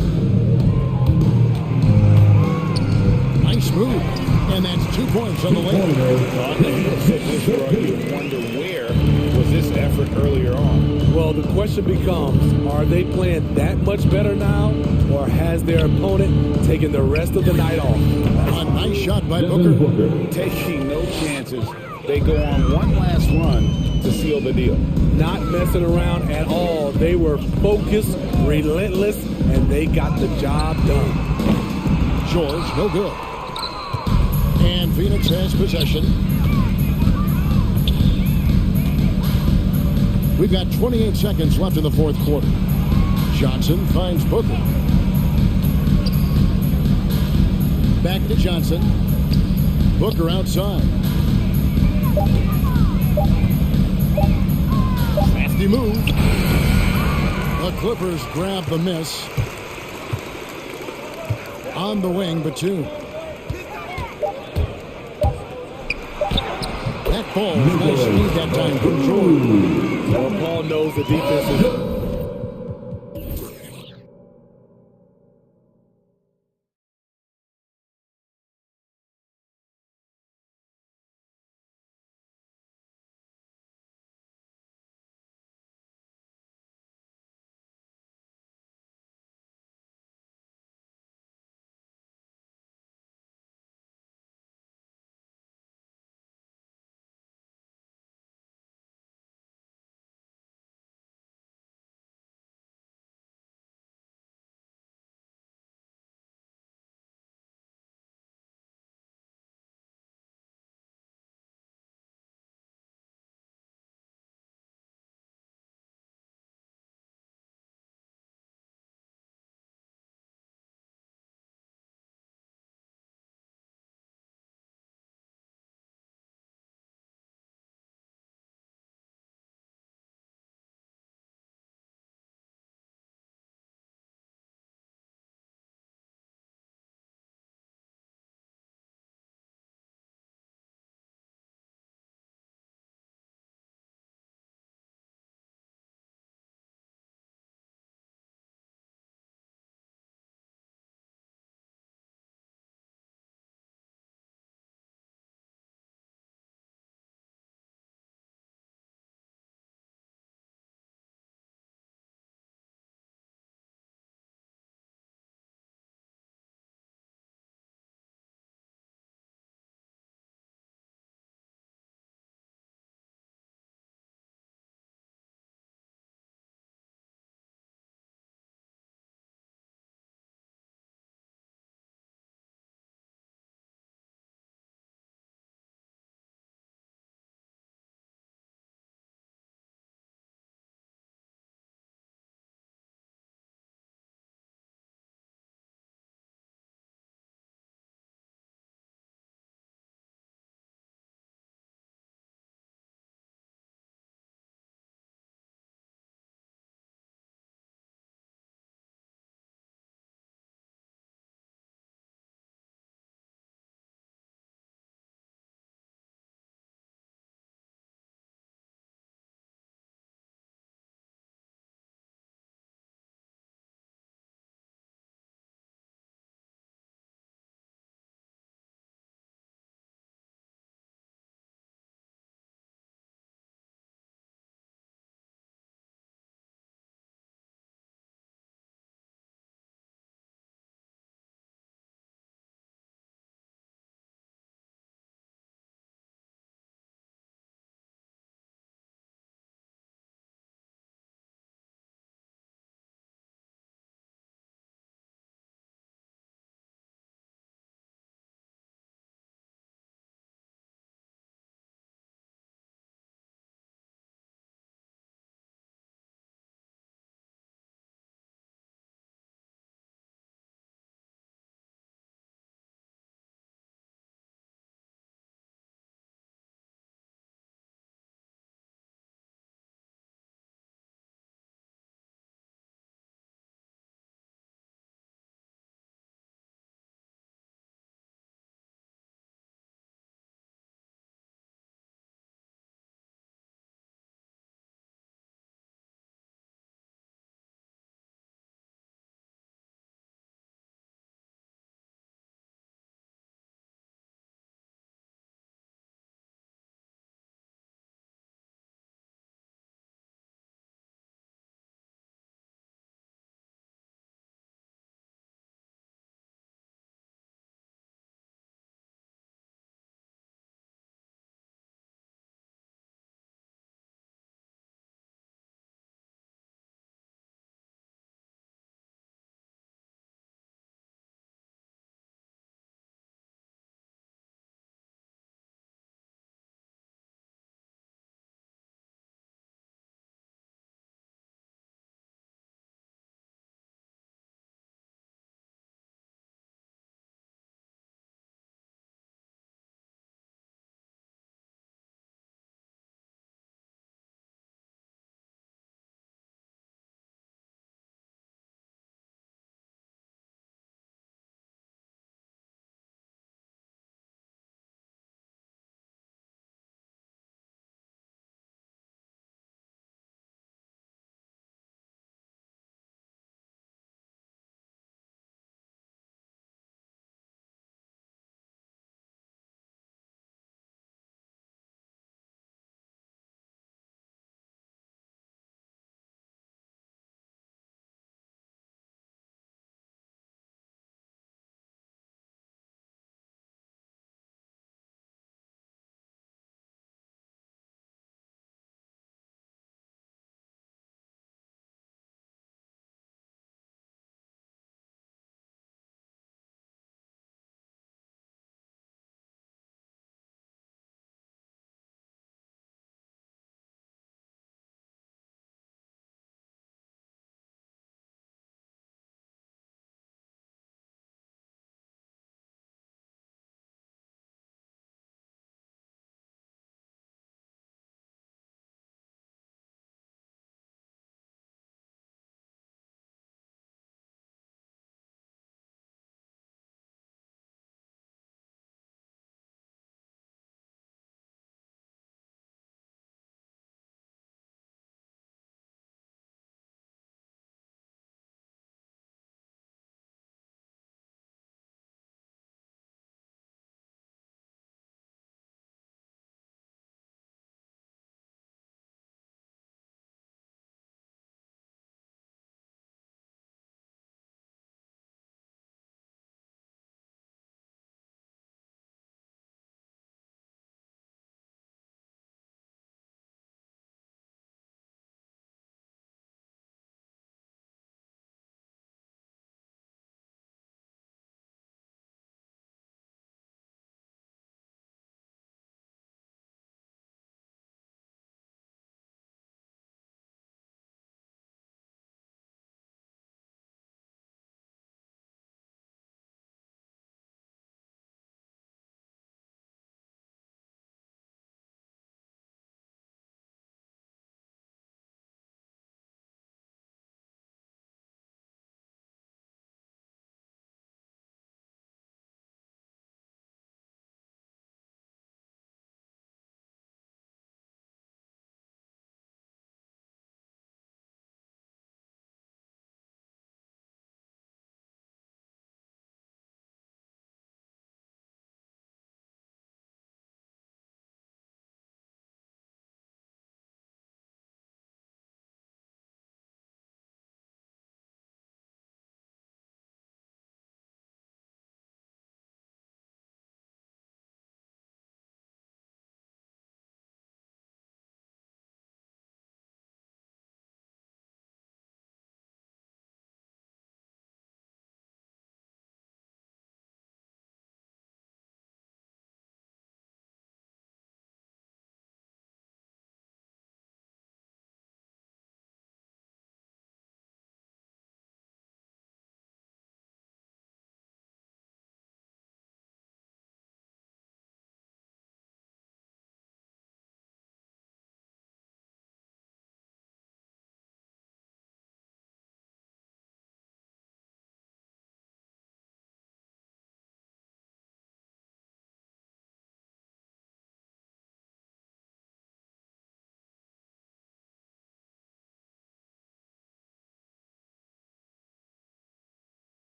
Nice move. And that's 2 points on the lane. On the heels of this run, you wonder where was this effort earlier on? Well, the question becomes, are they playing that much better now, or has their opponent taken the rest of the night off? A nice shot by Booker. Taking no chances. They go on one last run to seal the deal. Not messing around at all. They were focused, relentless, and they got the job done. George, no good. And Phoenix has possession. We've got 28 seconds left in the fourth quarter. Johnson finds Booker. Back to Johnson. Booker outside. Crafty move. The Clippers grab the miss. On the wing, Batum. That ball, nice speed that time from George. Well, Paul knows the defense is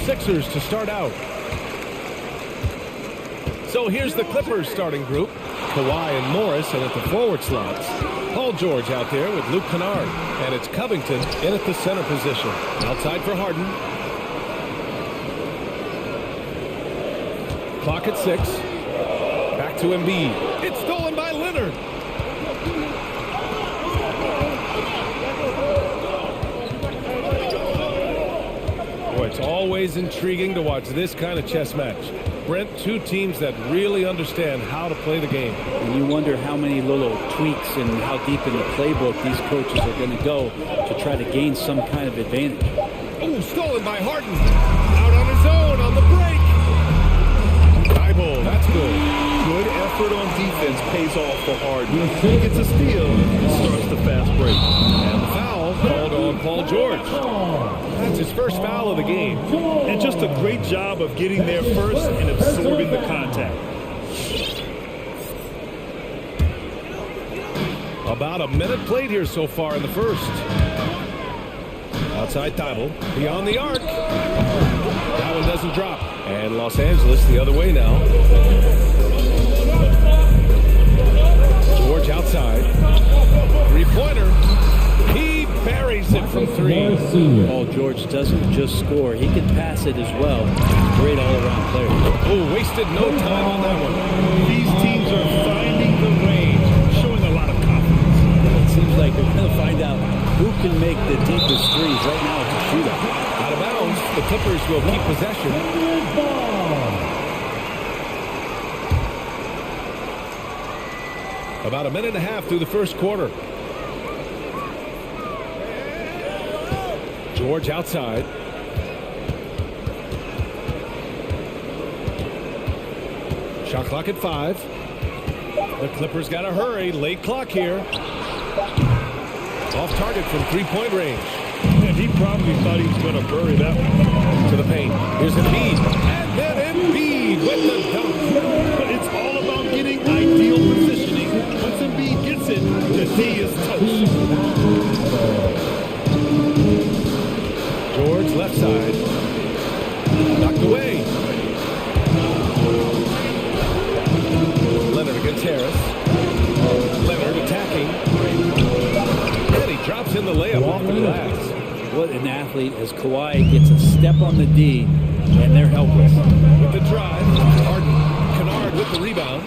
Sixers to start out. So here's the Clippers starting group. Kawhi and Morris in at the forward slots. Paul George out there with Luke Kennard. And it's Covington in at the center position. Outside for Harden. Clock at 6. Back to Embiid. It's stolen by Leonard. Boy, it's always intriguing to watch this kind of chess match. Brent, two teams that really understand how to play the game. And you wonder how many little tweaks and how deep in the playbook these coaches are going to go to try to gain some kind of advantage. Oh, stolen by Harden. Out on his own on the break. Thibault, that's good. Good effort on defense pays off for Harden. He gets a steal and starts the fast break. And the foul called on Paul George. That's his first foul of the game. And just a great job of getting there first and absorbing the contact. About a minute played here so far in the first. Outside Thibault, beyond the arc. That one doesn't drop. And Los Angeles the other way now. George outside. Three-pointer. He buries it from three. Paul George doesn't just score. He can pass it as well. Great all-around player. Oh, wasted no time on that one. These teams are finding the range, showing a lot of confidence. It seems like they're going to find out who can make the deepest threes. Right now it's a shootout. Out of bounds, the Clippers will keep possession. About a minute and a half through the first quarter. George outside. Shot clock at 5. The Clippers got to hurry. Late clock here. Off target from three-point range. And he probably thought he was going to bury that one. To the paint. Here's Embiid. And then Embiid with the dunk. But it's all about getting ideal positioning. Once Embiid gets it, the D is toast. George left side. Knocked away. Leonard against Harris. Leonard attacking. And he drops in the layup off the glass. What an athlete as Kawhi gets a step on the D, and they're helpless. With the drive, Harden, Kennard with the rebound.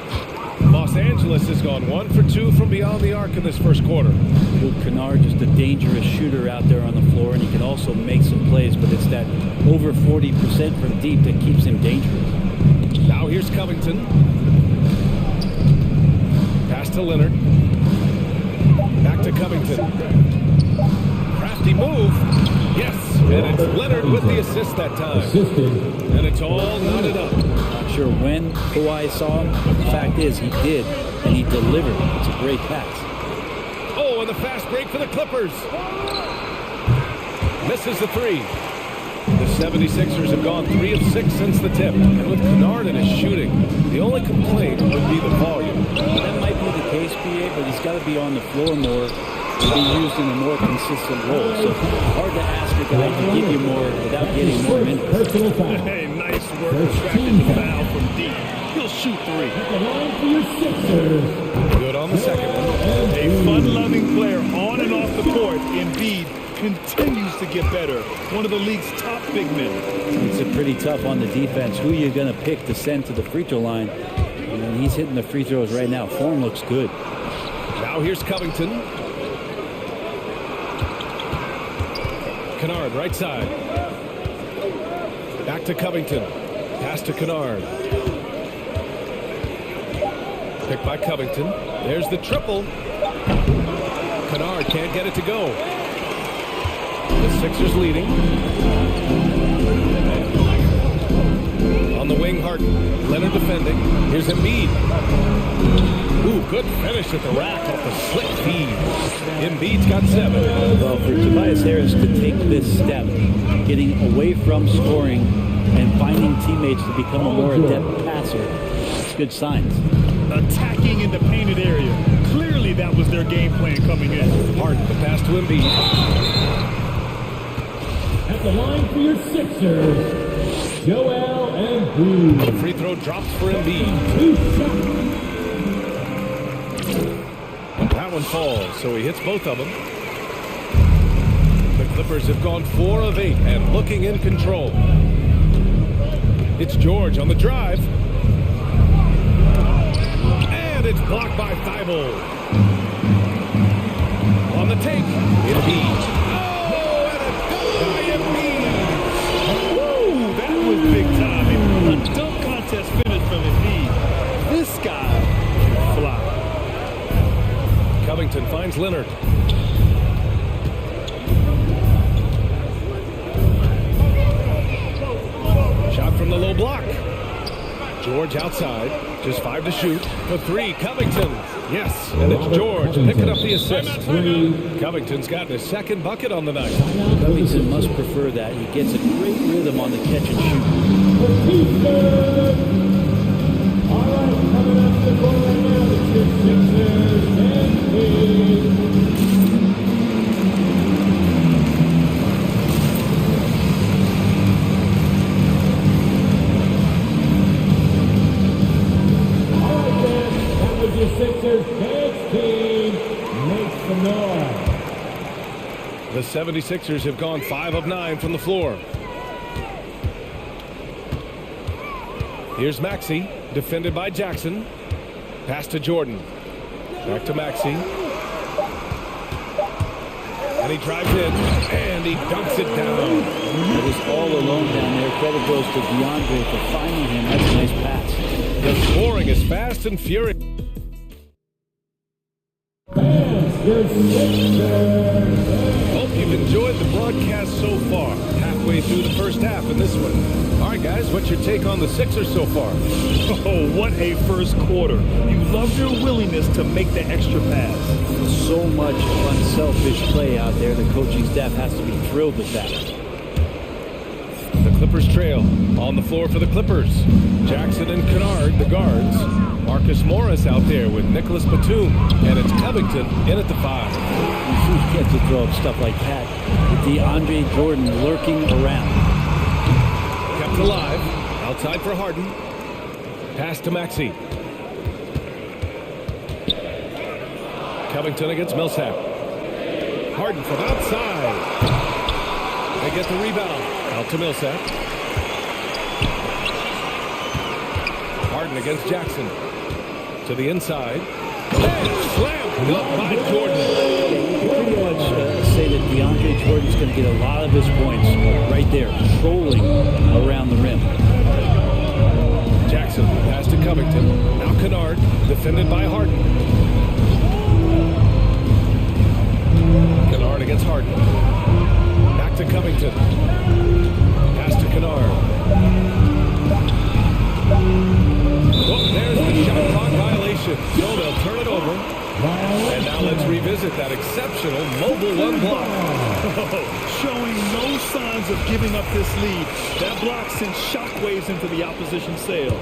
Los Angeles has gone 1 for 2 from beyond the arc in this first quarter. Luke Kennard, just a dangerous shooter out there on the floor, and he can also make some plays, but it's that over 40% from deep that keeps him dangerous. Now here's Covington. Pass to Leonard. Back to Covington. Crafty move. Yes, and it's Leonard with the assist that time. And it's all knotted up. Not sure when Kawhi saw him. The fact is he did, and he delivered. It's a great pass. Oh, and the fast break for the Clippers. Misses the three. The 76ers have gone 3 of 6 since the tip. And with Kennard in his shooting, the only complaint would be the volume. That might be the case, PA, but he's got to be on the floor more to be used in a more consistent role. So hard to ask a guy to give you more without getting more minutes. Hey, nice work attracting the foul from deep. He'll shoot 3. Good on the second one. A fun-loving player on and off the court. Embiid continues to get better. One of the league's top big men. It's a pretty tough on the defense. Who are you going to pick to send to the free throw line? And he's hitting the free throws right now. Form looks good. Now here's Covington. Kennard, right side. Back to Covington. Pass to Kennard. Picked by Covington. There's the triple. Kennard can't get it to go. The Sixers leading. On the wing, Harden. Leonard defending. Here's Embiid. Ooh, good finish at the rack off the slick feed. Embiid's got 7. Well, for Tobias Harris to take this step, getting away from scoring and finding teammates to become a more adept passer, it's good signs. Attacking in the painted area. Clearly that was their game plan coming in. Harden, the pass to Embiid. At the line for your Sixers, Joel Embiid. The free throw drops for Embiid. That one falls, so he hits both of them. The Clippers have gone 4 of 8 and looking in control. It's George on the drive. And it's blocked by Thibault. On the take, Embiid. Oh, and a dunk by Embiid. Woo, that was big time. A dunk contest finish from Embiid. This guy can fly. Covington finds Leonard. Shot from the low block. George outside, just 5 to shoot. For 3, Covington. Yes, and it's George picking up the assist. Covington's gotten his second bucket on the night. Covington must prefer that. He gets a great rhythm on the catch and shoot. All right, coming up to the court right now, it's your Sixers and Kings. The Sixers dance team makes some noise. The 76ers have gone 5 of 9 from the floor. Here's Maxey, defended by Jackson. Pass to Jordan. Back to Maxey. And he drives in, and he dunks it down. It was all alone down there. Credit goes to DeAndre for finding him. That's a nice pass. The scoring is fast and furious. Hope you've enjoyed the broadcast so far. Halfway through the first half in this one. All right, guys, what's your take on the Sixers so far? Oh, what a first quarter. You love their willingness to make the extra pass. So much unselfish play out there. The coaching staff has to be thrilled with that. The Clippers trail. On the floor for the Clippers. Jackson and Kennard, the guards. Marcus Morris out there with Nicholas Batum. And it's Covington in at the 5. You get to throw up stuff like that. With DeAndre Jordan lurking around. Kept alive. Outside for Harden. Pass to Maxey. Covington against Millsap. Harden from outside. They get the rebound. Out to Millsap. Harden against Jackson. To the inside. And slammed up by Jordan. You pretty much say that DeAndre Jordan's going to get a lot of his points right there, trolling around the rim. Jackson pass to Covington. Now Kennard, defended by Harden. Kennard against Harden. Back to Covington. Pass to Kennard. Oh, there's the shot clock violation. So they'll turn it over. And now let's revisit that exceptional mobile one block. Showing no signs of giving up this lead. That block sends shockwaves into the opposition sails.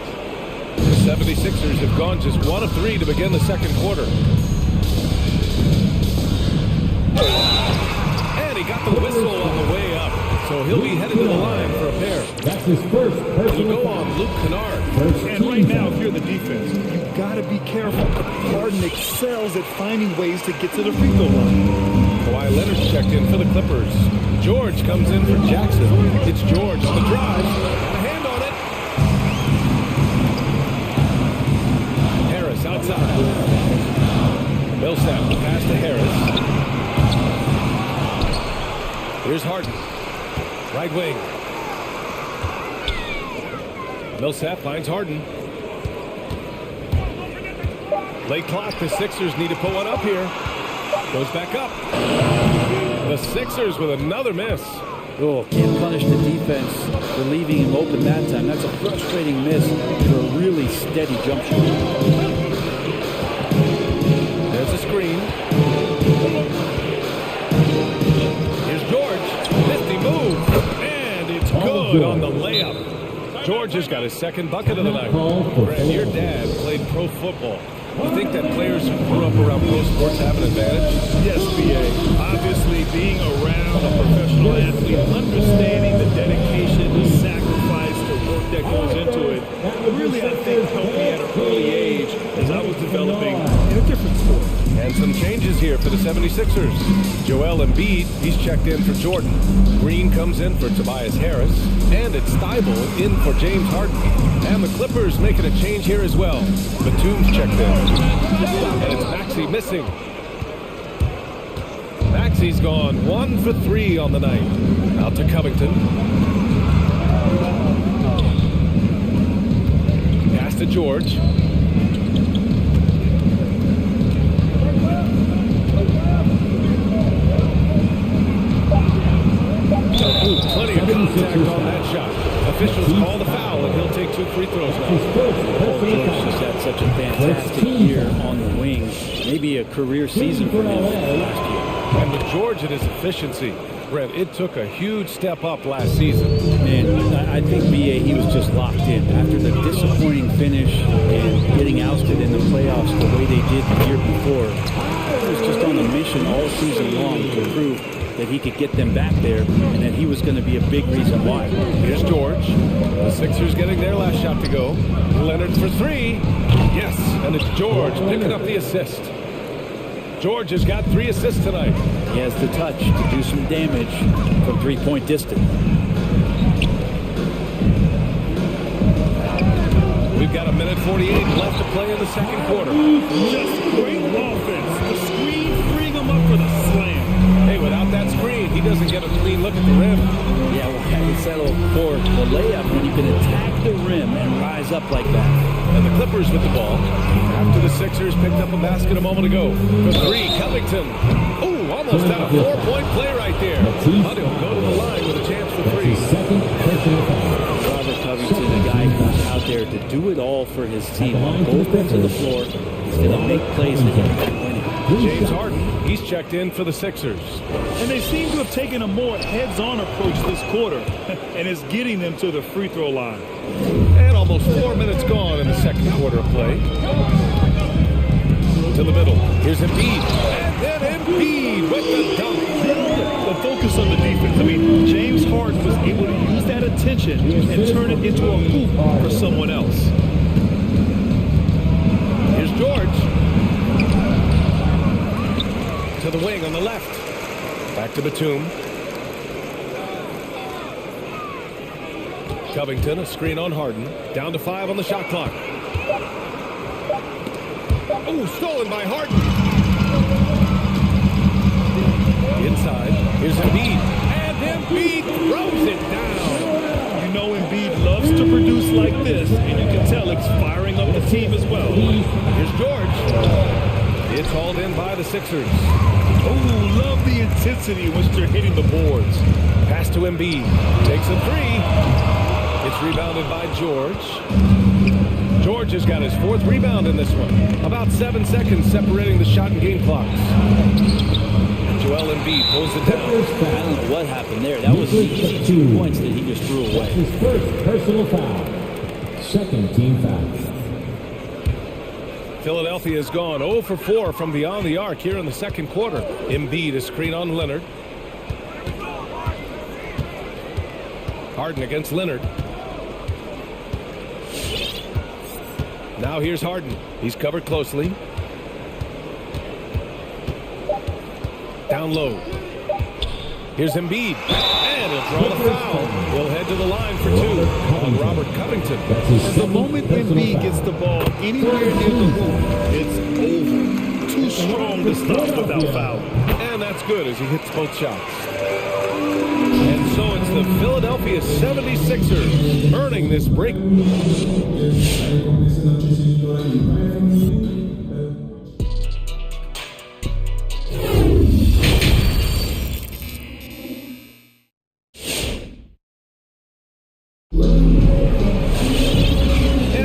The 76ers have gone just 1 of 3 to begin the second quarter. And he got the whistle on the way up. So he'll be headed to the line for a pair. That's his first It'll go on Luke Kennard. And right now, if you're the defense, you've got to be careful. Harden excels at finding ways to get to the free throw line. Kawhi Leonard's checked in for the Clippers. George comes in for Jackson. It's George on the drive. A hand on it. Harris outside. Millsap, the pass to Harris. Here's Harden. Right wing. Millsap finds Harden. Late clock. The Sixers need to put one up here. Goes back up. The Sixers with another miss. Oh, can't punish the defense for leaving him open that time. That's a frustrating miss for a really steady jump shot. There's a screen. Here's George. Nifty move. And it's good on the layup. George has got his second bucket of the night. Brad, your dad played pro football. You think that players who grew up around pro sports have an advantage? Yes, B.A. Obviously, being around a professional athlete, understanding the dedication, the sacrifice, the that goes into it really, I think, helped me at an early age as I was developing in a different sport. And some changes here for the 76ers. Joel Embiid, he's checked in for Jordan. Green comes in for Tobias Harris. And it's Steibel in for James Harden. And the Clippers making a change here as well. Batum's checked in. And it's Maxey missing. Maxey's gone 1 for 3 on the night. Out to Covington. Pass to George. Plenty of contact on that shot. Officials call the foul, and he'll take 2 free throws now. Paul George just had such a fantastic year on the wing. Maybe a career season for him last year. And with George and his efficiency, Brent, it took a huge step up last season. And I think, B.A., he was just locked in. After the disappointing finish and getting ousted in the playoffs the way they did the year before, he was just on a mission all season long to prove that he could get them back there and that he was going to be a big reason why. Here's George. The Sixers getting their last shot to go. Leonard for 3. Yes, and it's George picking up the assist. George has got 3 assists tonight. He has the touch to do some damage from 3-point distance. We've got 1:48 left to play in the second quarter. Just great offense. The screen freeing him up for the slam. Hey, without that screen, he doesn't get a clean look at the rim. Yeah, well, had to settle for the layup when you can attack the rim and rise up like that. And the Clippers with the ball. After the Sixers picked up a basket a moment ago. For 3, Covington. Ooh, almost had a 4-point play right there. But he'll go to the line with a chance for 3. Robert Covington, a guy who's out there to do it all for his team on both ends of the floor. He's going to make plays that can keep winning. James Harden, he's checked in for the Sixers. And they seem to have taken a more heads-on approach this quarter, and it's getting them to the free throw line. And almost 4 minutes gone in the second quarter of play. To the middle. Here's Embiid. And then Embiid with the dunk. The focus on the defense. I mean, James Harden was able to use that attention and turn it into a hoop for someone else. Here's George. To the wing on the left. Back to Batum. Covington, a screen on Harden. Down to 5 on the shot clock. Oh, stolen by Harden. Inside. Here's Embiid. And Embiid throws it down. You know Embiid loves to produce like this, and you can tell it's firing up the team as well. Here's George. It's hauled in by the Sixers. Oh, love the intensity in which they're hitting the boards. Pass to Embiid. Takes a 3. It's rebounded by George. George has got his 4th rebound in this one. About 7 seconds separating the shot and game clocks. Joel Embiid pulls it down. I don't know what happened there. That was the easy 2 points that he just threw away. His first personal foul. Second team foul. Philadelphia has gone 0 for 4 from beyond the arc here in the second quarter. Embiid, a screen on Leonard. Harden against Leonard. Now here's Harden. He's covered closely. Down low. Here's Embiid. And he'll draw the foul. He'll head to the line for 2 on Robert Covington. And the moment Embiid gets the ball anywhere near the hoop, it's over. Too strong to stop without foul. And that's good as he hits both shots. And so it's the Philadelphia 76ers earning this break. And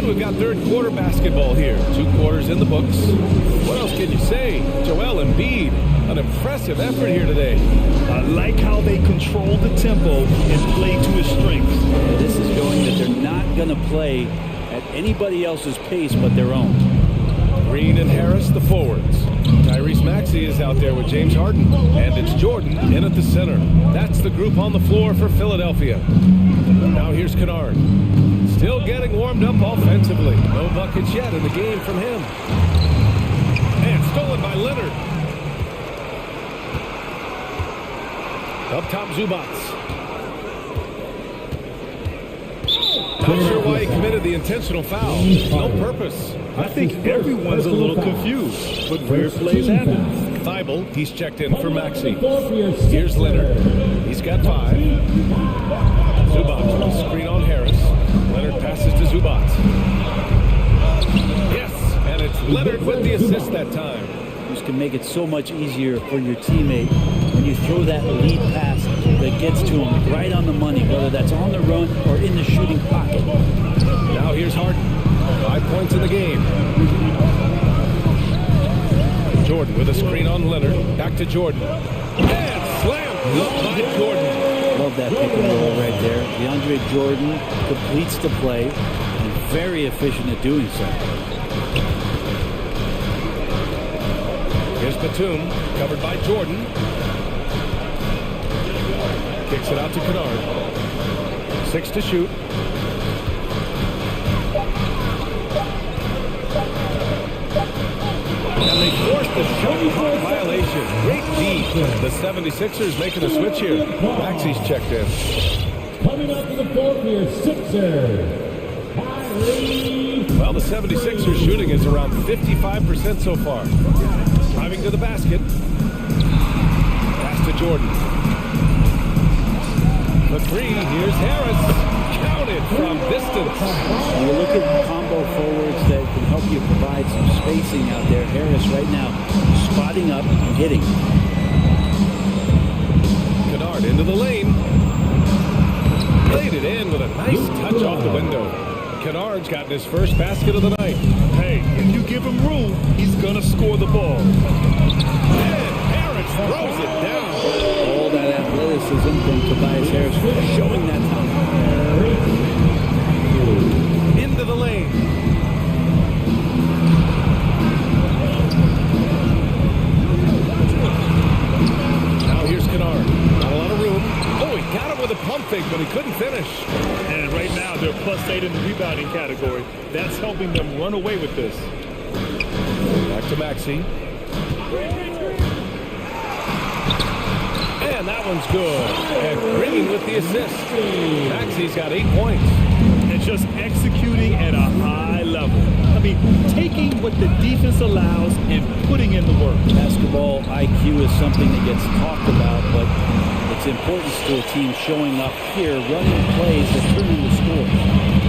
we've got third quarter basketball here. 2 quarters in the books. What else can you say? Joel Embiid, an impressive effort here today. I like how they control the tempo and play to his strengths. This is showing that they're not going to play at anybody else's pace but their own. Green and Harris, the forwards. Tyrese Maxey is out there with James Harden. And it's Jordan in at the center. That's the group on the floor for Philadelphia. Now here's Kennard. Still getting warmed up offensively. No buckets yet in the game from him. And stolen by Leonard. Up top, Zubats. Not sure why he committed the intentional foul. No purpose. I think everyone's a little confused, but weird plays happen. Thibault, he's checked in for Maxey. Here's Leonard. He's got 5. Zubats will screen on Harris. Leonard passes to Zubats. Yes, and it's Leonard with the assist that time. This can make it so much easier for your teammate when you throw that lead pass that gets to him right on the money, whether that's on the run or in the shooting pocket. Now here's Harden. 5 points in the game. Jordan with a screen on Leonard. Back to Jordan. And slam up by Jordan. Love that pick and roll right there. DeAndre Jordan completes the play and very efficient at doing so. Here's Batum, covered by Jordan. Kicks it out to Kennard. 6 to shoot. And they forced the shot clock violation. Great D. The 76ers making a switch here. Maxey's checked in. Coming up to the floor for your Sixers. Well, the 76ers shooting is around 55% so far. Driving to the basket. Pass to Jordan. The 3, here's Harris. Counted from distance. When you look at combo forwards that can help you provide some spacing out there, Harris right now spotting up and hitting. Kennard into the lane. Played it in with a nice touch off the window. Kennard's gotten his first basket of the night. Hey, if you give him room, he's going to score the ball. And Harris throws it down. All that athleticism from Tobias Harris showing that time. Into the lane. Now here's Kennard. Not a lot of room. Oh, he got him with a pump fake, but he couldn't finish. And right now, they're +8 in the rebounding category. That's helping them run away with this. Back to Maxey. And that one's good. And Green with the assist. Maxey's got 8 points. And just executing at a high level. I mean, taking what the defense allows and putting in the work. Basketball IQ is something that gets talked about, but its importance to a team showing up here, running plays that turn into scores.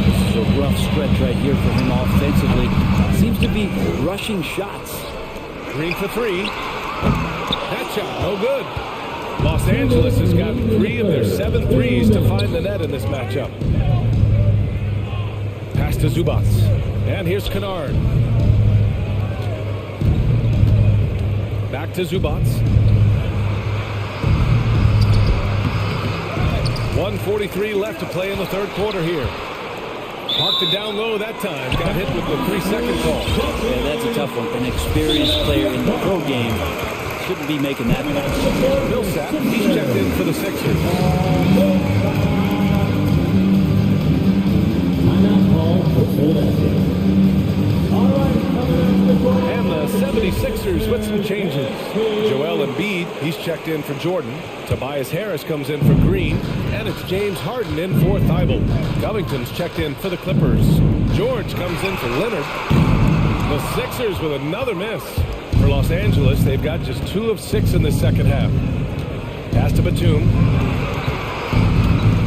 This is a rough stretch right here for him offensively. Seems to be rushing shots. Green for 3. That shot, no good. Los Angeles has gotten 3 of their 7 threes to find the net in this matchup. Pass to Zubats. And here's Kennard. Back to Zubats. 1:43 left to play in the third quarter here. Parked it down low that time. Got hit with the 3-second call. Yeah, that's a tough one. An experienced player in the pro game shouldn't be making that pass. Millsap, he's checked in for the Sixers. And the 76ers with some changes. Joel Embiid, he's checked in for Jordan. Tobias Harris comes in for Green. And it's James Harden in for Thibault. Covington's checked in for the Clippers. George comes in for Leonard. The Sixers with another miss. For Los Angeles, they've got just 2 of 6 in the second half. Pass to Batum.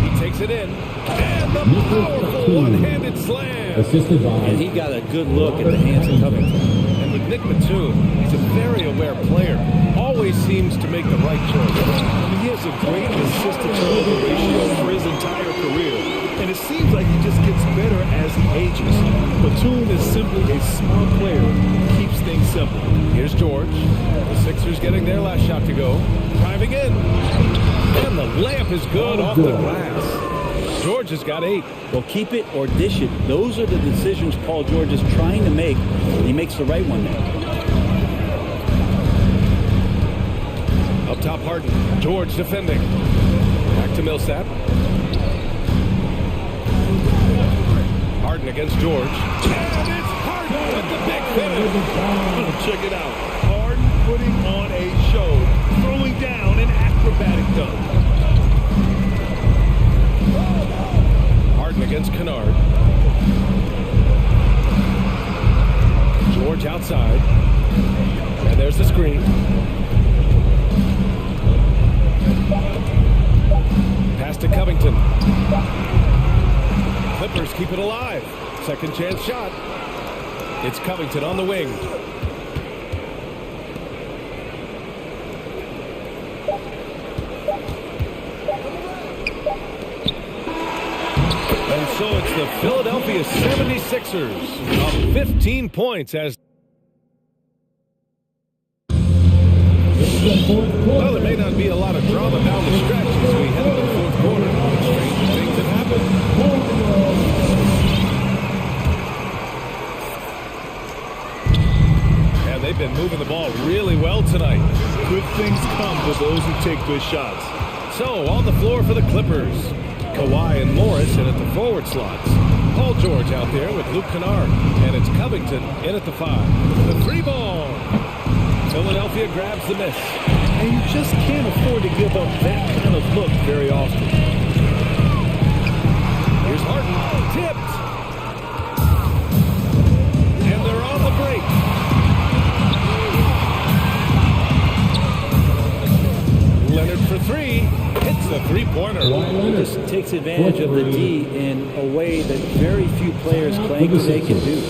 He takes it in. And the powerful one-handed slam. And he got a good look at the hands of Covington. And with Nick Batum, he's a very aware player. Always seems to make the right choice. I mean, he has a great assist-to-turnover ratio for his entire career. And it seems like he just gets better as he ages. Batum is simply a smart player who keeps things simple. Here's George. The Sixers getting their last shot to go. Driving in. And the layup is good off the glass. George has got 8. Well, keep it or dish it. Those are the decisions Paul George is trying to make. He makes the right one there. Up top, Harden. George defending. Back to Millsap. Harden against George. And it's Harden with the big finish. Check it out. Harden putting on a show, throwing down an acrobatic dunk. Harden against Kennard. George outside. And there's the screen. Pass to Covington. Clippers keep it alive. Second chance shot. It's Covington on the wing. And so it's the Philadelphia 76ers up 15 points as... Well, there may not be a lot of drama down the stretch as we head into the fourth quarter. Strange things have happened. And they've been moving the ball really well tonight. Good things come to those who take good shots. So, on the floor for the Clippers, Kawhi and Morris in at the forward slots. Paul George out there with Luke Kennard. And it's Covington in at the 5. The free ball. Philadelphia grabs the miss. And you just can't afford to give up that kind of look very often. Here's Harden. Tipped. And they're on the break. Leonard for 3. Hits the three-pointer. This takes advantage of the D in a way that very few players claim they can do.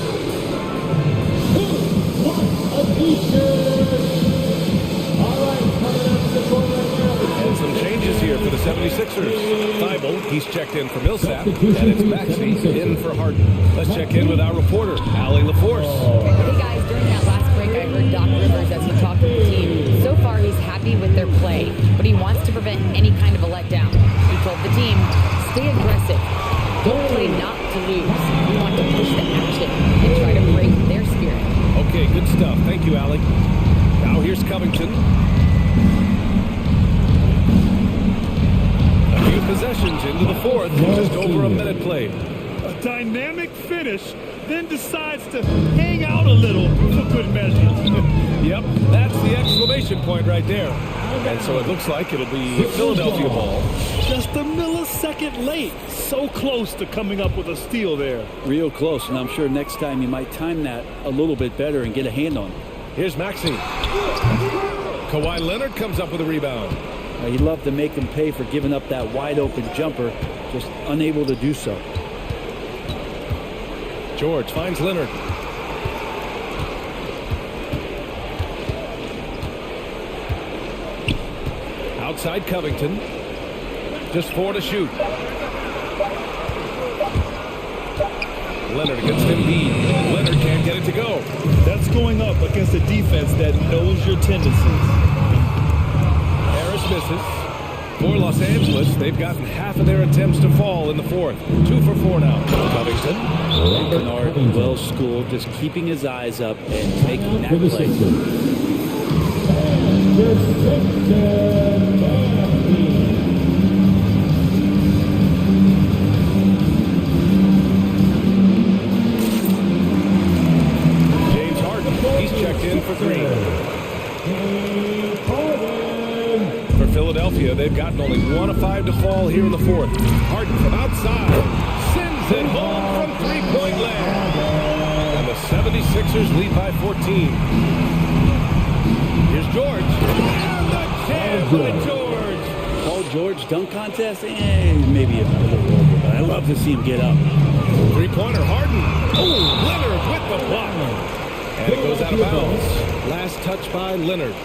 And some changes here for the 76ers. Thibault, he's checked in for Millsap, and it's Maxey in for Harden. Let's check in with our reporter, Allie LaForce. Hey guys, during that last break I heard Doc Rivers as he talked to the team. So far he's happy with their play, but he wants to prevent any kind of a letdown. He told the team, stay aggressive. Don't play not to lose. We want to push the action and try to break their spirit. Okay, good stuff. Thank you, Allie. Now here's Covington. A few possessions into the fourth. Just over a minute played. A dynamic finish, then decides to hang out a little for good measure. Yep, that's the exclamation point right there. And so it looks like it'll be Philadelphia ball. Just a millisecond late. So close to coming up with a steal there. Real close, and I'm sure next time you might time that a little bit better and get a hand on it. Here's Maxey. Kawhi Leonard comes up with a rebound. He'd love to make him pay for giving up that wide open jumper, just unable to do so. George finds Leonard. Outside Covington. Just 4 to shoot. Leonard against Embiid. Leonard can't get it to go. That's going up against a defense that knows your tendencies. Harris misses. For Los Angeles, they've gotten half of their attempts to fall in the fourth. 2 for 4 now. Covington. Kennard, well schooled, just keeping his eyes up and making that play. James Harden, he's checked in for 3. For Philadelphia, they've gotten only 1 of 5 to fall here in the fourth. Harden from outside sends it home from three-point land. And the 76ers lead by 14. Here's George. And the jam by George. Paul George dunk contest? Maybe a little over, but I love to see him get up. Three-pointer, Harden. Oh, Leonard with the block. And it goes out of bounds. Last touch by Leonard.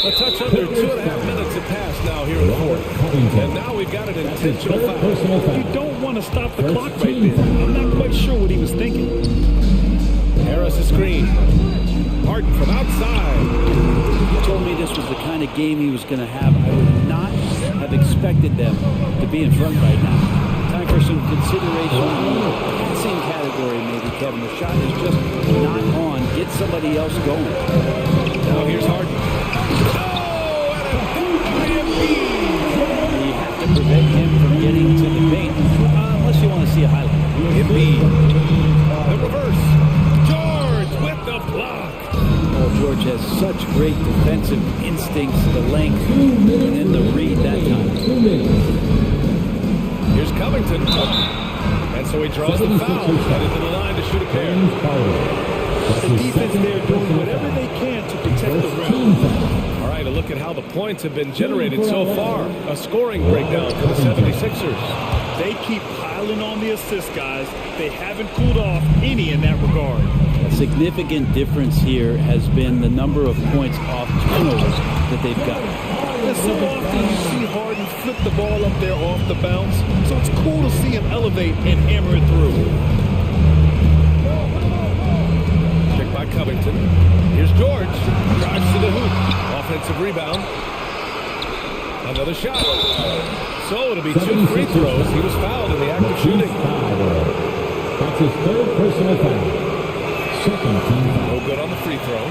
A touch under 2.5 minutes have passed now here in the fourth. And now we've got an intentional foul. You don't want to stop the clock right there. I'm not quite sure what he was thinking. Harris a screen. Harden from outside. He told me this was the kind of game he was going to have. I would not have expected them to be in front right now. Time for some consideration. Same category maybe, Kevin. The shot is just not on. Get somebody else going. Now here's Harden. You have to prevent prevent him from getting to the paint, unless you want to see a highlight. Embiid. The reverse. George with the block. Oh, George has such great defensive instincts, the length, and then the read that time. Here's Covington. And so he draws the foul. Headed to the line to shoot a pair. The defense there doing whatever they can to protect the rim. All right, a look at how the points have been generated so far. A scoring breakdown for the 76ers. They keep piling on the assists, guys. They haven't cooled off any in that regard. A significant difference here has been the number of points off turnovers that they've got. And so often you see Harden flip the ball up there off the bounce, so it's cool to see him elevate and hammer it through. Picked by Covington. Here's George. Drives to the hoop. Offensive rebound. Another shot. So it'll be 2 free throws. He was fouled in the act of shooting. That's his third personal foul. Second team foul. No good on the free throw.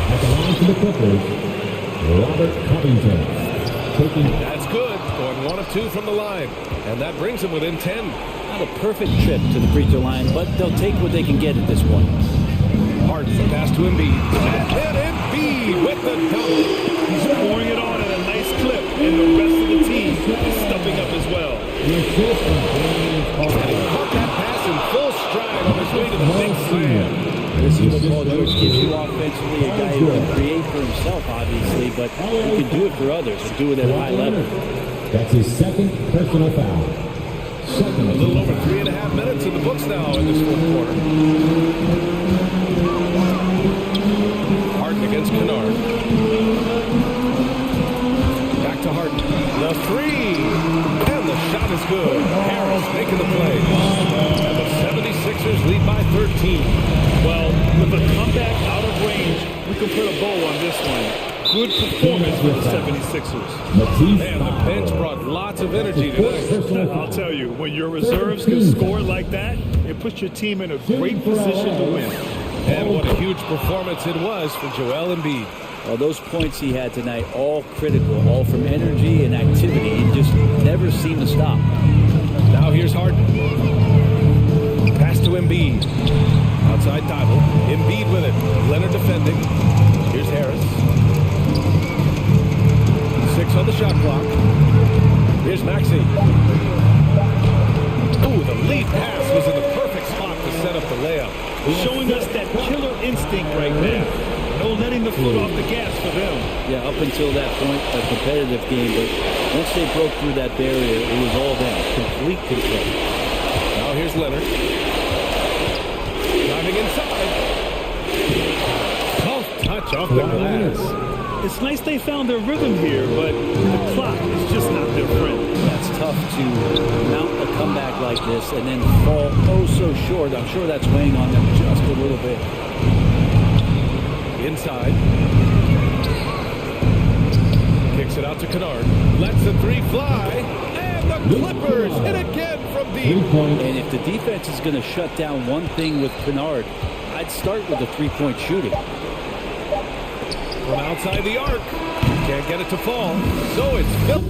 At the line for the Clippers, Robert Covington. That's good. Going 1 of 2 from the line. And that brings him within 10. Not a perfect trip to the free throw line, but they'll take what they can get at this point. Harden, pass to Embiid. And Embiid with the double. He's pouring it on at a nice clip, and the rest of the team is stepping up as well. And he caught that pass in full stride on his way to the big slam. This is what Paul George gives you offensively, a guy who can create for himself, obviously, but he can do it for others and do it at a high level. That's his second personal foul. A little over 3.5 minutes in the books now in this fourth quarter. Harden against Kennard. Back to Harden. The three. And the shot is good. Harris making the play. And the 76ers lead by 13. Well, with a comeback out of range, we can put a bow on this one. Good performance for the 76ers. And the bench brought lots of energy tonight. I'll tell you, when your reserves can score like that, it puts your team in a great position to win. And what a huge performance it was for Joel Embiid. Well, those points he had tonight, all critical, all from energy and activity. He just never seemed to stop. Now here's Harden. Pass to Embiid. Outside Thibault. Embiid with it. Leonard defending. Here's Harris. 6 on the shot clock. Here's Maxey. Ooh, the lead pass was in the perfect spot to set up the layup. Showing us that killer instinct right there. No letting the foot off the gas for them. Yeah, up until that point, a competitive game, but once they broke through that barrier, it was all them. Complete control. Now here's Leonard. Driving inside. Tough touch off the glass. It's nice they found their rhythm here, but the clock is just not their friend. That's tough to mount a comeback like this and then fall oh so short. I'm sure that's weighing on them just a little bit. Inside. Kicks it out to Kennard. Lets the three fly. And the Clippers hit again from deep. And if the defense is going to shut down one thing with Kennard, I'd start with the three-point shooting. From outside the arc. Can't get it to fall. So it's Phil.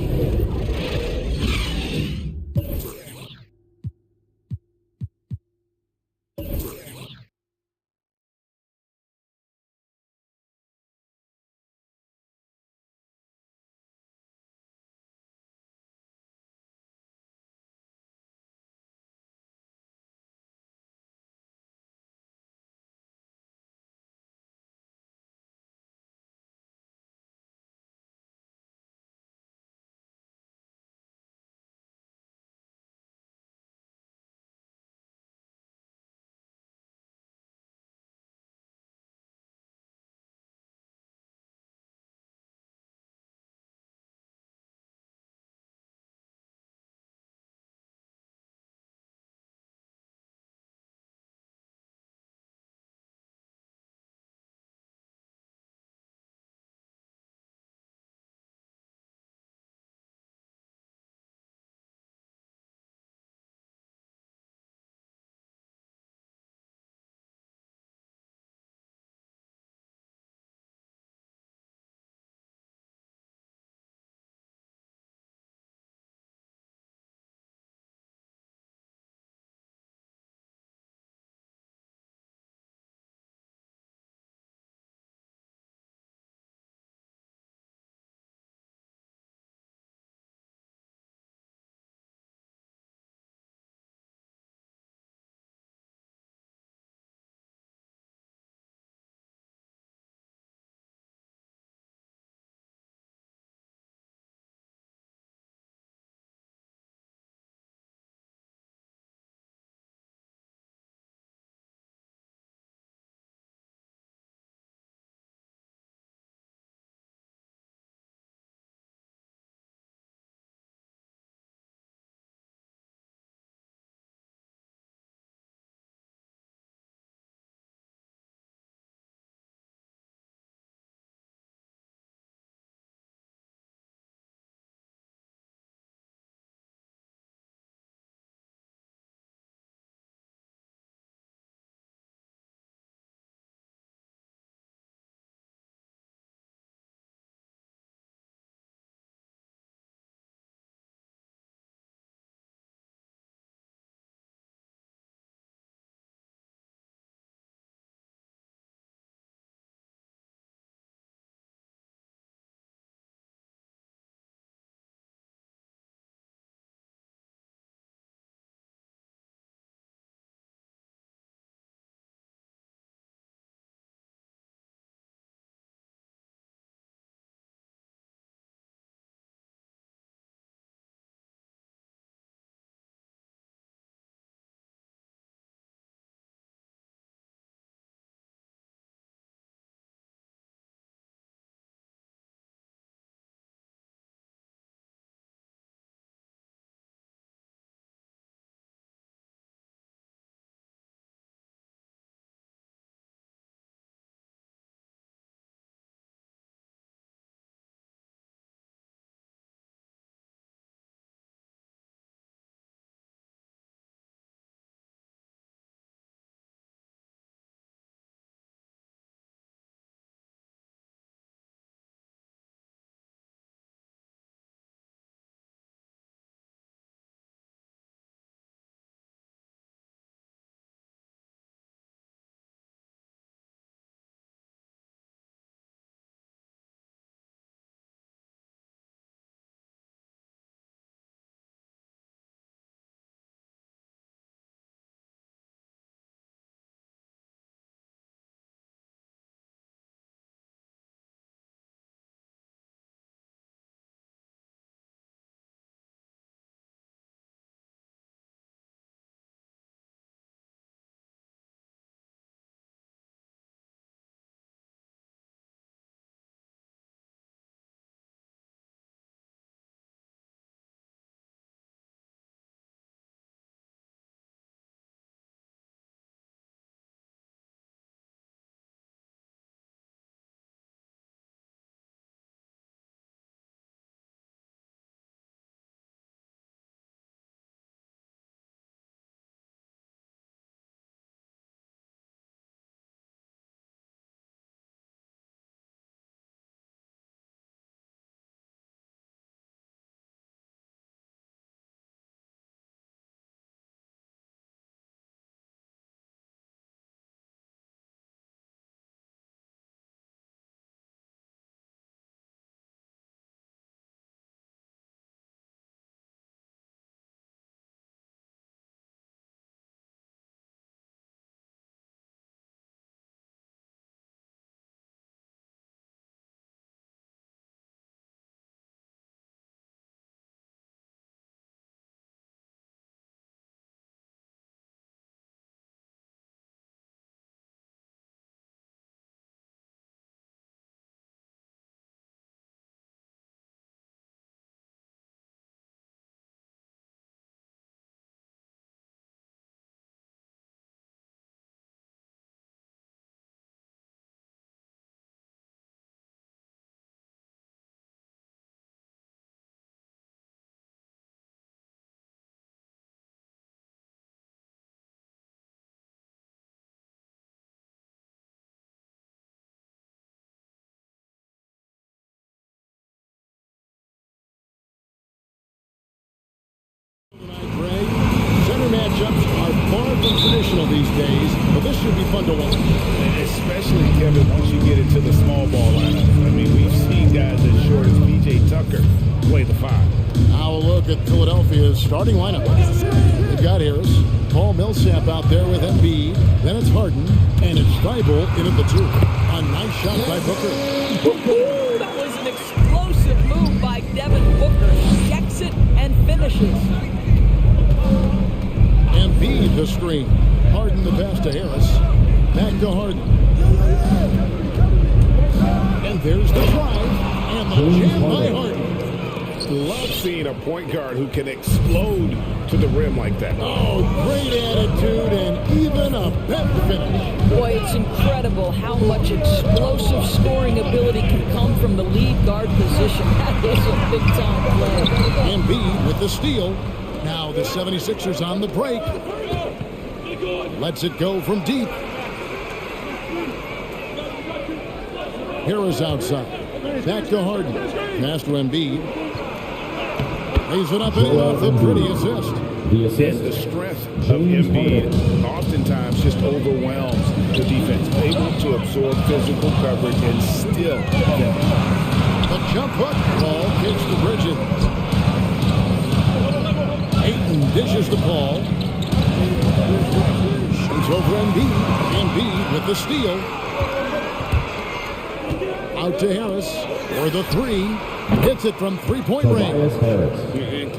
days, but this should be fun to watch. Especially, Kevin, once you get into the small ball lineup. I mean, we've seen guys as short as P.J. Tucker play the 5. Now a look at Philadelphia's starting lineup. They've got Harris, Paul Millsap out there with Embiid. Then it's Harden, and it's Thibault in at the 2. A nice shot by Booker. Ooh, that was an explosive move by Devin Booker. He checks it and finishes. Embiid the screen. Harden the pass to Harris. Back to Harden. And there's the drive. And the jam by Harden. Love seeing a point guard who can explode to the rim like that. Oh, great attitude and even a better finish. Boy, it's incredible how much explosive scoring ability can come from the lead guard position. That is a big-time play. Embiid with the steal. Now the 76ers on the break. Lets it go from deep. Harris outside. Back to Harden. Pass to Embiid. Lays it up and off. The pretty assist. And the strength of Embiid oftentimes just overwhelms the defense. Able to absorb physical coverage and still defend. The jump hook. Ball kicks to Bridges. Ayton dishes the ball. Shoots over Embiid. Embiid with the steal. Out to Harris for the 3. Hits it from three-point range.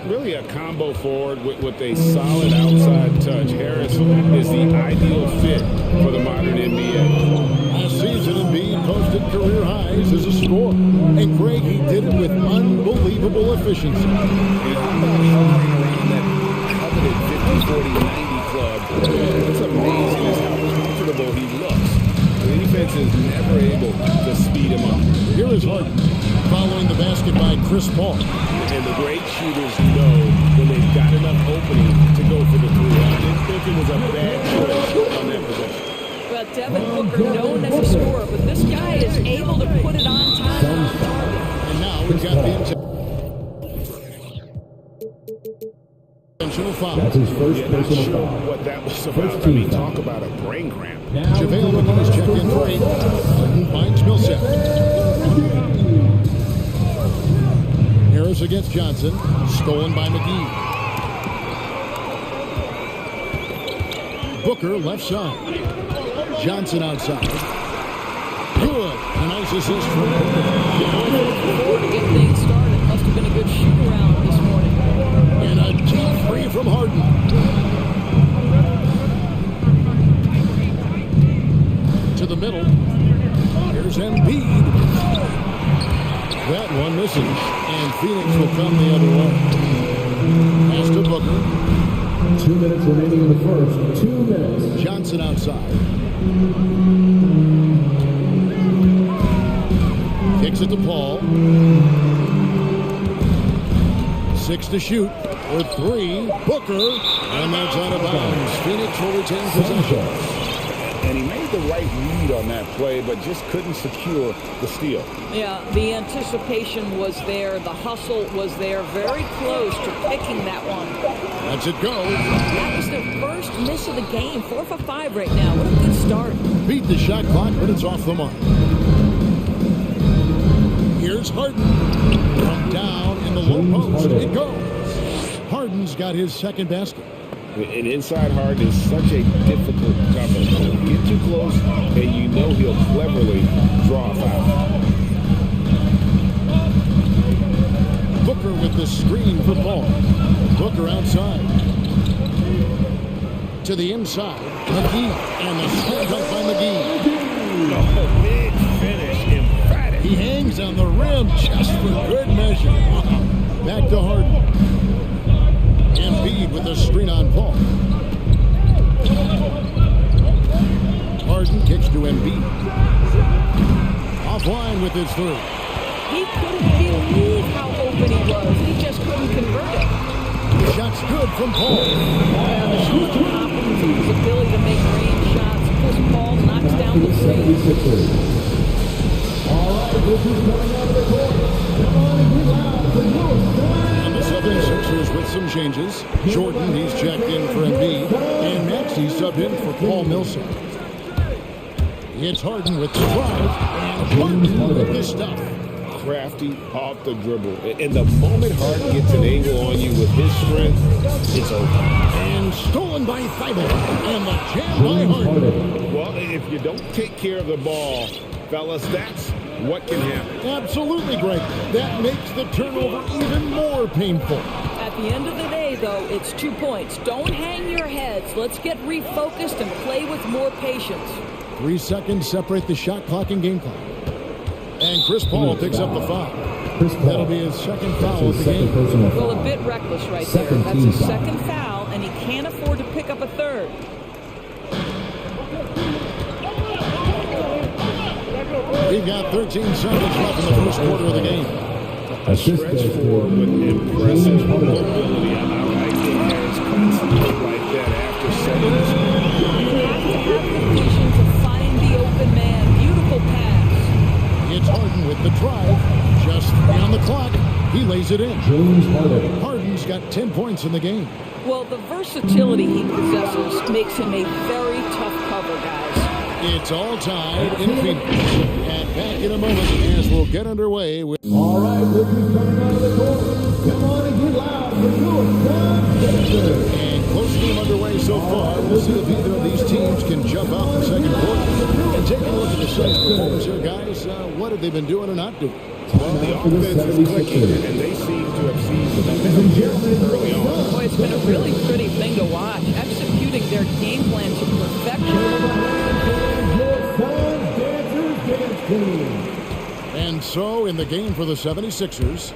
Really a combo forward with a solid outside touch. Harris is the ideal fit for the modern NBA. Last season, Embiid posted career highs as a scorer. And Greg, he did it with unbelievable efficiency. And how about hovering around that coveted 50-40-90 club? It's amazing just how comfortable he looks. The defense is never able to speed him up. Here is Harden following the basket by Chris Paul. And the great shooters know when they've got enough opening to go for the 3. I didn't think it was a bad choice on that possession. Well, Devin Booker known as a scorer, but this guy is able to put it on time and on target. And now we've got the intentional foul. That's his first personal sure foul. what that was about. I mean, talk about a brain cramp. JaVale McGee's checked in for 8. Harden finds Millsap. Harris against Johnson. Stolen by McGee. Booker left side. Johnson outside. Good. A nice assist from Booker. Before to get things started. Must have been a good shoot around this morning. And a deep 3 from Harden. To the middle. Here's Embiid. That one misses. And Phoenix will come the other way. Pass to Booker. 2 minutes remaining in the first. 2 minutes. Johnson outside. Kicks it to Paul. 6 to shoot. For 3. Booker. And that's out of bounds. Phoenix will retain possession. And he made the right read on that play, but just couldn't secure the steal. Yeah, the anticipation was there. The hustle was there. Very close to picking that one. Lets it go. That was their first miss of the game. 4 for 5 right now. What a good start. Beat the shot clock, but it's off the mark. Here's Harden. From down in the low post. It goes. Harden's got his second basket. And inside Harden is such a difficult cover. He'll get too close, and you know he'll cleverly draw a foul. Booker with the screen for Paul. Booker outside. To the inside. McGee. And the stand up by McGee. Oh, big finish. Emphatic. He hangs on the rim just for good measure. Back to Harden. Embiid with a screen on Paul. Harden kicks to Embiid. Offline with his 3. He couldn't believe how open he was. He just couldn't convert it. The shot's good from Paul. And the shot confidence and his ability to make range shots. Chris Paul knocks down the 3. All right, this is coming out of the court. Come on and get loud for Wilson. And the 76ers with with some changes. Jordan, he's checked in for Embiid. And Maxey subbed in for Paul Millsap. It's Harden with the drive. And Harden with the stuff. Crafty off the dribble. And the moment Harden gets an angle on you with his strength, it's over. And stolen by Thibault. And the jam by Harden. Well, if you don't take care of the ball, fellas, that's what can happen. Absolutely, Greg. That makes the turnover even more painful. At the end of the day, though, it's 2 points. Don't hang your heads. Let's get refocused and play with more patience. 3 seconds separate the shot clock and game clock. And Chris Paul picks up the foul. That'll be his second foul of the game. Well, a bit reckless right there. That's his second foul, and he can't afford to pick up a third. We've got 13 seconds left in the first quarter of the game. A stretch forward with impressive mobility. I think Harris concentrated like that after seconds. You have to have the vision to find the open man. Beautiful pass. It's Harden with the drive. Just 3 on the clock. He lays it in. Harden's got 10 points in the game. Well, the versatility he possesses makes him a very tough cover, guys. It's all tied in Phoenix. And back in a moment as we'll get underway with... All right, we'll be coming out of the court. Come on and get loud for your And close game underway so far. We'll see if either of these teams can jump out in the second quarter. And take a look at the Suns' performance here, guys. What have they been doing or not doing? Well, the offense is clicking, and they seem to have seized the momentum here early on. Boy, it's been a really pretty thing to watch. Executing their game plan to perfection. And so, in the game for the 76ers,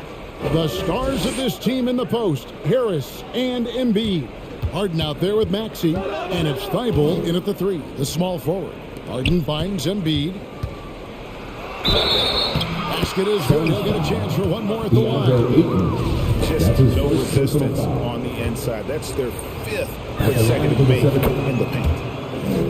the stars of this team in the post, Harris and Embiid. Harden out there with Maxey, and it's Thibault in at the 3, the small forward. Harden finds Embiid. Basket is good. He'll get a chance for one more at the line. Just no resistance on the inside. That's their 5th consecutive make in the paint.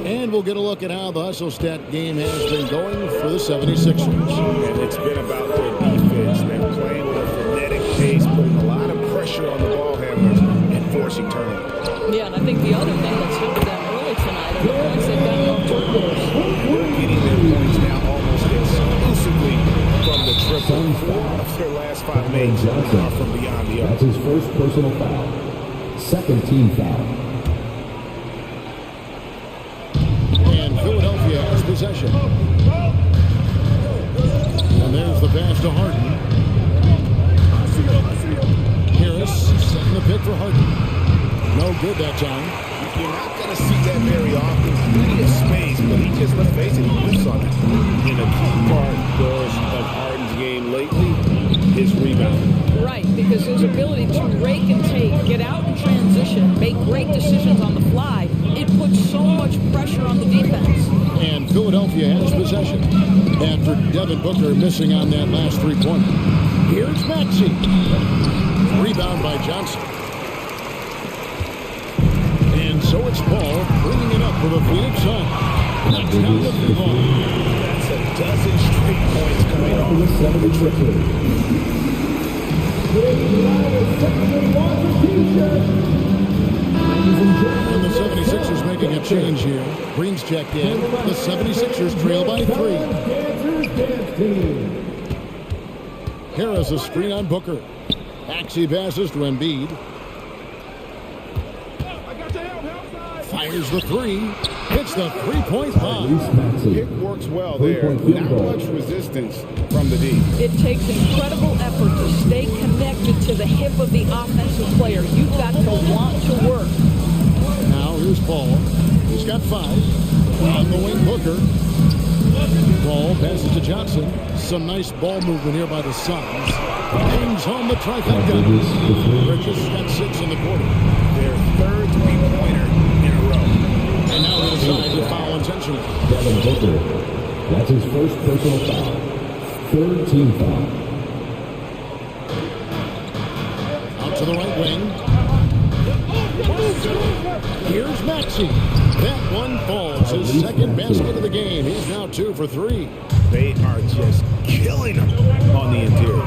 And we'll get a look at how the hustle stat game has been going for the 76ers. And it's been about their defense. They're playing with a frenetic pace, putting a lot of pressure on the ball handlers and forcing turnovers. Yeah, and I think the other thing that's helped them early tonight are the points they've gotten off turnovers. They're getting their points now almost exclusively from the triple. Of their last 5 makes are from beyond the arc. That's his first personal foul. Second team foul. And Philadelphia has possession. And there's the pass to Harden. Harris setting the pick for Harden. No good that time. You're not going to see that very often. Plenty of space, but he just, let's face it, he whiffs on it. In a key part of Harden's game lately, his rebound. Right, because his ability to rake and take, get out in transition, make great decisions on the fly, it puts so much pressure on the defense. And Philadelphia has possession after Devin Booker missing on that last 3-pointer. Here's Maxey. Rebound by Johnson. And so it's Paul bringing it up for the Phoenix Suns. That's now the ball. That's a dozen straight points coming off the triple. And the 76ers making a change here. Green's checked in. The 76ers trail by 3. Harris a screen on Booker. Maxey passes to Embiid. Fires the 3. Hits the 3-point bomb. Pick works well there. Not much resistance from the D. It takes incredible effort to stay connected to the hip of the offensive player. You've got to want to work. Now here's Paul. He's got 5. On the wing, Booker. Paul passes to Johnson. Some nice ball movement here by the Suns. Brings home the trifecta. Bridges got 6 in the quarter. Their 3rd 3-pointer in a row. And now they decide to foul intentionally. Devin Booker. That's his first personal foul. 3rd team foul. Out to the right wing. Here's Maxey. That one falls. His 2nd basket of the game. He's now 2 for 3. They are just killing him on the interior.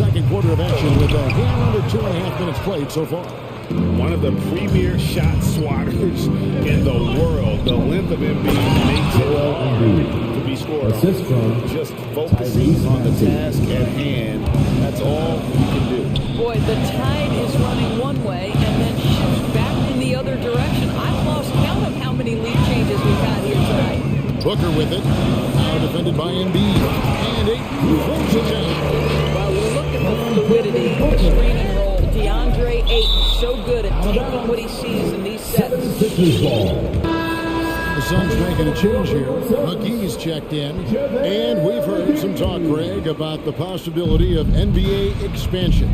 second quarter of action with a hair under 2.5 minutes played so far. One of the premier shot swatters in the world. The length of Embiid makes it hard to be scored on. Just focusing on the task at hand. That's all you can do. Boy, the tide is running one way and then shifts back in the other direction. I've lost count of how many lead changes we've had here tonight. Booker with it. Now defended by Embiid. And Ayton throws it down. Well, we look at the fluidity, the screen and roll. DeAndre Ayton, so good at taking what he sees in these sets. The Suns making a change here. McGee's checked in. And we've heard some talk, Greg, about the possibility of NBA expansion.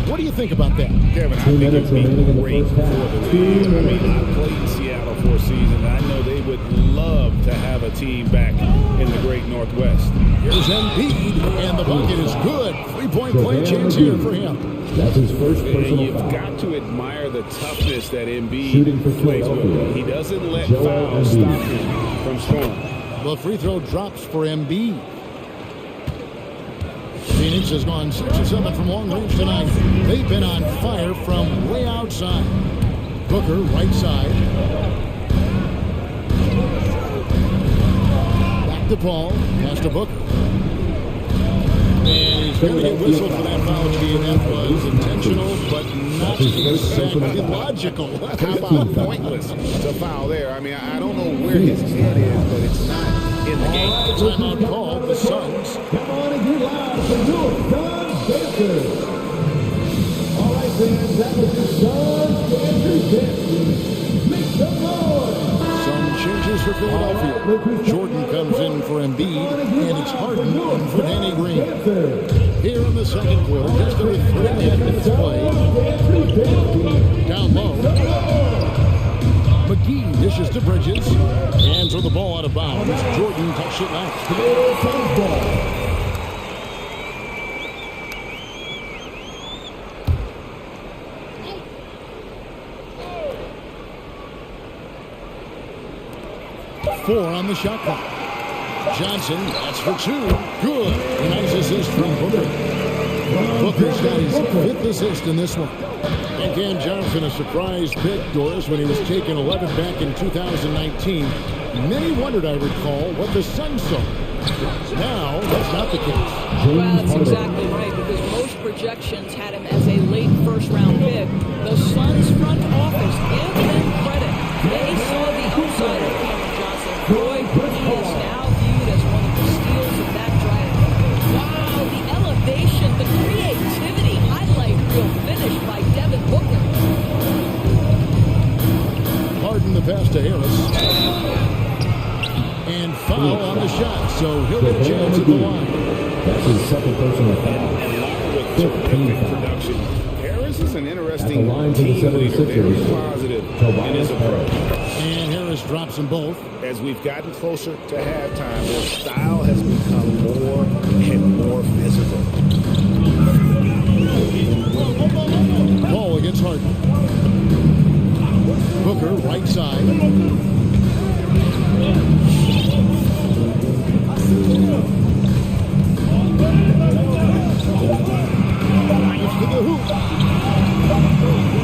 What do you think about that? Kevin, I think it'd be great for the league. I mean, I played in Seattle for a season. I know they would love to have a team back in the great Northwest. Here's Embiid, and the bucket is good. Three-point play chance here for him. That's his first personal You've foul. got to admire the toughness that Embiid plays with. He doesn't let fouls stop him from scoring. The free throw drops for Embiid. Phoenix has gone 6 of 7 from long range tonight. They've been on fire from way outside. Booker, right side. Back to Paul. Pass to Booker. And he's going to get whistled for that foul, G, and that was intentional, but not exactly logical. How about pointless to foul there? I mean, I don't know where his head is, but it's not in the game. Timeout called, the Suns. Come on and get loud for your Suns dancers. All right, fans, that was your Suns dancers dancing. Make some noise. Some changes for Philadelphia. Jordan comes in for Embiid, and it's Harden in for Danny Green. Here in the second quarter, just under 3.5 minutes played. Down low. McGee dishes to Bridges. Hands on the ball out of bounds. Jordan touched it last. Four on the shot clock. Johnson, that's for two. Good. A nice assist from Booker. Booker's got his 5th assist in this one. And Cam Johnson, a surprise pick, Doris, when he was taken 11th back in 2019. Many wondered, I recall, what the Suns saw. Now, that's not the case. Well, that's exactly right, because most projections had him as a late first-round pick. The Suns front office, give them credit. They saw the upside of Cameron Johnson. Boy, he is now viewed as one of the steals of that draft. Wow, the elevation, the creativity, highlight reel finish by Devin Booker. Harden the pass to Harris. And foul on the shot, so he'll get a chance at the line. That's his second personal foul. With terrific production. Harris is an interesting team leader, very positive in his approach. And Harris drops them both. As we've gotten closer to halftime, their style has become more and more physical. Ball against Harden. Booker, right side. To the hoop.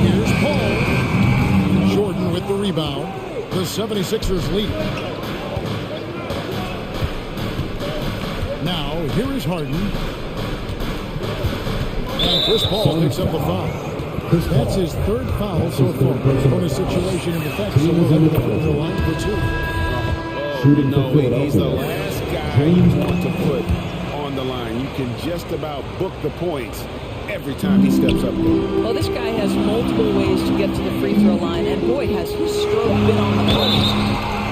Here's Paul. Jordan with the rebound. The 76ers lead. Now, here is Harden. And Chris Paul picks up the foul. That's his 3rd foul so far. On a situation in effect, so we'll have the line for 2. Shooting No, for Philadelphia. he's the last guy you want to put on the line. You can just about book the points every time he steps up there. Well, this guy has multiple ways to get to the free throw line, and boy, has his stroke been on the post.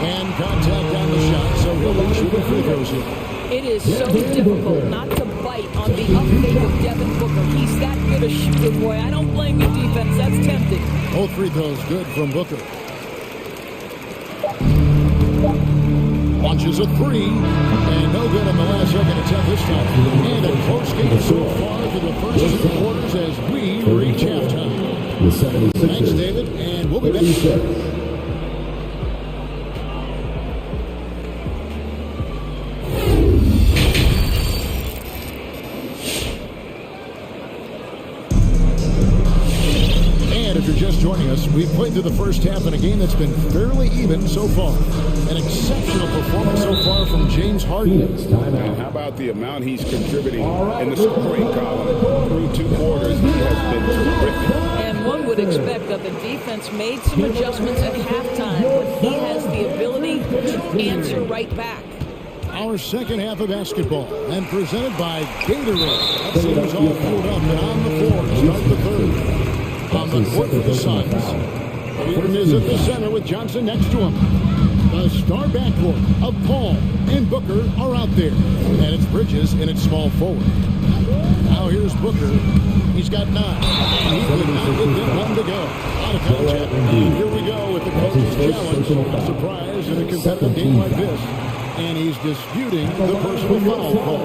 And contact on the shot, so he'll be shooting free throws here. It is so difficult not to bite on the uptake of Devin Booker. He's that good a shooter, boy. I don't blame you, defense. That's tempting. Both free throws good from Booker. Launches a 3, and no good on the last second attempt this time. And a close game so far for the first 2 quarters as we reach halftime. The 76ers. Thanks, David, and we'll be back. 36. We've played through the first half in a game that's been fairly even so far. An exceptional performance so far from James Harden. And how about the amount he's contributing in the scoring column? Through 2 quarters, he has been terrific. And one would expect that the defense made some adjustments at halftime, but he has the ability to answer right back. Our second half of basketball, and presented by Gatorade. That seems all pulled up and on the floor to start the third. On the court for the Suns. Tatum is at the center with Johnson next to him. The star backcourt of Paul and Booker are out there. And it's Bridges in its small forward. Now here's Booker. He's got 9. And he could not get them 1 to go. Out of contact. And here we go with the coach's challenge. A surprise in a competitive game like this. And he's disputing the personal foul call.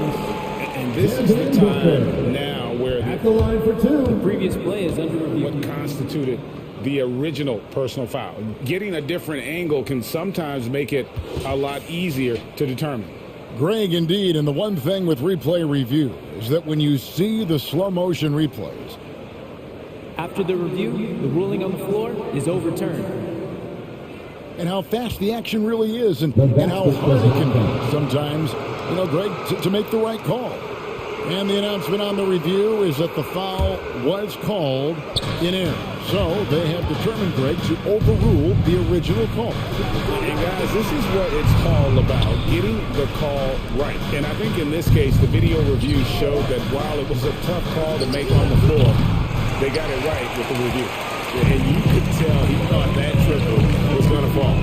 And this is the time now where the previous play is under review. What constituted the original personal foul. Getting a different angle can sometimes make it a lot easier to determine. Greg, indeed, and the one thing with replay review is that when you see the slow motion replays, after the review, the ruling on the floor is overturned. And how fast the action really is, and how hard it can be sometimes, you know, Greg, to make the right call. And the announcement on the review is that the foul was called in error. So they have determined, Greg, to overrule the original call. And guys, this is what it's all about, getting the call right. And I think in this case, the video review showed that while it was a tough call to make on the floor, they got it right with the review. And you could tell he thought that triple was going to fall.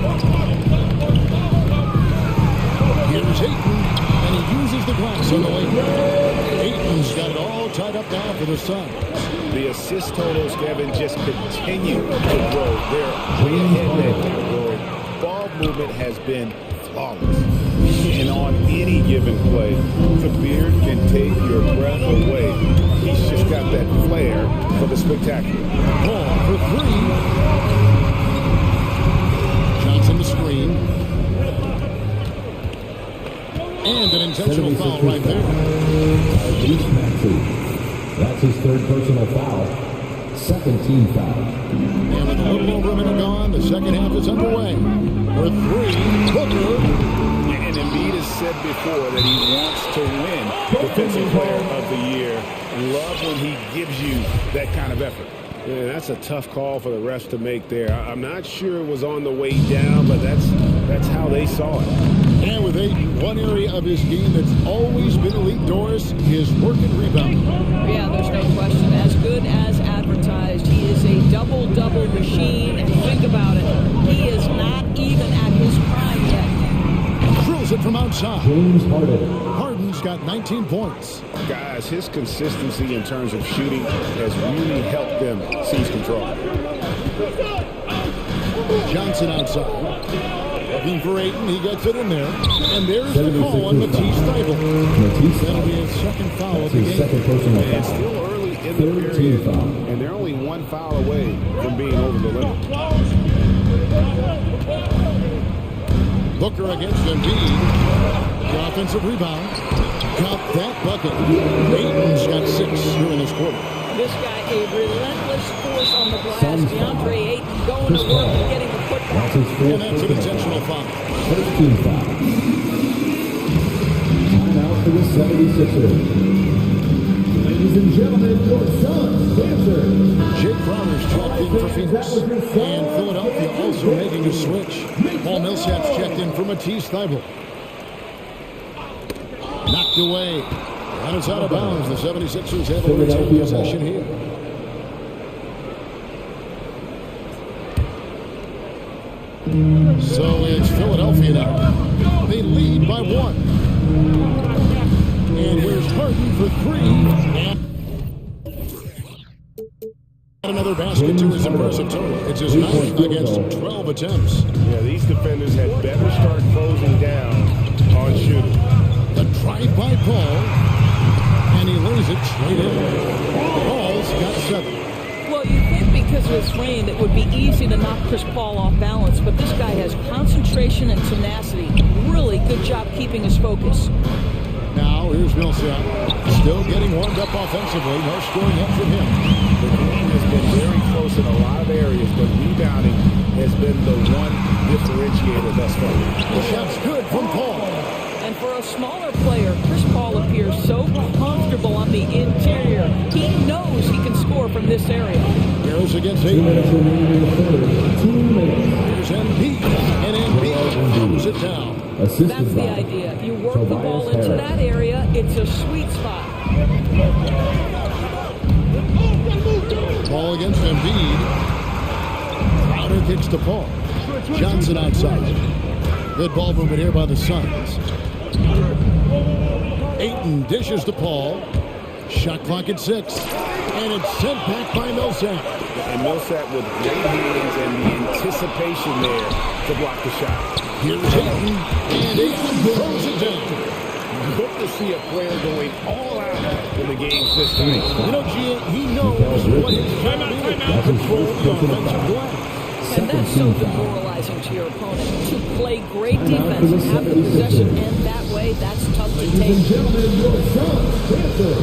Here's Ayton, and he uses the glass on the way. Ayton's got it all tied up now for the Suns. The assist totals, Kevin, just continue to grow. They're way ahead in that category. Ball movement has been flawless. And on any given play, Kabir can take your breath away. He's just got that flair for the spectacular. Ball for 3. Johnson the screen. And an intentional foul right there. That's his 3rd personal foul. 2nd team foul. And with a little over a minute gone, the second half is underway. For 3, Booker. And Embiid has said before that he wants to win Defensive Player of the Year. Love when he gives you that kind of effort. Yeah, that's a tough call for the refs to make there. I'm not sure it was on the way down, but that's how they saw it. And with Ayton, one area of his game that's always been elite, Doris, is work and rebound. Yeah, there's no question. As good as advertised, he is a double-double machine. And think about it, he is not even at his prime yet. Drills it from outside. James Harden. Harden's got 19 points. Guys, his consistency in terms of shooting has really helped them seize control. Johnson outside. Looking for Ayton, he gets it in there. And there's the call on Matisse Thybulle. That'll be his 2nd foul of the game. 2nd personal And it's foul. still early in the period, and they're only 1 foul away from being over the limit. Booker against Embiid. The offensive rebound. Got that bucket. Ayton's got 6 here in this quarter. This guy, a relentless force on the glass. DeAndre Ayton going to work and getting the football. That's his 4th And that's an intentional foul. 1st team foul. Timeout for the 76ers. Ladies and gentlemen, your Suns dancer. Jake Crowder's checked in for Phoenix. And Philadelphia also making a switch. Paul Millsap's checked in for Matisse Thybulle. Knocked away. And it's out of bounds. The 76ers have a return possession here. So it's Philadelphia now. They lead by 1. And here's Harden for 3. And another basket to his impressive total. It's his 9th against 12 attempts. Yeah, these defenders had better start closing down on shooting. The drive by Paul. And he lays it straight in. Paul's got 7. Well, you think because of his frame it would be easy to knock Chris Paul off balance, but this guy has concentration and tenacity. Really good job keeping his focus. Now, here's Millsap. Still getting warmed up offensively. No scoring yet from him. The game has been very close close in a lot of areas, but rebounding has been the one differentiator thus far. The shot's good from Paul. And for a smaller player, Chris Paul appears so comfortable on the interior. He knows he can score from this area. Heroes against 2 minutes remaining in the third. 2 minutes. Here's Embiid, and Embiid throws it down. Assisted That's the by idea. You work the ball Tobias into Harris. that area, it's a sweet spot. Ball against Embiid. Crowder kicks to Paul. Johnson outside. Good ball movement here by the Suns. Ayton dishes to Paul. Shot clock at 6. And it's sent back by Millsap. And Millsap with great hands and the anticipation there to block the shot. Here's Ayton. And Ayton throws it down. Good to see a player going all out in the games this time. You know, he knows what his job is. Control the offensive glass. And that's so demoralizing to your opponent. To play great defense and have the possession end that way, that's tough to Ladies and take. gentlemen, your Suns transfer.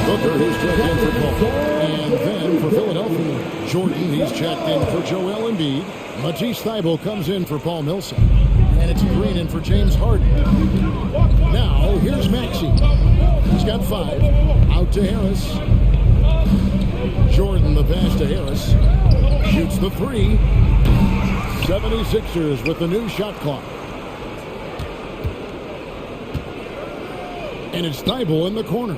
Booker, who's checked in for Paul. And then for Philadelphia, Jordan, he's checked in for Joel Embiid. Matisse Thybulle comes in for Paul Millsap. And it's Green in for James Harden. Now, here's Maxey. He's got 5. Out to Harris. Jordan, the pass to Harris. Shoots the 3. 76ers with the new shot clock. And it's Thybulle in the corner.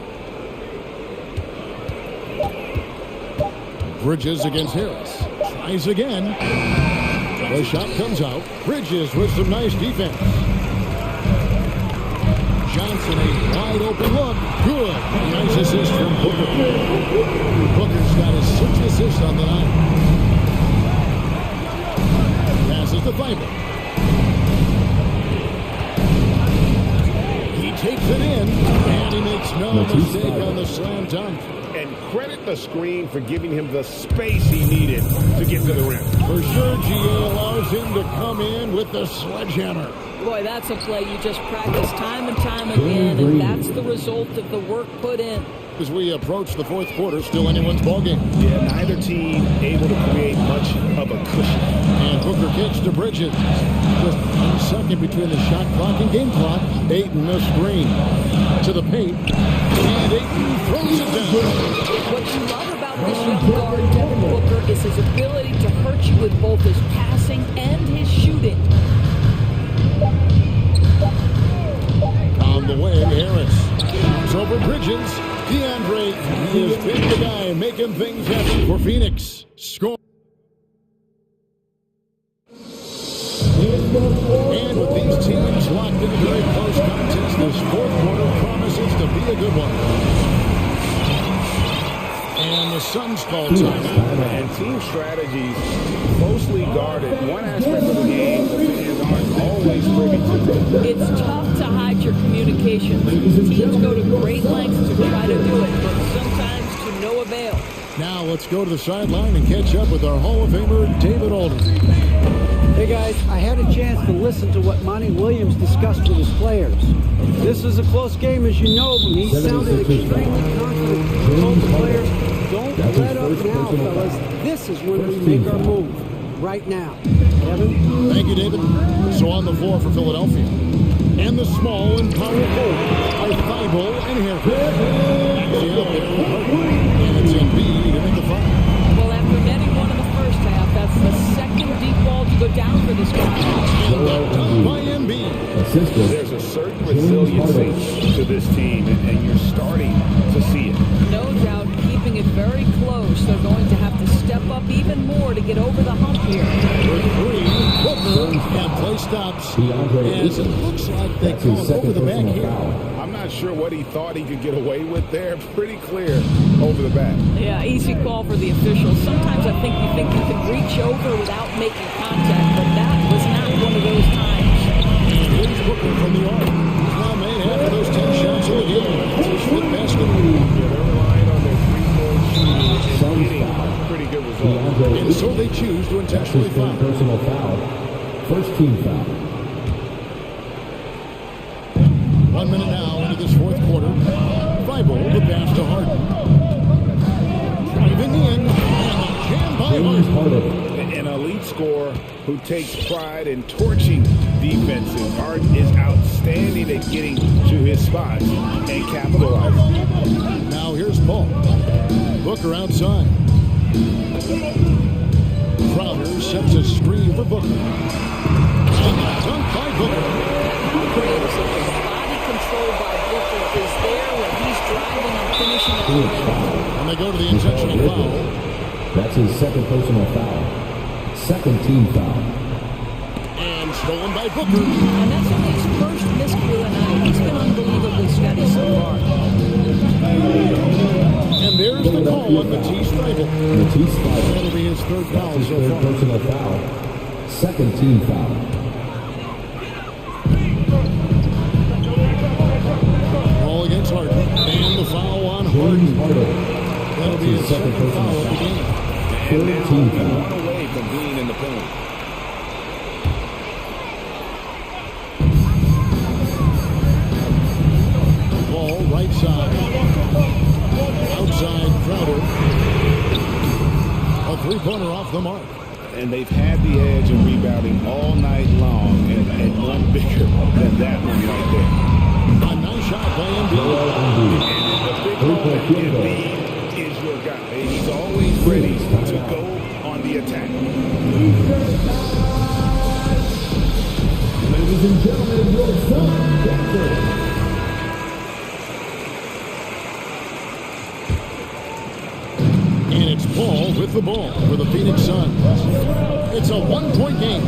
Bridges against Harris. Tries again. The shot comes out. Bridges with some nice defense. Johnson, a wide open look. Good. Nice assist from Booker. Booker's got his 6th assist on the night. Passes to Thybulle. He takes it in, and he makes no mistake on the slam dunk. And credit the screen for giving him the space he needed to get to the rim. For sure, GA allows him to come in with the sledgehammer. Boy, that's a play you just practice time and time again, and that's the result of the work put in. As we approach the 4th quarter, still anyone's ballgame. Yeah, neither team able to create much of a cushion. And Booker kicks to Bridges. Just 1 second between the shot clock and game clock. Ayton the screen. To the paint. And Ayton throws it down. What you love about this young guard, Devin Booker, is his ability to hurt you with both his passing and his shooting. On the way, Harris. Comes over Bridges. DeAndre is big the guy making things happen for Phoenix. Score. And with these teams locked in a very close contest, this 4th quarter promises to be a good one. And the Suns call time. And team strategies closely guarded. One aspect of the game the fans aren't always privy to. It's tough to hide your communication. Teams go to great lengths to try to do it, but sometimes to no avail. Now let's go to the sideline and catch up with our Hall of Famer, David Alden. Hey guys, I had a chance to listen to what Monty Williams discussed with his players. This is a close game, as you know, but he sounded extremely confident. He told the players, don't let up now, fellas. This is when we make our move. Right now. Kevin? Thank you, David. So on the floor for Philadelphia. And the small and powerful are Thybulle and Harris. Actually out there with Harden. And it's Embiid to make the fight. Well, after netting one in the first half, that's the 2nd deep ball to go down for this guy. And that done by Embiid. There's a certain resiliency to this team, and you're starting to see it. No doubt, keeping it very close. They're going to have to step up even more to get over the hump here. For 3, Booker, and play stops. As it looks like they call it over the back here. I'm not sure what he thought he could get away with there. Pretty clear over the back. Yeah, easy call for the officials. Sometimes I think you can reach over without making contact, but that was not one of those times. And here's Booker from the arc. He's now made half of those 10 shots in the game. It's his 5th basket. Yeah, they're relying on their 3-point shooting and getting pretty good results. And so they choose to intentionally foul. Personal foul. First team foul. 1 minute now into this fourth quarter. Feibel, the pass to Harden. Driving in, and the jam by Harden. An elite scorer who takes pride in torching defenses. Harden is outstanding at getting to his spots and capitalizing. Now here's Paul. Booker outside. Crowder sets a screen for Booker. And a dunk by Booker. Body control by Booker is there when he's driving and finishing at the rim. And they go to the intentional foul. That's his second personal foul. Second team foul. And stolen by Booker. And that's only his first miscue tonight. He's been unbelievably steady so far. And there's the call on Matisse Feibel. That'll be his third foul so far. Personal foul. Second team foul. Ball against Harden. And the foul on Harden. That'll be his second foul of the game. Third team foul. One away from being in the penalty. Ball right side. Outside Crowder. A three-pointer off the mark. And they've had the edge in rebounding all night long, and one bigger than that one right there. A nice shot by Embiid. And the big moment, Embiid is your guy. He's always ready to go on the attack. Ladies and gentlemen, your son, Denver. And it's Paul with the ball for the Phoenix Suns. It's a one-point game.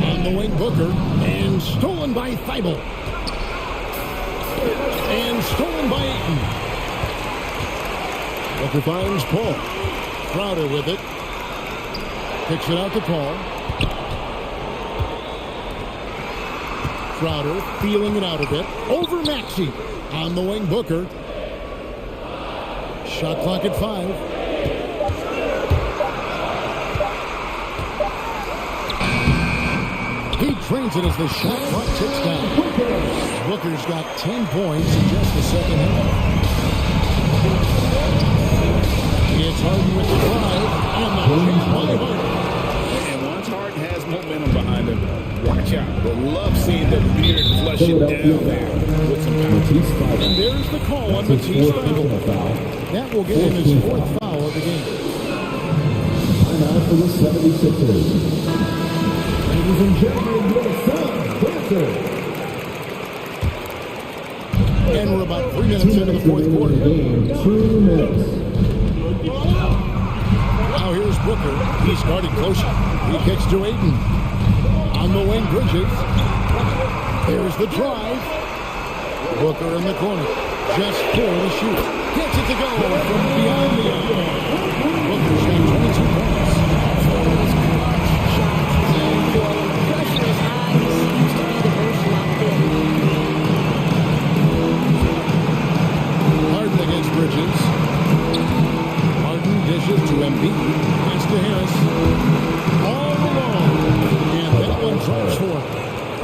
On the wing, Booker. And stolen by Feibel. And stolen by Ayton. Booker finds Paul. Crowder with it. Kicks it out to Paul. Crowder feeling it out a bit. Over Maxey. On the wing, Booker. Shot clock at 5. He trains it as the shot clock ticks down. Booker's got 10 points in just the second half. It's Harden with the drive, and the chase by Harden. And once Harden has momentum behind him, watch out. They love seeing the beard flush it down there with some power. And there's the call on Matisse Feibel. That will get him his fourth foul of the game. And now for the 76ers. Ladies and gentlemen, your son, Denver. And we're about 3 minutes into the fourth quarter. 2 minutes. Now here's Booker. He's guarded closer. He kicks to Ayton. On the wing, Bridges. There's the drive. Booker in the corner. Just 4 to shoot. Gets it to go from beyond the arc. Booker's got 22 points. Pressure is high. He seems to be the most locked in. Harden against Bridges. Harden dishes to Embiid. Pass to Harris. All alone. And that one drops for him.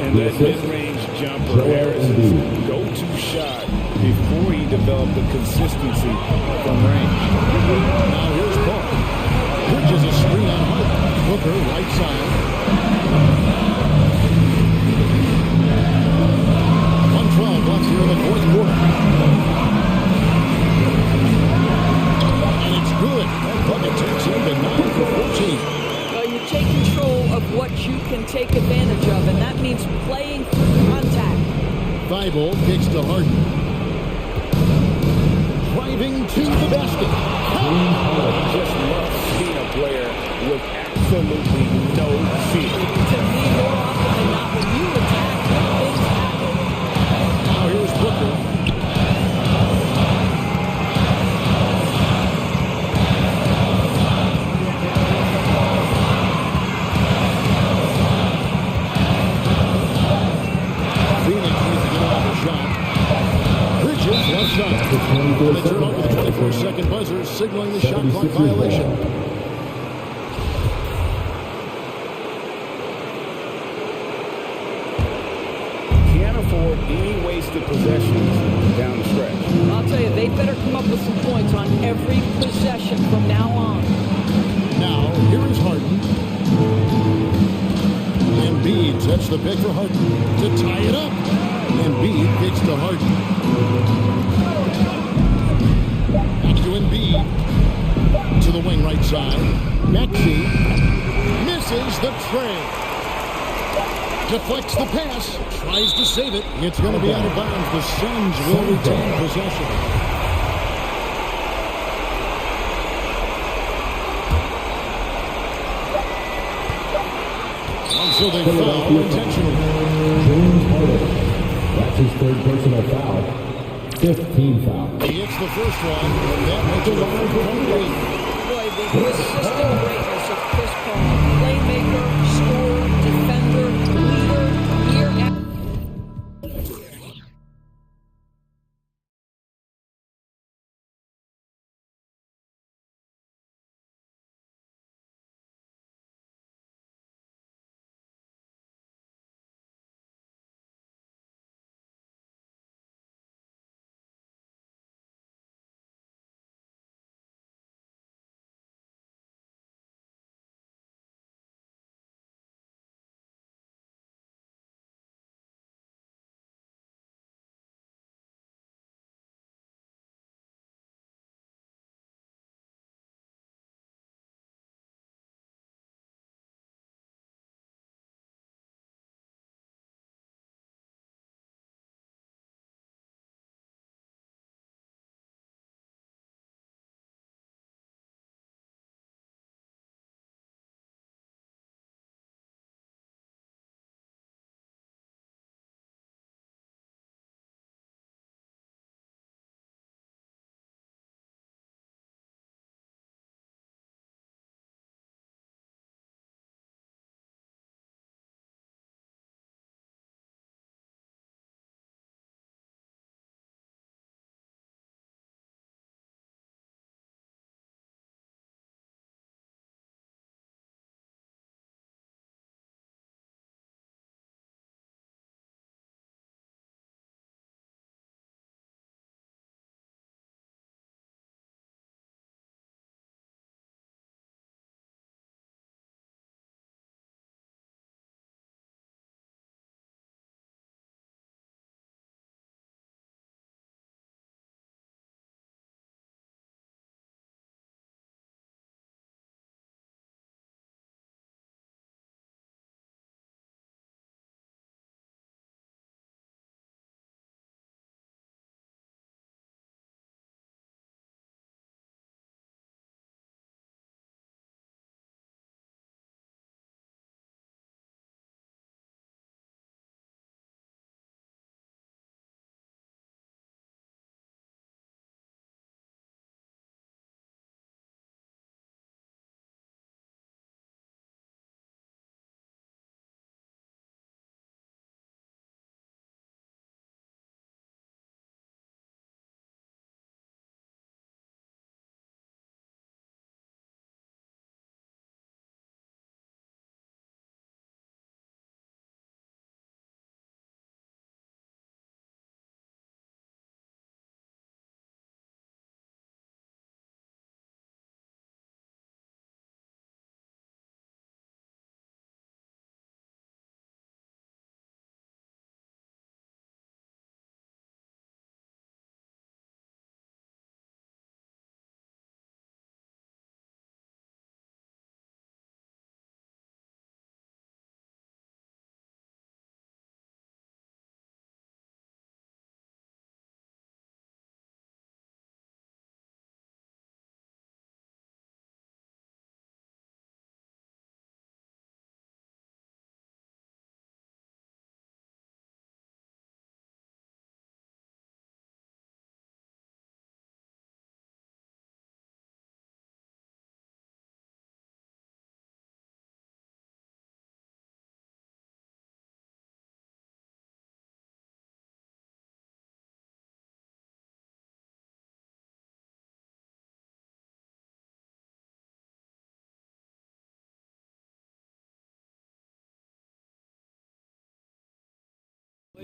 And that mid-range jumper, Harris's go-to shot before he developed the consistency from range. Now here's Paul. Bridges a screen on Harden. Booker, right side. 1:12 left here in the fourth quarter. And it's good. That bucket takes him to 9 for 14. Well, you take control of what you can take advantage of, and that means playing through contact. Feibel kicks to Harden. Driving to the basket. Just love seeing a player with absolutely no fear. To me, more often than not, when you attack, things happen. Now here's Booker. Phoenix needs to get another shot. Bridges, left side. They turn over the 24-second buzzer, signaling the shot clock violation. avoid any wasted possessions down the stretch. I'll tell you, they better come up with some points on every possession from now on. Now, here is Harden. Embiid sets the pick for Harden to tie it up. Embiid kicks to Harden. Back to Embiid. To the wing right side. Maxey misses the tray. Deflects the pass. Tries to save it. It's going to be out of bounds. The Suns will retain possession. So they foul intentionally. James Harden. That's his third personal foul. 15 foul. He hits the first one, and that makes it a 1-point. Boy, the consistent greatness of Chris Paul, playmaker, scorer, defender, leader, year after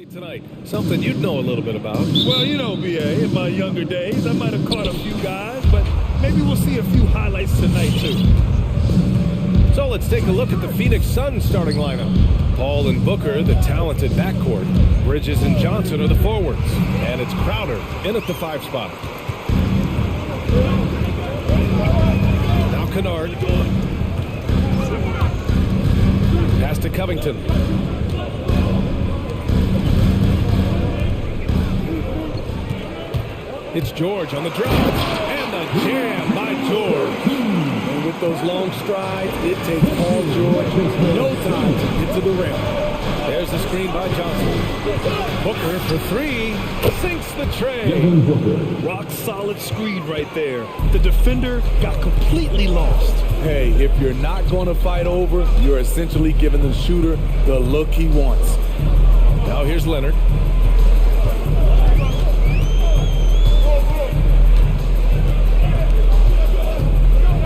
Tonight, something you'd know a little bit about. Well, you know, BA, in my younger days, I might have caught a few guys, but maybe we'll see a few highlights tonight, too. So let's take a look at the Phoenix Suns starting lineup. Paul and Booker, the talented backcourt. Bridges and Johnson are the forwards. And it's Crowder in at the 5 spot. Now Kennard. Pass to Covington. It's George on the drive. And the jam by George. And with those long strides, it takes Paul George no time to get to the rim. There's the screen by Johnson. Booker for 3. Sinks the tray. Rock solid screen right there. The defender got completely lost. Hey, if you're not going to fight over, you're essentially giving the shooter the look he wants. Now here's Leonard.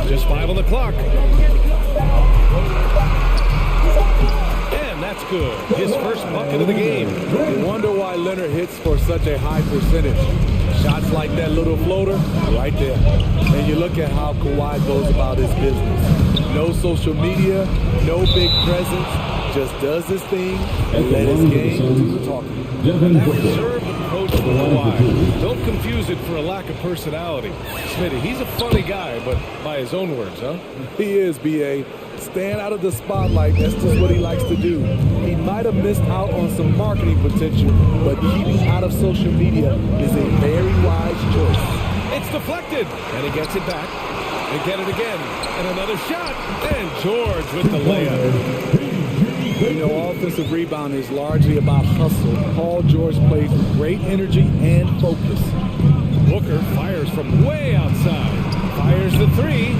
Just 5 on the clock. And that's good. His first bucket of the game. You wonder why Leonard hits for such a high percentage. Shots like that little floater, right there. And you look at how Kawhi goes about his business. No social media, no big presence, just does his thing and let his game do the talking. That reserved approach for Kawhi. Don't confuse it for a lack of personality. Smitty, he's a funny guy, but by his own words, huh? He is, B.A. Stand out of the spotlight, that's just what he likes to do. He might have missed out on some marketing potential, but keeping out of social media is a very wise choice. It's deflected, and he gets it back. They get it again, and another shot, and George with the layup. You know, offensive rebound is largely about hustle. Paul George plays with great energy and focus. Booker fires from way outside. Fires the 3.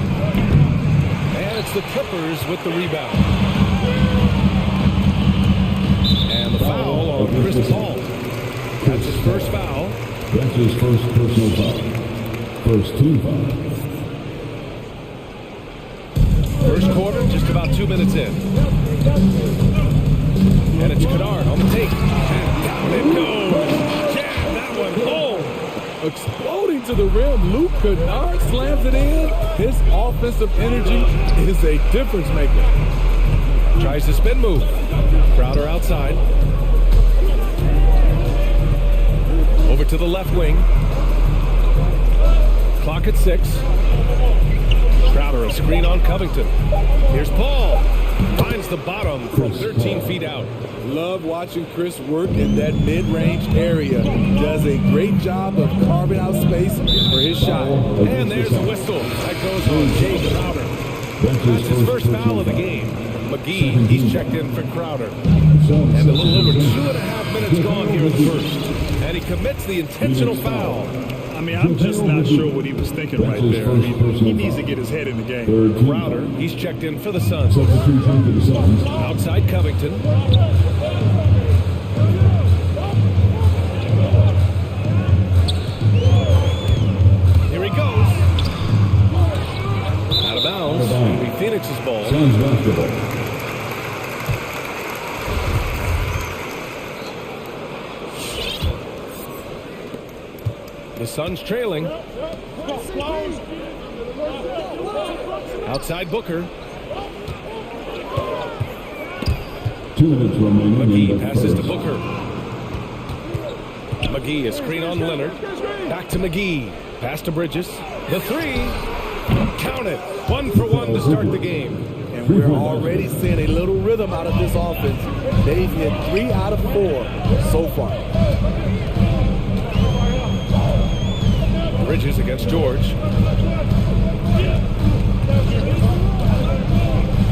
And it's the Clippers with the rebound. And the foul on Chris Paul. That's his first foul. That's his first personal foul. First 2 fouls. First quarter, just about 2 minutes in. And it's Kennard on the take. And down it goes. Jam that one home. Exploding to the rim, Luke Kennard slams it in. His offensive energy is a difference maker. Tries the spin move. Crowder outside. Over to the left wing. Clock at 6. Crowder, a screen on Covington. Here's Paul. Finds the bottom from 13 feet out. Love watching Chris work in that mid-range area. Does a great job of carving out space for his shot. And there's the whistle. That goes on Jay Crowder. That's his first foul of the game. McGee, he's checked in for Crowder. And a little over 2.5 minutes gone here in the first. And he commits the intentional foul. I mean, I'm just not sure what he was thinking right there. I mean, he needs to get his head in the game. Crowder, he's checked in for the Suns. Outside Covington. Here he goes. Out of bounds. It'll be Phoenix's ball. Suns basketball. The Suns trailing. Outside Booker. 2 minutes remaining. McGee passes to Booker. McGee, a screen on Leonard. Back to McGee. Pass to Bridges. The 3. Count it. 1 for 1 to start the game. And we're already seeing a little rhythm out of this offense. They've hit 3 out of 4 so far. Bridges against George.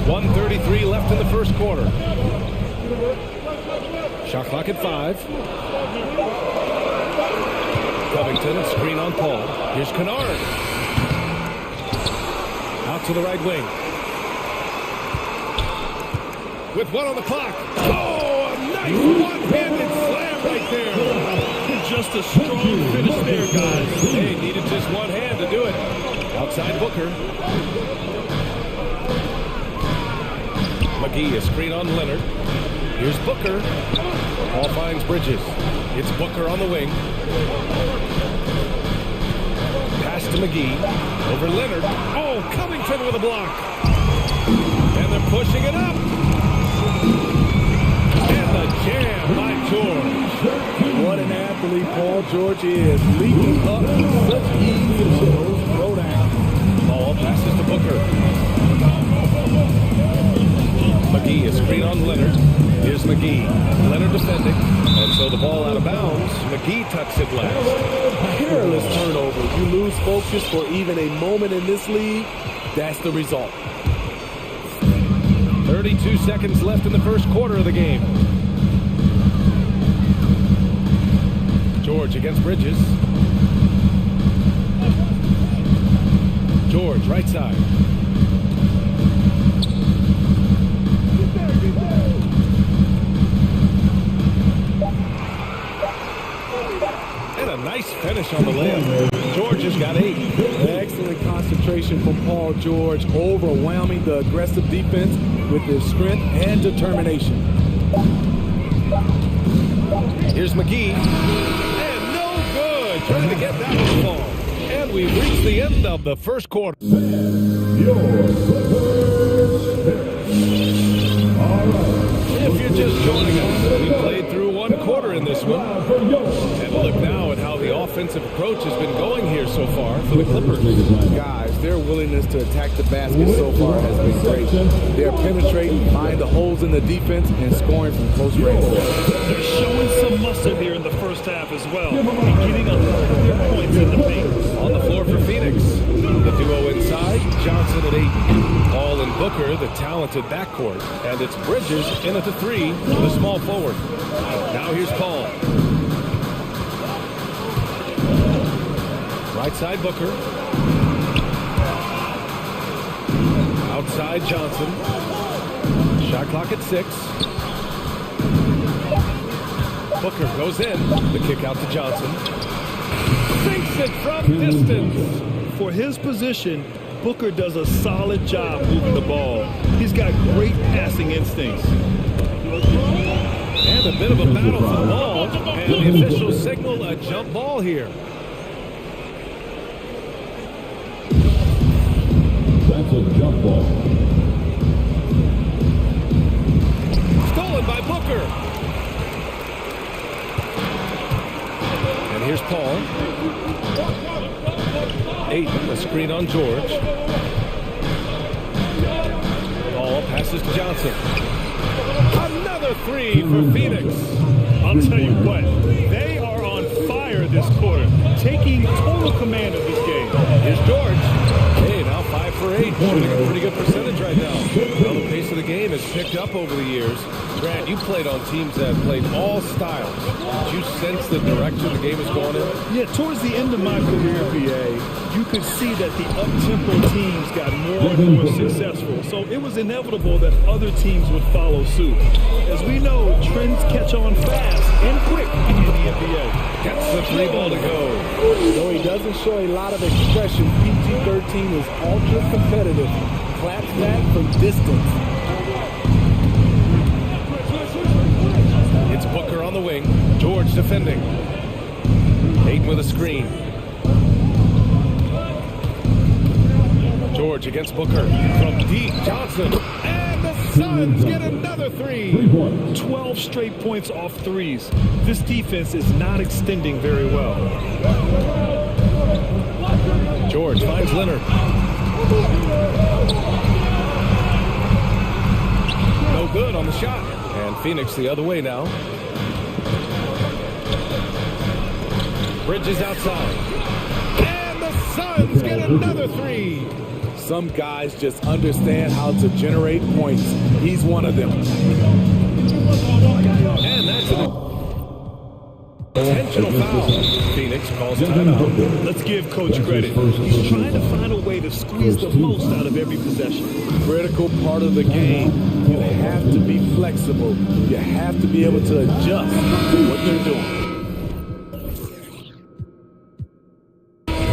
1:33 left in the first quarter. Shot clock at 5. Covington, a screen on Paul. Here's Kennard. Out to the right wing. With 1 on the clock. Oh, a nice one-handed slam right there. Just a strong finish there, guys. Hey, needed just one hand to do it. Outside Booker. McGee, a screen on Leonard. Here's Booker. Ball finds Bridges. It's Booker on the wing. Pass to McGee. Over Leonard. Oh, Covington with a block. And they're pushing it up. And the jam by George. What an athlete Paul George is. Leaping up with such ease and throw down. Ball passes to Booker. McGee, a screen on Leonard. Here's McGee. Leonard defending. And so the ball out of bounds. McGee tucks it last. Careless turnover. You lose focus for even a moment in this league. That's the result. 32 seconds left in the first quarter of the game. George against Bridges. George, right side. And a nice finish on the layup. George has got 8. Excellent concentration from Paul George, overwhelming the aggressive defense with his strength and determination. Here's McGee. And no good. Trying to get that one ball. And we've reached the end of the first quarter. If you're just joining us, we played through one quarter in this one. And look now at how the offensive approach has been going here so far for the Clippers. Guys, their willingness to attack the basket so far has been great. They're penetrating, finding the holes in the defense, and scoring from close range. They're showing some muscle here in the first half as well, and getting a lot of their points in the paint. On the floor for Phoenix, the duo inside, Johnson at 8. Paul and Booker, the talented backcourt. And it's Bridges in at the 3 with a small forward. Now here's Paul. Right side Booker. Outside Johnson. Shot clock at 6. Booker goes in. The kick out to Johnson. Sinks it from distance. For his position, Booker does a solid job moving the ball. He's got great passing instincts. And a bit of a battle for the ball. And the officials signal a jump ball here. That's a jump ball. Stolen by Booker. And here's Paul. 8, a screen on George. Paul passes to Johnson. Another 3 for Phoenix. I'll tell you what, they are on fire this quarter, taking total command of this game. Here's George. Hey, now 5 for 8. Shooting a pretty good percentage right now. Well, the pace of the game has picked up over the years. Grant, you played on teams that played all styles. Did you sense the direction the game is going in? Yeah, towards the end of my career, BA, you could see that the up-tempo teams got more and more successful. So it was inevitable that other teams would follow suit. As we know, trends catch on fast and quick in the NBA. Gets the 3 ball to go. Though he doesn't show a lot of expression, PG-13 is ultra competitive. Claps back from distance. It's Booker on the wing. George defending. 8 with a screen. George against Booker. From deep, Johnson. And the Suns get another 3. 12 straight points off threes. This defense is not extending very well. George finds Leonard. No good on the shot. And Phoenix the other way now. Bridges outside. And the Suns get another 3. Some guys just understand how to generate points. He's one of them. And that's an intentional foul. Phoenix calls timeout. Let's give Coach credit. He's trying to find a way to squeeze the most out of every possession. Critical part of the game. You have to be flexible. You have to be able to adjust to what you're doing.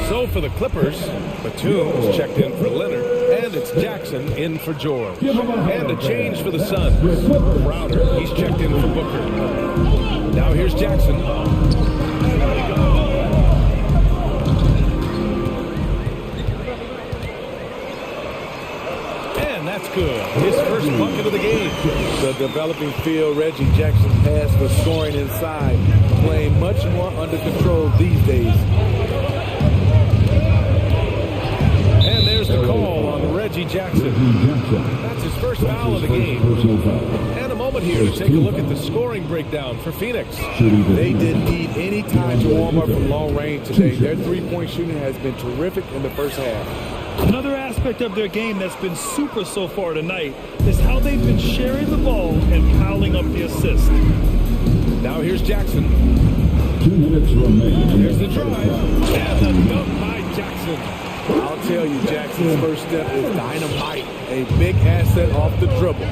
So for the Clippers, Batum was checked in for Leonard, And it's Jackson in for George. And a change for the Suns. Crowder, he's checked in for Booker. Now here's Jackson. And that's good. His first bucket of the game. The developing field, Reggie Jackson pass for scoring inside, playing much more under control these days. And there's the call on Reggie Jackson. That's his first foul of the game. And a moment here to take a look at the scoring breakdown for Phoenix. They didn't need any time to warm up from long range today. Their three-point shooting has been terrific in the first half. Another aspect of their game that's been super so far tonight is how they've been sharing the ball and piling up the assists. Now here's Jackson. 2 minutes remaining. There's the drive. And the dunk by Jackson. I'll tell you, Jackson's first step is dynamite. A big asset off the dribble.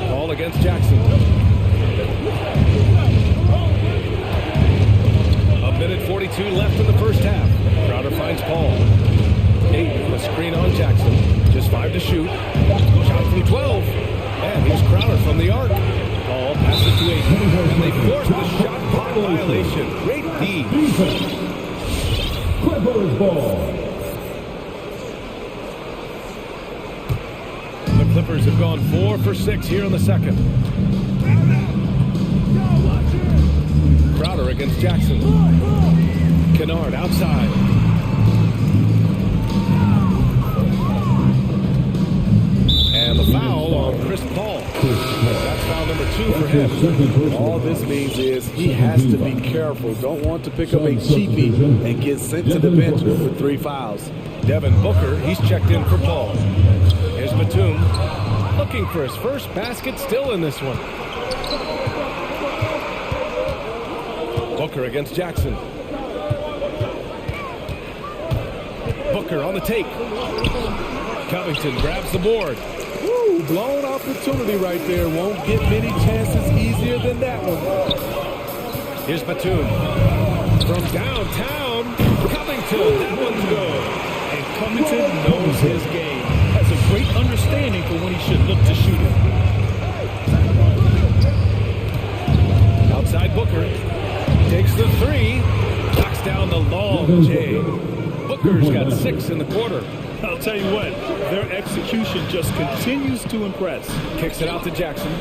Ball against Jackson. A minute 42 left in the first half. Crowder finds Paul. 8 on the screen on Jackson. Just 5 to shoot. Shot from 12. And here's Crowder from the arc. Paul passes to 8. And they force the shot clock violation. Great D. Clippers ball. The Clippers have gone 4 for 6 here in the second. Crowder against Jackson. Kennard outside. And the foul on Chris Paul. That's foul number 2 for him. All this means is he has to be careful. Don't want to pick up a cheapie and get sent to the bench with 3 fouls. Devin Booker, he's checked in for Paul. Here's Batum, looking for his first basket, still in this one. Booker against Jackson. Booker on the take. Covington grabs the board. Woo, blown opportunity right there. Won't get many chances easier than that one. Here's Batum. From downtown, Covington, that one's good. And Covington knows his game. Has a great understanding for when he should look to shoot it. Outside Booker. Takes the 3. Knocks down the long J. Booker's got 6 in the quarter. I'll tell you what, their execution just continues to impress. Kicks it out to Jackson.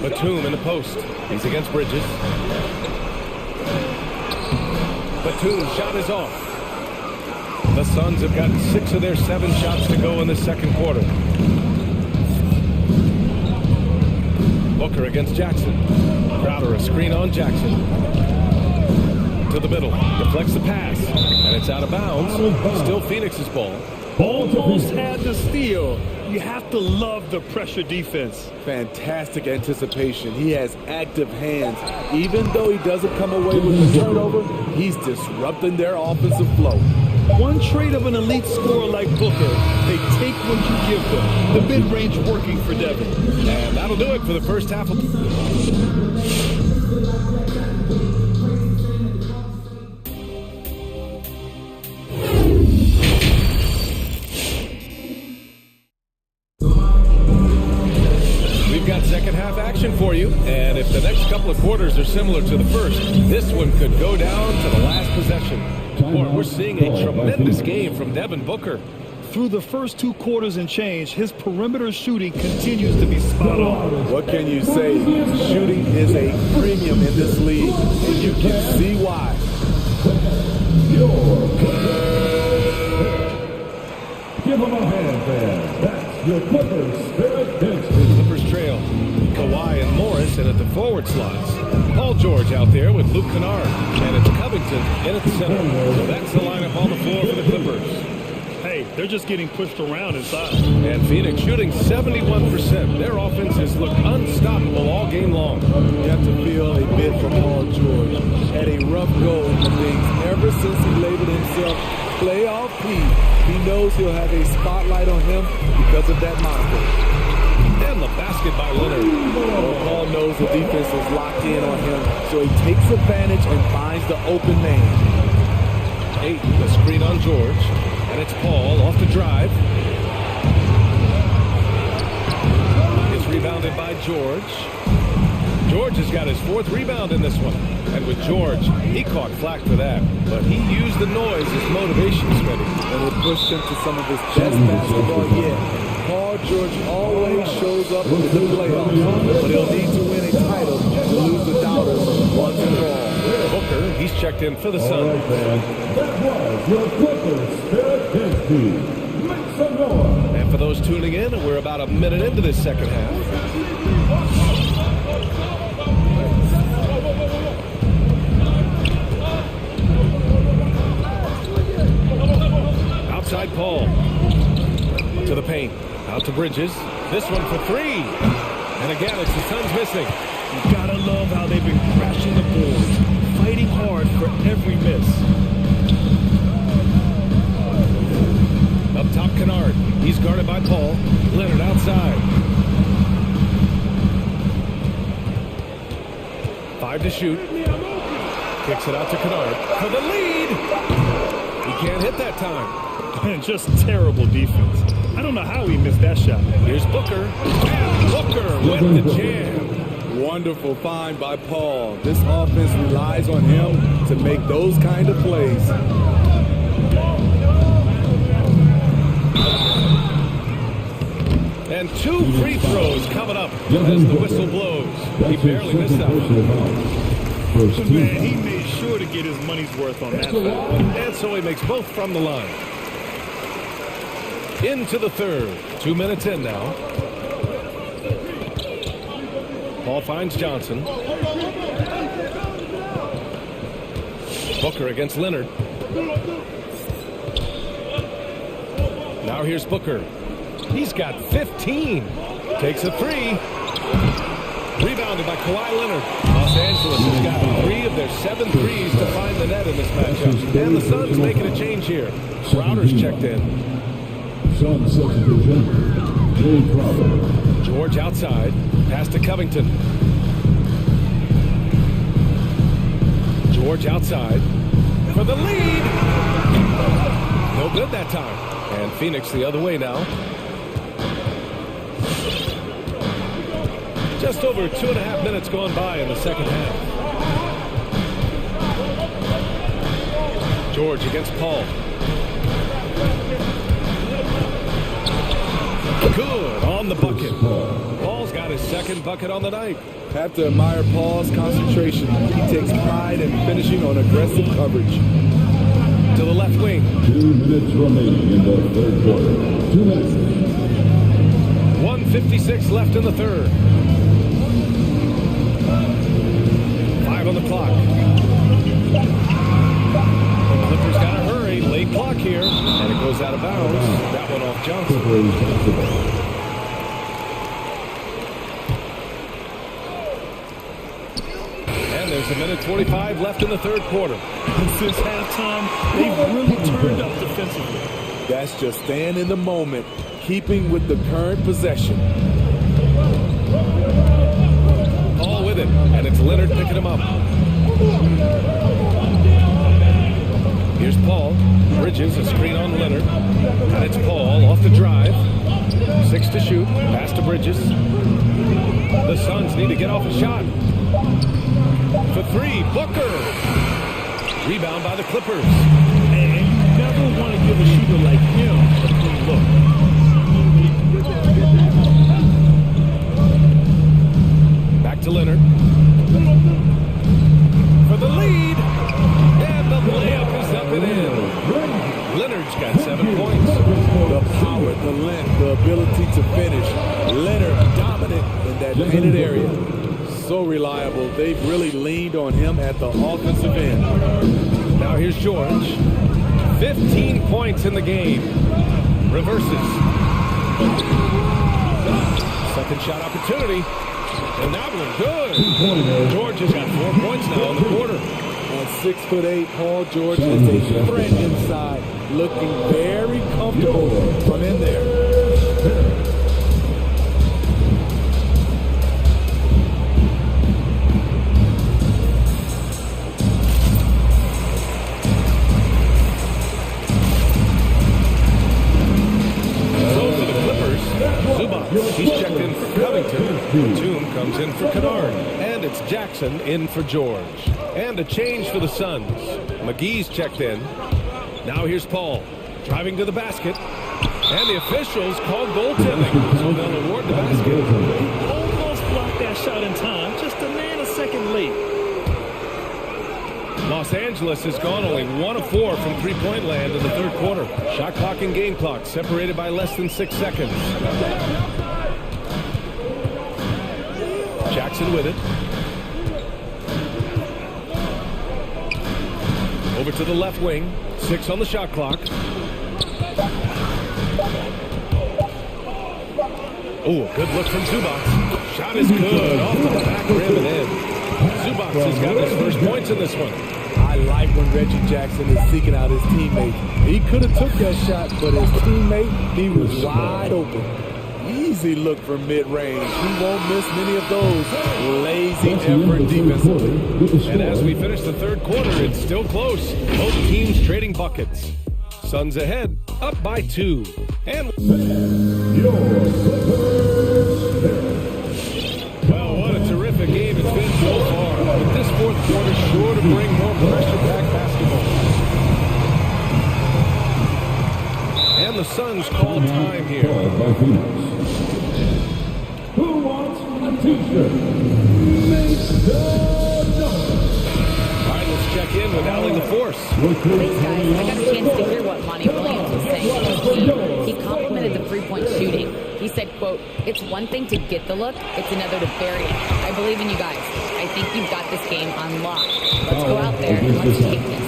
Batum in the post. He's against Bridges. Batum's shot is off. The Suns have got 6 of their 7 shots to go in the second quarter. Booker against Jackson. Crowder a screen on Jackson. To the middle. Deflects the pass. And it's out of bounds. Still Phoenix's ball. Almost had the steal. You have to love the pressure defense. Fantastic anticipation. He has active hands. Even though he doesn't come away with the turnover, he's disrupting their offensive flow. One trait of an elite scorer like Booker, they take what you give them. The mid-range working for Devin. And that'll do it for the first half of... We've got second half action for you, and if the next couple of quarters are similar to the first, this one could go down to the last possession. Boy, we're seeing a tremendous game from Devin Booker. Through the first 2 quarters and change, his perimeter shooting continues to be spot on. What can you say? Shooting is a premium in this league, and you can see why. Give him a hand there. That's your Clippers spirit density. Clippers trail. Kawhi and Morris in at the forward slots. Paul George out there with Luke Kennard. And it's Covington in at the center. So that's the lineup on the floor for the Clippers. Hey, they're just getting pushed around inside. And Phoenix shooting 71%. Their offense has looked unstoppable all game long. You have to feel a bit for Paul George. Had a rough go into things ever since he labeled himself playoff P. He knows he'll have a spotlight on him because of that moniker. And the basket by Leonard. Well, Paul knows the defense is locked in on him, so he takes advantage and finds the open man. 8, the screen on George. And it's Paul off the drive. It's rebounded by George. George has got his 4th rebound in this one. And with George, he caught flack for that. But he used the noise as motivation, Smitty. And it pushed him to some of his best basketball yet. Paul George always shows up in the playoffs, but he'll need to win a title to lose the doubters once and for all. Booker, he's checked in for the Suns. That was your Clippers Spirit Density. Make some noise. And for those tuning in, we're about a minute into this second half. Outside Paul. To the paint. Out to Bridges. This one for 3. And again, it's the Suns missing. You gotta love how they've been crashing the boards, fighting hard for every miss. Up top, Kennard. He's guarded by Paul. Leonard outside. 5 to shoot. Kicks it out to Kennard for the lead. He can't hit that time. Just terrible defense. I don't know how he missed that shot. Here's Booker. And Booker with the jam. Wonderful find by Paul. This offense relies on him to make those kind of plays. And 2 free throws coming up as the whistle blows. He barely missed that one. Man, he made sure to get his money's worth on that foul. And so he makes both from the line. Into the third. 2 minutes in now. Paul finds Johnson. Booker against Leonard. Now here's Booker. He's got 15. Takes a 3. Rebounded by Kawhi Leonard. Los Angeles has got 3 of their 7 threes to find the net in this matchup. And the Suns making a change here. Crowder's checked in. George outside. Pass to Covington. George outside. For the lead. No good that time. And Phoenix the other way now. Just over 2.5 minutes gone by in the second half. George against Paul. Good on the bucket. Paul's got his second bucket on the night. Have to admire Paul's concentration. He takes pride in finishing on aggressive coverage. To the left wing. 2 minutes remaining in the third quarter. 2 minutes. 1:56 left in the third. 5 on the clock. The Clippers got to hurry. Late clock here. And it goes out of bounds. That one off Johnson. And there's 1:45 left in the third quarter. Since halftime, they've really turned up defensively. That's just staying in the moment, keeping with the current possession. All with it, and it's Leonard picking him up. Here's Paul. Bridges, a screen on Leonard. And it's Paul off the drive. 6 to shoot. Pass to Bridges. The Suns need to get off a shot. For 3, Booker. Rebound by the Clippers. And you never want to give a shooter like him a clean look. Back to Leonard. For the lead. And the layup is up and in. Leonard's got 7 points. The power, the length, the ability to finish. Leonard dominant in that painted area. So reliable. They've really leaned on him at the offensive end. Now here's George. 15 points in the game. Reverses. Second shot opportunity. And that one good. George has got 4 points now in the quarter. At 6'8", Paul George is a threat inside, looking very comfortable from in there. return. And it's Jackson in for George. And a change for the Suns. McGee's checked in. Now here's Paul, driving to the basket. And the officials called goaltending, so they'll award the basket. Almost blocked that shot in time, just a nanosecond late. Los Angeles has gone only 1 of 4 from three-point land in the third quarter. Shot clock and game clock separated by less than 6 seconds. Jackson with it. Over to the left wing. 6 on the shot clock. Oh, a good look from Zubac. Shot is good. Off to the back rim and in. Zubac has got his first points in this one. I like when Reggie Jackson is seeking out his teammate. He could have took that shot, but his teammate, he was wide open. Easy look from mid-range. He won't miss many of those. Lazy effort defensively. And as we finish the third quarter, it's still close. Both teams trading buckets. Suns ahead, up by 2. And well, what a terrific game it's been so far. But this fourth quarter sure to bring more pressure-packed basketball. And the Suns call time here. Who wants a t-shirt? Make the number. All right, let's check in with Allie LaForce. Thanks, guys. I got a chance to hear what Monty Williams was saying to his team. He complimented the three-point shooting. He said, quote, "It's one thing to get the look, it's another to bury it. I believe in you guys. I think you've got this game on lock. Let's go out there and let's take this."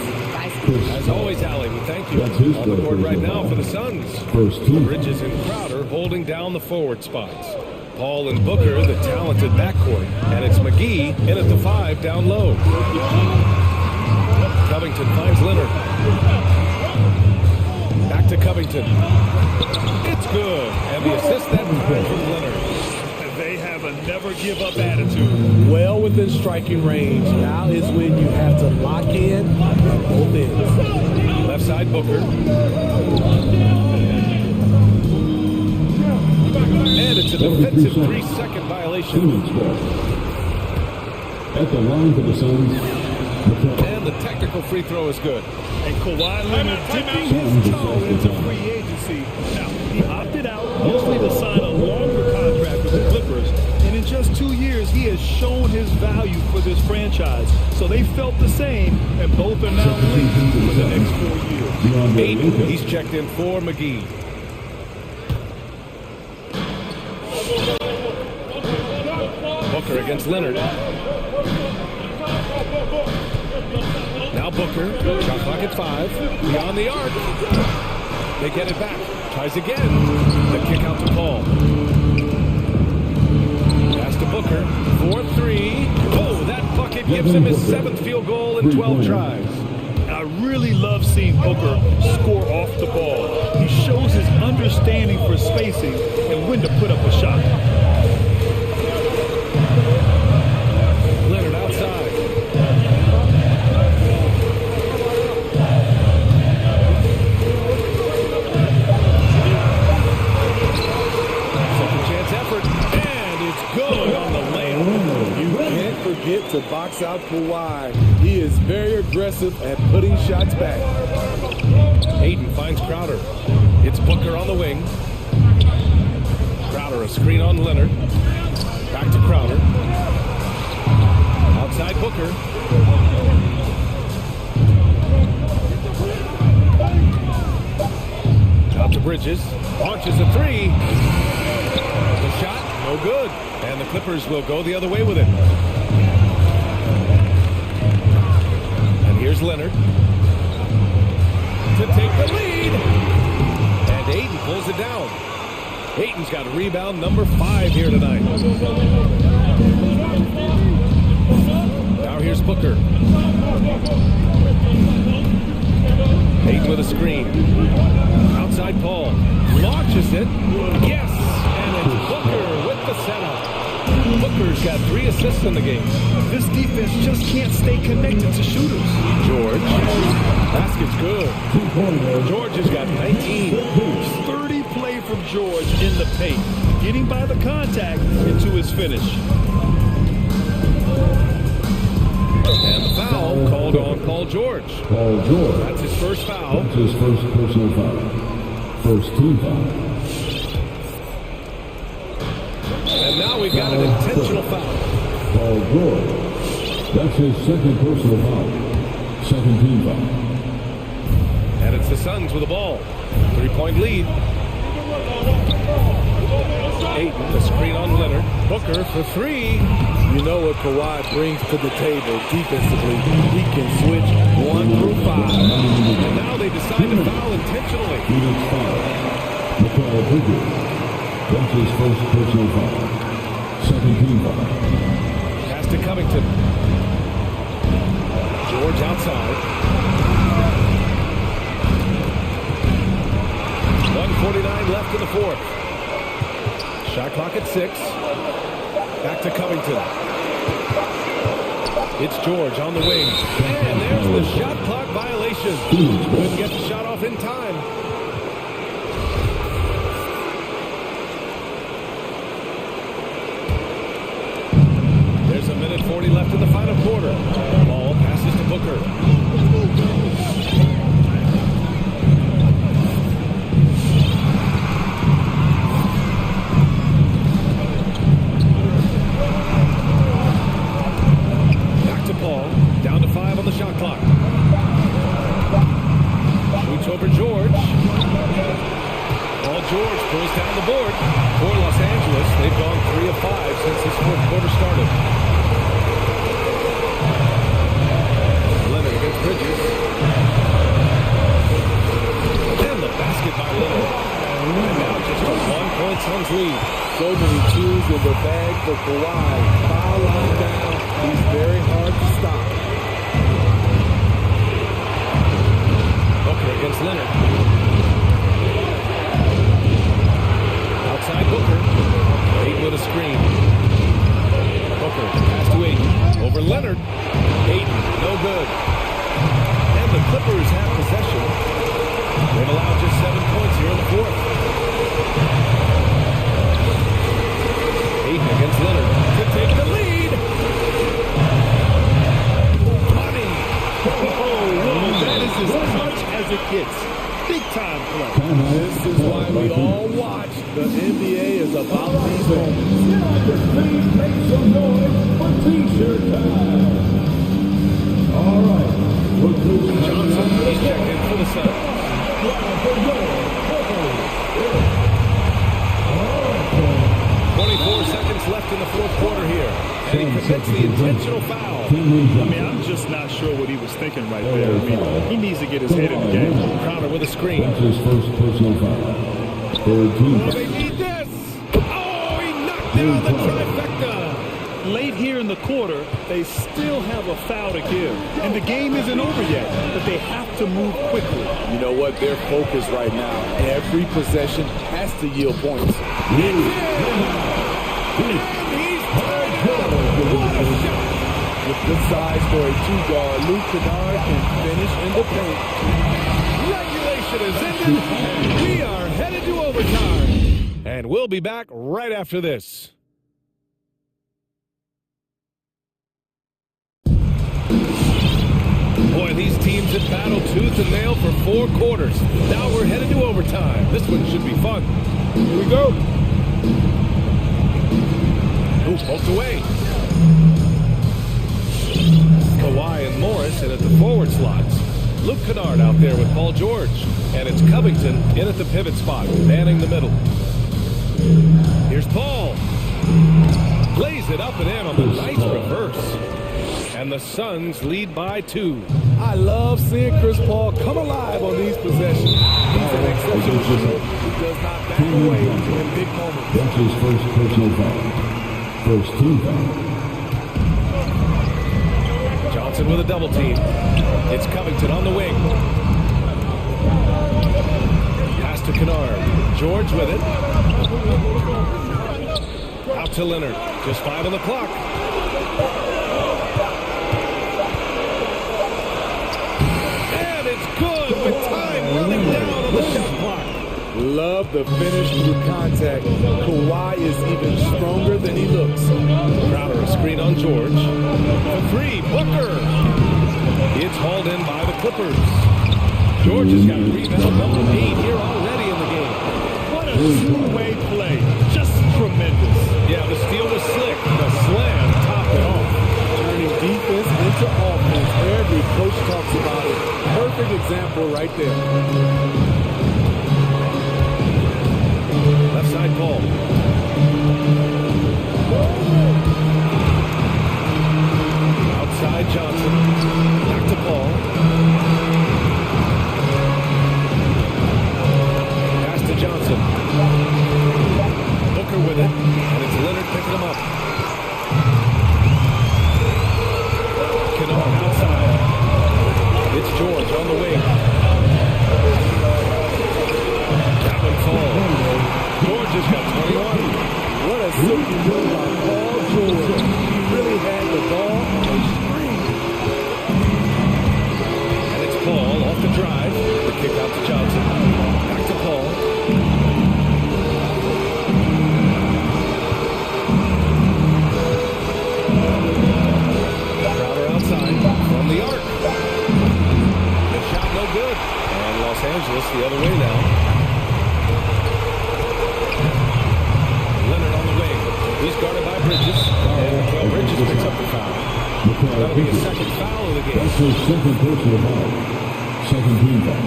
As always, Allie, we thank you. On the board right now for the Suns. Bridges and Crowder holding down the forward spots. Paul and Booker, the talented backcourt. And it's McGee in at the 5 down low. Covington finds Leonard. Back to Covington. It's good. And the assist that time from Leonard. They have a never-give-up attitude. Well within striking range. Now is when you have to lock in at both ends. Left side, Booker. And it's a defensive 3-second violation. At the line for the Suns. And the technical free throw is good. And Kawhi Leonard dipping his toe into free agency. Now, he opted out mostly to sign a longer contract with the Clippers. And in just 2 years, he has shown his value for this franchise. So they felt the same, and both are now linked for the next 4 years. Aiden, he's checked in for McGee. Booker against Leonard. Now Booker, shot clock at 5, beyond the arc. They get it back, tries again. The kick out to Paul. Pass to Booker, 4-3. Oh, that bucket gives him his 7th field goal in 12 tries. I really love seeing Booker score off the ball. He shows his understanding for spacing and when to put up a shot. Leonard outside. Second chance effort, and it's good on the layup. You can't forget to box out Kawhi. He is very aggressive at putting shots back. Aiden finds Crowder. It's Booker on the wing. Crowder, a screen on Leonard. Back to Crowder. Outside Booker. Out to Bridges. Launches a 3. The shot, no good. And the Clippers will go the other way with it. And here's Leonard to take the lead. And Aiden pulls it down. Aiden's got rebound number 5 here tonight. Now here's Booker. Aiden with a screen. Outside Paul. Launches it. Yes! And it's Booker with the setup. Booker's got 3 assists in the game. This defense just can't stay connected to shooters. George. Basket's good. George has got 19. 30 play from George in the paint, getting by the contact into his finish. Paul George. Paul George. That's his first foul. That's his first personal foul. First team foul. And now we've got an intentional foul. Paul George. That's his second personal foul. Second team foul. And it's the Suns with the ball. 3-point lead. Ayton, the screen on Leonard. Booker for three. You know what Kawhi brings to the table defensively. He can switch 1 through 5. And now they decide to foul intentionally. Phoenix foul. Mikal Bridges. That's his first personal foul. Second team foul. Pass to Covington. George outside. 1:49 left in the fourth. Shot clock at 6. Back to Covington. It's George on the wing. And there's the shot clock violation. Couldn't get the shot off in time. There's a minute 40 left in the final quarter. Ball passes to Booker. Down to 5 on the shot clock. Shoots over George. Paul George pulls down the board for Los Angeles. They've gone 3 of 5 since this fourth quarter started. Leonard against Bridges. And the basket by Leonard. And now just a 1-point Suns lead. So many tools in the bag for Kawhi. Foul line down. He's very hard to stop. Booker against Leonard. Outside Booker. Ayton with a screen. Booker pass to Ayton. Over Leonard. Ayton, no good. And the Clippers have possession. They've allowed just 7 points here in the fourth. Ayton against Leonard to take the lead. Money. That is as much as it gets. Big time play. This is why we all watch. The NBA is about these moments. Please make some noise for T-shirt time. All right. Johnson is checked in for the Suns. 24 seconds left in the fourth quarter here. And he commits the intentional foul. I mean, I'm just not sure what he was thinking right there. I mean, he needs to get his head in the game. Crowder with a screen. That's his first personal foul. Third team. Oh, they need this. Oh, he knocked down the trifecta. Late here in the quarter, they still have a foul to give. And the game isn't over yet, but they have to move quickly. You know what? Their focus right now, every possession has to yield points. With the size for a 2-guard, Luke Kennard can finish in the paint. Regulation is ended, and we are headed to overtime. And we'll be back right after this. Boy, these teams have battled tooth and nail for 4 quarters. Now we're headed to overtime. This one should be fun. Here we go. Ooh, poked away. Kawhi and Morris in at the forward slots. Luke Kennard out there with Paul George. And it's Covington in at the pivot spot, manning the middle. Here's Paul. Lays it up and in on the nice reverse. And the Suns lead by 2. I love seeing Chris Paul come alive on these possessions. He's an exceptional shooter. He does not back away in big moments. That's his first personal foul. First team foul. Johnson with a double team. It's Covington on the wing. Pass to Kennard. George with it. Out to Leonard. Just 5 on the clock. And it's good with time running down on the shot clock. Love the finish through contact. Kawhi is even stronger than he looks. Crowder a screen on George. For 3, Booker. It's hauled in by the Clippers. George has got a rebound on 8 here already in the game. What a two-way play. Just tremendous. Yeah, the steal was slick. The slam topped it off. Turning defense into offense. Every coach talks about it. Perfect example right there. Left side ball. Outside Johnson. Back to Paul. Pass to Johnson. Booker with it. And it's Leonard picking him up. Kennard outside. It's George on the wing. That one falls. George has got 21. What a silky move by Paul George. He really had the ball on string. And it's Paul off the drive. The kick out to Johnson. Back to Paul. Crowder outside from the arc. The shot no good. And Los Angeles the other way now. Leonard on the wing. He's guarded by Bridges. And Bridges picks up the foul. That'll be a second foul of the game. That's his second personal foul. Second team foul.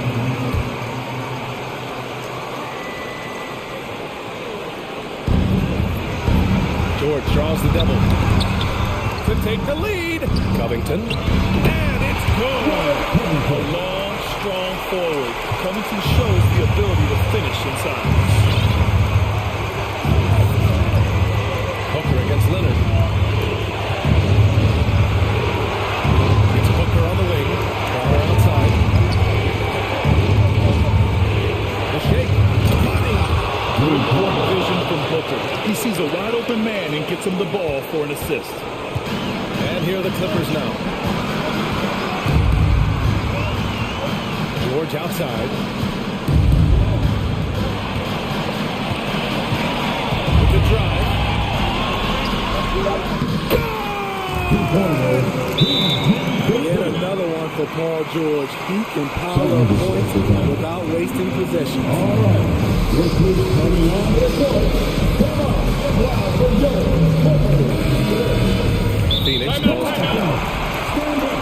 George draws the double. To take the lead. Covington. And it's good. A long, strong forward. Covington shows the ability to finish inside. Booker against Leonard. It's Booker on the wing. Crowder outside. The shake. Money. Good court vision from Booker. He sees a wide open man and gets him the ball for an assist. And here are the Clippers now. George outside. With the drive. Yet another one for Paul George. He can pile up points without wasting possessions. All right. Recruits coming on the court. Come on. Wow, for Phoenix calls timeout.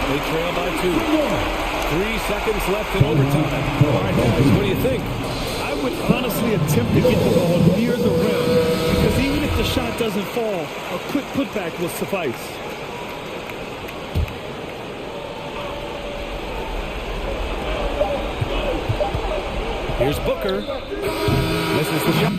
They trail by 2. 3 seconds left in overtime. All right, guys, what do you think? I would honestly attempt to get the ball near the rim because even if the shot doesn't fall, a quick putback will suffice. Here's Booker. Misses the shot.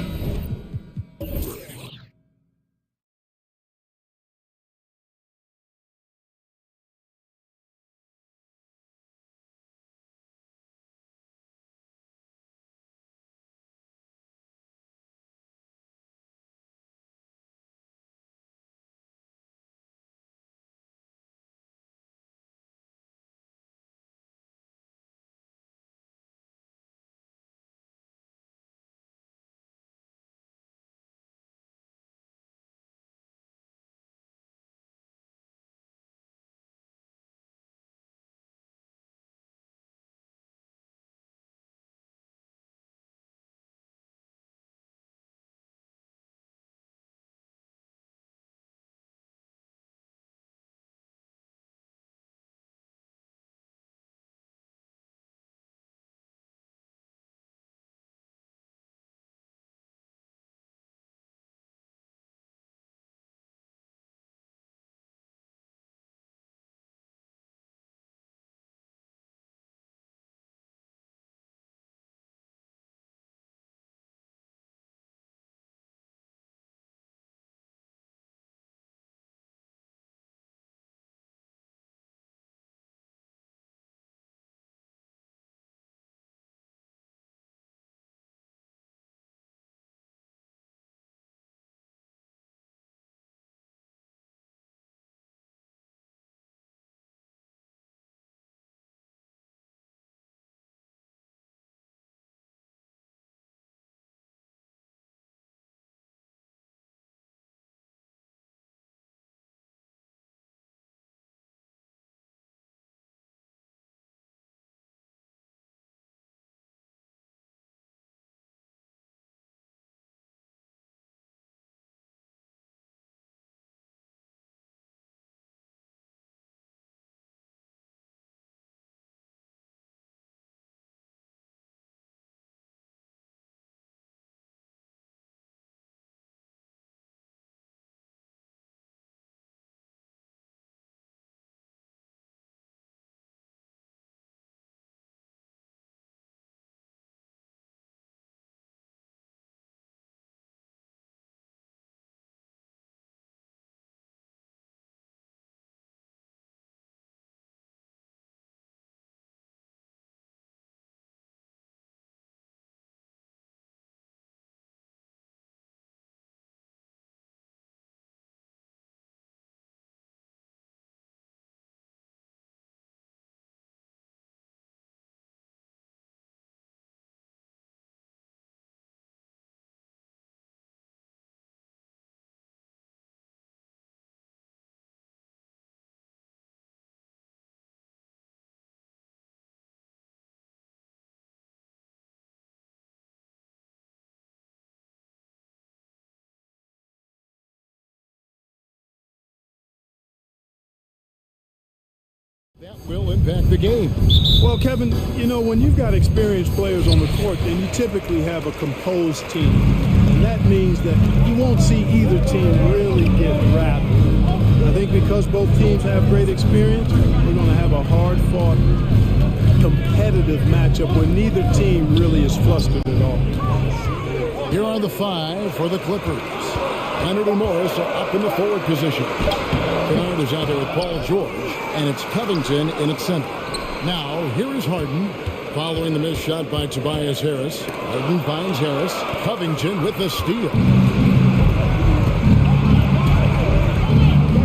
That will impact the game. Well, Kevin, you know, when you've got experienced players on the court, then you typically have a composed team. And that means that you won't see either team really get rattled. I think because both teams have great experience, we're going to have a hard-fought, competitive matchup where neither team really is flustered at all. Here are the 5 for the Clippers. Leonard and Morris are up in the forward position. Kennard is out there with Paul George, and it's Covington in its center. Now, here is Harden, following the missed shot by Tobias Harris. Harden finds Harris. Covington with the steal.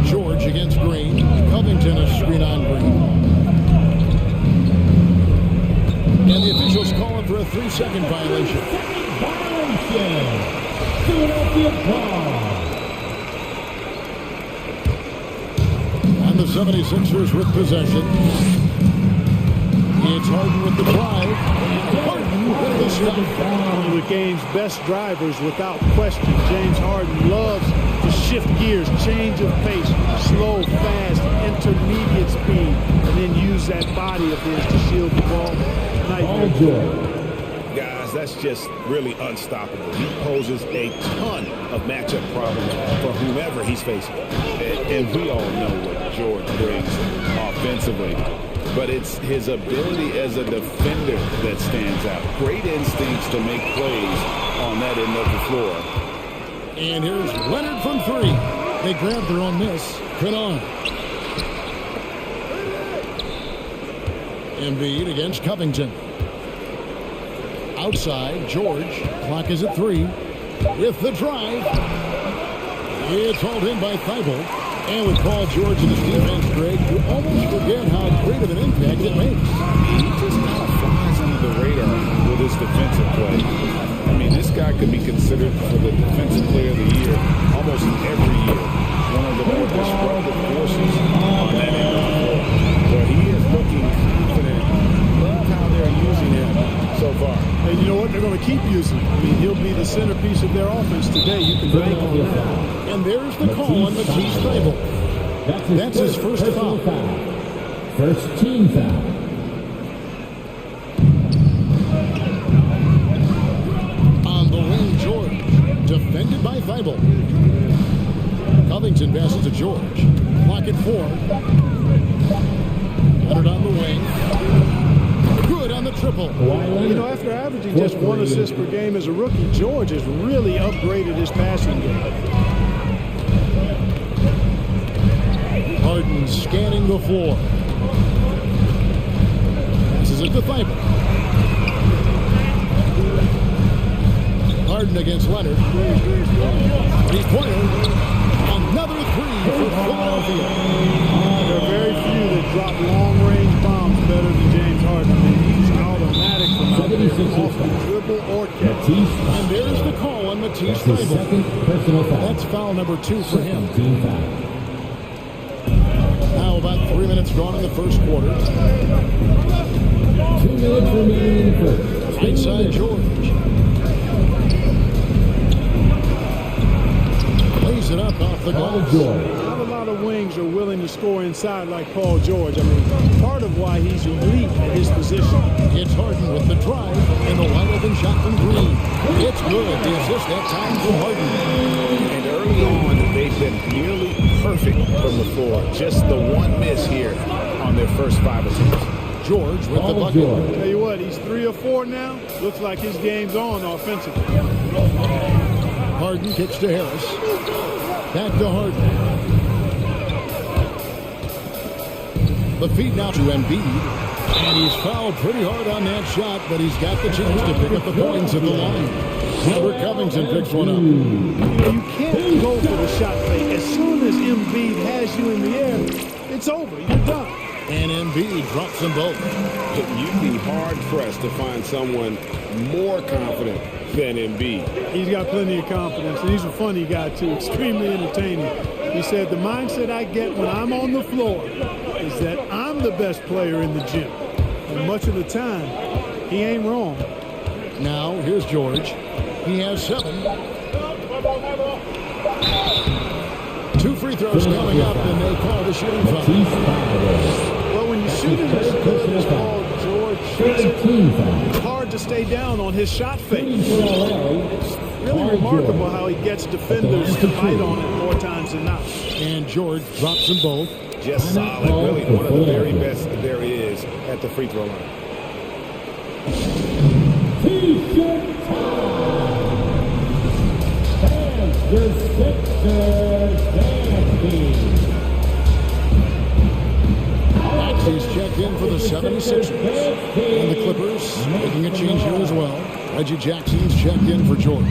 George against Green. Covington a screen on Green. And the officials calling for a 3-second violation. Philadelphia ball. And the 76ers with possession. It's Harden with the drive. Harden with the stop. One of the game's best drivers without question. James Harden loves to shift gears, change of pace, slow, fast, intermediate speed, and then use that body of his to shield the ball. Guys, that's just really unstoppable. He poses a ton of matchup problems for whomever he's facing. And we all know what George brings offensively. But it's his ability as a defender that stands out. Great instincts to make plays on that end of the floor. And here's Leonard from 3. They grab their own miss. Kennard. Embiid against Covington. Outside, George. Clock is at 3. With the drive. It's hauled in by Thibault. And with Paul George in his defense, Greg, you almost forget how great of an impact it makes. He just kind of flies under the radar with his defensive play. I mean, this guy could be considered for the defensive player of the year almost every year. One of the more disruptive forces on that end of the floor. But he is looking confident. Love how they're using him so far. And you know what? They're going to keep using him. I mean, he'll be the centerpiece of their offense today. You can bank on that. And there's the call on Matisse Thybulle. That's his first foul. First team foul. On the wing, George. Defended by Thybulle. Covington passes to George. Clock at 4. Leonard on the wing. Good on the triple. You know, after averaging just 1 assist per game as a rookie, George has really upgraded his passing game. Harden scanning the floor. Passes it to Thybulle. Harden against Leonard. 3-pointer. Another 3 for Philadelphia. There are very few that drop long-range bombs better than James Harden. I mean, he's automatic from out there, off the dribble or catch. And there's the call on Matisse Thybulle. That's foul number 2 for him. Now about 3 minutes gone in the first quarter. 2 minutes remaining in the first. Inside George. Lays it up off the glass. Not a lot of wings are willing to score inside like Paul George. I mean, part of why he's elite at his position. It's Harden with the drive and the wide open shot from Green. It's good. The assist that time for Harden. And early on, they've been nearly perfect from the floor. Just the one miss here on their first 5 attempts. George with the bucket. Tell you what, he's 3 or 4 now. Looks like his game's on offensively. Harden kicks to Harris. Back to Harden. The feed now to Embiid. And he's fouled pretty hard on that shot, but he's got the chance to pick up the points at the line. Robert Covington picks one up. You can't go for the shot fake. As soon as Embiid has you in the air, it's over. You're done. And Embiid drops them both. You'd be hard-pressed to find someone more confident than Embiid. He's got plenty of confidence, and he's a funny guy, too. Extremely entertaining. He said, the mindset I get when I'm on the floor is that I'm the best player in the gym. And much of the time, he ain't wrong. Now, here's George. He has 7. 2 free throws coming up, and they call the shooting foul. Well, when you shooting is good as Paul George shoots it, it's hard to stay down on his shot fake. It's really remarkable how he gets defenders to fight on it more times than not. And George drops them both. Just solid, really one of the very best there is at the free throw line. T-shirt time. And the Sixers Maxey's checked in for the 76ers. And the Clippers making a change here as well. Reggie Jackson's checked in for Jordan.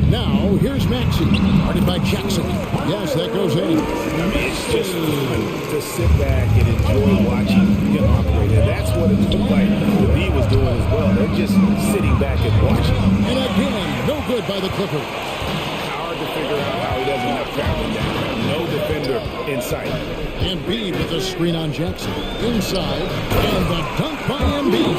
Now, here's Maxey, guarded by Jackson. Yes, that goes in. I mean, it's just fun to sit back and enjoy watching him operate. And that's what it looked like the B was doing as well. They're just sitting back and watching. And again, no good by the Clippers. Hard to figure out how he doesn't have traveling down. No defender in sight. Embiid with a screen on Jackson. Inside, and the dunk by Embiid.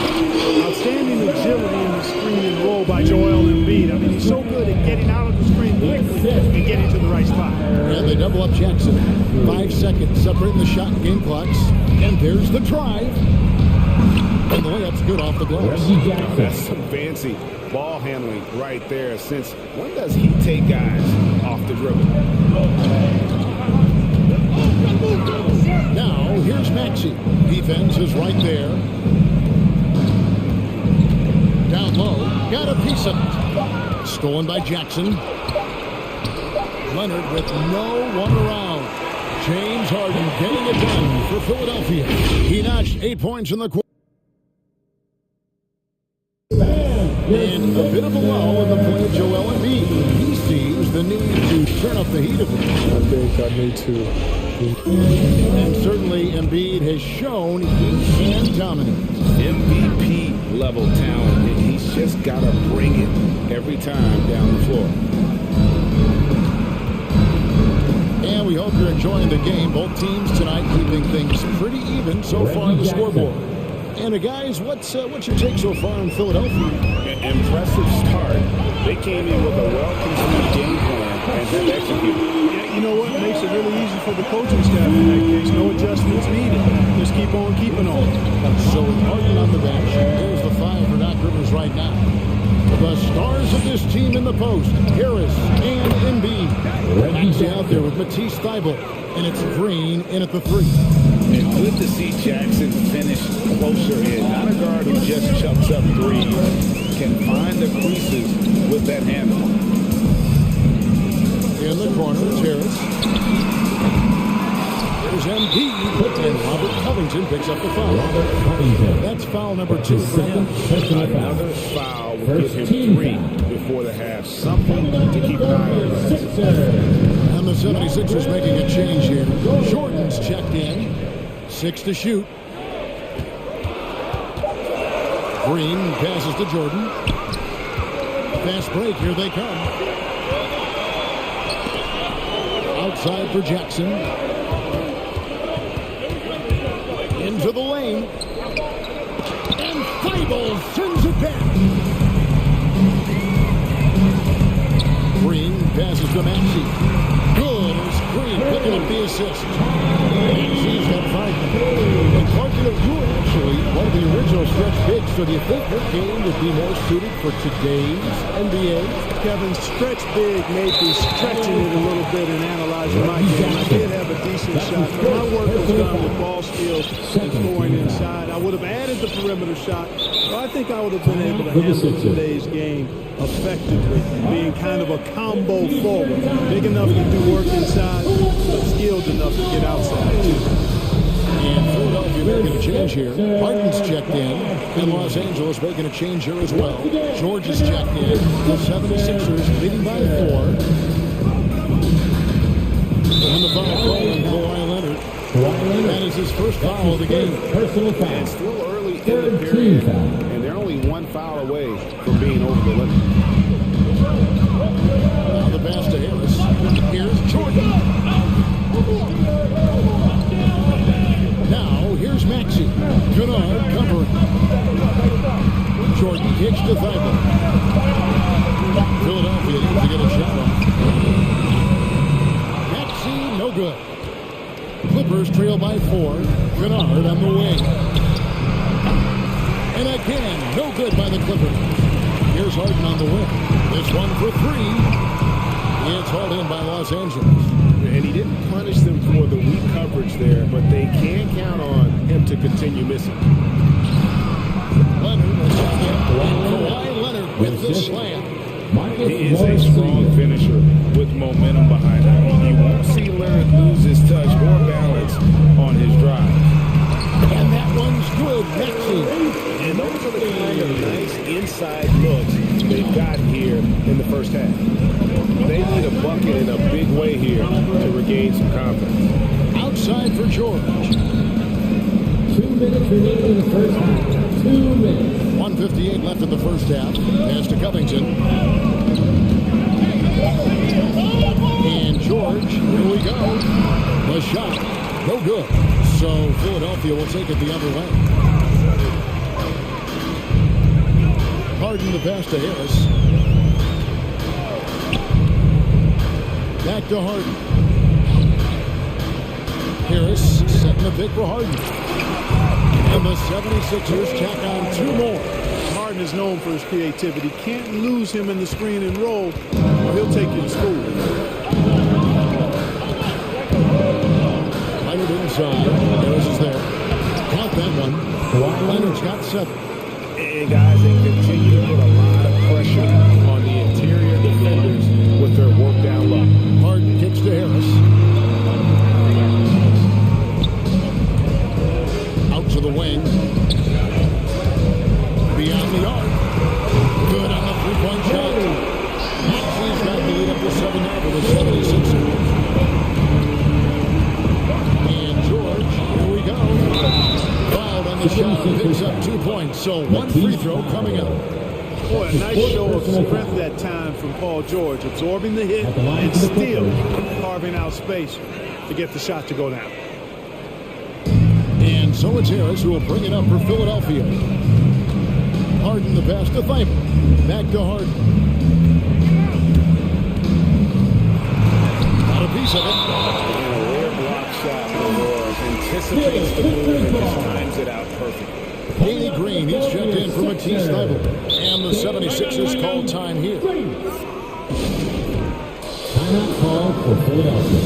Outstanding agility in the screen and roll by Joel Embiid. I mean, he's so good at getting out of the screen quickly and getting to the right spot. And they double up Jackson. 5 seconds separating the shot and game clocks. And there's the drive. And the layup's good off the glass. That's some fancy ball handling right there. Since when does he take guys off the dribble? Now, here's Maxey. Defense is right there. Down low. Got a piece of it. Stolen by Jackson. Leonard with no one around. James Harden getting it done for Philadelphia. He notched 8 points in the quarter. And a bit of a lull in the play of Joel Embiid. He sees the need to turn up the heat a bit. I think I need to. And certainly Embiid has shown he can dominate. MVP level talent, and he's just got to bring it every time down the floor. And we hope you're enjoying the game. Both teams tonight keeping things pretty even so far on the scoreboard. And guys, what's your take so far in Philadelphia? Impressive start. They came in with a well-conceived game plan and have executed. Yeah, you know what makes it really easy for the coaching staff in that case? No adjustments needed. Just keep on keeping on. So Harden on the bench. There's the 5 for Doc Rivers right now. The stars of this team in the post, Harris and Embiid. Maxey out there with Matisse Thybulle, and it's Green in at the 3. And good to see Jackson finish closer in. Not a guard who just chucks up threes. Can find the creases with that handle. In the corner is Harris. There's Embiid, and Robert Covington picks up the foul. That's foul number 2 for him. Another foul will give him 3 before the half. Something to keep an eye on. And the 76ers making a change here. Jordan's checked in. 6 to shoot. Green passes to Jordan. Fast break, here they come. Outside for Jackson. Into the lane. And Thybulle sends it back. Green passes to Maxey. Good as Green picking up the assist. Maxey's got 5. And Clark, you were actually one of the original stretch bigs, so do you think your game would be more suited for today's NBA? Kevin, stretch big may be stretching it a little bit and analyzing my game. I did have a decent shot, but my work was done with ball skills and scoring inside. I would have added the perimeter shot, but I think I would have been able to handle today's game effectively, being kind of a combo forward. Big enough to do work inside, but skilled enough to get outside too. And Philadelphia making a change here. Harden's checked in Los Angeles making a change here as well. George is checked in. The 76ers leading by 4. And the foul call on Kawhi Leonard. That is his first foul of the game. And still early in the period, and they're only 1 foul away from being over the limit. Now the pass to Harris. Here's Jordan. Now, here's Maxey. Kennard covering. Jordan kicks to Thybulle. Philadelphia needs to get a shot off. Maxey, no good. Clippers trail by 4. Kennard on the wing. And again, no good by the Clippers. Here's Harden on the wing. This one for 3. It's hauled in by Los Angeles. And he didn't punish them for the weak coverage there, but they can count on him to continue missing. Leonard with the slam. He is a strong finisher with momentum behind him. You won't see Leonard lose his touch or balance on his drive. And that one's good. And those are the kind of nice inside looks they've got here in the first half. They need a bucket in a big way here to regain some confidence. Outside for George. 2 minutes remaining in the first half. 2 minutes. 1:58 left in the first half. Pass to Covington. And George, here we go. The shot, no good. So Philadelphia will take it the other way. Harden the pass to Harris. Back to Harden. Harris setting the pick for Harden. And the 76ers tack on 2 more. Harden is known for his creativity. Can't lose him in the screen and roll, or he'll take you to school. Leonard inside. Harris is there. Count that one. Leonard's got 7. And guys, they continue to put a lot of pressure on the interior defenders with their work down low. Harden kicks to Harris. Out to the wing. Beyond the arc. Good on the 3-point shot. He's got the lead up to 7 now for the 76ers. And George, here we go. Fouled on the shot, picks up 2 points. So 1 free throw coming up. Boy, a nice show of strength that time from Paul George, absorbing the hit and still carving out space to get the shot to go down. And so it's Harris who will bring it up for Philadelphia. Harden the pass to Thybulle. Back to Harden. Got a piece of it. And a rare block shot for Roars. Anticipates the move and just times it out perfectly. Danny Green, he's checked in for Matisse Thybulle. And the 76ers call time here. Timeout call for Philadelphia.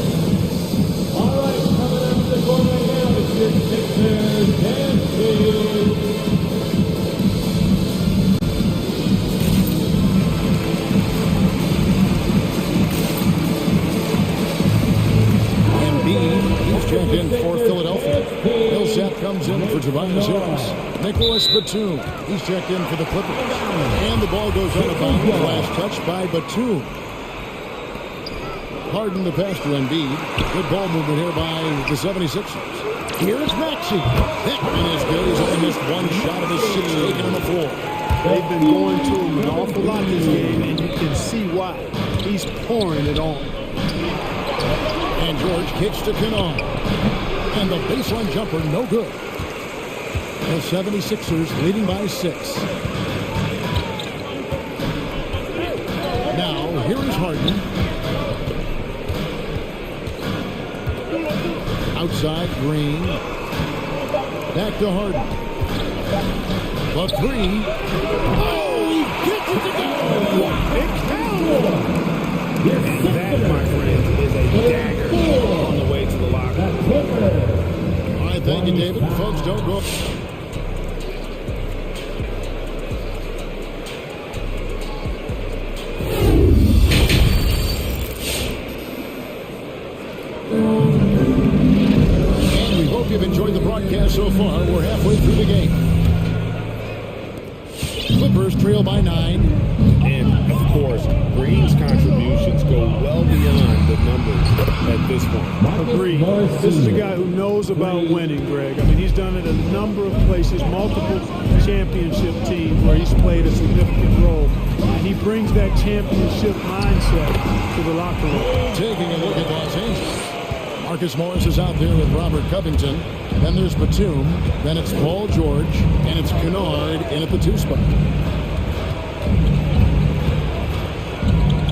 All right, coming up to the court right now, it's your Sixers dancing. He's checked in for Philadelphia. Millsap comes in for Tobias Harris. Nicholas Batum, he's checked in for the Clippers. And the ball goes out of bounds. Last touch by Batum. Harden the pass to Embiid. Good ball movement here by the 76ers. Here's Maxey. That one is good. He's only missed 1 shot of his 6 taken on the floor. They've been going to him an awful lot this game, and you can see why. He's pouring it on. And George kicks to Kennard. And the baseline jumper, no good. The 76ers leading by 6. Now, here is Harden. Outside, Green. Back to Harden. The 3. Oh, he gets it to go! It counts! And that, my friends, is a dagger on the way to the locker room. All right, thank you, David. Folks, don't go. And we hope you've enjoyed the broadcast so far. We're halfway through the game. Clippers trail by 9. And, of course, Green's contributions go well beyond the numbers at this point. Agreed. This is a guy who knows about winning, Greg. I mean, he's done it a number of places, multiple championship teams where he's played a significant role. And he brings that championship mindset to the locker room. Taking a look at Los Angeles. Marcus Morris is out there with Robert Covington. Then there's Batum. Then it's Paul George. And it's Kennard in at the 2 spot.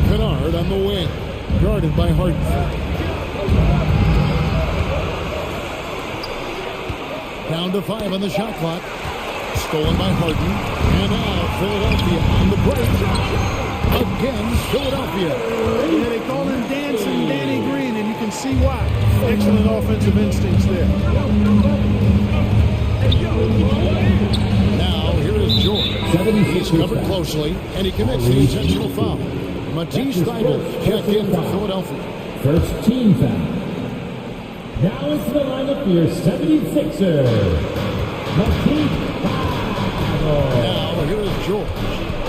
Kennard on the wing. Guarded by Harden. Down to 5 on the shot clock. Stolen by Harden. And now Philadelphia on the break. Again, Philadelphia. Yeah, they call him Dancing Danny Green, and you can see why. Excellent offensive instincts there. Now, here is George. He's covered closely, and he commits the intentional foul. Matisse Thybulle checked in for Philadelphia. First team foul. Now into the lineup for your 76ers. Matisse Thybulle. Now, here is George.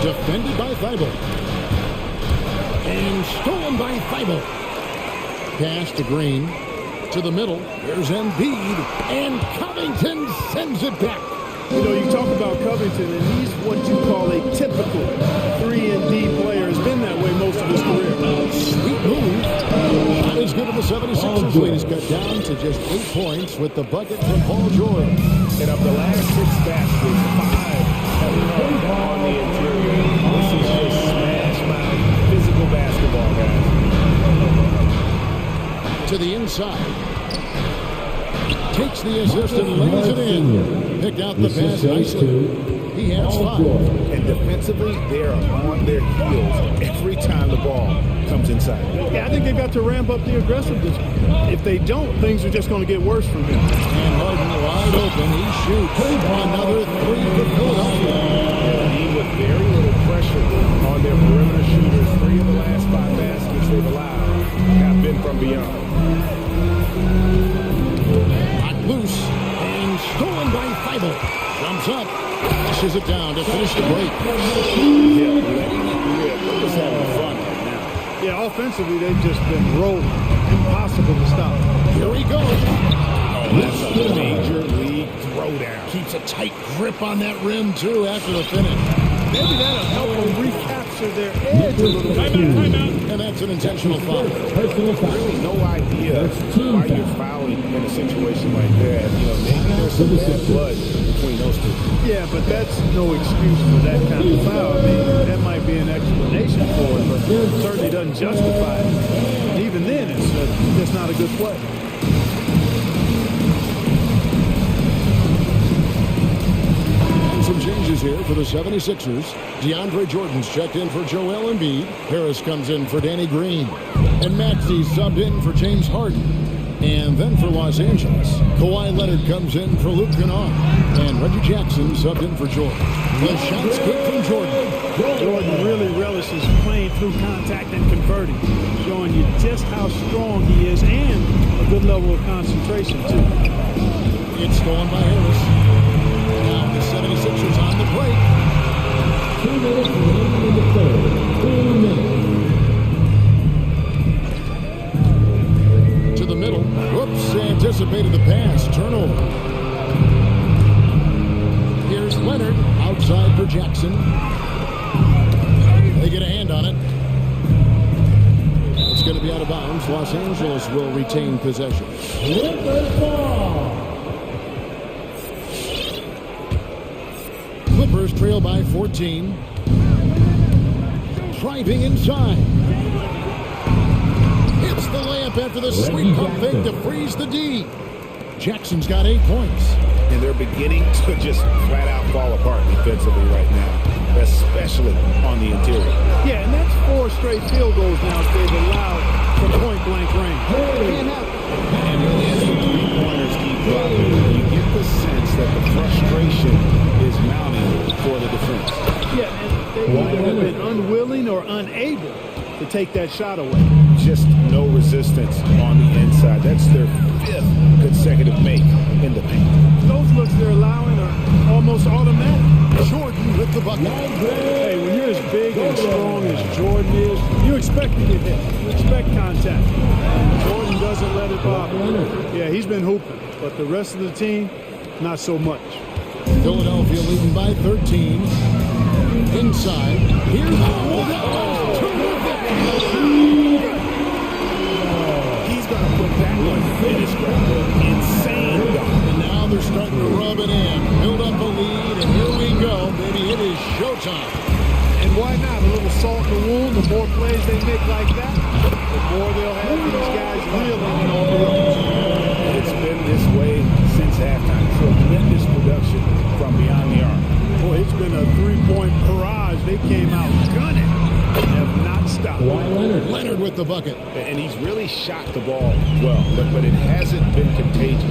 Defended by Thybulle. And stolen by Thybulle. Pass to Green. To the middle. There's Embiid. And Covington sends it back. You know, you talk about Covington, and he's what you call a typical 3-and-D player. Has been that way most of his career. Sweet move. Shot is good, and the 76ers lead is cut down to just 8 points with the bucket from Paul George. And of the last 6 baskets, 5 have come on the interior. This is just smash mouth physical basketball, guys. To the inside. Takes the assist and lays it in. Pick out the pass nicely. He has 5. And defensively, they are on their heels every time the ball comes inside. Yeah, I think they've got to ramp up the aggressiveness. If they don't, things are just going to get worse from him. And Harden wide open. He shoots another 3 for Philadelphia. And with very little pressure on their perimeter shooters, 3 of the last 5 baskets they've allowed have been from beyond. Loose and stolen by Thybulle. Jumps up, pushes it down to finish the break. Yeah, letting it rip. They're just having fun right now. Yeah, offensively, they've just been rolling. Impossible to stop. Here he goes. Oh, that's a major league throwdown. Keeps a tight grip on that rim, too, after the finish. Maybe that'll help them recapture their edge a little bit. And that's an intentional foul. Really no idea why you're fouling in a situation like that. You know, maybe there's some bad blood between those two. Yeah, but that's no excuse for that kind of foul. I mean, that might be an explanation for it, but it certainly doesn't justify it. And even then, it's not a good play. Some changes here for the 76ers. DeAndre Jordan's checked in for Joel Embiid. Harris comes in for Danny Green. And Maxey subbed in for James Harden. And then for Los Angeles, Kawhi Leonard comes in for Luke Kennard. And Reggie Jackson subbed in for Jordan. The shot's good from Jordan. Jordan really relishes playing through contact and converting, showing you just how strong he is and a good level of concentration, too. It's stolen by Harris. Now the 76ers on the break. 2 minutes remaining in the third. 2 minutes. To the middle. Whoops, anticipated the pass. Turnover. Here's Leonard outside for Jackson. They get a hand on it. It's going to be out of bounds. Los Angeles will retain possession. Clippers ball. Clippers trail by 14. Driving inside. Hits the layup after the sweet pump fake to freeze the D. Jackson's got 8 points. And they're beginning to just flat out fall apart defensively right now, especially on the interior. Yeah, and that's 4 straight field goals now they've allowed from point-blank range. And really, as the 3-pointers keep dropping, you get the sense that the frustration is mounting for the defense. Yeah, and they either have been unwilling or unable to take that shot away. Just no resistance on the inside. That's their 5th consecutive make in the paint. Those looks they're allowing are almost automatic. Jordan with the bucket. Hey, when you're as big and strong as Jordan is, you expect to get hit. You expect contact. Jordan doesn't let it bother him. Yeah, he's been hooping, but the rest of the team, not so much. Philadelphia leading by 13. Inside. Here's He's going to put that one in his grab. Insane dunk. And now they're starting to rub it in. Build up a lead, and here we go. Baby, it is showtime. And why not? A little salt in the wound. The more plays they make like that, the more they'll have these guys reeling on the ropes. It's been this way since halftime. So at the bucket. And he's really shot the ball well, but it hasn't been contagious.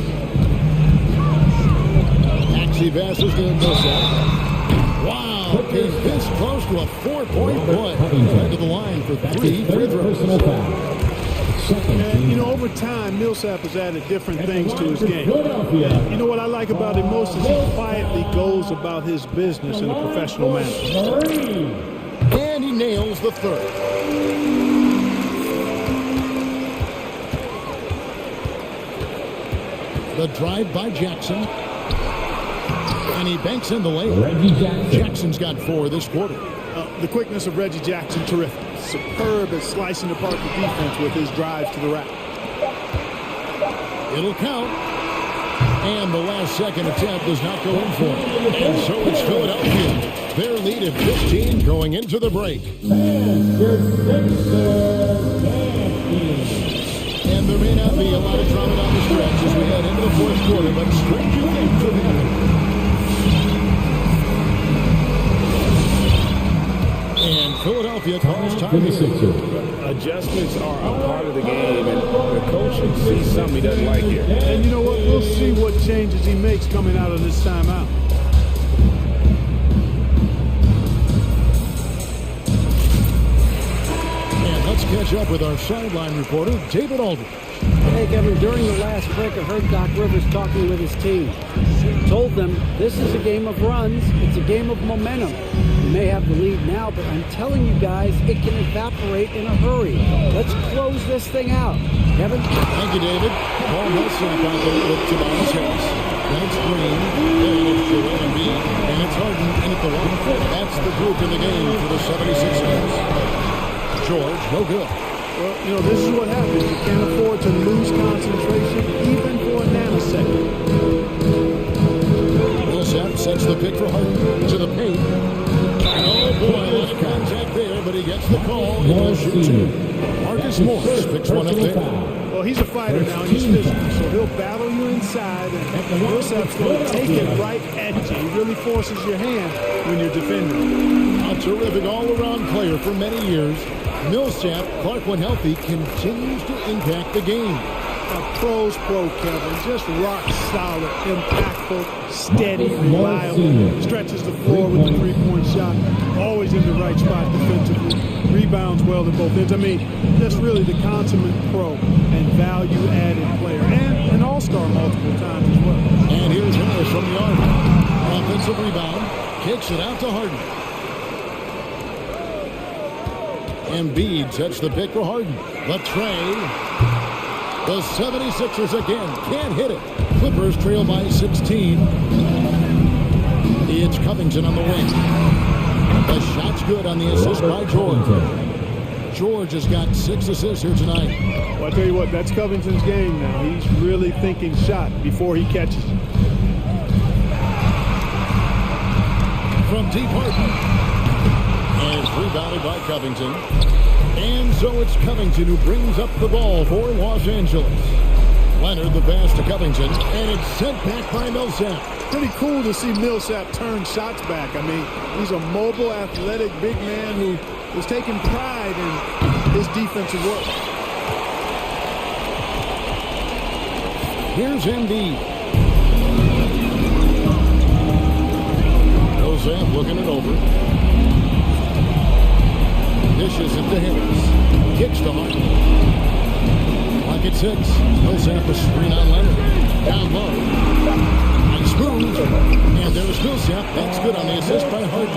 Maxi Vass is going to miss that. Wow, is this close to a 4-point play? Head to the line for 3 free throws. And, you know, over time, Millsap has added different things to his game. You know what I like about him most is he quietly goes about his business in a professional manner. And he nails the third. The drive by Jackson. And he banks in the layup. Jackson's got 4 this quarter. The quickness of Reggie Jackson, terrific. Superb at slicing apart the defense with his drive to the rack. It'll count. And the last second attempt does not go in for it. And so it's Philadelphia. Their lead at 15 going into the break. And there may not be a lot of drama down the stretch as we head into the fourth quarter, but stranger things have happened. And Philadelphia calls time here. Adjustments are a part of the game, and the coach should see something he doesn't like here. And you know what? We'll see what changes he makes coming out of this timeout. And let's catch up with our sideline reporter, David Aldridge. Hey, Kevin, during the last break, I heard Doc Rivers talking with his team. He told them this is a game of runs. It's a game of momentum. You may have the lead now, but I'm telling you guys, it can evaporate in a hurry. Let's close this thing out. Kevin? Thank you, David. Paul Millsap out there with Tobias Harris. That's Green. And it's Joel Embiid. And it's Harden in at the one. That's the group in the game for the 76ers. George, no good. Well, you know, this is what happens. You can't afford to lose concentration even for a nanosecond. Millsap sets the pick for Harden to the paint. Oh boy, left contact there, but he gets the call. He'll shoot 2. Marcus Morris picks one up there. Well, he's a fighter now, and he's physical, so he'll battle you inside, and Millsap's going to take it right at you. He really forces your hand when you're defending. A terrific all-around player for many years. Millsap, Clark when healthy, continues to impact the game. A pro's pro, Kevin. Just rock solid, impactful, steady, reliable. Stretches the floor with the three-point shot. Always in the right spot defensively. Rebounds well at both ends. I mean, that's really the consummate pro and value-added player. And an all-star multiple times as well. And here's Harris from the arc. Offensive rebound. Kicks it out to Harden. Embiid sets the pick for Harden. The tray. The 76ers again can't hit it. Clippers trail by 16. It's Covington on the wing. The shot's good on the assist by George. George has got 6 assists here tonight. Well, I tell you what, that's Covington's game now. He's really thinking shot before he catches it. From deep Harden. And it's rebounded by Covington. And so it's Covington who brings up the ball for Los Angeles. Leonard the pass to Covington, and it's sent back by Millsap. Pretty cool to see Millsap turn shots back. I mean, he's a mobile, athletic, big man who is taking pride in his defensive work. Here's Embiid. Millsap looking it over. Dishes it to Harris. Kicks to Harden. Clock at 6. Millsap a screen on Leonard. Down low. Nice move. And there's Millsap. That's good on the assist by Harden.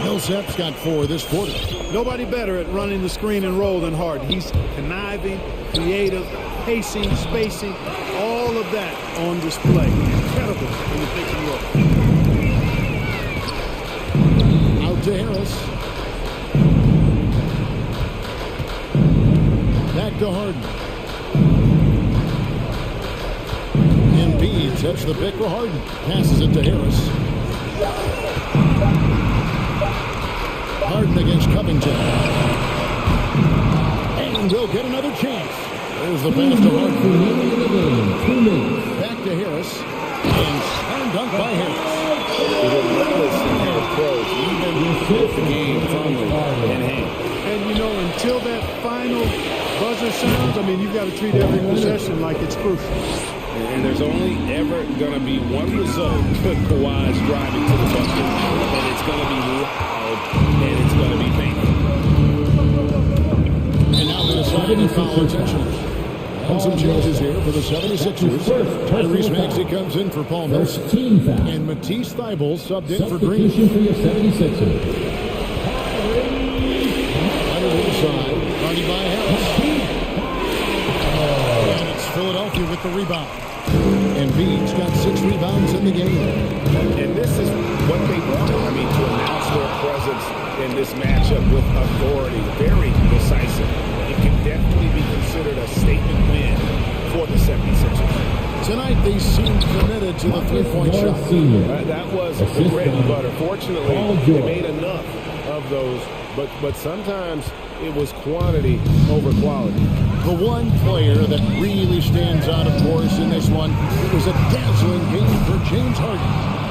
Millsap's got 4 this quarter. Nobody better at running the screen and roll than Harden. He's conniving, creative, pacing, spacing, all of that on display. Incredible in the pick and roll. Out to Harris. Back to Harden. Embiid sets the pick for Harden. Passes it to Harris. Harden against Covington. And we'll get another chance. There's the pass to Harden. Back to Harris. And slam dunk by Harris. Relentless in their approach, even with the game firmly in hand. And you know, until that final mean, you've got to treat every possession like it's crucial. And there's only ever going to be one result with Kawhi's driving to the bucket, and it's going to be loud, and it's going to be painful. And now they decide to foul intentionally. And some changes here for the 76ers. Tyrese Maxey comes in for Paul Millsap. And Matisse Thybulle subbed in for Green. For your 76ers. Leonard inside, guarded by Harris. And it's Philadelphia with the rebound. And Embiid's got 6 rebounds in the game. And this is what they want. I mean, to announce their presence in this matchup with authority, very decisive. It can definitely be considered a statement win for the 76ers. Tonight, they seem committed to the three-point shot. That was the bread and butter. Fortunately, they made enough of those, but sometimes it was quantity over quality. The one player that really stands out, of course, in this one, it was a dazzling game for James Harden.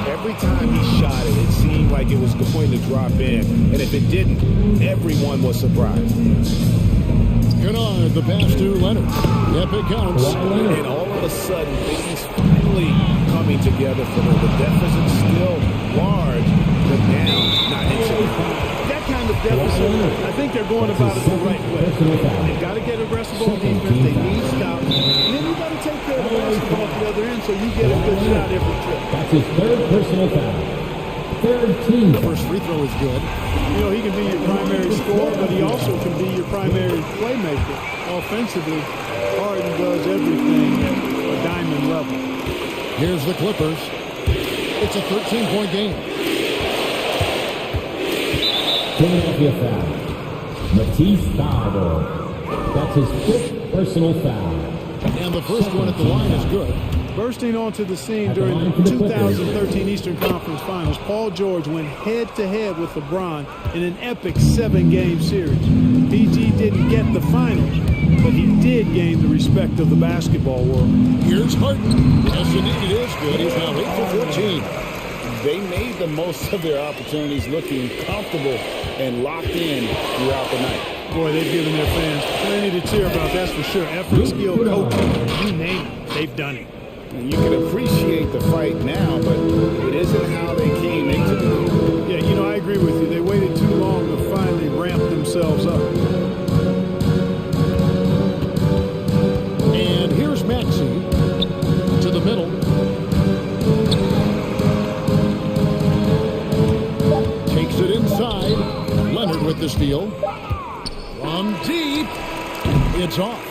Every time he shot it, it seemed like it was going to drop in. And if it didn't, everyone was surprised. Kennard, the pass to Leonard. Yep, it counts. And all of a sudden, things finally coming together for them. The deficit still large, but now not insignificant. That kind of deficit, I think they're going about it the right way. They've got to get aggressive on defense. They need stops. And then you've got to take care of the basketball at the other end so you get a good shot every trip. That's his third personal foul. Third team. The first free throw is good. You know, he can be your primary scorer, but he also can be your primary playmaker. Offensively, Harden does everything at a diamond level. Here's the Clippers. It's a 13-point game. Philadelphia foul. Matisse Thybulle. That's his 5th personal foul. And the first one at the line is good. Bursting onto the scene during the 2013 Eastern Conference Finals, Paul George went head-to-head with LeBron in an epic 7-game series. PG didn't get the finals, but he did gain the respect of the basketball world. Here's Harden. Yes, indeed, it is good. He's now 8 for 14. They made the most of their opportunities, looking comfortable and locked in throughout the night. Boy, they've given their fans plenty to cheer about, that's for sure. Effort, skill, coaching, you name it, they've done it. And you can appreciate the fight now, but it isn't how they came into the game. Yeah, you know, I agree with you. They waited too long to finally ramp themselves up. And here's Maxey to the middle. Takes it inside. Leonard with the steal. From deep. It's off.